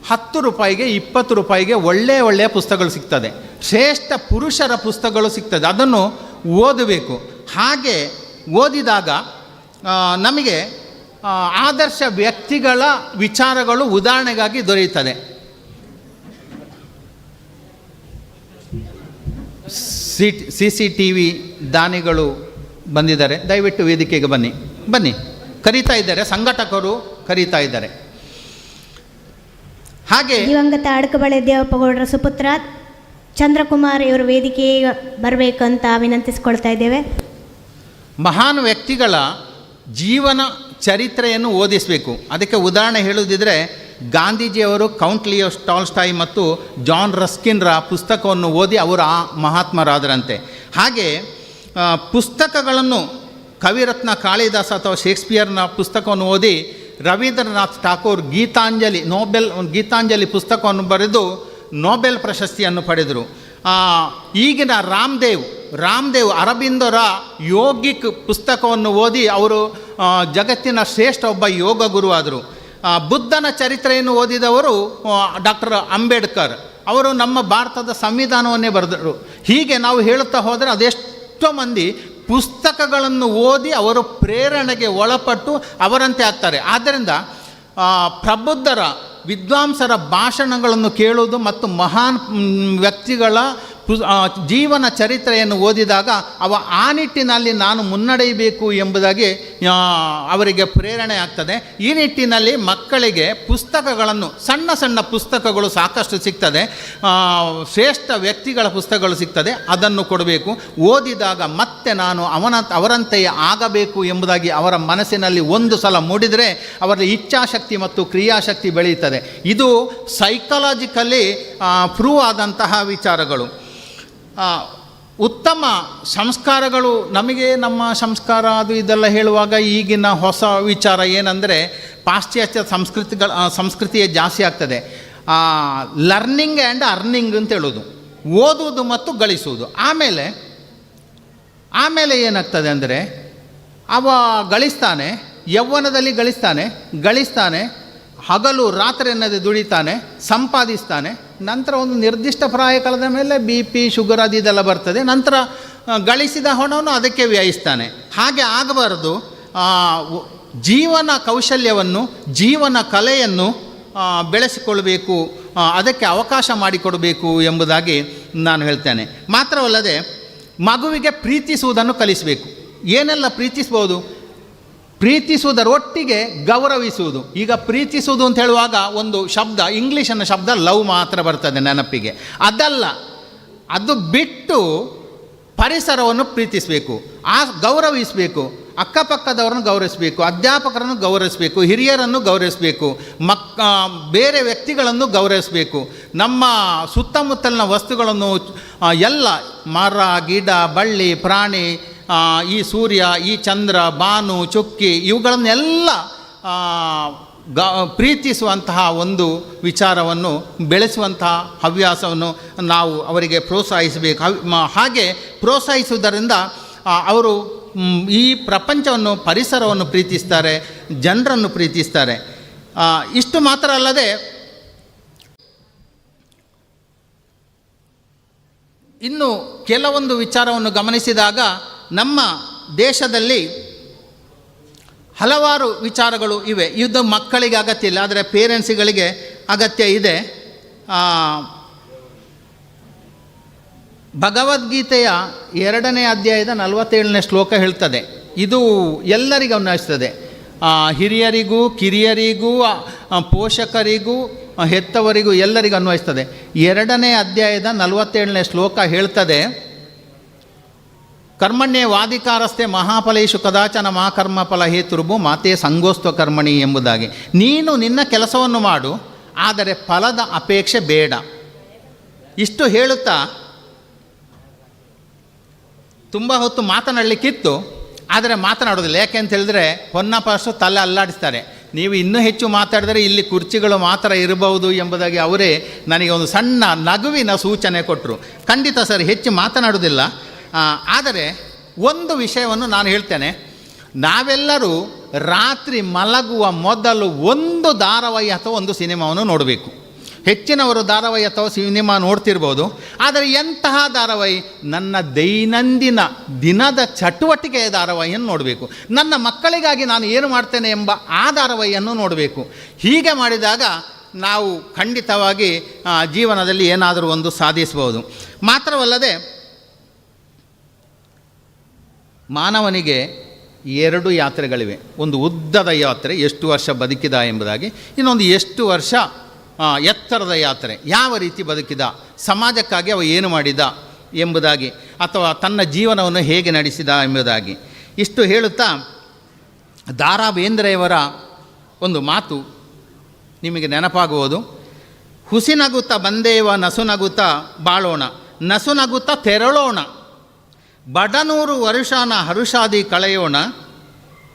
10 ರೂಪಾಯಿಗೆ 20 ರೂಪಾಯಿಗೆ ಒಳ್ಳೆಯ ಪುಸ್ತಕಗಳು ಸಿಗ್ತದೆ. ಶ್ರೇಷ್ಠ ಪುರುಷರ ಪುಸ್ತಕಗಳು ಸಿಗ್ತದೆ. ಅದನ್ನು ಓದಬೇಕು. ಹಾಗೆ ಓದಿದಾಗ ನಮಗೆ ಆದರ್ಶ ವ್ಯಕ್ತಿಗಳ ವಿಚಾರಗಳು ಉದಾಹರಣೆಗಾಗಿ ದೊರೆಯುತ್ತದೆ. CCTV ದಾನಿಗಳು ಬಂದಿದ್ದಾರೆ, ದಯವಿಟ್ಟು ವೇದಿಕೆಗೆ ಬನ್ನಿ. ಕರೀತಾ ಇದ್ದಾರೆ, ಸಂಘಟಕರು ಕರೀತಾ ಇದ್ದಾರೆ. ಹಾಗೆ ದಿವಂಗತ ಅಡಕಬಳೆ ದೇವಪ್ಪಗೌಡರ ಸುಪುತ್ರ ಚಂದ್ರಕುಮಾರ್ ಇವರು ವೇದಿಕೆಗೆ ಬರಬೇಕಂತ ವಿನಂತಿಸಿಕೊಳ್ತಾ ಇದ್ದೇವೆ. ಮಹಾನ್ ವ್ಯಕ್ತಿಗಳ ಜೀವನ ಚರಿತ್ರೆಯನ್ನು ಓದಿಸಬೇಕು. ಅದಕ್ಕೆ ಉದಾಹರಣೆ ಹೇಳುವುದಿದ್ರೆ, ಗಾಂಧೀಜಿಯವರು ಕೌಂಟ್ ಲಿಯೋ ಟಾಲ್ಸ್ಟಾಯ್ ಮತ್ತು ಜಾನ್ ರಸ್ಕಿನ್ರ ಪುಸ್ತಕವನ್ನು ಓದಿ ಅವರು ಆ ಮಹಾತ್ಮರಾದರಂತೆ. ಹಾಗೆ ಪುಸ್ತಕಗಳನ್ನು ಕವಿರತ್ನ ಕಾಳಿದಾಸ ಅಥವಾ ಶೇಕ್ಸ್ಪಿಯರ್ನ ಪುಸ್ತಕವನ್ನು ಓದಿ ರವೀಂದ್ರನಾಥ್ ಠಾಕೂರ್ ಗೀತಾಂಜಲಿ ಪುಸ್ತಕವನ್ನು ಬರೆದು ನೊಬೆಲ್ ಪ್ರಶಸ್ತಿಯನ್ನು ಪಡೆದರು. ಈಗಿನ ರಾಮ್ದೇವ್ ಅರಬಿಂದರ ಯೋಗಿಕ್ ಪುಸ್ತಕವನ್ನು ಓದಿ ಅವರು ಜಗತ್ತಿನ ಶ್ರೇಷ್ಠ ಒಬ್ಬ ಯೋಗ ಗುರುವಾದರು. ಬುದ್ಧನ ಚರಿತ್ರೆಯನ್ನು ಓದಿದವರು ಡಾಕ್ಟರ್ ಅಂಬೇಡ್ಕರ್, ಅವರು ನಮ್ಮ ಭಾರತದ ಸಂವಿಧಾನವನ್ನೇ ಬರೆದರು. ಹೀಗೆ ನಾವು ಹೇಳುತ್ತಾ ಹೋದರೆ ಅದೆಷ್ಟೋ ಮಂದಿ ಪುಸ್ತಕಗಳನ್ನು ಓದಿ ಅವರು ಪ್ರೇರಣೆಗೆ ಒಳಪಟ್ಟು ಅವರಂತೆ ಆಗ್ತಾರೆ. ಆದ್ದರಿಂದ ಪ್ರಬುದ್ಧರ ವಿದ್ವಾಂಸರ ಭಾಷಣಗಳನ್ನು ಕೇಳುವುದು ಮತ್ತು ಮಹಾನ್ ವ್ಯಕ್ತಿಗಳ ಜೀವನ ಚರಿತ್ರೆಯನ್ನು ಓದಿದಾಗ ಆ ನಿಟ್ಟಿನಲ್ಲಿ ನಾನು ಮುನ್ನಡೆಯಬೇಕು ಎಂಬುದಾಗಿ ಅವರಿಗೆ ಪ್ರೇರಣೆ ಆಗ್ತದೆ. ಈ ನಿಟ್ಟಿನಲ್ಲಿ ಮಕ್ಕಳಿಗೆ ಪುಸ್ತಕಗಳನ್ನು, ಸಣ್ಣ ಪುಸ್ತಕಗಳು ಸಾಕಷ್ಟು ಸಿಗ್ತದೆ, ಶ್ರೇಷ್ಠ ವ್ಯಕ್ತಿಗಳ ಪುಸ್ತಕಗಳು ಸಿಗ್ತದೆ, ಅದನ್ನು ಕೊಡಬೇಕು. ಓದಿದಾಗ ಮತ್ತೆ ನಾನು ಅವರಂತೆಯೇ ಆಗಬೇಕು ಎಂಬುದಾಗಿ ಅವರ ಮನಸ್ಸಿನಲ್ಲಿ ಒಂದು ಸಲ ಮೂಡಿದರೆ ಅವರ ಇಚ್ಛಾಶಕ್ತಿ ಮತ್ತು ಕ್ರಿಯಾಶಕ್ತಿ ಬೆಳೆಯುತ್ತದೆ. ಇದು ಸೈಕಾಲಜಿಕಲಿ ಪ್ರೂವ್ ಆದಂತಹ ವಿಚಾರಗಳು. ಉತ್ತಮ ಸಂಸ್ಕಾರಗಳು, ನಮಗೆ ನಮ್ಮ ಸಂಸ್ಕಾರ ಅದು ಇದೆಲ್ಲ ಹೇಳುವಾಗ ಈಗಿನ ಹೊಸ ವಿಚಾರ ಏನಂದರೆ ಪಾಶ್ಚಾತ್ಯ ಸಂಸ್ಕೃತಿಯೇ ಜಾಸ್ತಿ ಆಗ್ತದೆ. ಲರ್ನಿಂಗ್ ಆ್ಯಂಡ್ ಅರ್ನಿಂಗ್ ಅಂತ ಹೇಳೋದು, ಓದುವುದು ಮತ್ತು ಗಳಿಸುವುದು. ಆಮೇಲೆ ಏನಾಗ್ತದೆ ಅಂದರೆ ಅವ ಗಳಿಸ್ತಾನೆ, ಯೌವನದಲ್ಲಿ ಗಳಿಸ್ತಾನೆ, ಹಗಲು ರಾತ್ರಿ ಅನ್ನೋದು ದುಡಿತಾನೆ, ಸಂಪಾದಿಸ್ತಾನೆ. ನಂತರ ಒಂದು ನಿರ್ದಿಷ್ಟ ಪ್ರಾಯ ಕಳೆದ ಮೇಲೆ BP ಶುಗರ್ ಅದು ಇದೆಲ್ಲ ಬರ್ತದೆ. ನಂತರ ಗಳಿಸಿದ ಹಣವನ್ನು ಅದಕ್ಕೆ ವ್ಯಯಿಸ್ತಾನೆ. ಹಾಗೆ ಆಗಬಾರದು. ಜೀವನ ಕೌಶಲ್ಯವನ್ನು, ಜೀವನ ಕಲೆಯನ್ನು ಬೆಳೆಸಿಕೊಳ್ಬೇಕು, ಅದಕ್ಕೆ ಅವಕಾಶ ಮಾಡಿಕೊಡಬೇಕು ಎಂಬುದಾಗಿ ನಾನು ಹೇಳ್ತೇನೆ. ಮಾತ್ರವಲ್ಲದೆ ಮಗುವಿಗೆ ಪ್ರೀತಿಸುವುದನ್ನು ಕಲಿಸಬೇಕು. ಏನೆಲ್ಲ ಪ್ರೀತಿಸ್ಬೋದು? ಪ್ರೀತಿಸುವುದರೊಟ್ಟಿಗೆ ಗೌರವಿಸುವುದು. ಈಗ ಪ್ರೀತಿಸುವುದು ಅಂತ ಹೇಳುವಾಗ ಒಂದು ಶಬ್ದ, ಇಂಗ್ಲೀಷನ್ನ ಶಬ್ದ ಲವ್ ಮಾತ್ರ ಬರ್ತದೆ ನೆನಪಿಗೆ. ಅದಲ್ಲ, ಅದು ಬಿಟ್ಟು ಪರಿಸರವನ್ನು ಪ್ರೀತಿಸಬೇಕು, ಗೌರವಿಸಬೇಕು, ಅಕ್ಕಪಕ್ಕದವ್ರನ್ನ ಗೌರವಿಸಬೇಕು, ಅಧ್ಯಾಪಕರನ್ನು ಗೌರವಿಸಬೇಕು, ಹಿರಿಯರನ್ನು ಗೌರವಿಸಬೇಕು, ಬೇರೆ ವ್ಯಕ್ತಿಗಳನ್ನು ಗೌರವಿಸಬೇಕು, ನಮ್ಮ ಸುತ್ತಮುತ್ತಲಿನ ವಸ್ತುಗಳನ್ನು ಎಲ್ಲ ಮರ ಗಿಡ ಬಳ್ಳಿ ಪ್ರಾಣಿ, ಈ ಸೂರ್ಯ, ಈ ಚಂದ್ರ, ಬಾನು, ಚುಕ್ಕಿ ಇವುಗಳನ್ನೆಲ್ಲ ಪ್ರೀತಿಸುವಂತಹ ಒಂದು ವಿಚಾರವನ್ನು ಬೆಳೆಸುವಂತಹ ಹವ್ಯಾಸವನ್ನು ನಾವು ಅವರಿಗೆ ಪ್ರೋತ್ಸಾಹಿಸಬೇಕು. ಹಾಗೆ ಪ್ರೋತ್ಸಾಹಿಸುವುದರಿಂದ ಅವರು ಈ ಪ್ರಪಂಚವನ್ನು, ಪರಿಸರವನ್ನು ಪ್ರೀತಿಸ್ತಾರೆ, ಜನರನ್ನು ಪ್ರೀತಿಸ್ತಾರೆ. ಇಷ್ಟು ಮಾತ್ರ ಅಲ್ಲದೆ ಇನ್ನು ಕೆಲವೊಂದು ವಿಚಾರವನ್ನು ಗಮನಿಸಿದಾಗ ನಮ್ಮ ದೇಶದಲ್ಲಿ ಹಲವಾರು ವಿಚಾರಗಳು ಇವೆ. ಇದು ಮಕ್ಕಳಿಗೆ ಅಗತ್ಯ ಇಲ್ಲ, ಆದರೆ ಪೇರೆಂಟ್ಸ್ಗಳಿಗೆ ಅಗತ್ಯ ಇದೆ. ಭಗವದ್ಗೀತೆಯ 2ನೇ ಅಧ್ಯಾಯದ 47ನೇ ಶ್ಲೋಕ ಹೇಳ್ತದೆ, ಇದು ಎಲ್ಲರಿಗೂ ಅನ್ವಯಿಸ್ತದೆ, ಹಿರಿಯರಿಗೂ ಕಿರಿಯರಿಗೂ ಪೋಷಕರಿಗೂ ಹೆತ್ತವರಿಗೂ ಎಲ್ಲರಿಗೂ ಅನ್ವಯಿಸ್ತದೆ. 2ನೇ ಅಧ್ಯಾಯದ 47ನೇ ಶ್ಲೋಕ ಹೇಳ್ತದೆ, ಕರ್ಮಣ್ಯೇ ವಾದಿಕಾರಸ್ಥೆ ಮಹಾಫಲೇಶು ಕದಾಚನ ಮಾ ಕರ್ಮಫಲ ಹೇತುರ್ಭು ಮಾತೆ ಸಂಗೋಸ್ತ್ವ ಕರ್ಮಣಿ ಎಂಬುದಾಗಿ. ನೀನು ನಿನ್ನ ಕೆಲಸವನ್ನು ಮಾಡು, ಆದರೆ ಫಲದ ಅಪೇಕ್ಷೆ ಬೇಡ. ಇಷ್ಟು ಹೇಳುತ್ತಾ ತುಂಬ ಹೊತ್ತು ಮಾತನಾಡಲಿಕ್ಕಿತ್ತು, ಆದರೆ ಮಾತನಾಡೋದಿಲ್ಲ. ಯಾಕೆ ಅಂತ ಹೇಳಿದ್ರೆ ಹೊನ್ನಪಾಸು ತಲೆ ಅಲ್ಲಾಡಿಸ್ತಾರೆ. ನೀವು ಇನ್ನೂ ಹೆಚ್ಚು ಮಾತಾಡಿದರೆ ಇಲ್ಲಿ ಕುರ್ಚಿಗಳು ಮಾತ್ರ ಇರಬಹುದು ಎಂಬುದಾಗಿ ಅವರೇ ನನಗೆ ಒಂದು ಸಣ್ಣ ನಗುವಿನ ಸೂಚನೆ ಕೊಟ್ಟರು. ಖಂಡಿತ ಸರ್, ಹೆಚ್ಚು ಮಾತನಾಡೋದಿಲ್ಲ. ಆದರೆ ಒಂದು ವಿಷಯವನ್ನು ನಾನು ಹೇಳ್ತೇನೆ, ನಾವೆಲ್ಲರೂ ರಾತ್ರಿ ಮಲಗುವ ಮೊದಲು ಒಂದು ಧಾರಾವಾಹಿ ಅಥವಾ ಒಂದು ಸಿನಿಮಾವನ್ನು ನೋಡಬೇಕು. ಹೆಚ್ಚಿನವರು ಧಾರಾವಾಹಿ ಅಥವಾ ಸಿನಿಮಾ ನೋಡ್ತಿರ್ಬೋದು, ಆದರೆ ಎಂತಹ ಧಾರಾವಾಹಿ? ನನ್ನ ದೈನಂದಿನ ದಿನದ ಚಟುವಟಿಕೆಯ ಧಾರಾವಾಹಿಯನ್ನು ನೋಡಬೇಕು. ನನ್ನ ಮಕ್ಕಳಿಗಾಗಿ ನಾನು ಏನು ಮಾಡ್ತೇನೆ ಎಂಬ ಆ ಧಾರಾವಾಹಿಯನ್ನು ನೋಡಬೇಕು. ಹೀಗೆ ಮಾಡಿದಾಗ ನಾವು ಖಂಡಿತವಾಗಿ ಜೀವನದಲ್ಲಿ ಏನಾದರೂ ಒಂದು ಸಾಧಿಸಬಹುದು. ಮಾತ್ರವಲ್ಲದೆ ಮಾನವನಿಗೆ 2 ಯಾತ್ರೆಗಳಿವೆ. ಒಂದು ಉದ್ದದ ಯಾತ್ರೆ, ಎಷ್ಟು ವರ್ಷ ಬದುಕಿದ ಎಂಬುದಾಗಿ. ಇನ್ನೊಂದು ಎಷ್ಟು ವರ್ಷ ಎತ್ತರದ ಯಾತ್ರೆ, ಯಾವ ರೀತಿ ಬದುಕಿದ, ಸಮಾಜಕ್ಕಾಗಿ ಅವ ಏನು ಮಾಡಿದ ಎಂಬುದಾಗಿ, ಅಥವಾ ತನ್ನ ಜೀವನವನ್ನು ಹೇಗೆ ನಡೆಸಿದ ಎಂಬುದಾಗಿ. ಇಷ್ಟು ಹೇಳುತ್ತಾ ದ ರಾ ಬೇಂದ್ರೆಯವರ ಒಂದು ಮಾತು ನಿಮಗೆ ನೆನಪಾಗುವುದು. ಹುಸಿನಗುತ್ತಾ ಬಂದೇವ ನಸುನಗುತ್ತಾ ಬಾಳೋಣ, ನಸುನಗುತ್ತಾ ತೆರಳೋಣ, ಬಡನೂರು ವರುಷನ ಹರುಷಾದಿ ಕಳೆಯೋಣ,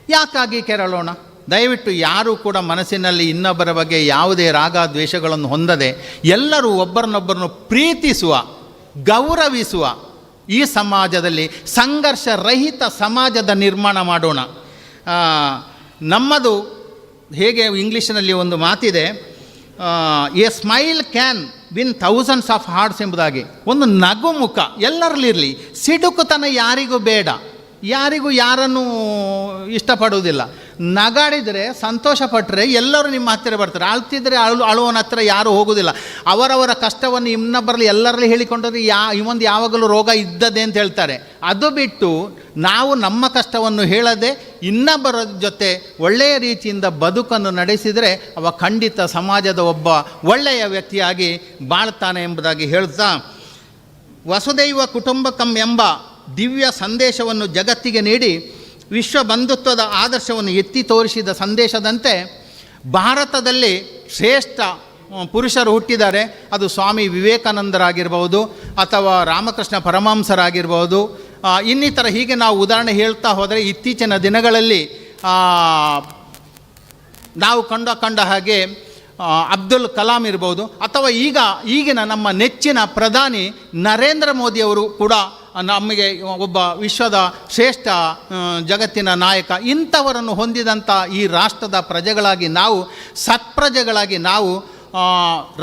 ಯಾಕಾಗಿ ಕೆರಳೋಣ. ದಯವಿಟ್ಟು ಯಾರೂ ಕೂಡ ಮನಸ್ಸಿನಲ್ಲಿ ಇನ್ನೊಬ್ಬರ ಬಗ್ಗೆ ಯಾವುದೇ ರಾಗ ದ್ವೇಷಗಳನ್ನು ಹೊಂದದೆ ಎಲ್ಲರೂ ಒಬ್ಬರನ್ನೊಬ್ಬರನ್ನು ಪ್ರೀತಿಸುವ, ಗೌರವಿಸುವ ಈ ಸಮಾಜದಲ್ಲಿ ಸಂಘರ್ಷ ರಹಿತ ಸಮಾಜದ ನಿರ್ಮಾಣ ಮಾಡೋಣ. ನಮ್ಮದು ಹೇಗೆ ಇಂಗ್ಲೀಷಿನಲ್ಲಿ ಒಂದು ಮಾತಿದೆ, a smile can win thousands of hearts ಎಂಬುದಾಗಿ. ಒಂದು ನಗು ಮುಖ ಎಲ್ಲರಲ್ಲಿರಲಿ. ಸಿಡುಕುತನ ಯಾರಿಗೂ ಬೇಡ, ಯಾರಿಗೂ ಯಾರನ್ನು ಇಷ್ಟಪಡುವುದಿಲ್ಲ. ನಗಾಡಿದರೆ, ಸಂತೋಷಪಟ್ಟರೆ ಎಲ್ಲರೂ ನಿಮ್ಮ ಹತ್ತಿರ ಬರ್ತಾರೆ. ಅಳ್ತಿದ್ರೆ ಅಳುವನ ಹತ್ರ ಯಾರೂ ಹೋಗೋದಿಲ್ಲ. ಅವರವರ ಕಷ್ಟವನ್ನು ಇನ್ನೊಬ್ಬರಲ್ಲಿ ಎಲ್ಲರಲ್ಲಿ ಹೇಳಿಕೊಂಡ್ರೆ ಇವೊಂದು ಯಾವಾಗಲೂ ರೋಗ ಇದ್ದದೆ ಅಂತ ಹೇಳ್ತಾರೆ. ಅದು ಬಿಟ್ಟು ನಾವು ನಮ್ಮ ಕಷ್ಟವನ್ನು ಹೇಳದೆ ಇನ್ನೊಬ್ಬರ ಜೊತೆ ಒಳ್ಳೆಯ ರೀತಿಯಿಂದ ಬದುಕನ್ನು ನಡೆಸಿದರೆ ಅವ ಖಂಡಿತ ಸಮಾಜದ ಒಬ್ಬ ಒಳ್ಳೆಯ ವ್ಯಕ್ತಿಯಾಗಿ ಬಾಳ್ತಾನೆ ಎಂಬುದಾಗಿ ಹೇಳ್ತಾ, ವಸುದೈವ ಕುಟುಂಬಕಂ ಎಂಬ ದಿವ್ಯ ಸಂದೇಶವನ್ನು ಜಗತ್ತಿಗೆ ನೀಡಿ ವಿಶ್ವ ಬಂಧುತ್ವದ ಆದರ್ಶವನ್ನು ಎತ್ತಿ ತೋರಿಸಿದ ಸಂದೇಶದಂತೆ ಭಾರತದಲ್ಲಿ ಶ್ರೇಷ್ಠ ಪುರುಷರು ಹುಟ್ಟಿದ್ದಾರೆ. ಅದು ಸ್ವಾಮಿ ವಿವೇಕಾನಂದರಾಗಿರ್ಬೋದು, ಅಥವಾ ರಾಮಕೃಷ್ಣ ಪರಮಹಂಸರಾಗಿರ್ಬೋದು, ಇನ್ನಿತರ ಹೀಗೆ ನಾವು ಉದಾಹರಣೆ ಹೇಳ್ತಾ ಹೋದರೆ ಇತ್ತೀಚಿನ ದಿನಗಳಲ್ಲಿ ನಾವು ಕಂಡ ಹಾಗೆ ಅಬ್ದುಲ್ ಕಲಾಂ ಇರ್ಬೋದು, ಅಥವಾ ಈಗಿನ ನಮ್ಮ ನೆಚ್ಚಿನ ಪ್ರಧಾನಿ ನರೇಂದ್ರ ಮೋದಿಯವರು ಕೂಡ ನಮಗೆ ಒಬ್ಬ ವಿಶ್ವದ ಶ್ರೇಷ್ಠ ಜಗತ್ತಿನ ನಾಯಕ. ಇಂಥವರನ್ನು ಹೊಂದಿದಂಥ ಈ ರಾಷ್ಟ್ರದ ಪ್ರಜೆಗಳಾಗಿ ನಾವು, ಸತ್ಪ್ರಜೆಗಳಾಗಿ ನಾವು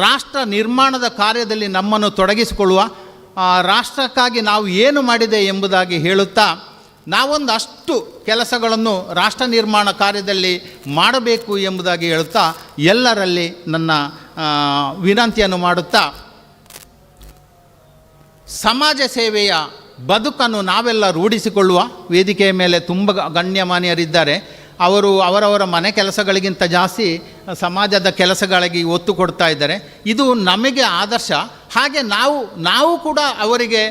ರಾಷ್ಟ್ರ ನಿರ್ಮಾಣದ ಕಾರ್ಯದಲ್ಲಿ ನಮ್ಮನ್ನು ತೊಡಗಿಸಿಕೊಳ್ಳುವ, ರಾಷ್ಟ್ರಕ್ಕಾಗಿ ನಾವು ಏನು ಮಾಡಿದೆ ಎಂಬುದಾಗಿ ಹೇಳುತ್ತಾ, ನಾವೊಂದಷ್ಟು ಕೆಲಸಗಳನ್ನು ರಾಷ್ಟ್ರ ನಿರ್ಮಾಣ ಕಾರ್ಯದಲ್ಲಿ ಮಾಡಬೇಕು ಎಂಬುದಾಗಿ ಹೇಳುತ್ತಾ ಎಲ್ಲರಲ್ಲಿ ನನ್ನ ವಿನಂತಿಯನ್ನು ಮಾಡುತ್ತಾ, ಸಮಾಜ ಸೇವೆಯ ಬದುಕನ್ನು ನಾವೆಲ್ಲ ರೂಢಿಸಿಕೊಳ್ಳುವ. ವೇದಿಕೆಯ ಮೇಲೆ ತುಂಬ ಗಣ್ಯಮಾನ್ಯರಿದ್ದಾರೆ. ಅವರು ಅವರವರ ಮನೆ ಕೆಲಸಗಳಿಗಿಂತ ಜಾಸ್ತಿ ಸಮಾಜದ ಕೆಲಸಗಳಿಗೆ ಒತ್ತು ಕೊಡ್ತಾ ಇದ್ದಾರೆ. ಇದು ನಮಗೆ ಆದರ್ಶ. ಹಾಗೆ ನಾವು ಕೂಡ ಅವರಿಗೆ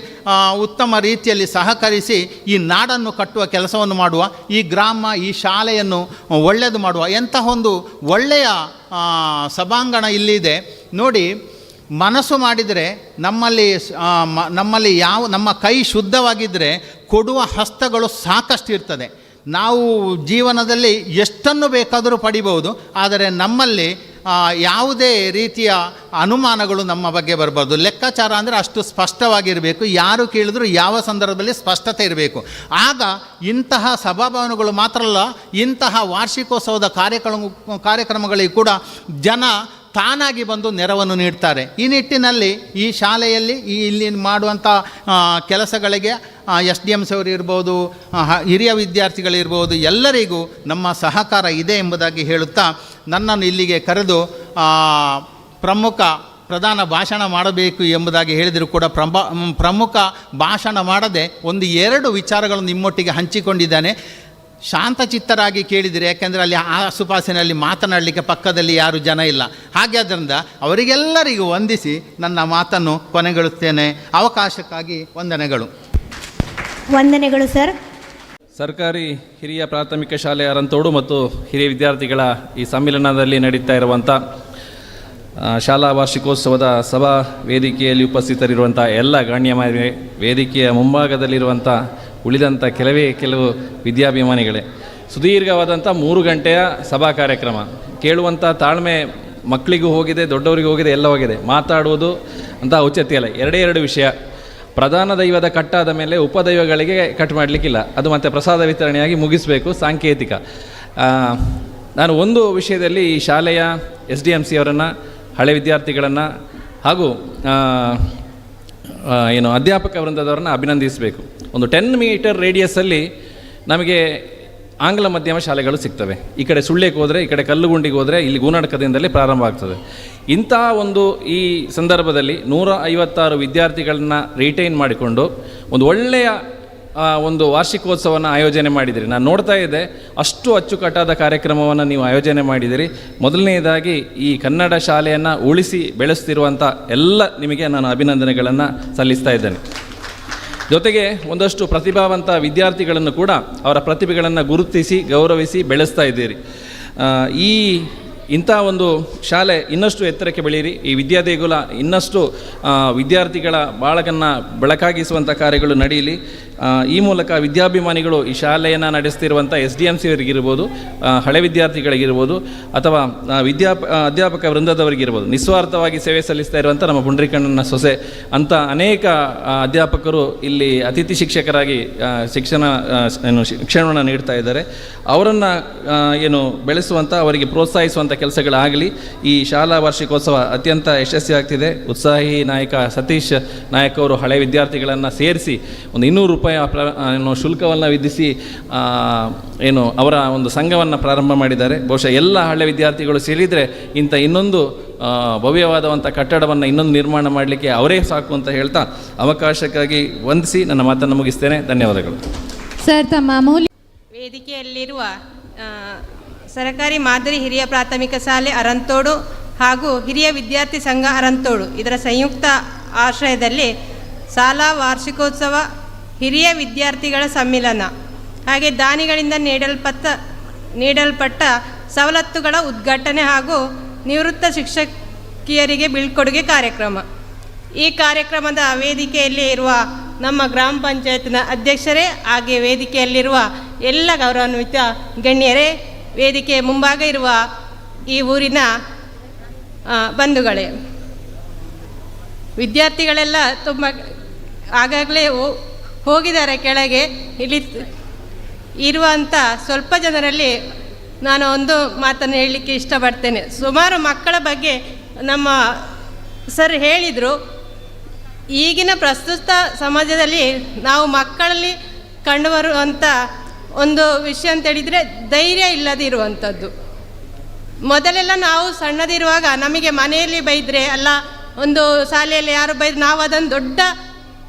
ಉತ್ತಮ ರೀತಿಯಲ್ಲಿ ಸಹಕರಿಸಿ ಈ ನಾಡನ್ನು ಕಟ್ಟುವ ಕೆಲಸವನ್ನು ಮಾಡುವ, ಈ ಗ್ರಾಮ, ಈ ಶಾಲೆಯನ್ನು ಒಳ್ಳೆಯದು ಮಾಡುವ. ಎಂತಹ ಒಂದು ಒಳ್ಳೆಯ ಸಭಾಂಗಣ ಇಲ್ಲಿದೆ ನೋಡಿ. ಮನಸ್ಸು ಮಾಡಿದರೆ ನಮ್ಮಲ್ಲಿ ನಮ್ಮ ಕೈ ಶುದ್ಧವಾಗಿದ್ದರೆ ಕೊಡುವ ಹಸ್ತಗಳು ಸಾಕಷ್ಟು ಇರ್ತದೆ. ನಾವು ಜೀವನದಲ್ಲಿ ಎಷ್ಟನ್ನು ಬೇಕಾದರೂ ಪಡಿಬೋದು, ಆದರೆ ನಮ್ಮಲ್ಲಿ ಯಾವುದೇ ರೀತಿಯ ಅನುಮಾನಗಳು ನಮ್ಮ ಬಗ್ಗೆ ಬರಬಾರ್ದು. ಲೆಕ್ಕಾಚಾರ ಅಂದರೆ ಅಷ್ಟು ಸ್ಪಷ್ಟವಾಗಿರಬೇಕು. ಯಾರು ಕೇಳಿದ್ರು ಯಾವ ಸಂದರ್ಭದಲ್ಲಿ ಸ್ಪಷ್ಟತೆ ಇರಬೇಕು. ಆಗ ಇಂತಹ ಸಭಾಭವನಗಳು ಮಾತ್ರ ಅಲ್ಲ, ಇಂತಹ ವಾರ್ಷಿಕೋತ್ಸವದ ಕಾರ್ಯಕ್ರಮಗಳಿಗೆ ಕೂಡ ಜನ ತಾನಾಗಿ ಬಂದು ನೆರವನ್ನು ನೀಡ್ತಾರೆ. ಈ ನಿಟ್ಟಿನಲ್ಲಿ ಈ ಶಾಲೆಯಲ್ಲಿ ಇಲ್ಲಿ ಮಾಡುವಂಥ ಕೆಲಸಗಳಿಗೆ SDMC ಅವರು ಇರ್ಬೋದು, ಹಿರಿಯ ವಿದ್ಯಾರ್ಥಿಗಳಿರ್ಬೋದು, ಎಲ್ಲರಿಗೂ ನಮ್ಮ ಸಹಕಾರ ಇದೆ ಎಂಬುದಾಗಿ ಹೇಳುತ್ತಾ ನನ್ನನ್ನು ಇಲ್ಲಿಗೆ ಕರೆದು ಪ್ರಧಾನ ಭಾಷಣ ಮಾಡಬೇಕು ಎಂಬುದಾಗಿ ಹೇಳಿದರೂ ಕೂಡ ಪ್ರಮುಖ ಭಾಷಣ ಮಾಡದೆ 1-2 ವಿಚಾರಗಳನ್ನು ನಿಮ್ಮೊಟ್ಟಿಗೆ ಹಂಚಿಕೊಂಡಿದ್ದಾನೆ. ಶಾಂತಚಿತ್ತರಾಗಿ ಕೇಳಿದಿರಿ, ಯಾಕೆಂದರೆ ಅಲ್ಲಿ ಆಸುಪಾಸಿನಲ್ಲಿ ಮಾತನಾಡಲಿಕ್ಕೆ ಪಕ್ಕದಲ್ಲಿ ಯಾರು ಜನ ಇಲ್ಲ. ಹಾಗೆ ಆದ್ದರಿಂದ ಅವರಿಗೆಲ್ಲರಿಗೂ ವಂದಿಸಿ ನನ್ನ ಮಾತನ್ನು ಕೊನೆಗೊಳ್ಳುತ್ತೇನೆ. ಅವಕಾಶಕ್ಕಾಗಿ ವಂದನೆಗಳು. ವಂದನೆಗಳು ಸರ್. ಸರ್ಕಾರಿ ಹಿರಿಯ ಪ್ರಾಥಮಿಕ ಶಾಲೆ ಅರಂತೋಡು ಮತ್ತು ಹಿರಿಯ ವಿದ್ಯಾರ್ಥಿಗಳ ಈ ಸಮ್ಮಿಲನದಲ್ಲಿ ನಡೀತಾ ಇರುವಂಥ ಶಾಲಾ ವಾರ್ಷಿಕೋತ್ಸವದ ಸಭಾ ವೇದಿಕೆಯಲ್ಲಿ ಉಪಸ್ಥಿತರಿರುವಂಥ ಎಲ್ಲ ಗಣ್ಯಮಾನ್ಯರೇ, ವೇದಿಕೆಯ ಮುಂಭಾಗದಲ್ಲಿರುವಂಥ ಉಳಿದಂಥ ಕೆಲವು ವಿದ್ಯಾಭಿಮಾನಿಗಳೇ, ಸುದೀರ್ಘವಾದಂಥ 3 ಗಂಟೆಯ ಸಭಾ ಕಾರ್ಯಕ್ರಮ ಕೇಳುವಂಥ ತಾಳ್ಮೆ ಮಕ್ಕಳಿಗೂ ಹೋಗಿದೆ, ದೊಡ್ಡವರಿಗೂ ಹೋಗಿದೆ, ಎಲ್ಲ ಹೋಗಿದೆ. ಮಾತಾಡುವುದು ಅಂತ ಔಚಿತ್ಯ ಇಲ್ಲ. 2 ವಿಷಯ. ಪ್ರಧಾನ ದೈವದ ಕಟ್ಟಾದ ಮೇಲೆ ಉಪದೈವಗಳಿಗೆ ಕಟ್ ಮಾಡಲಿಕ್ಕಿಲ್ಲ, ಅದು ಮತ್ತು ಪ್ರಸಾದ ವಿತರಣೆಯಾಗಿ ಮುಗಿಸಬೇಕು, ಸಾಂಕೇತಿಕ. ನಾನು ಒಂದು ವಿಷಯದಲ್ಲಿ ಈ ಶಾಲೆಯ SDMC ಅವರನ್ನು, ಹಳೆ ವಿದ್ಯಾರ್ಥಿಗಳನ್ನು ಹಾಗೂ ಅಧ್ಯಾಪಕ ವೃಂದದವರನ್ನು ಅಭಿನಂದಿಸಬೇಕು. ಒಂದು 10 ಮೀಟರ್ ರೇಡಿಯಸ್ಸಲ್ಲಿ ನಮಗೆ ಆಂಗ್ಲ ಮಾಧ್ಯಮ ಶಾಲೆಗಳು ಸಿಗ್ತವೆ. ಈ ಕಡೆ ಸುಳ್ಯಕ್ಕೆ ಹೋದರೆ, ಈ ಕಡೆ ಕಲ್ಲುಗುಂಡಿಗೆ ಹೋದರೆ, ಇಲ್ಲಿ ಗೂನಡ್ಕದಿಂದಲೇ ಪ್ರಾರಂಭ ಆಗ್ತದೆ. ಇಂಥ ಈ ಸಂದರ್ಭದಲ್ಲಿ 156 ವಿದ್ಯಾರ್ಥಿಗಳನ್ನ ರಿಟೈನ್ ಮಾಡಿಕೊಂಡು ಒಂದು ಒಳ್ಳೆಯ ಒಂದು ವಾರ್ಷಿಕೋತ್ಸವವನ್ನು ಆಯೋಜನೆ ಮಾಡಿದಿರಿ. ನಾನು ನೋಡ್ತಾ ಇದ್ದೆ, ಅಷ್ಟು ಅಚ್ಚುಕಟ್ಟಾದ ಕಾರ್ಯಕ್ರಮವನ್ನು ನೀವು ಆಯೋಜನೆ ಮಾಡಿದಿರಿ. ಮೊದಲನೆಯದಾಗಿ ಈ ಕನ್ನಡ ಶಾಲೆಯನ್ನು ಉಳಿಸಿ ಬೆಳೆಸ್ತಿರುವಂಥ ಎಲ್ಲ ನಿಮಗೆ ನಾನು ಅಭಿನಂದನೆಗಳನ್ನು ಸಲ್ಲಿಸ್ತಾ ಇದ್ದೇನೆ. ಜೊತೆಗೆ ಒಂದಷ್ಟು ಪ್ರತಿಭಾವಂತ ವಿದ್ಯಾರ್ಥಿಗಳನ್ನು ಕೂಡ ಅವರ ಪ್ರತಿಭೆಗಳನ್ನು ಗುರುತಿಸಿ ಗೌರವಿಸಿ ಬೆಳೆಸ್ತಾ ಇದ್ದೀರಿ. ಇಂಥ ಒಂದು ಶಾಲೆ ಇನ್ನಷ್ಟು ಎತ್ತರಕ್ಕೆ ಬೆಳೀರಿ. ಈ ವಿದ್ಯಾದೇಗುಲ ಇನ್ನಷ್ಟು ವಿದ್ಯಾರ್ಥಿಗಳ ಬಾಳಕನ್ನು ಬೆಳಕಾಗಿಸುವಂಥ ಕಾರ್ಯಗಳು ನಡೆಯಲಿ. ಈ ಮೂಲಕ ವಿದ್ಯಾಭಿಮಾನಿಗಳು ಈ ಶಾಲೆಯನ್ನು ನಡೆಸ್ತಿರುವಂಥ SDMC ಅವರಿಗಿರ್ಬೋದು, ಹಳೆ ವಿದ್ಯಾರ್ಥಿಗಳಿಗಿರ್ಬೋದು, ಅಥವಾ ಅಧ್ಯಾಪಕ ವೃಂದದವರಿಗಿರ್ಬೋದು, ನಿಸ್ವಾರ್ಥವಾಗಿ ಸೇವೆ ಸಲ್ಲಿಸ್ತಾ ಇರುವಂಥ ನಮ್ಮ ಪುಂಡ್ರಿಕಣ್ಣನ ಸೊಸೆ ಅಂತ ಅನೇಕ ಅಧ್ಯಾಪಕರು ಇಲ್ಲಿ ಅತಿಥಿ ಶಿಕ್ಷಕರಾಗಿ ಶಿಕ್ಷಣವನ್ನು ನೀಡ್ತಾ ಇದ್ದಾರೆ. ಅವರನ್ನು ಬೆಳೆಸುವಂಥ, ಅವರಿಗೆ ಪ್ರೋತ್ಸಾಹಿಸುವಂಥ ಕೆಲಸಗಳಾಗಲಿ. ಈ ಶಾಲಾ ವಾರ್ಷಿಕೋತ್ಸವ ಅತ್ಯಂತ ಯಶಸ್ವಿಯಾಗ್ತಿದೆ. ಉತ್ಸಾಹಿ ನಾಯಕ ಸತೀಶ್ ನಾಯಕ್ ಅವರು ಹಳೆ ವಿದ್ಯಾರ್ಥಿಗಳನ್ನು ಸೇರಿಸಿ ಒಂದು 200 ರೂಪಾಯಿ ಶುಲ್ಕವನ್ನು ವಿಧಿಸಿ ಅವರ ಒಂದು ಸಂಘವನ್ನು ಪ್ರಾರಂಭ ಮಾಡಿದ್ದಾರೆ. ಬಹುಶಃ ಎಲ್ಲ ಹಳೆ ವಿದ್ಯಾರ್ಥಿಗಳು ಸೇರಿದರೆ ಇಂಥ ಇನ್ನೊಂದು ಭವ್ಯವಾದಂಥ ಕಟ್ಟಡವನ್ನು ಇನ್ನೊಂದು ನಿರ್ಮಾಣ ಮಾಡಲಿಕ್ಕೆ ಅವರೇ ಸಾಕು ಅಂತ ಹೇಳ್ತಾ ಅವಕಾಶಕ್ಕಾಗಿ ವಂದಿಸಿ ನನ್ನ ಮಾತನ್ನು ಮುಗಿಸ್ತೇನೆ. ಧನ್ಯವಾದಗಳು. ಸರ್, ತಮ್ಮ ವೇದಿಕೆಯಲ್ಲಿರುವ ಸರ್ಕಾರಿ ಮಾದರಿ ಹಿರಿಯ ಪ್ರಾಥಮಿಕ ಶಾಲೆ ಅರಂತೋಡು ಹಾಗೂ ಹಿರಿಯ ವಿದ್ಯಾರ್ಥಿ ಸಂಘ ಅರಂತೋಡು ಇದರ ಸಂಯುಕ್ತ ಆಶ್ರಯದಲ್ಲಿ ಶಾಲಾ ವಾರ್ಷಿಕೋತ್ಸವ, ಹಿರಿಯ ವಿದ್ಯಾರ್ಥಿಗಳ ಸಮ್ಮಿಲನ, ಹಾಗೆ ದಾನಿಗಳಿಂದ ನೀಡಲ್ಪಟ್ಟ ಸವಲತ್ತುಗಳ ಉದ್ಘಾಟನೆ ಹಾಗೂ ನಿವೃತ್ತ ಶಿಕ್ಷಕಿಯರಿಗೆ ಬೀಳ್ಕೊಡುಗೆ ಕಾರ್ಯಕ್ರಮ. ಈ ಕಾರ್ಯಕ್ರಮದ ವೇದಿಕೆಯಲ್ಲಿ ಇರುವ ನಮ್ಮ ಗ್ರಾಮ ಪಂಚಾಯತ್ನ ಅಧ್ಯಕ್ಷರೇ, ಹಾಗೆ ವೇದಿಕೆಯಲ್ಲಿರುವ ಎಲ್ಲ ಗೌರವಾನ್ವಿತ ಗಣ್ಯರೇ, ವೇದಿಕೆ ಮುಂಭಾಗ ಇರುವ ಈ ಊರಿನ ಬಂಧುಗಳೇ, ವಿದ್ಯಾರ್ಥಿಗಳೆಲ್ಲ ತುಂಬ ಆಗಾಗಲೇ ಹೋಗಿದ್ದಾರೆ ಕೆಳಗೆ. ಇಲ್ಲಿ ಇರುವಂಥ ಸ್ವಲ್ಪ ಜನರಲ್ಲಿ ನಾನು ಒಂದು ಮಾತನ್ನು ಹೇಳಲಿಕ್ಕೆ ಇಷ್ಟಪಡ್ತೇನೆ. ಸುಮಾರು ಮಕ್ಕಳ ಬಗ್ಗೆ ನಮ್ಮ ಸರ್ ಹೇಳಿದರು. ಈಗಿನ ಪ್ರಸ್ತುತ ಸಮಾಜದಲ್ಲಿ ನಾವು ಮಕ್ಕಳಲ್ಲಿ ಕಂಡುಬರುವಂಥ ಒಂದು ವಿಷಯ ಅಂತ ಹೇಳಿದರೆ ಧೈರ್ಯ ಇಲ್ಲದಿರುವಂಥದ್ದು. ಮೊದಲೆಲ್ಲ ನಾವು ಸಣ್ಣದಿರುವಾಗ ನಮಗೆ ಮನೆಯಲ್ಲಿ ಬೈದರೆ, ಅಲ್ಲ ಒಂದು ಶಾಲೆಯಲ್ಲಿ ಯಾರು ಬೈದ್ರೆ ನಾವು ಅದನ್ನು ದೊಡ್ಡ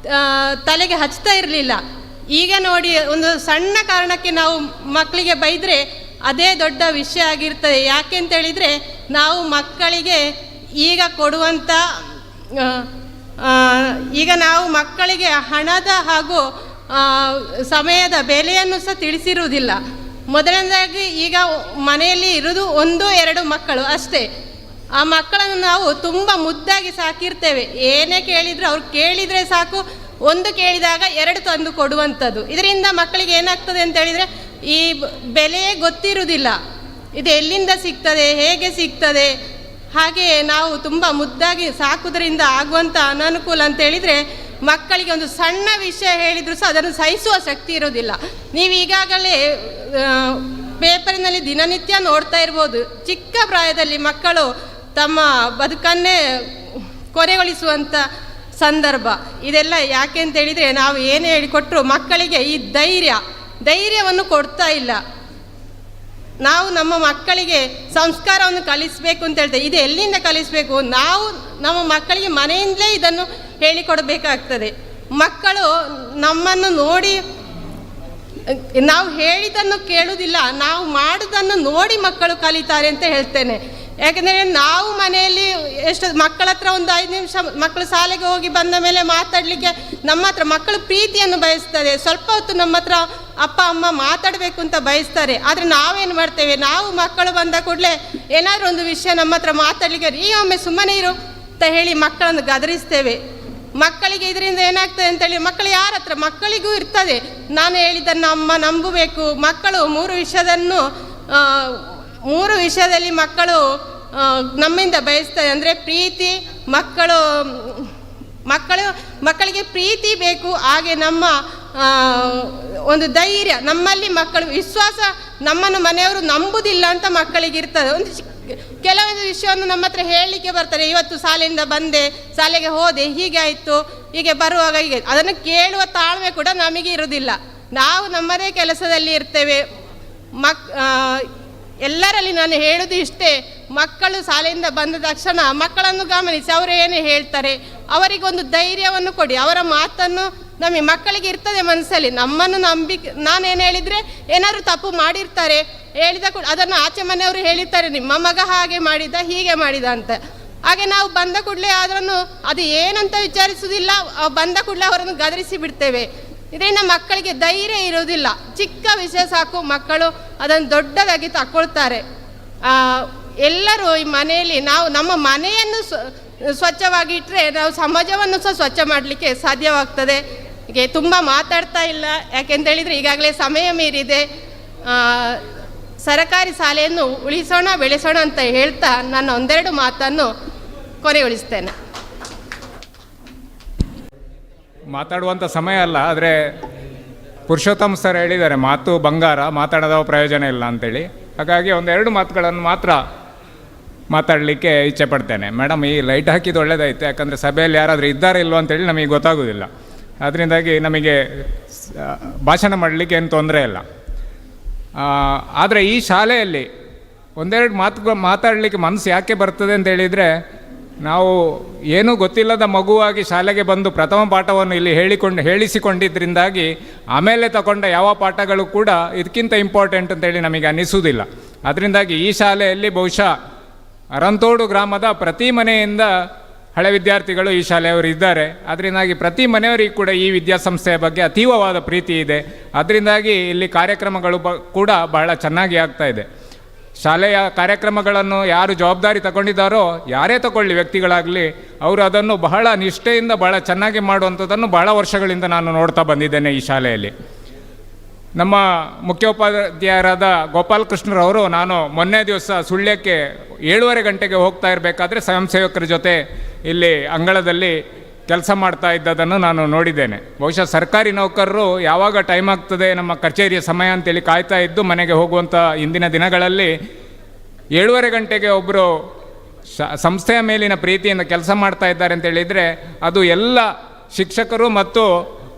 ತಲೆಗೆ ಹಚ್ತಾ ಇರಲಿಲ್ಲ. ಈಗ ನೋಡಿ, ಒಂದು ಸಣ್ಣ ಕಾರಣಕ್ಕೆ ನಾವು ಮಕ್ಕಳಿಗೆ ಬೈದರೆ ಅದೇ ದೊಡ್ಡ ವಿಷಯ ಆಗಿರ್ತದೆ. ಯಾಕೆ ಅಂತ ಹೇಳಿದರೆ ನಾವು ಮಕ್ಕಳಿಗೆ ಈಗ ಕೊಡುವಂಥ ಈಗ ನಾವು ಮಕ್ಕಳಿಗೆ ಹಣದ ಹಾಗೂ ಸಮಯದ ಬೆಲೆಯನ್ನು ಸಹ ತಿಳಿಸಿರುವುದಿಲ್ಲ. ಮೊದಲನೇದಾಗಿ ಈಗ ಮನೆಯಲ್ಲಿ ಇರುವುದು 1-2 ಮಕ್ಕಳು ಅಷ್ಟೇ. ಆ ಮಕ್ಕಳನ್ನು ನಾವು ತುಂಬ ಮುದ್ದಾಗಿ ಸಾಕಿರ್ತೇವೆ. ಏನೇ ಕೇಳಿದರೂ ಅವ್ರು ಕೇಳಿದರೆ ಸಾಕು, ಒಂದು ಕೇಳಿದಾಗ 2 ತಂದು ಕೊಡುವಂಥದ್ದು. ಇದರಿಂದ ಮಕ್ಕಳಿಗೆ ಏನಾಗ್ತದೆ ಅಂತ ಹೇಳಿದರೆ ಈ ಬೆಲೆಯೇ ಗೊತ್ತಿರುವುದಿಲ್ಲ. ಇದು ಎಲ್ಲಿಂದ ಸಿಗ್ತದೆ, ಹೇಗೆ ಸಿಗ್ತದೆ. ಹಾಗೆ ನಾವು ತುಂಬ ಮುದ್ದಾಗಿ ಸಾಕುವುದರಿಂದ ಆಗುವಂಥ ಅನಾನುಕೂಲ ಅಂತ ಹೇಳಿದರೆ, ಮಕ್ಕಳಿಗೆ ಒಂದು ಸಣ್ಣ ವಿಷಯ ಹೇಳಿದರೂ ಸಹ ಅದನ್ನು ಸಹಿಸುವ ಶಕ್ತಿ ಇರೋದಿಲ್ಲ. ನೀವು ಈಗಾಗಲೇ ಪೇಪರಿನಲ್ಲಿ ದಿನನಿತ್ಯ ನೋಡ್ತಾ ಇರ್ಬೋದು, ಚಿಕ್ಕ ಪ್ರಾಯದಲ್ಲಿ ಮಕ್ಕಳು ತಮ್ಮ ಬದುಕನ್ನೇ ಕೊನೆಗೊಳಿಸುವಂಥ ಸಂದರ್ಭ. ಇದೆಲ್ಲ ಯಾಕೆ ಅಂತ ಹೇಳಿದರೆ, ನಾವು ಏನೇ ಹೇಳಿಕೊಟ್ರು ಮಕ್ಕಳಿಗೆ ಈ ಧೈರ್ಯವನ್ನು ಕೊಡ್ತಾ ಇಲ್ಲ. ನಾವು ನಮ್ಮ ಮಕ್ಕಳಿಗೆ ಸಂಸ್ಕಾರವನ್ನು ಕಲಿಸಬೇಕು ಅಂತ ಹೇಳ್ತೇವೆ. ಇದು ಎಲ್ಲಿಂದ ಕಲಿಸಬೇಕು? ನಾವು ನಮ್ಮ ಮಕ್ಕಳಿಗೆ ಮನೆಯಿಂದಲೇ ಇದನ್ನು ಹೇಳಿಕೊಡಬೇಕಾಗ್ತದೆ. ಮಕ್ಕಳು ನಮ್ಮನ್ನು ನೋಡಿ ನಾವು ಹೇಳಿದ್ದನ್ನು ಕೇಳುವುದಿಲ್ಲ, ನಾವು ಮಾಡುವುದನ್ನು ನೋಡಿ ಮಕ್ಕಳು ಕಲಿತಾರೆ ಅಂತ ಹೇಳ್ತೇನೆ. ಯಾಕೆಂದರೆ ನಾವು ಮನೆಯಲ್ಲಿ ಎಷ್ಟು ಮಕ್ಕಳ ಹತ್ರ ಒಂದು 5 ನಿಮಿಷ ಮಕ್ಕಳು ಶಾಲೆಗೆ ಹೋಗಿ ಬಂದ ಮೇಲೆ ಮಾತಾಡಲಿಕ್ಕೆ ನಮ್ಮ ಹತ್ರ ಮಕ್ಕಳು ಪ್ರೀತಿಯನ್ನು ಬಯಸ್ತದೆ. ಸ್ವಲ್ಪ ಹೊತ್ತು ನಮ್ಮ ಹತ್ರ ಅಪ್ಪ ಅಮ್ಮ ಮಾತಾಡಬೇಕು ಅಂತ ಬಯಸ್ತಾರೆ. ಆದರೆ ನಾವೇನು ಮಾಡ್ತೇವೆ, ನಾವು ಮಕ್ಕಳು ಬಂದ ಕೂಡಲೇ ಏನಾದರೂ ಒಂದು ವಿಷಯ ನಮ್ಮ ಹತ್ರ ಮಾತಾಡಲಿಕ್ಕೆ ಒಮ್ಮೆ ಸುಮ್ಮನೆ ಇರು ಅಂತ ಹೇಳಿ ಮಕ್ಕಳನ್ನು ಗದರಿಸ್ತೇವೆ. ಮಕ್ಕಳಿಗೆ ಇದರಿಂದ ಏನಾಗ್ತದೆ ಅಂತೇಳಿ, ಮಕ್ಕಳು ಯಾರ ಹತ್ರ ಮಕ್ಕಳಿಗೂ ಇರ್ತದೆ, ನಾನು ಹೇಳಿದ್ದನ್ನು ಅಮ್ಮ ನಂಬಬೇಕು. ಮಕ್ಕಳು 3 ವಿಷಯದಲ್ಲಿ ಮಕ್ಕಳು ನಮ್ಮಿಂದ ಬಯಸ್ತಾರೆ. ಅಂದರೆ ಪ್ರೀತಿ, ಮಕ್ಕಳಿಗೆ ಪ್ರೀತಿ ಬೇಕು. ಹಾಗೆ ನಮ್ಮ ಒಂದು ಧೈರ್ಯ, ನಮ್ಮಲ್ಲಿ ಮಕ್ಕಳು ವಿಶ್ವಾಸ, ನಮ್ಮನ್ನು ಮನೆಯವರು ನಂಬುವುದಿಲ್ಲ ಅಂತ ಮಕ್ಕಳಿಗೆ ಇರ್ತದೆ. ಒಂದು ಕೆಲವೊಂದು ವಿಷಯವನ್ನು ನಮ್ಮ ಹತ್ರ ಹೇಳಲಿಕ್ಕೆ ಬರ್ತಾರೆ. ಇವತ್ತು ಶಾಲೆಯಿಂದ ಬಂದೆ, ಶಾಲೆಗೆ ಹೋದೆ, ಹೀಗೆ ಆಯಿತು, ಹೀಗೆ ಬರುವಾಗ ಹೀಗೆ. ಅದನ್ನು ಕೇಳುವ ತಾಳ್ಮೆ ಕೂಡ ನಮಗೆ ಇರುವುದಿಲ್ಲ. ನಾವು ನಮ್ಮದೇ ಕೆಲಸದಲ್ಲಿ ಇರ್ತೇವೆ. ಎಲ್ಲರಲ್ಲಿ ನಾನು ಹೇಳೋದು ಇಷ್ಟೇ, ಮಕ್ಕಳು ಶಾಲೆಯಿಂದ ಬಂದ ತಕ್ಷಣ ಮಕ್ಕಳನ್ನು ಗಮನಿಸಿ, ಅವರು ಏನು ಹೇಳ್ತಾರೆ ಅವರಿಗೊಂದು ಧೈರ್ಯವನ್ನು ಕೊಡಿ. ಅವರ ಮಾತನ್ನು ನಮಗೆ ಮಕ್ಕಳಿಗೆ ಇರ್ತದೆ ಮನಸ್ಸಲ್ಲಿ, ನಮ್ಮನ್ನು ನಾನೇನು ಹೇಳಿದರೆ ಏನಾದರೂ ತಪ್ಪು ಮಾಡಿರ್ತಾರೆ, ಹೇಳಿದ ಕೂಡ ಅದನ್ನು ಆಚೆ ಮನೆಯವರು ಹೇಳಿರ್ತಾರೆ, ನಿಮ್ಮ ಮಗ ಹಾಗೆ ಮಾಡಿದ ಹೀಗೆ ಮಾಡಿದ ಅಂತ. ಹಾಗೆ ನಾವು ಬಂದ ಕೂಡಲೇ ಅದನ್ನು ಅದು ಏನಂತ ವಿಚಾರಿಸುವುದಿಲ್ಲ, ಬಂದ ಕೂಡಲೇ ಅವರನ್ನು ಗದರಿಸಿ ಬಿಡ್ತೇವೆ. ಇದರಿಂದ ಮಕ್ಕಳಿಗೆ ಧೈರ್ಯ ಇರುವುದಿಲ್ಲ. ಚಿಕ್ಕ ವಿಷಯ ಸಾಕು ಮಕ್ಕಳು ಅದನ್ನು ದೊಡ್ಡದಾಗಿ ತಗೊಳ್ತಾರೆ. ಎಲ್ಲರೂ ಈ ಮನೆಯಲ್ಲಿ ನಾವು ನಮ್ಮ ಮನೆಯನ್ನು ಸ್ವಚ್ಛವಾಗಿ ಇಟ್ಟರೆ ನಾವು ಸಮಾಜವನ್ನು ಸಹ ಸ್ವಚ್ಛ ಮಾಡಲಿಕ್ಕೆ ಸಾಧ್ಯವಾಗ್ತದೆ. ಹೀಗೆ ತುಂಬ ಮಾತಾಡ್ತಾ ಇಲ್ಲ, ಯಾಕೆಂತೇಳಿದರೆ ಈಗಾಗಲೇ ಸಮಯ ಮೀರಿದೆ. ಸರಕಾರಿ ಶಾಲೆಯನ್ನು ಉಳಿಸೋಣ ಬೆಳೆಸೋಣ ಅಂತ ಹೇಳ್ತಾ ನಾನು 1-2 ಮಾತನ್ನು ಕೊನೆಗೊಳಿಸ್ತೇನೆ. ಮಾತಾಡುವಂಥ ಸಮಯ ಅಲ್ಲ, ಆದರೆ ಪುರುಷೋತ್ತಮ್ ಸರ್ ಹೇಳಿದ್ದಾರೆ, ಮಾತು ಬಂಗಾರ, ಮಾತಾಡೋದ ಪ್ರಯೋಜನ ಇಲ್ಲ ಅಂತೇಳಿ. ಹಾಗಾಗಿ 1-2 ಮಾತುಗಳನ್ನು ಮಾತ್ರ ಮಾತಾಡಲಿಕ್ಕೆ ಇಚ್ಛೆ ಪಡ್ತೇನೆ. ಮೇಡಮ್, ಈ ಲೈಟ್ ಹಾಕಿದ್ದು ಒಳ್ಳೆಯದಾಯಿತು, ಯಾಕಂದರೆ ಸಭೆಯಲ್ಲಿ ಯಾರಾದರೂ ಇದ್ದಾರೆ ಇಲ್ವೋ ಅಂತೇಳಿ ನಮಗೆ ಗೊತ್ತಾಗೋದಿಲ್ಲ. ಅದರಿಂದಾಗಿ ನಮಗೆ ಭಾಷಣ ಮಾಡಲಿಕ್ಕೆ ಏನು ತೊಂದರೆ ಇಲ್ಲ. ಆದರೆ ಈ ಶಾಲೆಯಲ್ಲಿ 1-2 ಮಾತಾಡಲಿಕ್ಕೆ ಮನಸ್ಸು ಯಾಕೆ ಬರ್ತದೆ ಅಂತ ಹೇಳಿದರೆ, ನಾವು ಏನೂ ಗೊತ್ತಿಲ್ಲದ ಮಗುವಾಗಿ ಶಾಲೆಗೆ ಬಂದು ಪ್ರಥಮ ಪಾಠವನ್ನು ಇಲ್ಲಿ ಹೇಳಿಸಿಕೊಂಡಿದ್ದರಿಂದಾಗಿ ಆಮೇಲೆ ತಗೊಂಡ ಯಾವ ಪಾಠಗಳು ಕೂಡ ಇದಕ್ಕಿಂತ ಇಂಪಾರ್ಟೆಂಟ್ ಅಂತೇಳಿ ನಮಗೆ ಅನ್ನಿಸುವುದಿಲ್ಲ. ಅದರಿಂದಾಗಿ ಈ ಶಾಲೆಯಲ್ಲಿ ಬಹುಶಃ ಅರಂತೋಡು ಗ್ರಾಮದ ಪ್ರತಿ ಮನೆಯಿಂದ ಹಳೆ ವಿದ್ಯಾರ್ಥಿಗಳು ಈ ಶಾಲೆಯವರು ಇದ್ದಾರೆ. ಅದರಿಂದಾಗಿ ಪ್ರತಿ ಮನೆಯವರಿಗೂ ಕೂಡ ಈ ವಿದ್ಯಾಸಂಸ್ಥೆಯ ಬಗ್ಗೆ ಅತೀವವಾದ ಪ್ರೀತಿ ಇದೆ. ಅದರಿಂದಾಗಿ ಇಲ್ಲಿ ಕಾರ್ಯಕ್ರಮಗಳು ಕೂಡ ಬಹಳ ಚೆನ್ನಾಗಿ ಆಗ್ತಾ ಇದೆ. ಶಾಲೆಯ ಕಾರ್ಯಕ್ರಮಗಳನ್ನು ಯಾರು ಜವಾಬ್ದಾರಿ ತಗೊಂಡಿದ್ದಾರೋ, ಯಾರೇ ತಗೊಳ್ಳಿ ವ್ಯಕ್ತಿಗಳಾಗಲಿ, ಅವರು ಅದನ್ನು ಬಹಳ ನಿಷ್ಠೆಯಿಂದ ಬಹಳ ಚೆನ್ನಾಗಿ ಮಾಡುವಂಥದ್ದನ್ನು ಬಹಳ ವರ್ಷಗಳಿಂದ ನಾನು ನೋಡ್ತಾ ಬಂದಿದ್ದೇನೆ ಈ ಶಾಲೆಯಲ್ಲಿ. ನಮ್ಮ ಮುಖ್ಯೋಪಾಧ್ಯಾಯರಾದ ಗೋಪಾಲಕೃಷ್ಣರವರು, ನಾನು ಮೊನ್ನೆ ದಿವಸ ಸುಳ್ಯಕ್ಕೆ 7:30 ಗಂಟೆಗೆ ಹೋಗ್ತಾ ಇರಬೇಕಾದ್ರೆ ಸ್ವಯಂ ಸೇವಕರ ಜೊತೆ ಇಲ್ಲಿ ಅಂಗಳದಲ್ಲಿ ಕೆಲಸ ಮಾಡ್ತಾ ಇದ್ದದನ್ನು ನಾನು ನೋಡಿದ್ದೇನೆ. ಬಹುಶಃ ಸರ್ಕಾರಿ ನೌಕರರು ಯಾವಾಗ ಟೈಮ್ ಆಗ್ತದೆ ನಮ್ಮ ಕಚೇರಿಯ ಸಮಯ ಅಂತೇಳಿ ಕಾಯ್ತಾ ಇದ್ದು ಮನೆಗೆ ಹೋಗುವಂಥ ಇಂದಿನ ದಿನಗಳಲ್ಲಿ 7:30 ಗಂಟೆಗೆ ಒಬ್ಬರು ಸಂಸ್ಥೆಯ ಮೇಲಿನ ಪ್ರೀತಿಯಿಂದ ಕೆಲಸ ಮಾಡ್ತಾ ಇದ್ದಾರೆ ಅಂತೇಳಿದರೆ, ಅದು ಎಲ್ಲ ಶಿಕ್ಷಕರು ಮತ್ತು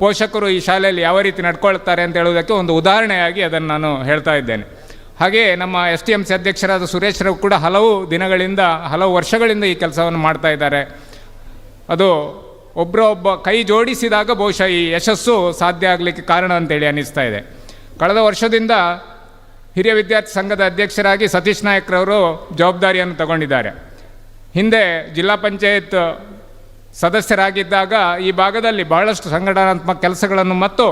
ಪೋಷಕರು ಈ ಶಾಲೆಯಲ್ಲಿ ಯಾವ ರೀತಿ ನಡ್ಕೊಳ್ತಾರೆ ಅಂತ ಹೇಳುವುದಕ್ಕೆ ಒಂದು ಉದಾಹರಣೆಯಾಗಿ ಅದನ್ನು ನಾನು ಹೇಳ್ತಾ ಇದ್ದೇನೆ. ಹಾಗೆಯೇ ನಮ್ಮ STMC ಅಧ್ಯಕ್ಷರಾದ ಸುರೇಶ್ರವರು ಕೂಡ ಹಲವು ವರ್ಷಗಳಿಂದ ಈ ಕೆಲಸವನ್ನು ಮಾಡ್ತಾ ಇದ್ದಾರೆ. ಅದು ಒಬ್ಬ ಕೈ ಜೋಡಿಸಿದಾಗ ಬಹುಶಃ ಈ ಯಶಸ್ಸು ಸಾಧ್ಯ ಆಗಲಿಕ್ಕೆ ಕಾರಣ ಅಂತೇಳಿ ಅನ್ನಿಸ್ತಾ ಇದೆ. ಕಳೆದ ವರ್ಷದಿಂದ ಹಿರಿಯ ವಿದ್ಯಾರ್ಥಿ ಸಂಘದ ಅಧ್ಯಕ್ಷರಾಗಿ ಸತೀಶ್ ನಾಯಕ್ರವರು ಜವಾಬ್ದಾರಿಯನ್ನು ತಗೊಂಡಿದ್ದಾರೆ. ಹಿಂದೆ ಜಿಲ್ಲಾ ಪಂಚಾಯತ್ ಸದಸ್ಯರಾಗಿದ್ದಾಗ ಈ ಭಾಗದಲ್ಲಿ ಬಹಳಷ್ಟು ಸಂಘಟನಾತ್ಮಕ ಕೆಲಸಗಳನ್ನು ಮತ್ತು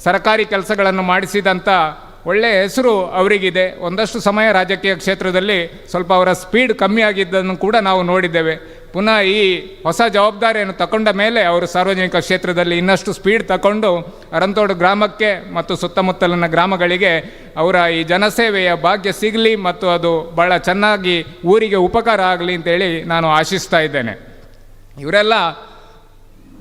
ಸರ್ಕಾರಿ ಕೆಲಸಗಳನ್ನು ಮಾಡಿಸಿದಂಥ ಒಳ್ಳೆಯ ಹೆಸರು ಅವರಿಗಿದೆ. ಒಂದಷ್ಟು ಸಮಯ ರಾಜಕೀಯ ಕ್ಷೇತ್ರದಲ್ಲಿ ಸ್ವಲ್ಪ ಅವರ ಸ್ಪೀಡ್ ಕಮ್ಮಿ ಆಗಿದ್ದನ್ನು ಕೂಡ ನಾವು ನೋಡಿದ್ದೇವೆ. ಪುನಃ ಈ ಹೊಸ ಜವಾಬ್ದಾರಿಯನ್ನು ತಗೊಂಡ ಮೇಲೆ ಅವರು ಸಾರ್ವಜನಿಕ ಕ್ಷೇತ್ರದಲ್ಲಿ ಇನ್ನಷ್ಟು ಸ್ಪೀಡ್ ತಗೊಂಡು ಅರಂತೋಡು ಗ್ರಾಮಕ್ಕೆ ಮತ್ತು ಸುತ್ತಮುತ್ತಲಿನ ಗ್ರಾಮಗಳಿಗೆ ಅವರ ಈ ಜನಸೇವೆಯ ಭಾಗ್ಯ ಸಿಗಲಿ ಮತ್ತು ಅದು ಭಾಳ ಚೆನ್ನಾಗಿ ಊರಿಗೆ ಉಪಕಾರ ಆಗಲಿ ಅಂತೇಳಿ ನಾನು ಆಶಿಸ್ತಾ ಇದ್ದೇನೆ. ಇವರೆಲ್ಲ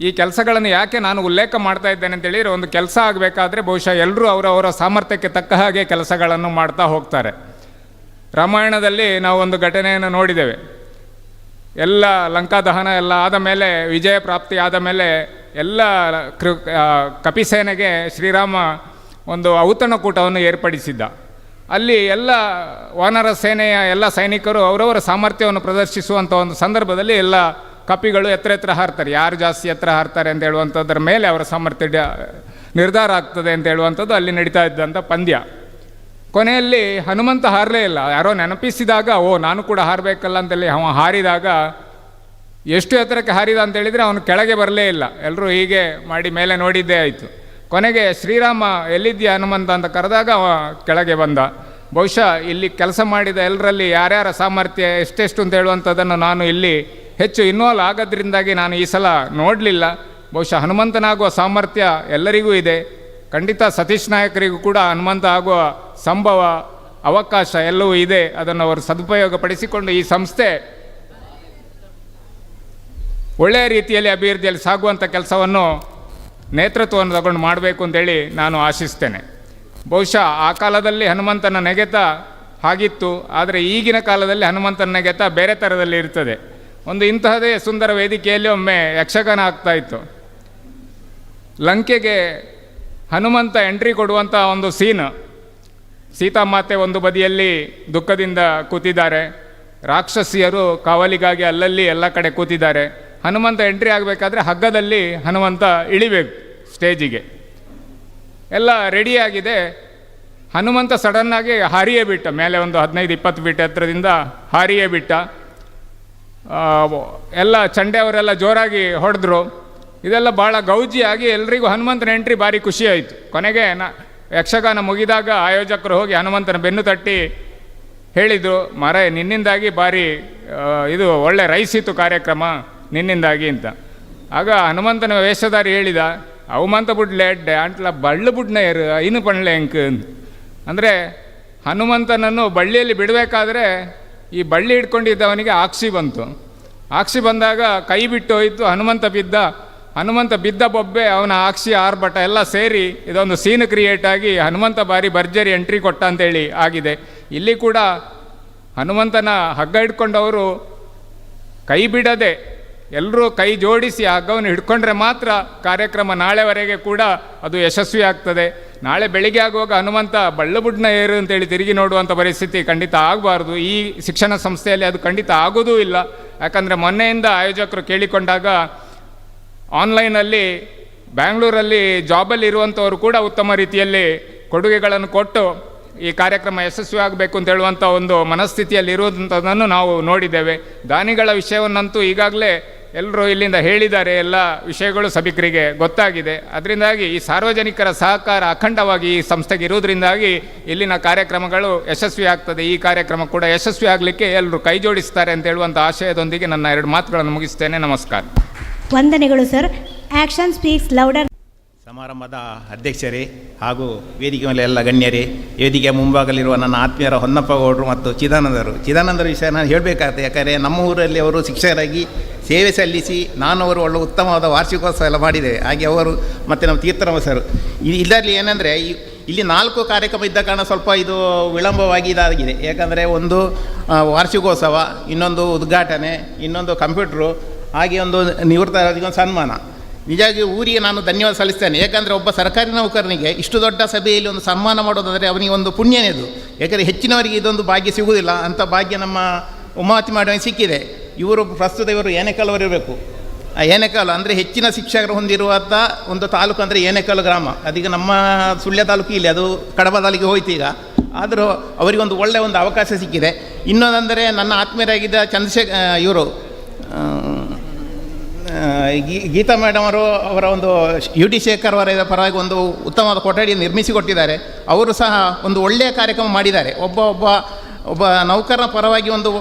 ಈ ಕೆಲಸಗಳನ್ನು ಯಾಕೆ ನಾನು ಉಲ್ಲೇಖ ಮಾಡ್ತಾ ಇದ್ದೇನೆ ಅಂತೇಳಿದರೆ, ಒಂದು ಕೆಲಸ ಆಗಬೇಕಾದ್ರೆ ಬಹುಶಃ ಎಲ್ಲರೂ ಅವರವರ ಸಾಮರ್ಥ್ಯಕ್ಕೆ ತಕ್ಕ ಹಾಗೆ ಕೆಲಸಗಳನ್ನು ಮಾಡ್ತಾ ಹೋಗ್ತಾರೆ. ರಾಮಾಯಣದಲ್ಲಿ ನಾವು ಒಂದು ಘಟನೆಯನ್ನು ನೋಡಿದ್ದೇವೆ. ಎಲ್ಲ ಲಂಕಾ ದಹನ ಎಲ್ಲ ಆದ ಮೇಲೆ, ವಿಜಯ ಪ್ರಾಪ್ತಿ ಆದ ಮೇಲೆ ಎಲ್ಲ ಕಪಿಸೇನೆಗೆ ಶ್ರೀರಾಮ ಒಂದು ಔತಣಕೂಟವನ್ನು ಏರ್ಪಡಿಸಿದ್ದ. ಅಲ್ಲಿ ಎಲ್ಲ ವಾನರ ಸೇನೆಯ ಎಲ್ಲ ಸೈನಿಕರು ಅವರವರ ಸಾಮರ್ಥ್ಯವನ್ನು ಪ್ರದರ್ಶಿಸುವಂಥ ಒಂದು ಸಂದರ್ಭದಲ್ಲಿ ಎಲ್ಲ ಕಪಿಗಳು ಎತ್ತರ ಹಾರ್ತಾರೆ. ಯಾರು ಜಾಸ್ತಿ ಎತ್ತರ ಹಾರ್ತಾರೆ ಅಂತ ಹೇಳುವಂಥದ್ರ ಮೇಲೆ ಅವರ ಸಾಮರ್ಥ್ಯ ನಿರ್ಧಾರ ಆಗ್ತದೆ ಅಂತ ಹೇಳುವಂಥದ್ದು ಅಲ್ಲಿ ನಡೀತಾ ಇದ್ದಂಥ ಪಂದ್ಯ. ಕೊನೆಯಲ್ಲಿ ಹನುಮಂತ ಹಾರಲೇ ಇಲ್ಲ. ಯಾರೋ ನೆನಪಿಸಿದಾಗ ನಾನು ಕೂಡ ಹಾರಬೇಕಲ್ಲ ಅಂತೇಳಿ ಅವ ಹಾರಿದಾಗ ಎಷ್ಟು ಎತ್ತರಕ್ಕೆ ಹಾರಿದ ಅಂತೇಳಿದರೆ ಅವನು ಕೆಳಗೆ ಬರಲೇ ಇಲ್ಲ. ಎಲ್ಲರೂ ಹೀಗೆ ಮಾಡಿ ಮೇಲೆ ನೋಡಿದ್ದೇ ಆಯಿತು. ಕೊನೆಗೆ ಶ್ರೀರಾಮ ಎಲ್ಲಿದ್ದೀಯ ಹನುಮಂತ ಅಂತ ಕರೆದಾಗ ಅವ ಕೆಳಗೆ ಬಂದ. ಬಹುಶಃ ಇಲ್ಲಿ ಕೆಲಸ ಮಾಡಿದ ಎಲ್ಲರಲ್ಲಿ ಯಾರ್ಯಾರ ಸಾಮರ್ಥ್ಯ ಎಷ್ಟೆಷ್ಟು ಅಂತ ಹೇಳುವಂಥದ್ದನ್ನು ನಾನು ಇಲ್ಲಿ ಹೆಚ್ಚು ಇನ್ವಾಲ್ವ್ ಆಗೋದ್ರಿಂದಾಗಿ ನಾನು ಈ ಸಲ ನೋಡಲಿಲ್ಲ. ಬಹುಶಃ ಹನುಮಂತನಾಗುವ ಸಾಮರ್ಥ್ಯ ಎಲ್ಲರಿಗೂ ಇದೆ. ಖಂಡಿತ ಸತೀಶ್ ನಾಯಕರಿಗೂ ಕೂಡ ಹನುಮಂತ ಆಗುವ ಸಂಭವ, ಅವಕಾಶ ಎಲ್ಲವೂ ಇದೆ. ಅದನ್ನು ಅವರು ಸದುಪಯೋಗಪಡಿಸಿಕೊಂಡು ಈ ಸಂಸ್ಥೆ ಒಳ್ಳೆಯ ರೀತಿಯಲ್ಲಿ ಅಭಿವೃದ್ಧಿಯಲ್ಲಿ ಸಾಗುವಂಥ ಕೆಲಸವನ್ನು ನೇತೃತ್ವವನ್ನು ತಗೊಂಡು ಮಾಡಬೇಕು ಅಂತೇಳಿ ನಾನು ಆಶಿಸ್ತೇನೆ. ಬಹುಶಃ ಆ ಕಾಲದಲ್ಲಿ ಹನುಮಂತನ ನೆಗೆತ ಹಾಗಿತ್ತು, ಆದರೆ ಈಗಿನ ಕಾಲದಲ್ಲಿ ಹನುಮಂತನ ನೆಗೆತ ಬೇರೆ ಥರದಲ್ಲಿ ಇರ್ತದೆ. ಒಂದು ಇಂತಹದೇ ಸುಂದರ ವೇದಿಕೆಯಲ್ಲಿ ಒಮ್ಮೆ ಯಕ್ಷಗಾನ ಆಗ್ತಾಯಿತ್ತು. ಲಂಕೆಗೆ ಹನುಮಂತ ಎಂಟ್ರಿ ಕೊಡುವಂಥ ಒಂದು ಸೀನ್. ಸೀತಾಮಾತೆ ಒಂದು ಬದಿಯಲ್ಲಿ ದುಃಖದಿಂದ ಕೂತಿದ್ದಾರೆ, ರಾಕ್ಷಸಿಯರು ಕಾವಲಿಗಾಗಿ ಅಲ್ಲಲ್ಲಿ ಎಲ್ಲ ಕಡೆ ಕೂತಿದ್ದಾರೆ. ಹನುಮಂತ ಎಂಟ್ರಿ ಆಗಬೇಕಾದ್ರೆ ಹಗ್ಗದಲ್ಲಿ ಹನುಮಂತ ಇಳಿಬೇಕು ಸ್ಟೇಜಿಗೆ. ಎಲ್ಲ ರೆಡಿಯಾಗಿದೆ. ಹನುಮಂತ ಸಡನ್ನಾಗಿ ಹಾರಿಯೇ ಬಿಟ್ಟ, ಮೇಲೆ ಒಂದು 15-20 ಫೀಟ್ ಎತ್ತರದಿಂದ ಹಾರಿಯೇ ಬಿಟ್ಟ. ಎಲ್ಲ ಚಂಡೆಯವರೆಲ್ಲ ಜೋರಾಗಿ ಹೊಡೆದ್ರು. ಇದೆಲ್ಲ ಭಾಳ ಗೌಜಿಯಾಗಿ ಎಲ್ರಿಗೂ ಹನುಮಂತನ ಎಂಟ್ರಿ ಭಾರಿ ಖುಷಿ ಆಯಿತು. ಕೊನೆಗೆ ಯಕ್ಷಗಾನ ಮುಗಿದಾಗ ಆಯೋಜಕರು ಹೋಗಿ ಹನುಮಂತನ ಬೆನ್ನು ತಟ್ಟಿ ಹೇಳಿದರು, ಮಾರಾಯ ನಿನ್ನಿಂದಾಗಿ ಭಾರಿ ಇದು ಒಳ್ಳೆ ರೈಸಿತ್ತು ಕಾರ್ಯಕ್ರಮ ನಿನ್ನಿಂದಾಗಿ ಅಂತ. ಆಗ ಹನುಮಂತನ ವೇಷಧಾರಿ ಹೇಳಿದ, ಅವಮಂತ ಬುಡ್ಲೆ ಎಡ್ಡೆ ಅಂಟ್ಲ ಬಳ್ಳು ಬುಡ್ನ ಏರು ಐನು ಪಣ್ಲೆ ಅಂಕ್. ಅಂದರೆ ಹನುಮಂತನನ್ನು ಬಳ್ಳಿಯಲ್ಲಿ ಬಿಡಬೇಕಾದ್ರೆ ಈ ಬಳ್ಳಿ ಹಿಡ್ಕೊಂಡಿದ್ದವನಿಗೆ ಆಕ್ಷಿ ಬಂತು. ಆಕ್ಷಿ ಬಂದಾಗ ಕೈ ಬಿಟ್ಟು ಹೋಯಿತು, ಹನುಮಂತ ಬಿದ್ದ ಬೊಬ್ಬೆ, ಅವನ ಆಕ್ಷಿ ಆರ್ಭಟ ಎಲ್ಲ ಸೇರಿ ಇದೊಂದು ಸೀನ್ ಕ್ರಿಯೇಟ್ ಆಗಿ ಹನುಮಂತ ಬಾರಿ ಭರ್ಜರಿ ಎಂಟ್ರಿ ಕೊಟ್ಟ ಅಂತೇಳಿ ಆಗಿದೆ. ಇಲ್ಲಿ ಕೂಡ ಹನುಮಂತನ ಹಗ್ಗ ಹಿಡ್ಕೊಂಡವರು ಕೈ ಬಿಡದೆ ಎಲ್ಲರೂ ಕೈ ಜೋಡಿಸಿ ಹಗ್ಗವನ್ನು ಹಿಡ್ಕೊಂಡ್ರೆ ಮಾತ್ರ ಕಾರ್ಯಕ್ರಮ ನಾಳೆವರೆಗೆ ಕೂಡ ಅದು ಯಶಸ್ವಿ ಆಗ್ತದೆ. ನಾಳೆ ಬೆಳಿಗ್ಗೆ ಆಗುವಾಗ ಹನುಮಂತ ಬಳ್ಳುಬುಡ್ನ ಏರು ಅಂತೇಳಿ ತಿರುಗಿ ನೋಡುವಂಥ ಪರಿಸ್ಥಿತಿ ಖಂಡಿತ ಆಗಬಾರ್ದು. ಈ ಶಿಕ್ಷಣ ಸಂಸ್ಥೆಯಲ್ಲಿ ಅದು ಖಂಡಿತ ಆಗೋದೂ ಇಲ್ಲ. ಯಾಕಂದರೆ ಮೊನ್ನೆಯಿಂದ ಆಯೋಜಕರು ಕೇಳಿಕೊಂಡಾಗ ಆನ್ಲೈನಲ್ಲಿ ಬ್ಯಾಂಗ್ಳೂರಲ್ಲಿ ಜಾಬಲ್ಲಿ ಇರುವಂಥವರು ಕೂಡ ಉತ್ತಮ ರೀತಿಯಲ್ಲಿ ಕೊಡುಗೆಗಳನ್ನು ಕೊಟ್ಟು ಈ ಕಾರ್ಯಕ್ರಮ ಯಶಸ್ವಿ ಆಗಬೇಕು ಅಂತ ಹೇಳುವಂಥ ಒಂದು ಮನಸ್ಥಿತಿಯಲ್ಲಿ ಇರುವಂಥದ್ದನ್ನು ನಾವು ನೋಡಿದ್ದೇವೆ. ದಾನಿಗಳ ವಿಷಯವನ್ನಂತೂ ಈಗಾಗಲೇ ಎಲ್ಲರೂ ಇಲ್ಲಿಂದ ಹೇಳಿದ್ದಾರೆ, ಎಲ್ಲ ವಿಷಯಗಳು ಸಭಿಕರಿಗೆ ಗೊತ್ತಾಗಿದೆ. ಅದರಿಂದಾಗಿ ಈ ಸಾರ್ವಜನಿಕರ ಸಹಕಾರ ಅಖಂಡವಾಗಿ ಈ ಸಂಸ್ಥೆಗೆ ಇರುವುದರಿಂದಾಗಿ ಇಲ್ಲಿನ ಕಾರ್ಯಕ್ರಮಗಳು ಯಶಸ್ವಿ ಆಗ್ತದೆ. ಈ ಕಾರ್ಯಕ್ರಮ ಕೂಡ ಯಶಸ್ವಿ ಆಗಲಿಕ್ಕೆ ಎಲ್ಲರೂ ಕೈ ಜೋಡಿಸ್ತಾರೆ ಅಂತ ಹೇಳುವಂಥ ಆಶಯದೊಂದಿಗೆ ನನ್ನ 2 ಮಾತುಗಳನ್ನು ಮುಗಿಸ್ತೇನೆ. ನಮಸ್ಕಾರ. ವಂದನೆಗಳು ಸರ್. Action speaks louder. ಸಮಾರಂಭದ ಅಧ್ಯಕ್ಷರೇ ಹಾಗೂ ವೇದಿಕೆ ಮೇಲೆ ಎಲ್ಲ ಗಣ್ಯರೇ, ವೇದಿಕೆಯ ಮುಂಭಾಗದಲ್ಲಿರುವ ನನ್ನ ಆತ್ಮೀಯರ ಹೊನ್ನಪ್ಪ ಗೌಡರು ಮತ್ತು ಚಿದಾನಂದರ ವಿಷಯ ನಾನು ಹೇಳಬೇಕಾಗ್ತದೆ. ಯಾಕಂದರೆ ನಮ್ಮ ಊರಲ್ಲಿ ಅವರು ಶಿಕ್ಷಕರಾಗಿ ಸೇವೆ ಸಲ್ಲಿಸಿ ನಾನು ಅವರು ಒಳ್ಳೆ ಉತ್ತಮವಾದ ವಾರ್ಷಿಕೋತ್ಸವ ಎಲ್ಲ ಮಾಡಿದ್ದೇವೆ. ಹಾಗೆ ಅವರು ಮತ್ತು ನಮ್ಮ ತೀರ್ಥರಾಮ ಸರ್ ಇದರಲ್ಲಿ ಏನಂದರೆ ಇಲ್ಲಿ 4 ಕಾರ್ಯಕ್ರಮ ಇದ್ದ ಕಾರಣ ಸ್ವಲ್ಪ ಇದು ವಿಳಂಬವಾಗಿ ಇದಾಗಿದೆ. ಯಾಕಂದರೆ ಒಂದು ವಾರ್ಷಿಕೋತ್ಸವ, ಇನ್ನೊಂದು ಉದ್ಘಾಟನೆ, ಇನ್ನೊಂದು ಕಂಪ್ಯೂಟ್ರು, ಹಾಗೆ ಒಂದು ನಿವೃತ್ತರಾದಿಗೊಂದು ಸನ್ಮಾನ. ನಿಜವಾಗಿ ಊರಿಗೆ ನಾನು ಧನ್ಯವಾದ ಸಲ್ಲಿಸ್ತೇನೆ. ಯಾಕಂದರೆ ಒಬ್ಬ ಸರ್ಕಾರಿ ನೌಕರನಿಗೆ ಇಷ್ಟು ದೊಡ್ಡ ಸಭೆಯಲ್ಲಿ ಒಂದು ಸನ್ಮಾನ ಮಾಡೋದಾದರೆ ಅವನಿಗೆ ಒಂದು ಪುಣ್ಯನೇ ಇದು. ಯಾಕಂದರೆ ಹೆಚ್ಚಿನವರಿಗೆ ಇದೊಂದು ಭಾಗ್ಯ ಸಿಗುವುದಿಲ್ಲ. ಅಂಥ ಭಾಗ್ಯ ನಮ್ಮ ಉಮಾವತಿ ಮಾಡುವ ಸಿಕ್ಕಿದೆ. ಇವರು ಪ್ರಸ್ತುತ ಏನೆಕಲ್ವರು ಇರಬೇಕು. ಏನೆಕಲ್ ಅಂದರೆ ಹೆಚ್ಚಿನ ಶಿಕ್ಷಕರು ಹೊಂದಿರುವಂಥ ಒಂದು ತಾಲೂಕು ಅಂದರೆ ಏನೆಕಲ್ ಗ್ರಾಮ. ಅದೀಗ ನಮ್ಮ ಸುಳ್ಯ ತಾಲೂಕು ಇಲ್ಲಿ, ಅದು ಕಡಬ ತಾಲೂಕಿಗೆ ಹೋಯ್ತು ಈಗ. ಆದರೂ ಅವರಿಗೊಂದು ಒಳ್ಳೆಯ ಒಂದು ಅವಕಾಶ ಸಿಕ್ಕಿದೆ. ಇನ್ನೊಂದಂದರೆ ನನ್ನ ಆತ್ಮೀಯರಾಗಿದ್ದ ಇವರು ಗೀತಾ ಮೇಡಮ್ ಅವರ ಒಂದು ಯು ಡಿ ಶೇಖರ್ ಅವರ ಪರವಾಗಿ ಒಂದು ಉತ್ತಮವಾದ ಕೊಠಡಿಯನ್ನು ನಿರ್ಮಿಸಿಕೊಟ್ಟಿದ್ದಾರೆ. ಅವರು ಸಹ ಒಂದು ಒಳ್ಳೆಯ ಕಾರ್ಯಕ್ರಮ ಮಾಡಿದ್ದಾರೆ. ಒಬ್ಬ ನೌಕರನ ಪರವಾಗಿ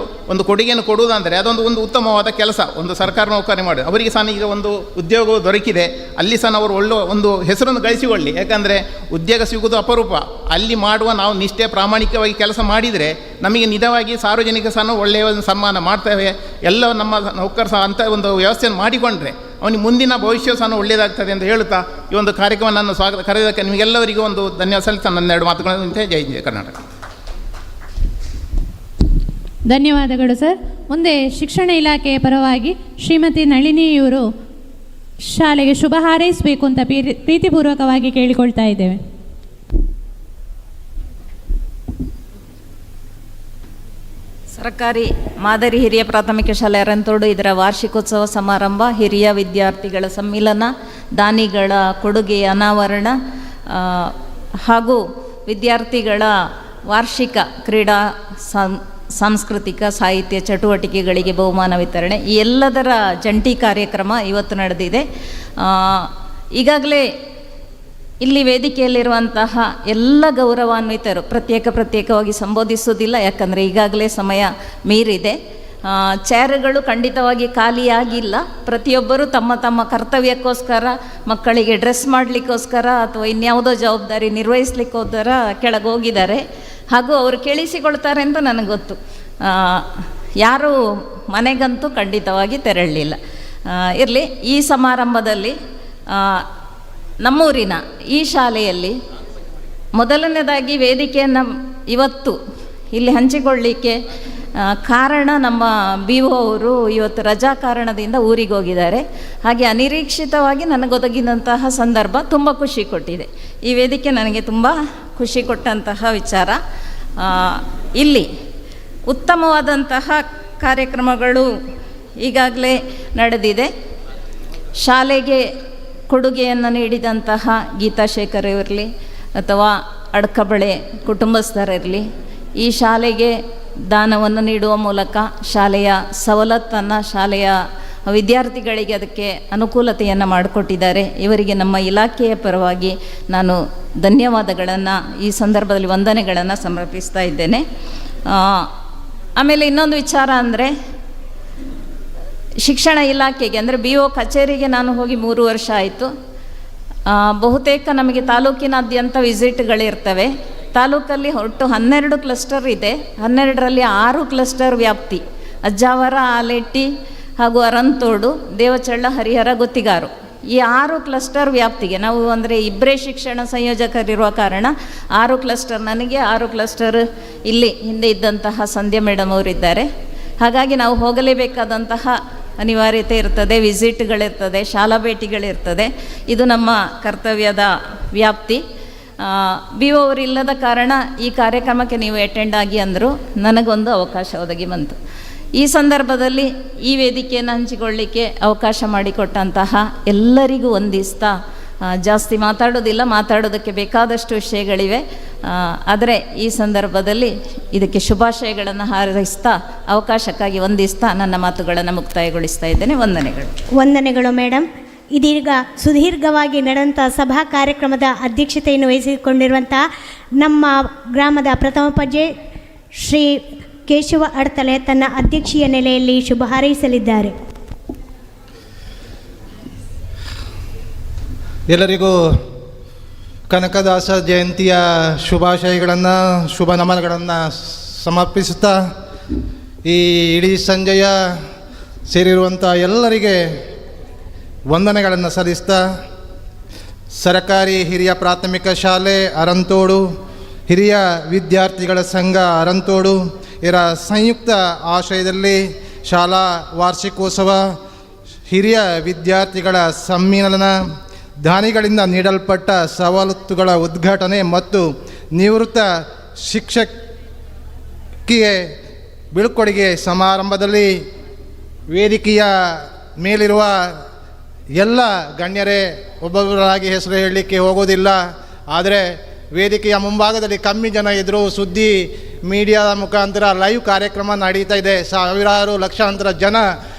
ಒಂದು ಕೊಡುಗೆಯನ್ನು ಕೊಡುವುದಂದರೆ ಅದೊಂದು ಉತ್ತಮವಾದ ಕೆಲಸ. ಒಂದು ಸರ್ಕಾರ ನೌಕರಿ ಮಾಡಿ ಅವರಿಗೆ ಸಹ ಈಗ ಒಂದು ಉದ್ಯೋಗವು ದೊರಕಿದೆ. ಅಲ್ಲಿ ಸಹ ಅವರು ಒಳ್ಳೆ ಒಂದು ಹೆಸರನ್ನು ಗಳಿಸಿಕೊಳ್ಳಿ. ಯಾಕಂದರೆ ಉದ್ಯೋಗ ಸಿಗುವುದು ಅಪರೂಪ. ಅಲ್ಲಿ ಮಾಡುವ ನಾವು ನಿಷ್ಠೆ ಪ್ರಾಮಾಣಿಕವಾಗಿ ಕೆಲಸ ಮಾಡಿದರೆ ನಮಗೆ ನಿಜವಾಗಿ ಸಾರ್ವಜನಿಕ ಸಹ ಒಳ್ಳೆಯ ಒಂದು ಸನ್ಮಾನ ಮಾಡ್ತೇವೆ. ಎಲ್ಲ ನಮ್ಮ ನೌಕರ ಸಹ ಅಂಥ ಒಂದು ವ್ಯವಸ್ಥೆಯನ್ನು ಮಾಡಿಕೊಂಡ್ರೆ ಅವನಿಗೆ ಮುಂದಿನ ಭವಿಷ್ಯ ಸಹ ಒಳ್ಳೆಯದಾಗ್ತದೆ ಅಂತ ಹೇಳುತ್ತಾ ಈ ಒಂದು ಕಾರ್ಯಕ್ರಮ ನನ್ನ ಸ್ವಾಗತ ಕರೆಯೋದಕ್ಕೆ ನಿಮಗೆಲ್ಲರಿಗೂ ಒಂದು ಧನ್ಯವಾದ ಸಲ್ಲಿಸ್ತಾ ನನ್ನ 2 ಮಾತುಗಳನ್ನು ಜೈ ಜೈ ಕರ್ನಾಟಕ. ಧನ್ಯವಾದಗಳು ಸರ್. ಮುಂದೆ ಶಿಕ್ಷಣ ಇಲಾಖೆಯ ಪರವಾಗಿ ಶ್ರೀಮತಿ ನಳಿನಿಯವರು ಶಾಲೆಗೆ ಶುಭ ಹಾರೈಸಬೇಕು ಅಂತ ಪ್ರೀತಿಪೂರ್ವಕವಾಗಿ ಕೇಳಿಕೊಳ್ತಾ ಇದ್ದೇವೆ. ಸರ್ಕಾರಿ ಮಾದರಿ ಹಿರಿಯ ಪ್ರಾಥಮಿಕ ಶಾಲೆ ಅರಂತೋಡು ಇದರ ವಾರ್ಷಿಕೋತ್ಸವ ಸಮಾರಂಭ, ಹಿರಿಯ ವಿದ್ಯಾರ್ಥಿಗಳ ಸಮ್ಮಿಲನ, ದಾನಿಗಳ ಕೊಡುಗೆ ಅನಾವರಣ ಹಾಗೂ ವಿದ್ಯಾರ್ಥಿಗಳ ವಾರ್ಷಿಕ ಕ್ರೀಡಾ ಸಾಂಸ್ಕೃತಿಕ ಸಾಹಿತ್ಯ ಚಟುವಟಿಕೆಗಳಿಗೆ ಬಹುಮಾನ ವಿತರಣೆ, ಈ ಎಲ್ಲದರ ಜಂಟಿ ಕಾರ್ಯಕ್ರಮ ಇವತ್ತು ನಡೆದಿದೆ. ಈಗಾಗಲೇ ಇಲ್ಲಿ ವೇದಿಕೆಯಲ್ಲಿರುವಂತಹ ಎಲ್ಲ ಗೌರವಾನ್ವಿತರು ಪ್ರತ್ಯೇಕವಾಗಿ ಸಂಬೋಧಿಸುವುದಿಲ್ಲ, ಯಾಕಂದರೆ ಈಗಾಗಲೇ ಸಮಯ ಮೀರಿದೆ. ಚೇರುಗಳು ಖಂಡಿತವಾಗಿ ಖಾಲಿಯಾಗಿಲ್ಲ. ಪ್ರತಿಯೊಬ್ಬರೂ ತಮ್ಮ ತಮ್ಮ ಕರ್ತವ್ಯಕ್ಕೋಸ್ಕರ, ಮಕ್ಕಳಿಗೆ ಡ್ರೆಸ್ ಮಾಡಲಿಕ್ಕೋಸ್ಕರ ಅಥವಾ ಇನ್ಯಾವುದೋ ಜವಾಬ್ದಾರಿ ನಿರ್ವಹಿಸ್ಲಿಕ್ಕೋಸ್ಕರ ಕೆಳಗೆ ಹೋಗಿದ್ದಾರೆ. ಹಾಗೂ ಅವರು ಕೇಳಿಸಿಕೊಳ್ತಾರೆ ಅಂತ ನನಗೆ ಗೊತ್ತು. ಯಾರೂ ಮನೆಗಂತೂ ಖಂಡಿತವಾಗಿ ತೆರಳಲಿಲ್ಲ. ಇರಲಿ, ಈ ಸಮಾರಂಭದಲ್ಲಿ ನಮ್ಮೂರಿನ ಈ ಶಾಲೆಯಲ್ಲಿ ಮೊದಲನೇದಾಗಿ ವೇದಿಕೆಯನ್ನು ಇವತ್ತು ಇಲ್ಲಿ ಹಂಚಿಕೊಳ್ಳಲಿಕ್ಕೆ ಕಾರಣ ನಮ್ಮ BO ಅವರು ಇವತ್ತು ರಜಾ ಕಾರಣದಿಂದ ಊರಿಗೆ ಹೋಗಿದ್ದಾರೆ. ಹಾಗೆ ಅನಿರೀಕ್ಷಿತವಾಗಿ ನನಗೊದಗಿದಂತಹ ಸಂದರ್ಭ ತುಂಬ ಖುಷಿ ಕೊಟ್ಟಿದೆ. ಈ ವೇದಿಕೆ ನನಗೆ ತುಂಬ ಖುಷಿ ಕೊಟ್ಟಂತಹ ವಿಚಾರ. ಇಲ್ಲಿ ಉತ್ತಮವಾದಂತಹ ಕಾರ್ಯಕ್ರಮಗಳು ಈಗಾಗಲೇ ನಡೆದಿದೆ. ಶಾಲೆಗೆ ಕೊಡುಗೆಯನ್ನು ನೀಡಿದಂತಹ ಗೀತಾ ಶೇಖರ್ ಇರಲಿ ಅಥವಾ ಅಡ್ಕಬಳೆ ಕುಟುಂಬಸ್ಥರಿರಲಿ, ಈ ಶಾಲೆಗೆ ದಾನವನ್ನು ನೀಡುವ ಮೂಲಕ ಶಾಲೆಯ ಸವಲತ್ತನ್ನು, ಶಾಲೆಯ ವಿದ್ಯಾರ್ಥಿಗಳಿಗೆ ಅದಕ್ಕೆ ಅನುಕೂಲತೆಯನ್ನು ಮಾಡಿಕೊಟ್ಟಿದ್ದಾರೆ. ಇವರಿಗೆ ನಮ್ಮ ಇಲಾಖೆಯ ಪರವಾಗಿ ನಾನು ಧನ್ಯವಾದಗಳನ್ನು, ಈ ಸಂದರ್ಭದಲ್ಲಿ ವಂದನೆಗಳನ್ನು ಸಮರ್ಪಿಸ್ತಾ ಇದ್ದೇನೆ. ಆಮೇಲೆ ಇನ್ನೊಂದು ವಿಚಾರ ಅಂದರೆ, ಶಿಕ್ಷಣ ಇಲಾಖೆಗೆ ಅಂದರೆ BO ಕಚೇರಿಗೆ ನಾನು ಹೋಗಿ 3 ವರ್ಷ ಆಯಿತು. ಬಹುತೇಕ ನಮಗೆ ತಾಲೂಕಿನಾದ್ಯಂತ ವಿಸಿಟ್ಗಳಿರ್ತವೆ. ತಾಲೂಕಲ್ಲಿ ಒಟ್ಟು 12 ಕ್ಲಸ್ಟರ್ ಇದೆ. 12ರಲ್ಲಿ 6 ಕ್ಲಸ್ಟರ್ ವ್ಯಾಪ್ತಿ: ಅಜ್ಜಾವರ, ಆಲೆಟ್ಟಿ ಹಾಗೂ ಅರಂತೋಡು, ದೇವಚಳ್ಳ, ಹರಿಹರ, ಗೊತ್ತಿಗಾರು. ಈ 6 ಕ್ಲಸ್ಟರ್ ವ್ಯಾಪ್ತಿಗೆ ನಾವು ಅಂದರೆ ಇಬ್ಬರೇ ಶಿಕ್ಷಣ ಸಂಯೋಜಕರಿರುವ ಕಾರಣ 6 ಕ್ಲಸ್ಟರ್ ನನಗೆ, 6 ಕ್ಲಸ್ಟರ್ ಇಲ್ಲಿ ಹಿಂದೆ ಇದ್ದಂತಹ ಸಂಧ್ಯಾ ಮೇಡಮ್ ಅವರಿದ್ದಾರೆ. ಹಾಗಾಗಿ ನಾವು ಹೋಗಲೇಬೇಕಾದಂತಹ ಅನಿವಾರ್ಯತೆ ಇರ್ತದೆ, ವಿಸಿಟ್ಗಳಿರ್ತದೆ, ಶಾಲಾ ಭೇಟಿಗಳಿರ್ತದೆ. ಇದು ನಮ್ಮ ಕರ್ತವ್ಯದ ವ್ಯಾಪ್ತಿ. BO ಅವರು ಇಲ್ಲದ ಕಾರಣ ಈ ಕಾರ್ಯಕ್ರಮಕ್ಕೆ ನೀವು ಅಟೆಂಡ್ ಆಗಿ ಅಂದರು. ನನಗೊಂದು ಅವಕಾಶ ಒದಗಿ ಬಂತು. ಈ ಸಂದರ್ಭದಲ್ಲಿ ಈ ವೇದಿಕೆಯನ್ನು ಹಂಚಿಕೊಳ್ಳಿಕ್ಕೆ ಅವಕಾಶ ಮಾಡಿಕೊಟ್ಟಂತಹ ಎಲ್ಲರಿಗೂ ವಂದಿಸ್ತಾ, ಜಾಸ್ತಿ ಮಾತಾಡೋದಿಲ್ಲ, ಮಾತಾಡೋದಕ್ಕೆ ಬೇಕಾದಷ್ಟು ವಿಷಯಗಳಿವೆ. ಆದರೆ ಈ ಸಂದರ್ಭದಲ್ಲಿ ಇದಕ್ಕೆ ಶುಭಾಶಯಗಳನ್ನು ಹಾರೈಸ್ತಾ, ಅವಕಾಶಕ್ಕಾಗಿ ವಂದಿಸ್ತಾ ನನ್ನ ಮಾತುಗಳನ್ನು ಮುಕ್ತಾಯಗೊಳಿಸ್ತಾ ಇದ್ದೇನೆ. ವಂದನೆಗಳು ಮೇಡಮ್. ಇದೀಗ ಸುದೀರ್ಘವಾಗಿ ನಡೆದಂಥ ಸಭಾ ಕಾರ್ಯಕ್ರಮದ ಅಧ್ಯಕ್ಷತೆಯನ್ನು ವಹಿಸಿಕೊಂಡಿರುವಂಥ ನಮ್ಮ ಗ್ರಾಮದ ಪ್ರಥಮ ಪೂಜ್ಯ ಶ್ರೀ ಕೇಶವ ಅಡ್ತಲೆ ತನ್ನ ಅಧ್ಯಕ್ಷೀಯ ನೆಲೆಯಲ್ಲಿ ಶುಭ ಹಾರೈಸಲಿದ್ದಾರೆ. ಎಲ್ಲರಿಗೂ ಕನಕದಾಸ ಜಯಂತಿಯ ಶುಭಾಶಯಗಳನ್ನು, ಶುಭ ನಮನಗಳನ್ನು ಸಮರ್ಪಿಸುತ್ತಾ, ಈ ಇಡೀ ಸಂಜೆಯ ಸೇರಿರುವಂಥ ಎಲ್ಲರಿಗೆ ವಂದನೆಗಳನ್ನು ಸಲ್ಲಿಸ್ತಾ, ಸರ್ಕಾರಿ ಹಿರಿಯ ಪ್ರಾಥಮಿಕ ಶಾಲೆ ಅರಂತೋಡು, ಹಿರಿಯ ವಿದ್ಯಾರ್ಥಿಗಳ ಸಂಘ ಅರಂತೋಡು ಇದರ ಸಂಯುಕ್ತ ಆಶ್ರಯದಲ್ಲಿ ಶಾಲಾ ವಾರ್ಷಿಕೋತ್ಸವ, ಹಿರಿಯ ವಿದ್ಯಾರ್ಥಿಗಳ ಸಮ್ಮಿಲನ, ದಾನಿಗಳಿಂದ ನೀಡಲ್ಪಟ್ಟ ಸವಲತ್ತುಗಳ ಉದ್ಘಾಟನೆ ಮತ್ತು ನಿವೃತ್ತ ಶಿಕ್ಷಕಿಗೆ ಬೀಳ್ಕೊಡುಗೆ ಸಮಾರಂಭದಲ್ಲಿ ವೇದಿಕೆಯ ಮೇಲಿರುವ ಎಲ್ಲ ಗಣ್ಯರೇ, ಒಬ್ಬೊಬ್ಬರಾಗಿ ಹೆಸರು ಹೇಳಲಿಕ್ಕೆ ಹೋಗೋದಿಲ್ಲ, ಆದರೆ ವೇದಿಕೆಯ ಮುಂಭಾಗದಲ್ಲಿ ಕಮ್ಮಿ ಜನ ಇದ್ದರೂ ಸುದ್ದಿ ಮೀಡಿಯಾದ ಮುಖಾಂತರ ಲೈವ್ ಕಾರ್ಯಕ್ರಮ ನಡೀತಾ ಇದೆ. ಸಾವಿರಾರು ಲಕ್ಷಾಂತರ ಜನ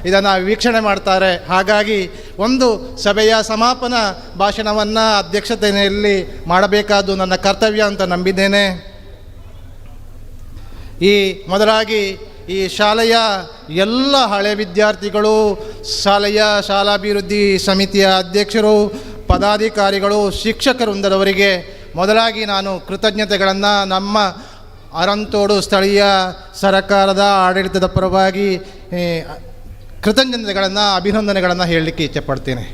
ಇದನ್ನು ವೀಕ್ಷಣೆ ಮಾಡ್ತಾರೆ. ಹಾಗಾಗಿ ಒಂದು ಸಭೆಯ ಸಮಾಪನ ಭಾಷಣವನ್ನು ಅಧ್ಯಕ್ಷತೆಯಲ್ಲಿ ಮಾಡಬೇಕಾದ್ದು ನನ್ನ ಕರ್ತವ್ಯ ಅಂತ ನಂಬಿದ್ದೇನೆ. ಮೊದಲಾಗಿ ಈ ಶಾಲೆಯ ಎಲ್ಲ ಹಳೆ ವಿದ್ಯಾರ್ಥಿಗಳು, ಶಾಲಾಭಿವೃದ್ಧಿ ಸಮಿತಿಯ ಅಧ್ಯಕ್ಷರು, ಪದಾಧಿಕಾರಿಗಳು, ಶಿಕ್ಷಕ ವೃಂದದವರಿಗೆ ಮೊದಲಾಗಿ ನಾನು ಕೃತಜ್ಞತೆಗಳನ್ನು ನಮ್ಮ ಅರಂತೋಡು ಸ್ಥಳೀಯ ಸರಕಾರದ ಆಡಳಿತದ ಪರವಾಗಿ ಕೃತಜ್ಞತೆಗಳನ್ನು, ಅಭಿನಂದನೆಗಳನ್ನು ಹೇಳಲಿಕ್ಕೆ ಇಚ್ಛೆಪಡ್ತೇನೆ.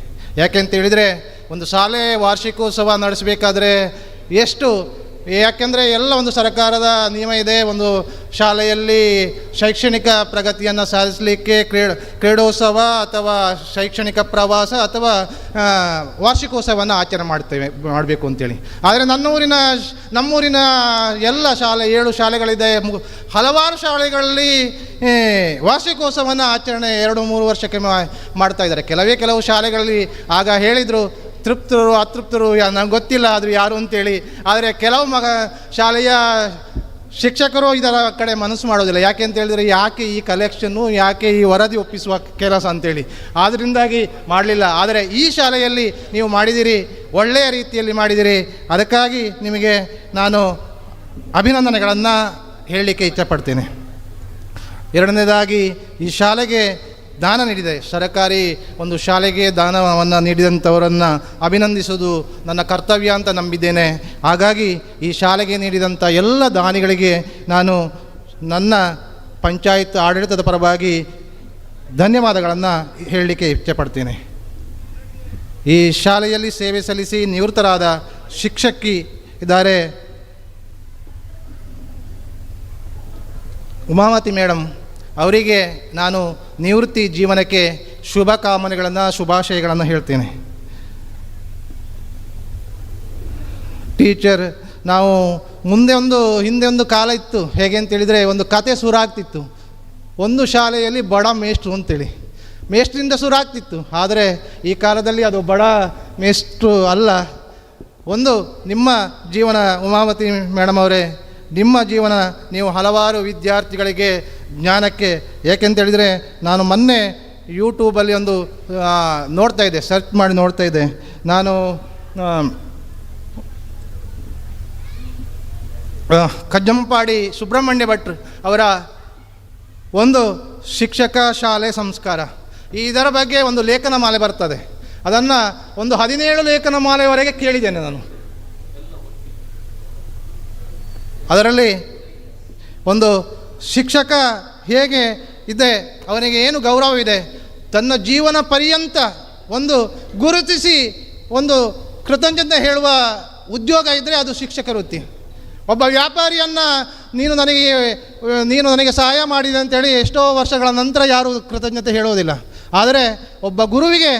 ಯಾಕೆಂತೇಳಿದರೆ ಒಂದು ಶಾಲೆ ವಾರ್ಷಿಕೋತ್ಸವ ನಡೆಸಬೇಕಾದ್ರೆ ಯಾಕೆಂದರೆ ಎಲ್ಲ ಒಂದು ಸರ್ಕಾರದ ನಿಯಮ ಇದೆ. ಒಂದು ಶಾಲೆಯಲ್ಲಿ ಶೈಕ್ಷಣಿಕ ಪ್ರಗತಿಯನ್ನು ಸಾಧಿಸಲಿಕ್ಕೆ ಕ್ರೀಡೋತ್ಸವ ಅಥವಾ ಶೈಕ್ಷಣಿಕ ಪ್ರವಾಸ ಅಥವಾ ವಾರ್ಷಿಕೋತ್ಸವವನ್ನು ಆಚರಣೆ ಮಾಡಬೇಕು ಅಂತೇಳಿ. ಆದರೆ ನಮ್ಮೂರಿನ ಎಲ್ಲ 7 ಶಾಲೆಗಳಿದೆ. ಹಲವಾರು ಶಾಲೆಗಳಲ್ಲಿ ವಾರ್ಷಿಕೋತ್ಸವವನ್ನು ಆಚರಣೆ 2-3 ವರ್ಷಕ್ಕೆ ಮಾಡ್ತಾ ಇದ್ದಾರೆ. ಕೆಲವು ಶಾಲೆಗಳಲ್ಲಿ ಆಗ ಹೇಳಿದರು ತೃಪ್ತರು ಅತೃಪ್ತರು ನಂಗೆ ಗೊತ್ತಿಲ್ಲ ಆದರೂ ಯಾರು ಅಂತೇಳಿ. ಆದರೆ ಕೆಲವು ಶಾಲೆಯ ಶಿಕ್ಷಕರು ಇದರ ಕಡೆ ಮನಸ್ಸು ಮಾಡೋದಿಲ್ಲ. ಯಾಕೆ ಅಂತ ಹೇಳಿದರೆ ಯಾಕೆ ಈ ಕಲೆಕ್ಷನ್ನು, ಯಾಕೆ ಈ ವರದಿ ಒಪ್ಪಿಸುವ ಕೆಲಸ ಅಂತೇಳಿ. ಆದ್ದರಿಂದಾಗಿ ಮಾಡಲಿಲ್ಲ. ಆದರೆ ಈ ಶಾಲೆಯಲ್ಲಿ ನೀವು ಮಾಡಿದಿರಿ, ಒಳ್ಳೆಯ ರೀತಿಯಲ್ಲಿ ಮಾಡಿದಿರಿ. ಅದಕ್ಕಾಗಿ ನಿಮಗೆ ನಾನು ಅಭಿನಂದನೆಗಳನ್ನು ಹೇಳಲಿಕ್ಕೆ ಇಚ್ಛಪಡ್ತೇನೆ. ಎರಡನೇದಾಗಿ ಈ ಶಾಲೆಗೆ ದಾನ ನೀಡಿದೆ, ಸರ್ಕಾರಿ ಒಂದು ಶಾಲೆಗೆ ದಾನವನ್ನು ನೀಡಿದಂಥವರನ್ನು ಅಭಿನಂದಿಸುವುದು ನನ್ನ ಕರ್ತವ್ಯ ಅಂತ ನಂಬಿದ್ದೇನೆ. ಹಾಗಾಗಿ ಈ ಶಾಲೆಗೆ ನೀಡಿದಂಥ ಎಲ್ಲ ದಾನಿಗಳಿಗೆ ನಾನು ನನ್ನ ಪಂಚಾಯತ್ ಆಡಳಿತದ ಪರವಾಗಿ ಧನ್ಯವಾದಗಳನ್ನು ಹೇಳಲಿಕ್ಕೆ ಇಚ್ಛೆಪಡ್ತೇನೆ. ಈ ಶಾಲೆಯಲ್ಲಿ ಸೇವೆ ಸಲ್ಲಿಸಿ ನಿವೃತ್ತರಾದ ಶಿಕ್ಷಕಿ ಇದ್ದಾರೆ ಉಮಾವತಿ ಮೇಡಮ್. ಅವರಿಗೆ ನಾನು ನಿವೃತ್ತಿ ಜೀವನಕ್ಕೆ ಶುಭಾಶಯಗಳನ್ನು ಹೇಳ್ತೇನೆ. ಟೀಚರ್, ನಾವು ಹಿಂದೆ ಒಂದು ಕಾಲ ಇತ್ತು. ಹೇಗೆ ಅಂತೇಳಿದರೆ ಒಂದು ಕತೆ ಶುರುವಾಗ್ತಿತ್ತು. ಒಂದು ಶಾಲೆಯಲ್ಲಿ ಬಡ ಮೇಷ್ಟ್ರು ಅಂತೇಳಿ, ಮೇಷ್ಟ್ರಿಂದ ಶುರುವಾಗ್ತಿತ್ತು. ಆದರೆ ಈ ಕಾಲದಲ್ಲಿ ಅದು ಬಡ ಮೇಷ್ಟ್ರು ಅಲ್ಲ. ನಿಮ್ಮ ಜೀವನ ಉಮಾವತಿ ಮೇಡಮ್ ಅವರೇ, ನಿಮ್ಮ ಜೀವನ ನೀವು ಹಲವಾರು ವಿದ್ಯಾರ್ಥಿಗಳಿಗೆ ಜ್ಞಾನಕ್ಕೆ, ಏಕೆಂತೇಳಿದರೆ ನಾನು ಮೊನ್ನೆ ಯೂಟ್ಯೂಬಲ್ಲಿ ಒಂದು ಸರ್ಚ್ ಮಾಡಿ ನೋಡ್ತಾ ಇದ್ದೆ. ನಾನು ಕಜ್ಜಂಪಾಡಿ ಸುಬ್ರಹ್ಮಣ್ಯ ಭಟ್ರು ಅವರ ಒಂದು ಶಿಕ್ಷಕ ಶಾಲೆ ಸಂಸ್ಕಾರ, ಇದರ ಬಗ್ಗೆ ಒಂದು ಲೇಖನ ಮಾಲೆ ಬರ್ತದೆ. ಅದನ್ನು 17 ಲೇಖನ ಮಾಲೆಯವರೆಗೆ ಕೇಳಿದ್ದೇನೆ ನಾನು. ಅದರಲ್ಲಿ ಒಂದು ಶಿಕ್ಷಕ ಹೇಗೆ ಇದೆ, ಅವನಿಗೆ ಏನು ಗೌರವವಿದೆ, ತನ್ನ ಜೀವನ ಪರ್ಯಂತ ಒಂದು ಗುರುತಿಸಿ ಒಂದು ಕೃತಜ್ಞತೆ ಹೇಳುವ ಉದ್ಯೋಗ ಇದ್ದರೆ ಅದು ಶಿಕ್ಷಕ ವೃತ್ತಿ. ಒಬ್ಬ ವ್ಯಾಪಾರಿಯನ್ನು ನೀನು ನನಗೆ ಸಹಾಯ ಮಾಡಿದೆ ಅಂತೇಳಿ ಎಷ್ಟೋ ವರ್ಷಗಳ ನಂತರ ಯಾರೂ ಕೃತಜ್ಞತೆ ಹೇಳೋದಿಲ್ಲ. ಆದರೆ ಒಬ್ಬ ಗುರುವಿಗೆ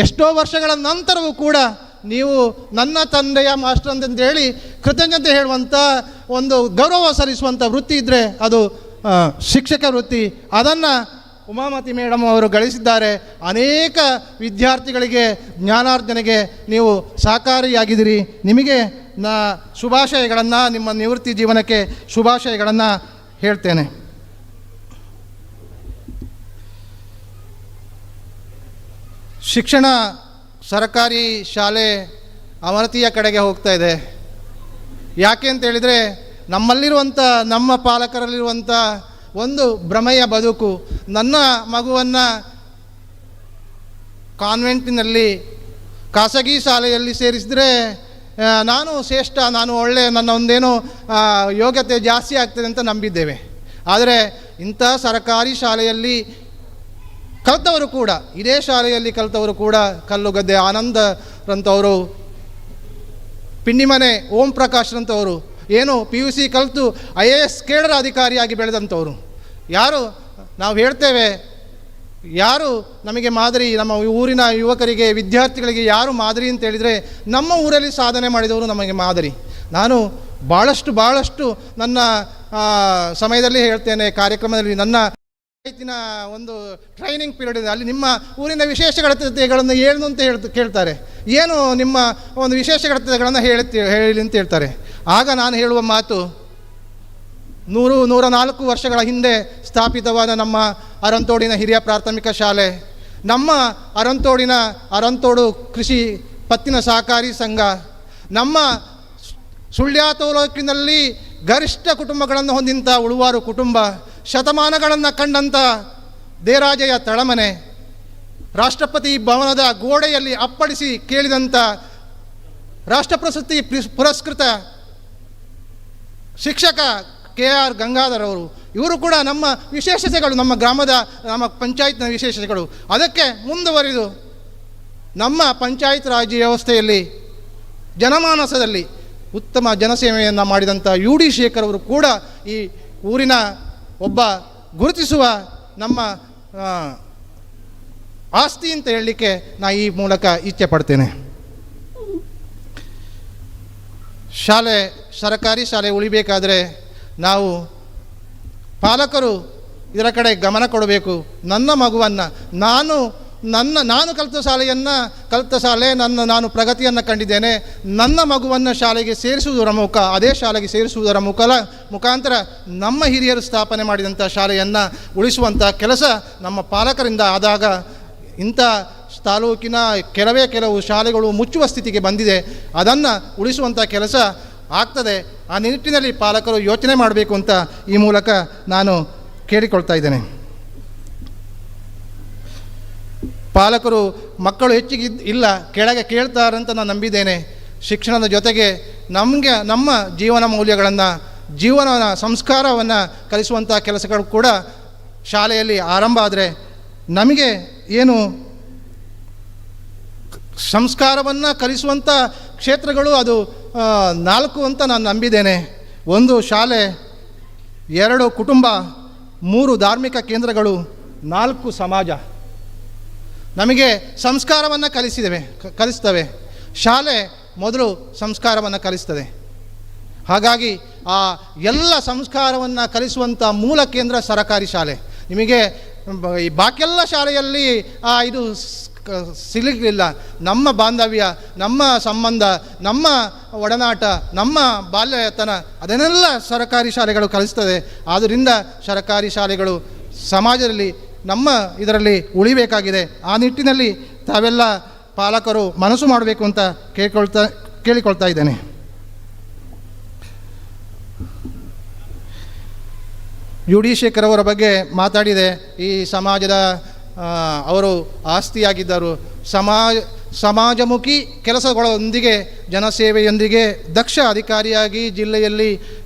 ಎಷ್ಟೋ ವರ್ಷಗಳ ನಂತರವೂ ಕೂಡ ನೀವು ನನ್ನ ತಂದೆಯ ಮಾಸ್ಟರ್ ಅಂತೇಳಿ ಕೃತಜ್ಞತೆ ಹೇಳುವಂಥ ಒಂದು ಗೌರವ ಸಲ್ಲಿಸುವಂಥ ವೃತ್ತಿ ಇದ್ದರೆ ಅದು ಶಿಕ್ಷಕ ವೃತ್ತಿ. ಅದನ್ನು ಉಮಾವತಿ ಮೇಡಮ್ ಅವರು ಗಳಿಸಿದ್ದಾರೆ. ಅನೇಕ ವಿದ್ಯಾರ್ಥಿಗಳಿಗೆ ಜ್ಞಾನಾರ್ಜನೆಗೆ ನೀವು ಸಹಕಾರಿಯಾಗಿದ್ದೀರಿ. ನಿಮಗೆ ಶುಭಾಶಯಗಳನ್ನು, ನಿಮ್ಮ ನಿವೃತ್ತಿ ಜೀವನಕ್ಕೆ ಶುಭಾಶಯಗಳನ್ನು ಹೇಳ್ತೇನೆ. ಶಿಕ್ಷಣ ಸರ್ಕಾರಿ ಶಾಲೆ ಅವನತಿಯ ಕಡೆಗೆ ಹೋಗ್ತಾ ಇದೆ. ಯಾಕೆ ಅಂತೇಳಿದರೆ ನಮ್ಮ ಪಾಲಕರಲ್ಲಿರುವಂಥ ಒಂದು ಭ್ರಮೆಯ ಬದುಕು. ನನ್ನ ಮಗುವನ್ನು ಕಾನ್ವೆಂಟಿನಲ್ಲಿ ಖಾಸಗಿ ಶಾಲೆಯಲ್ಲಿ ಸೇರಿಸಿದರೆ ನಾನು ಶ್ರೇಷ್ಠ, ನಾನು ನನ್ನ ಒಂದೇನೋ ಯೋಗ್ಯತೆ ಜಾಸ್ತಿ ಆಗ್ತದೆ ಅಂತ ನಂಬಿದ್ದೇವೆ. ಆದರೆ ಇಂಥ ಸರ್ಕಾರಿ ಶಾಲೆಯಲ್ಲಿ ಕಲಿತವರು ಕೂಡ, ಇದೇ ಶಾಲೆಯಲ್ಲಿ ಕಲಿತವರು ಕೂಡ, ಕಲ್ಲುಗದ್ದೆ ಆನಂದರಂಥವರು, ಪಿಂಡಿಮನೆ ಓಂ ಪ್ರಕಾಶ್ರಂಥವರು, ಏನು PUC ಕಲಿತು IAS ಕೇಡರ ಅಧಿಕಾರಿಯಾಗಿ ಬೆಳೆದಂಥವರು ಯಾರು ನಾವು ಹೇಳ್ತೇವೆ. ಯಾರು ನಮಗೆ ಮಾದರಿ, ನಮ್ಮ ಊರಿನ ಯುವಕರಿಗೆ, ವಿದ್ಯಾರ್ಥಿಗಳಿಗೆ ಯಾರು ಮಾದರಿ ಅಂತ ಹೇಳಿದರೆ ನಮ್ಮ ಊರಲ್ಲಿ ಸಾಧನೆ ಮಾಡಿದವರು ನಮಗೆ ಮಾದರಿ. ನಾನು ಭಾಳಷ್ಟು ನನ್ನ ಸಮಯದಲ್ಲಿ ಹೇಳ್ತೇನೆ, ಕಾರ್ಯಕ್ರಮದಲ್ಲಿ ನನ್ನ ಒಂದು ಟ್ರೈನಿಂಗ್ ಪೀರಿಯಡ್ ಇದೆ, ಅಲ್ಲಿ ನಿಮ್ಮ ಊರಿನ ವಿಶೇಷಗಳನ್ನು ಏನು ಅಂತ ಕೇಳ್ತಾರೆ. ಏನು ನಿಮ್ಮ ಒಂದು ವಿಶೇಷತೆಗಳನ್ನು ಹೇಳಿ ಅಂತ ಹೇಳ್ತಾರೆ. ಆಗ ನಾನು ಹೇಳುವ ಮಾತು, 104 ವರ್ಷಗಳ ಹಿಂದೆ ಸ್ಥಾಪಿತವಾದ ನಮ್ಮ ಅರಂತೋಡಿನ ಹಿರಿಯ ಪ್ರಾಥಮಿಕ ಶಾಲೆ, ನಮ್ಮ ಅರಂತೋಡು ಕೃಷಿ ಪತ್ತಿನ ಸಹಕಾರಿ ಸಂಘ, ನಮ್ಮ ಸುಳ್ಯ ತಾಲೂಕಿನಲ್ಲಿ ಗರಿಷ್ಠ ಕುಟುಂಬಗಳನ್ನು ಹೊಂದಿದಂಥ ಉಳುವಾರು ಕುಟುಂಬ, ಶತಮಾನಗಳನ್ನು ಕಂಡಂಥ ದೇರಾಜೆಯ ತಳಮನೆ, ರಾಷ್ಟ್ರಪತಿ ಭವನದ ಗೋಡೆಯಲ್ಲಿ ಅಪ್ಪಳಿಸಿ ಕೇಳಿದಂಥ ರಾಷ್ಟ್ರಪ್ರಶಸ್ತಿ ಪುರಸ್ಕೃತ ಶಿಕ್ಷಕ KR ಗಂಗಾಧರ್ ಅವರು, ಇವರು ಕೂಡ ನಮ್ಮ ವಿಶೇಷತೆಗಳು, ನಮ್ಮ ಪಂಚಾಯತ್ನ ವಿಶೇಷತೆಗಳು. ಅದಕ್ಕೆ ಮುಂದುವರಿದು ನಮ್ಮ ಪಂಚಾಯತ್ ರಾಜ್ ವ್ಯವಸ್ಥೆಯಲ್ಲಿ ಜನಮಾನಸದಲ್ಲಿ ಉತ್ತಮ ಜನಸೇವೆಯನ್ನು ಮಾಡಿದಂಥ UD ಶೇಖರ್ ಅವರು ಕೂಡ ಈ ಊರಿನ ಒಬ್ಬ ಗುರುತಿಸುವ ನಮ್ಮ ಆಸ್ತಿ ಅಂತ ಹೇಳಲಿಕ್ಕೆ ನಾನು ಈ ಮೂಲಕ ಇಚ್ಛೆ ಪಡ್ತೇನೆ. ಸರ್ಕಾರಿ ಶಾಲೆ ಉಳಿಬೇಕಾದರೆ ನಾವು ಪಾಲಕರು ಇದರ ಕಡೆ ಗಮನ ಕೊಡಬೇಕು. ನನ್ನ ಮಗುವನ್ನು ನಾನು ಕಲಿತ ಶಾಲೆ ನಾನು ಪ್ರಗತಿಯನ್ನು ಕಂಡಿದ್ದೇನೆ. ನನ್ನ ಮಗುವನ್ನು ಶಾಲೆಗೆ ಸೇರಿಸುವುದರ ಅದೇ ಶಾಲೆಗೆ ಸೇರಿಸುವುದರ ಮುಖಾಂತರ ನಮ್ಮ ಹಿರಿಯರು ಸ್ಥಾಪನೆ ಮಾಡಿದಂಥ ಶಾಲೆಯನ್ನು ಉಳಿಸುವಂಥ ಕೆಲಸ ನಮ್ಮ ಪಾಲಕರಿಂದ ಆದಾಗ ಇಂಥ ತಾಲೂಕಿನ ಕೆಲವು ಶಾಲೆಗಳು ಮುಚ್ಚುವ ಸ್ಥಿತಿಗೆ ಬಂದಿದೆ. ಅದನ್ನು ಉಳಿಸುವಂಥ ಕೆಲಸ ಆಗ್ತದೆ. ಆ ನಿಟ್ಟಿನಲ್ಲಿ ಪಾಲಕರು ಯೋಚನೆ ಮಾಡಬೇಕು ಅಂತ ಈ ಮೂಲಕ ನಾನು ಕೇಳಿಕೊಳ್ತಾ ಇದ್ದೇನೆ. ಪಾಲಕರು ಮಕ್ಕಳು ಹೆಚ್ಚಿಗೆ ಇಲ್ಲ, ಕೆಳಗೆ ಕೇಳ್ತಾರಂತ ನಾನು ನಂಬಿದ್ದೇನೆ. ಶಿಕ್ಷಣದ ಜೊತೆಗೆ ನಮ್ಮ ಜೀವನ ಮೌಲ್ಯಗಳನ್ನು, ಜೀವನ ಸಂಸ್ಕಾರವನ್ನು ಕಲಿಸುವಂಥ ಕೆಲಸಗಳು ಕೂಡ ಶಾಲೆಯಲ್ಲಿ ಆರಂಭ ಆದರೆ ನಮಗೆ ಏನು ಸಂಸ್ಕಾರವನ್ನು ಕಲಿಸುವಂಥ ಕ್ಷೇತ್ರಗಳು ಅದು 4 ಅಂತ ನಾನು ನಂಬಿದ್ದೇನೆ. 1 ಶಾಲೆ, 2 ಕುಟುಂಬ, 3 ಧಾರ್ಮಿಕ ಕೇಂದ್ರಗಳು, 4 ಸಮಾಜ ನಮಗೆ ಸಂಸ್ಕಾರವನ್ನು ಕಲಿಸ್ತವೆ. ಶಾಲೆ ಮೊದಲು ಸಂಸ್ಕಾರವನ್ನು ಕಲಿಸ್ತದೆ. ಹಾಗಾಗಿ ಆ ಎಲ್ಲ ಸಂಸ್ಕಾರವನ್ನು ಕಲಿಸುವಂಥ ಮೂಲ ಕೇಂದ್ರ ಸರಕಾರಿ ಶಾಲೆ. ನಿಮಗೆ ಬಾಕಿಯೆಲ್ಲ ಶಾಲೆಯಲ್ಲಿ ಇದು ಸಿಗಲಿಲ್ಲ. ನಮ್ಮ ಬಾಂಧವ್ಯ, ನಮ್ಮ ಸಂಬಂಧ, ನಮ್ಮ ಒಡನಾಟ, ನಮ್ಮ ಬಾಲ್ಯತನ ಅದನ್ನೆಲ್ಲ ಸರಕಾರಿ ಶಾಲೆಗಳು ಕಲಿಸ್ತದೆ. ಆದ್ದರಿಂದ ಸರಕಾರಿ ಶಾಲೆಗಳು ಸಮಾಜದಲ್ಲಿ ನಮ್ಮ ಇದರಲ್ಲಿ ಉಳಿಬೇಕಾಗಿದೆ. ಆ ನಿಟ್ಟಿನಲ್ಲಿ ತಾವೆಲ್ಲ ಪಾಲಕರು ಮನಸ್ಸು ಮಾಡಬೇಕು ಅಂತ ಕೇಳಿಕೊಳ್ತಾ ಇದ್ದೇನೆ. UD ಶೇಖರ್ ಅವರ ಬಗ್ಗೆ ಮಾತಾಡಿದೆ. ಈ ಸಮಾಜದ ಅವರು ಆಸ್ತಿಯಾಗಿದ್ದರು. ಸಮಾಜಮುಖಿ ಕೆಲಸಗಳೊಂದಿಗೆ, ಜನಸೇವೆಯೊಂದಿಗೆ ದಕ್ಷ ಅಧಿಕಾರಿಯಾಗಿ ಜಿಲ್ಲೆಯಲ್ಲಿ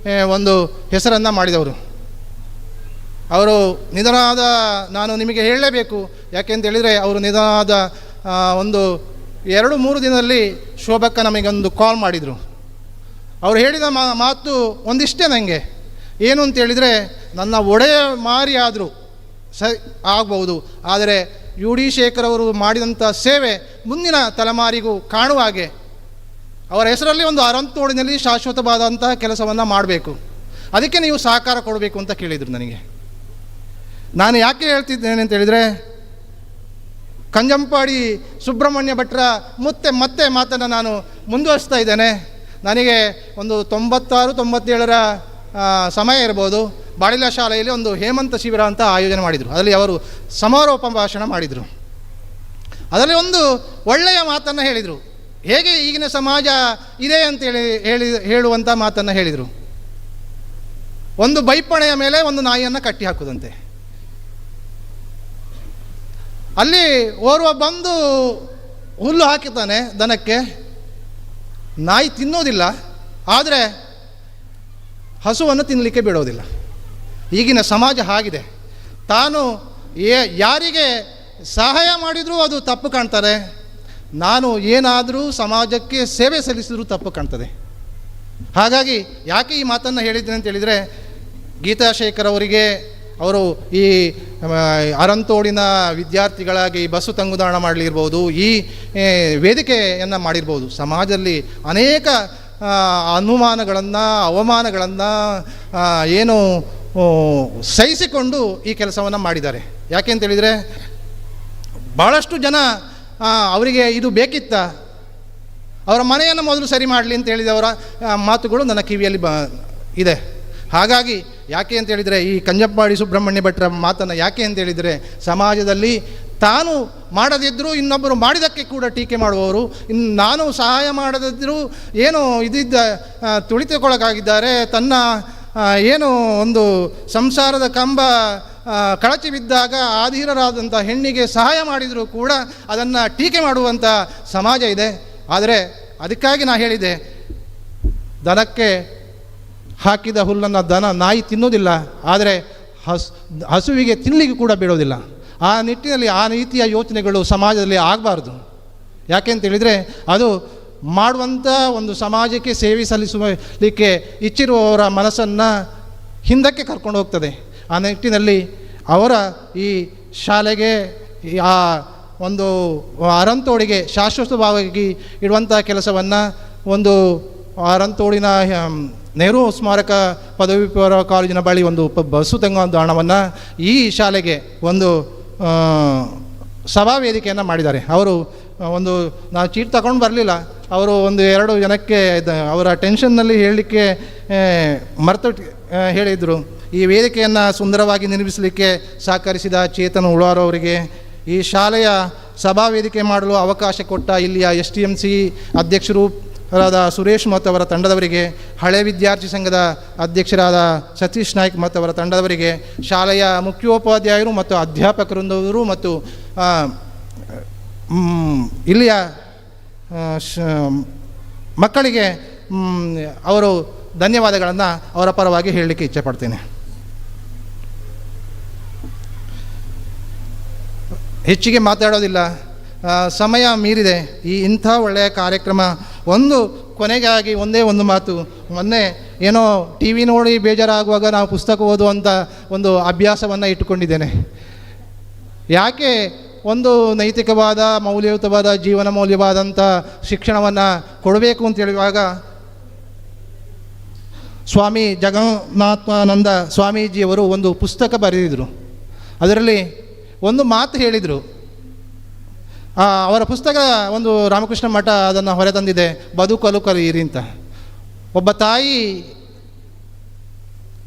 ಒಂದು ಹೆಸರನ್ನು ಮಾಡಿದವರು. ಅವರು ನಿಧನವಾದ, ನಾನು ನಿಮಗೆ ಹೇಳಲೇಬೇಕು. ಯಾಕೆಂತೇಳಿದರೆ ಅವರು ನಿಧನವಾದ ಒಂದು 2-3 ದಿನದಲ್ಲಿ ಶೋಭಕ್ಕ ನಮಗೊಂದು ಕಾಲ್ ಮಾಡಿದರು. ಅವರು ಹೇಳಿದ ಮಾತು ಒಂದಿಷ್ಟೇ ನನಗೆ. ಏನು ಅಂತೇಳಿದರೆ, ನನ್ನ ಒಡೆಯ ಮಾರಿ ಆದರೂ ಸರಿ ಆಗ್ಬೋದು, ಆದರೆ UD ಶೇಖರ್ ಅವರು ಮಾಡಿದಂಥ ಸೇವೆ ಮುಂದಿನ ತಲೆಮಾರಿಗೂ ಕಾಣುವ ಹಾಗೆ ಅವರ ಹೆಸರಲ್ಲಿ ಒಂದು ಅರಂತೋಡಿನಲ್ಲಿ ಶಾಶ್ವತವಾದಂಥ ಕೆಲಸವನ್ನು ಮಾಡಬೇಕು. ಅದಕ್ಕೆ ನೀವು ಸಹಕಾರ ಕೊಡಬೇಕು ಅಂತ ಕೇಳಿದರು ನನಗೆ. ನಾನು ಯಾಕೆ ಹೇಳ್ತಿದ್ದೇನೆ ಅಂತೇಳಿದರೆ, ಕಂಜಂಪಾಡಿ ಸುಬ್ರಹ್ಮಣ್ಯ ಭಟ್ರ ಮತ್ತೆ ಮಾತನ್ನು ನಾನು ಮುಂದುವರಿಸ್ತಾ ಇದ್ದೇನೆ. ನನಗೆ ಒಂದು 96-97ರ ಸಮಯ ಇರ್ಬೋದು. ಬಾಳಿಲ ಶಾಲೆಯಲ್ಲಿ ಒಂದು ಹೇಮಂತ ಶಿಬಿರ ಅಂತ ಆಯೋಜನೆ ಮಾಡಿದರು. ಅದರಲ್ಲಿ ಅವರು ಸಮಾರೋಪ ಭಾಷಣ ಮಾಡಿದರು. ಅದರಲ್ಲಿ ಒಂದು ಒಳ್ಳೆಯ ಮಾತನ್ನು ಹೇಳಿದರು. ಹೇಗೆ ಈಗಿನ ಸಮಾಜ ಇದೆ ಅಂತೇಳಿ ಹೇಳುವಂಥ ಮಾತನ್ನು ಹೇಳಿದರು. ಒಂದು ಬೈಪಣೆಯ ಮೇಲೆ ಒಂದು ನಾಯಿಯನ್ನು ಕಟ್ಟಿ ಹಾಕುದಂತೆ. ಅಲ್ಲಿ ಓರ್ವ ಬಂದು ಹುಲ್ಲು ಹಾಕಿದ್ದಾನೆ ದನಕ್ಕೆ, ನಾಯಿ ತಿನ್ನೋದಿಲ್ಲ, ಆದರೆ ಹಸುವನ್ನು ತಿನ್ನಲಿಕ್ಕೆ ಬಿಡೋದಿಲ್ಲ. ಈಗಿನ ಸಮಾಜ ಹಾಗಿದೆ. ತಾನು ಯಾರಿಗೆ ಸಹಾಯ ಮಾಡಿದರೂ ಅದು ತಪ್ಪು ಕಾಣ್ತಾರೆ, ನಾನು ಏನಾದರೂ ಸಮಾಜಕ್ಕೆ ಸೇವೆ ಸಲ್ಲಿಸಿದರೂ ತಪ್ಪು ಕಾಣ್ತದೆ. ಹಾಗಾಗಿ ಯಾಕೆ ಈ ಮಾತನ್ನು ಹೇಳಿದ್ದೇನೆ ಅಂತೇಳಿದರೆ, ಗೀತಾ ಶೇಖರ್ ಅವರಿಗೆ ಅವರು ಈ ಅರಂತೋಡಿನ ವಿದ್ಯಾರ್ಥಿಗಳಾಗಿ ಬಸ್ಸು ತಂಗುದಾಣ ಮಾಡಲಿರ್ಬೋದು, ಈ ವೇದಿಕೆಯನ್ನು ಮಾಡಿರ್ಬೋದು. ಸಮಾಜದಲ್ಲಿ ಅನೇಕ ಅನುಮಾನಗಳನ್ನು, ಅವಮಾನಗಳನ್ನು ಏನು ಸಹಿಸಿಕೊಂಡು ಈ ಕೆಲಸವನ್ನು ಮಾಡಿದ್ದಾರೆ. ಯಾಕೆ ಅಂತೇಳಿದರೆ, ಭಾಳಷ್ಟು ಜನ ಅವರಿಗೆ ಇದು ಬೇಕಿತ್ತ, ಅವರ ಮನೆಯನ್ನು ಮೊದಲು ಸರಿ ಮಾಡಲಿ ಅಂತ ಹೇಳಿದವರ ಮಾತುಗಳು ನನ್ನ ಕಿವಿಯಲ್ಲಿ ಇದೆ. ಹಾಗಾಗಿ ಯಾಕೆ ಅಂತ ಹೇಳಿದರೆ ಈ ಕಂಜಪ್ಪಾಡಿ ಸುಬ್ರಹ್ಮಣ್ಯ ಭಟ್ರ ಮಾತನ್ನು ಯಾಕೆ ಅಂತ ಹೇಳಿದರೆ, ಸಮಾಜದಲ್ಲಿ ತಾನು ಮಾಡದಿದ್ದರೂ ಇನ್ನೊಬ್ಬರು ಮಾಡಿದ್ದಕ್ಕೆ ಕೂಡ ಟೀಕೆ ಮಾಡುವವರು, ನಾನು ಸಹಾಯ ಮಾಡದಿದ್ದರೂ ಏನೋ ಇದಿದ್ದ ತುಳಿತಕ್ಕೊಳಗಾಗಿದ್ದಾರೆ, ತನ್ನ ಏನು ಒಂದು ಸಂಸಾರದ ಕಂಬ ಕಳಚಿ ಬಿದ್ದಾಗ ಆಧೀರರಾದಂಥ ಹೆಣ್ಣಿಗೆ ಸಹಾಯ ಮಾಡಿದರೂ ಕೂಡ ಅದನ್ನು ಟೀಕೆ ಮಾಡುವಂಥ ಸಮಾಜ ಇದೆ. ಆದರೆ ಅದಕ್ಕಾಗಿ ನಾನು ಹೇಳಿದೆ, ದನಕ್ಕೆ ಹಾಕಿದ ಹುಲ್ಲನ್ನು ನಾಯಿ ತಿನ್ನೋದಿಲ್ಲ, ಆದರೆ ಹಸುವಿಗೆ ತಿನ್ನಲಿಕ್ಕೆ ಕೂಡ ಬಿಡೋದಿಲ್ಲ. ಆ ನಿಟ್ಟಿನಲ್ಲಿ ಆ ರೀತಿಯ ಯೋಚನೆಗಳು ಸಮಾಜದಲ್ಲಿ ಆಗಬಾರ್ದು. ಯಾಕೆ ಅಂತೇಳಿದರೆ ಅದು ಮಾಡುವಂಥ ಒಂದು ಸಮಾಜಕ್ಕೆ ಸೇವೆ ಸಲ್ಲಿಸಲಿಕ್ಕೆ ಇಚ್ಛಿರುವವರ ಮನಸ್ಸನ್ನು ಹಿಂದಕ್ಕೆ ಕರ್ಕೊಂಡು ಹೋಗ್ತದೆ. ಆ ನಿಟ್ಟಿನಲ್ಲಿ ಅವರ ಈ ಶಾಲೆಗೆ ಆ ಒಂದು ಅರಂತೋಡಿಗೆ ಶಾಶ್ವತವಾಗಿ ಇಡುವಂಥ ಕೆಲಸವನ್ನು ಒಂದು ಅರಂತೋಡಿನ ನೆಹರು ಸ್ಮಾರಕ ಪದವಿ ಪೂರ್ವ ಕಾಲೇಜಿನ ಬಳಿ ಒಂದು ಬಸ್ಸು ತೆಗೆಯುವಂಥ ಹಣವನ್ನು ಈ ಶಾಲೆಗೆ ಒಂದು ಸಭಾ ವೇದಿಕೆಯನ್ನು ಮಾಡಿದ್ದಾರೆ. ಅವರು ಒಂದು ನಾವು ಚೀಟ್ ತಗೊಂಡು ಬರಲಿಲ್ಲ, ಅವರು ಒಂದು 2 ಜನಕ್ಕೆ ಅವರ ಟೆನ್ಷನ್ನಲ್ಲಿ ಹೇಳಲಿಕ್ಕೆ ಮರೆತು ಹೇಳಿದರು. ಈ ವೇದಿಕೆಯನ್ನು ಸುಂದರವಾಗಿ ನಿರ್ಮಿಸಲಿಕ್ಕೆ ಸಹಕರಿಸಿದ ಚೇತನ್ ಉಳಾರ್ ಅವರಿಗೆ, ಈ ಶಾಲೆಯ ಸಭಾ ವೇದಿಕೆ ಮಾಡಲು ಅವಕಾಶ ಕೊಟ್ಟ ಇಲ್ಲಿಯ STMC ಅಧ್ಯಕ್ಷರು ಸುರೇಶ್ ಮತ್ತು ಅವರ ತಂಡದವರಿಗೆ, ಹಳೆ ವಿದ್ಯಾರ್ಥಿ ಸಂಘದ ಅಧ್ಯಕ್ಷರಾದ ಸತೀಶ್ ನಾಯ್ಕ್ ಮತ್ತು ಅವರ ತಂಡದವರಿಗೆ, ಶಾಲೆಯ ಮುಖ್ಯೋಪಾಧ್ಯಾಯರು ಮತ್ತು ಅಧ್ಯಾಪಕರೊಂದವರು ಮತ್ತು ಇಲ್ಲಿಯ ಮಕ್ಕಳಿಗೆ ಅವರು ಧನ್ಯವಾದಗಳನ್ನು ಅವರ ಪರವಾಗಿ ಹೇಳಲಿಕ್ಕೆ ಇಚ್ಛೆಪಡ್ತೇನೆ. ಹೆಚ್ಚಿಗೆ ಮಾತಾಡೋದಿಲ್ಲ, ಸಮಯ ಮೀರಿದೆ. ಇಂಥ ಒಳ್ಳೆಯ ಕಾರ್ಯಕ್ರಮ ಒಂದು ಕೊನೆಗಾಗಿ ಒಂದೇ ಒಂದು ಮಾತು. ಮೊನ್ನೆ ಏನೋ ಟಿ ವಿ ನೋಡಿ ಬೇಜಾರಾಗುವಾಗ ನಾವು ಪುಸ್ತಕ ಓದುವಂಥ ಒಂದು ಅಭ್ಯಾಸವನ್ನು ಇಟ್ಟುಕೊಂಡಿದ್ದೇನೆ. ಯಾಕೆ ಒಂದು ನೈತಿಕವಾದ ಮೌಲ್ಯಯುತವಾದ ಜೀವನ ಮೌಲ್ಯವಾದಂಥ ಶಿಕ್ಷಣವನ್ನು ಕೊಡಬೇಕು ಅಂತ ಹೇಳುವಾಗ ಸ್ವಾಮಿ ಜಗನ್ನಾಥಾನಂದ ಸ್ವಾಮೀಜಿಯವರು ಒಂದು ಪುಸ್ತಕ ಬರೆದಿದ್ದರು. ಅದರಲ್ಲಿ ಒಂದು ಮಾತು ಹೇಳಿದರು. ಅವರ ಪುಸ್ತಕ ಒಂದು ರಾಮಕೃಷ್ಣ ಮಠ ಅದನ್ನು ಹೊರತಂದಿದೆ, ಬದುಕಲು ಕಲಿಯಿರಿ ಅಂತ. ಒಬ್ಬ ತಾಯಿ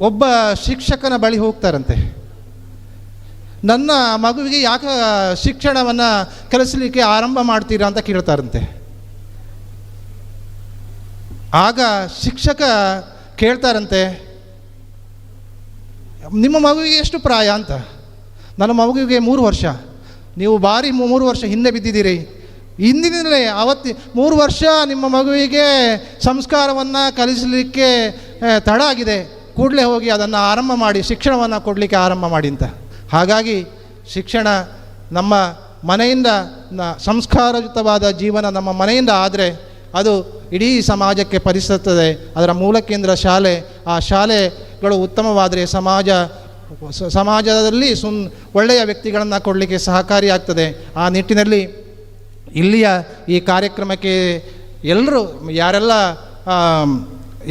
ಒಬ್ಬ ಶಿಕ್ಷಕನ ಬಳಿ ಹೋಗ್ತಾರಂತೆ, ನನ್ನ ಮಗುವಿಗೆ ಯಾಕೆ ಶಿಕ್ಷಣವನ್ನು ಕಲಿಸಲಿಕ್ಕೆ ಆರಂಭ ಮಾಡ್ತೀರಾ ಅಂತ ಕೇಳ್ತಾರಂತೆ. ಆಗ ಶಿಕ್ಷಕ ಕೇಳ್ತಾರಂತೆ, ನಿಮ್ಮ ಮಗುವಿಗೆ ಎಷ್ಟು ಪ್ರಾಯ ಅಂತ. ನನ್ನ ಮಗುವಿಗೆ 3 ವರ್ಷ. ನೀವು ಭಾರಿ 3 ವರ್ಷ ಹಿಂದೆ ಬಿದ್ದಿದ್ದೀರಿ. ಹಿಂದಿನಲ್ಲೇ 3 ವರ್ಷ ನಿಮ್ಮ ಮಗುವಿಗೆ ಸಂಸ್ಕಾರವನ್ನು ಕಲಿಸಲಿಕ್ಕೆ ತಡ ಆಗಿದೆ, ಕೂಡಲೇ ಹೋಗಿ ಅದನ್ನು ಆರಂಭ ಮಾಡಿ ಶಿಕ್ಷಣವನ್ನು ಕೊಡಲಿಕ್ಕೆ ಆರಂಭ ಮಾಡಿ ಅಂತ. ಹಾಗಾಗಿ ಶಿಕ್ಷಣ ನಮ್ಮ ಮನೆಯಿಂದ, ಸಂಸ್ಕಾರಯುತವಾದ ಜೀವನ ನಮ್ಮ ಮನೆಯಿಂದ ಆದರೆ ಅದು ಇಡೀ ಸಮಾಜಕ್ಕೆ ಪರಿಸುತ್ತದೆ. ಅದರ ಮೂಲ ಕೇಂದ್ರ ಶಾಲೆ. ಆ ಶಾಲೆಗಳು ಉತ್ತಮವಾದರೆ ಸಮಾಜದಲ್ಲಿ ಒಳ್ಳೆಯ ವ್ಯಕ್ತಿಗಳನ್ನು ಕೊಡಲಿಕ್ಕೆ ಸಹಕಾರಿಯಾಗ್ತದೆ. ಆ ನಿಟ್ಟಿನಲ್ಲಿ ಇಲ್ಲಿಯ ಈ ಕಾರ್ಯಕ್ರಮಕ್ಕೆ ಎಲ್ಲರೂ ಯಾರೆಲ್ಲ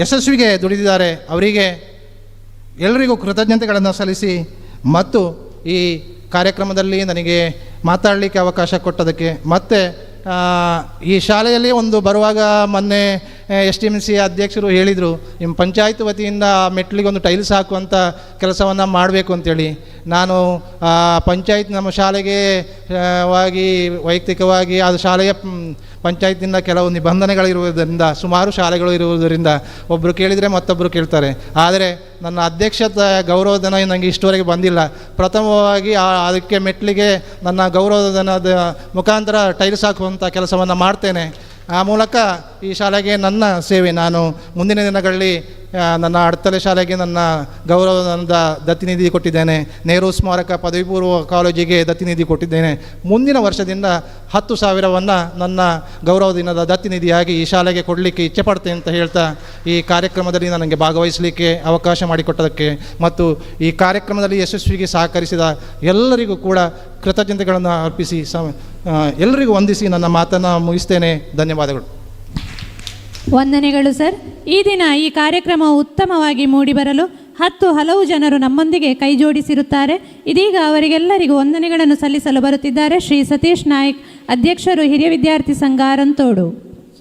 ಯಶಸ್ವಿಗೆ ದುಡಿದಿದ್ದಾರೆ ಅವರಿಗೆ ಎಲ್ಲರಿಗೂ ಕೃತಜ್ಞತೆಗಳನ್ನು ಸಲ್ಲಿಸಿ ಮತ್ತು ಈ ಕಾರ್ಯಕ್ರಮದಲ್ಲಿ ನನಗೆ ಮಾತಾಡಲಿಕ್ಕೆ ಅವಕಾಶ ಕೊಟ್ಟದಕ್ಕೆ, ಮತ್ತು ಈ ಶಾಲೆಯಲ್ಲಿ ಒಂದು ಬರುವಾಗ ಮೊನ್ನೆ STMC ಅಧ್ಯಕ್ಷರು ಹೇಳಿದರು, ನಿಮ್ಮ ಪಂಚಾಯತ್ ವತಿಯಿಂದ ಮೆಟ್ಲಿಗೆ ಒಂದು ಟೈಲ್ಸ್ ಹಾಕುವಂಥ ಕೆಲಸವನ್ನು ಮಾಡಬೇಕು ಅಂತೇಳಿ. ನಾನು ಪಂಚಾಯತ್ ನಮ್ಮ ಶಾಲೆಗೆ ವೈಯಕ್ತಿಕವಾಗಿ ಅದು ಶಾಲೆಯ ಪಂಚಾಯತಿಂದ ಕೆಲವು ನಿಬಂಧನೆಗಳಿರುವುದರಿಂದ, ಸುಮಾರು ಶಾಲೆಗಳು ಇರುವುದರಿಂದ ಒಬ್ಬರು ಕೇಳಿದರೆ ಮತ್ತೊಬ್ಬರು ಕೇಳ್ತಾರೆ. ಆದರೆ ನನ್ನ ಅಧ್ಯಕ್ಷತೆ ಗೌರವಧನ ನನಗೆ ಇಷ್ಟವರೆಗೆ ಬಂದಿಲ್ಲ. ಪ್ರಥಮವಾಗಿ ಅದಕ್ಕೆ ಮೆಟ್ಲಿಗೆ ನನ್ನ ಗೌರವಧನದ ಮುಖಾಂತರ ಟೈಲ್ಸ್ ಹಾಕುವಂಥ ಕೆಲಸವನ್ನು ಮಾಡ್ತೇನೆ. ಆ ಮೂಲಕ ಈ ಶಾಲೆಗೆ ನನ್ನ ಸೇವೆ, ನಾನು ಮುಂದಿನ ದಿನಗಳಲ್ಲಿ ನನ್ನ ಅಡ್ತಲೆ ಶಾಲೆಗೆ ನನ್ನ ಗೌರವಧನದ ದತ್ತಿನಿಧಿ ಕೊಟ್ಟಿದ್ದೇನೆ. ನೆಹರು ಸ್ಮಾರಕ ಪದವಿ ಪೂರ್ವ ಕಾಲೇಜಿಗೆ ದತ್ತಿನಿಧಿ ಕೊಟ್ಟಿದ್ದೇನೆ. ಮುಂದಿನ ವರ್ಷದಿಂದ 10,000ವನ್ನು ನನ್ನ ಗೌರವದಿನದ ದತ್ತಿನಿಧಿಯಾಗಿ ಈ ಶಾಲೆಗೆ ಕೊಡಲಿಕ್ಕೆ ಇಚ್ಛೆ ಪಡ್ತೇನೆ ಅಂತ ಹೇಳ್ತಾ, ಈ ಕಾರ್ಯಕ್ರಮದಲ್ಲಿ ನನಗೆ ಭಾಗವಹಿಸಲಿಕ್ಕೆ ಅವಕಾಶ ಮಾಡಿಕೊಟ್ಟದಕ್ಕೆ ಮತ್ತು ಈ ಕಾರ್ಯಕ್ರಮದಲ್ಲಿ ಯಶಸ್ವಿಗೆ ಸಹಕರಿಸಿದ ಎಲ್ಲರಿಗೂ ಕೂಡ ಕೃತಜ್ಞತೆಗಳನ್ನು ಅರ್ಪಿಸಿ ಎಲ್ಲರಿಗೂ ವಂದಿಸಿ ನನ್ನ ಮಾತನ್ನು ಮುಗಿಸ್ತೇನೆ. ಧನ್ಯವಾದಗಳು. ವಂದನೆಗಳು ಸರ್. ಈ ದಿನ ಈ ಕಾರ್ಯಕ್ರಮ ಉತ್ತಮವಾಗಿ ಮೂಡಿಬರಲು ಹಲವು ಜನರು ನಮ್ಮೊಂದಿಗೆ ಕೈ ಜೋಡಿಸಿರುತ್ತಾರೆ. ಇದೀಗ ಅವರಿಗೆಲ್ಲರಿಗೂ ವಂದನೆಗಳನ್ನು ಸಲ್ಲಿಸಲು ಬರುತ್ತಿದ್ದಾರೆ ಶ್ರೀ ಸತೀಶ್ ನಾಯ್ಕ್, ಅಧ್ಯಕ್ಷರು ಹಿರಿಯ ವಿದ್ಯಾರ್ಥಿ ಸಂಘ ಅರಂತೋಡು.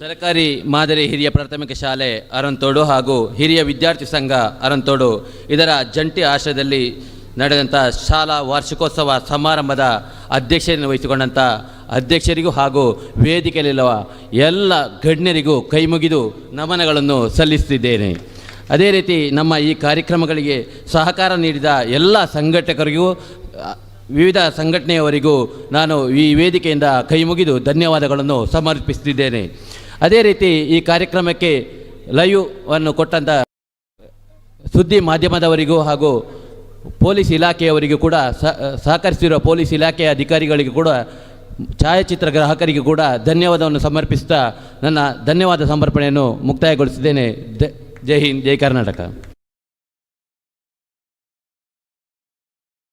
ಸರ್ಕಾರಿ ಮಾದರಿ ಹಿರಿಯ ಪ್ರಾಥಮಿಕ ಶಾಲೆ ಅರಂತೋಡು ಹಾಗೂ ಹಿರಿಯ ವಿದ್ಯಾರ್ಥಿ ಸಂಘ ಅರಂತೋಡು ಇದರ ಜಂಟಿ ಆಶ್ರಯದಲ್ಲಿ ನಡೆದಂಥ ಶಾಲಾ ವಾರ್ಷಿಕೋತ್ಸವ ಸಮಾರಂಭದ ಅಧ್ಯಕ್ಷತೆಯನ್ನು ವಹಿಸಿಕೊಂಡಂಥ ಅಧ್ಯಕ್ಷರಿಗೂ ಹಾಗೂ ವೇದಿಕೆಯಲ್ಲಿರುವ ಎಲ್ಲ ಗಣ್ಯರಿಗೂ ಕೈಮುಗಿದು ನಮನಗಳನ್ನು ಸಲ್ಲಿಸುತ್ತಿದ್ದೇನೆ. ಅದೇ ರೀತಿ ನಮ್ಮ ಈ ಕಾರ್ಯಕ್ರಮಗಳಿಗೆ ಸಹಕಾರ ನೀಡಿದ ಎಲ್ಲ ಸಂಘಟಕರಿಗೂ ವಿವಿಧ ಸಂಘಟನೆಯವರಿಗೂ ನಾನು ಈ ವೇದಿಕೆಯಿಂದ ಕೈಮುಗಿದು ಧನ್ಯವಾದಗಳನ್ನು ಸಮರ್ಪಿಸುತ್ತಿದ್ದೇನೆ. ಅದೇ ರೀತಿ ಈ ಕಾರ್ಯಕ್ರಮಕ್ಕೆ ಲೈವ್ ಅನ್ನು ಕೊಟ್ಟಂಥ ಸುದ್ದಿ ಮಾಧ್ಯಮದವರಿಗೂ ಹಾಗೂ ಪೊಲೀಸ್ ಇಲಾಖೆಯವರಿಗೂ ಕೂಡ ಸಹಕರಿಸಿರುವ ಪೊಲೀಸ್ ಇಲಾಖೆಯ ಅಧಿಕಾರಿಗಳಿಗೂ ಕೂಡ ಛಾಯಾಚಿತ್ರ ಗ್ರಾಹಕರಿಗೂ ಕೂಡ ಧನ್ಯವಾದವನ್ನು ಸಮರ್ಪಿಸ್ತಾ ನನ್ನ ಧನ್ಯವಾದ ಸಮರ್ಪಣೆಯನ್ನು ಮುಕ್ತಾಯಗೊಳಿಸಿದ್ದೇನೆ. ಜೈ ಹಿಂದ್, ಜೈ ಕರ್ನಾಟಕ.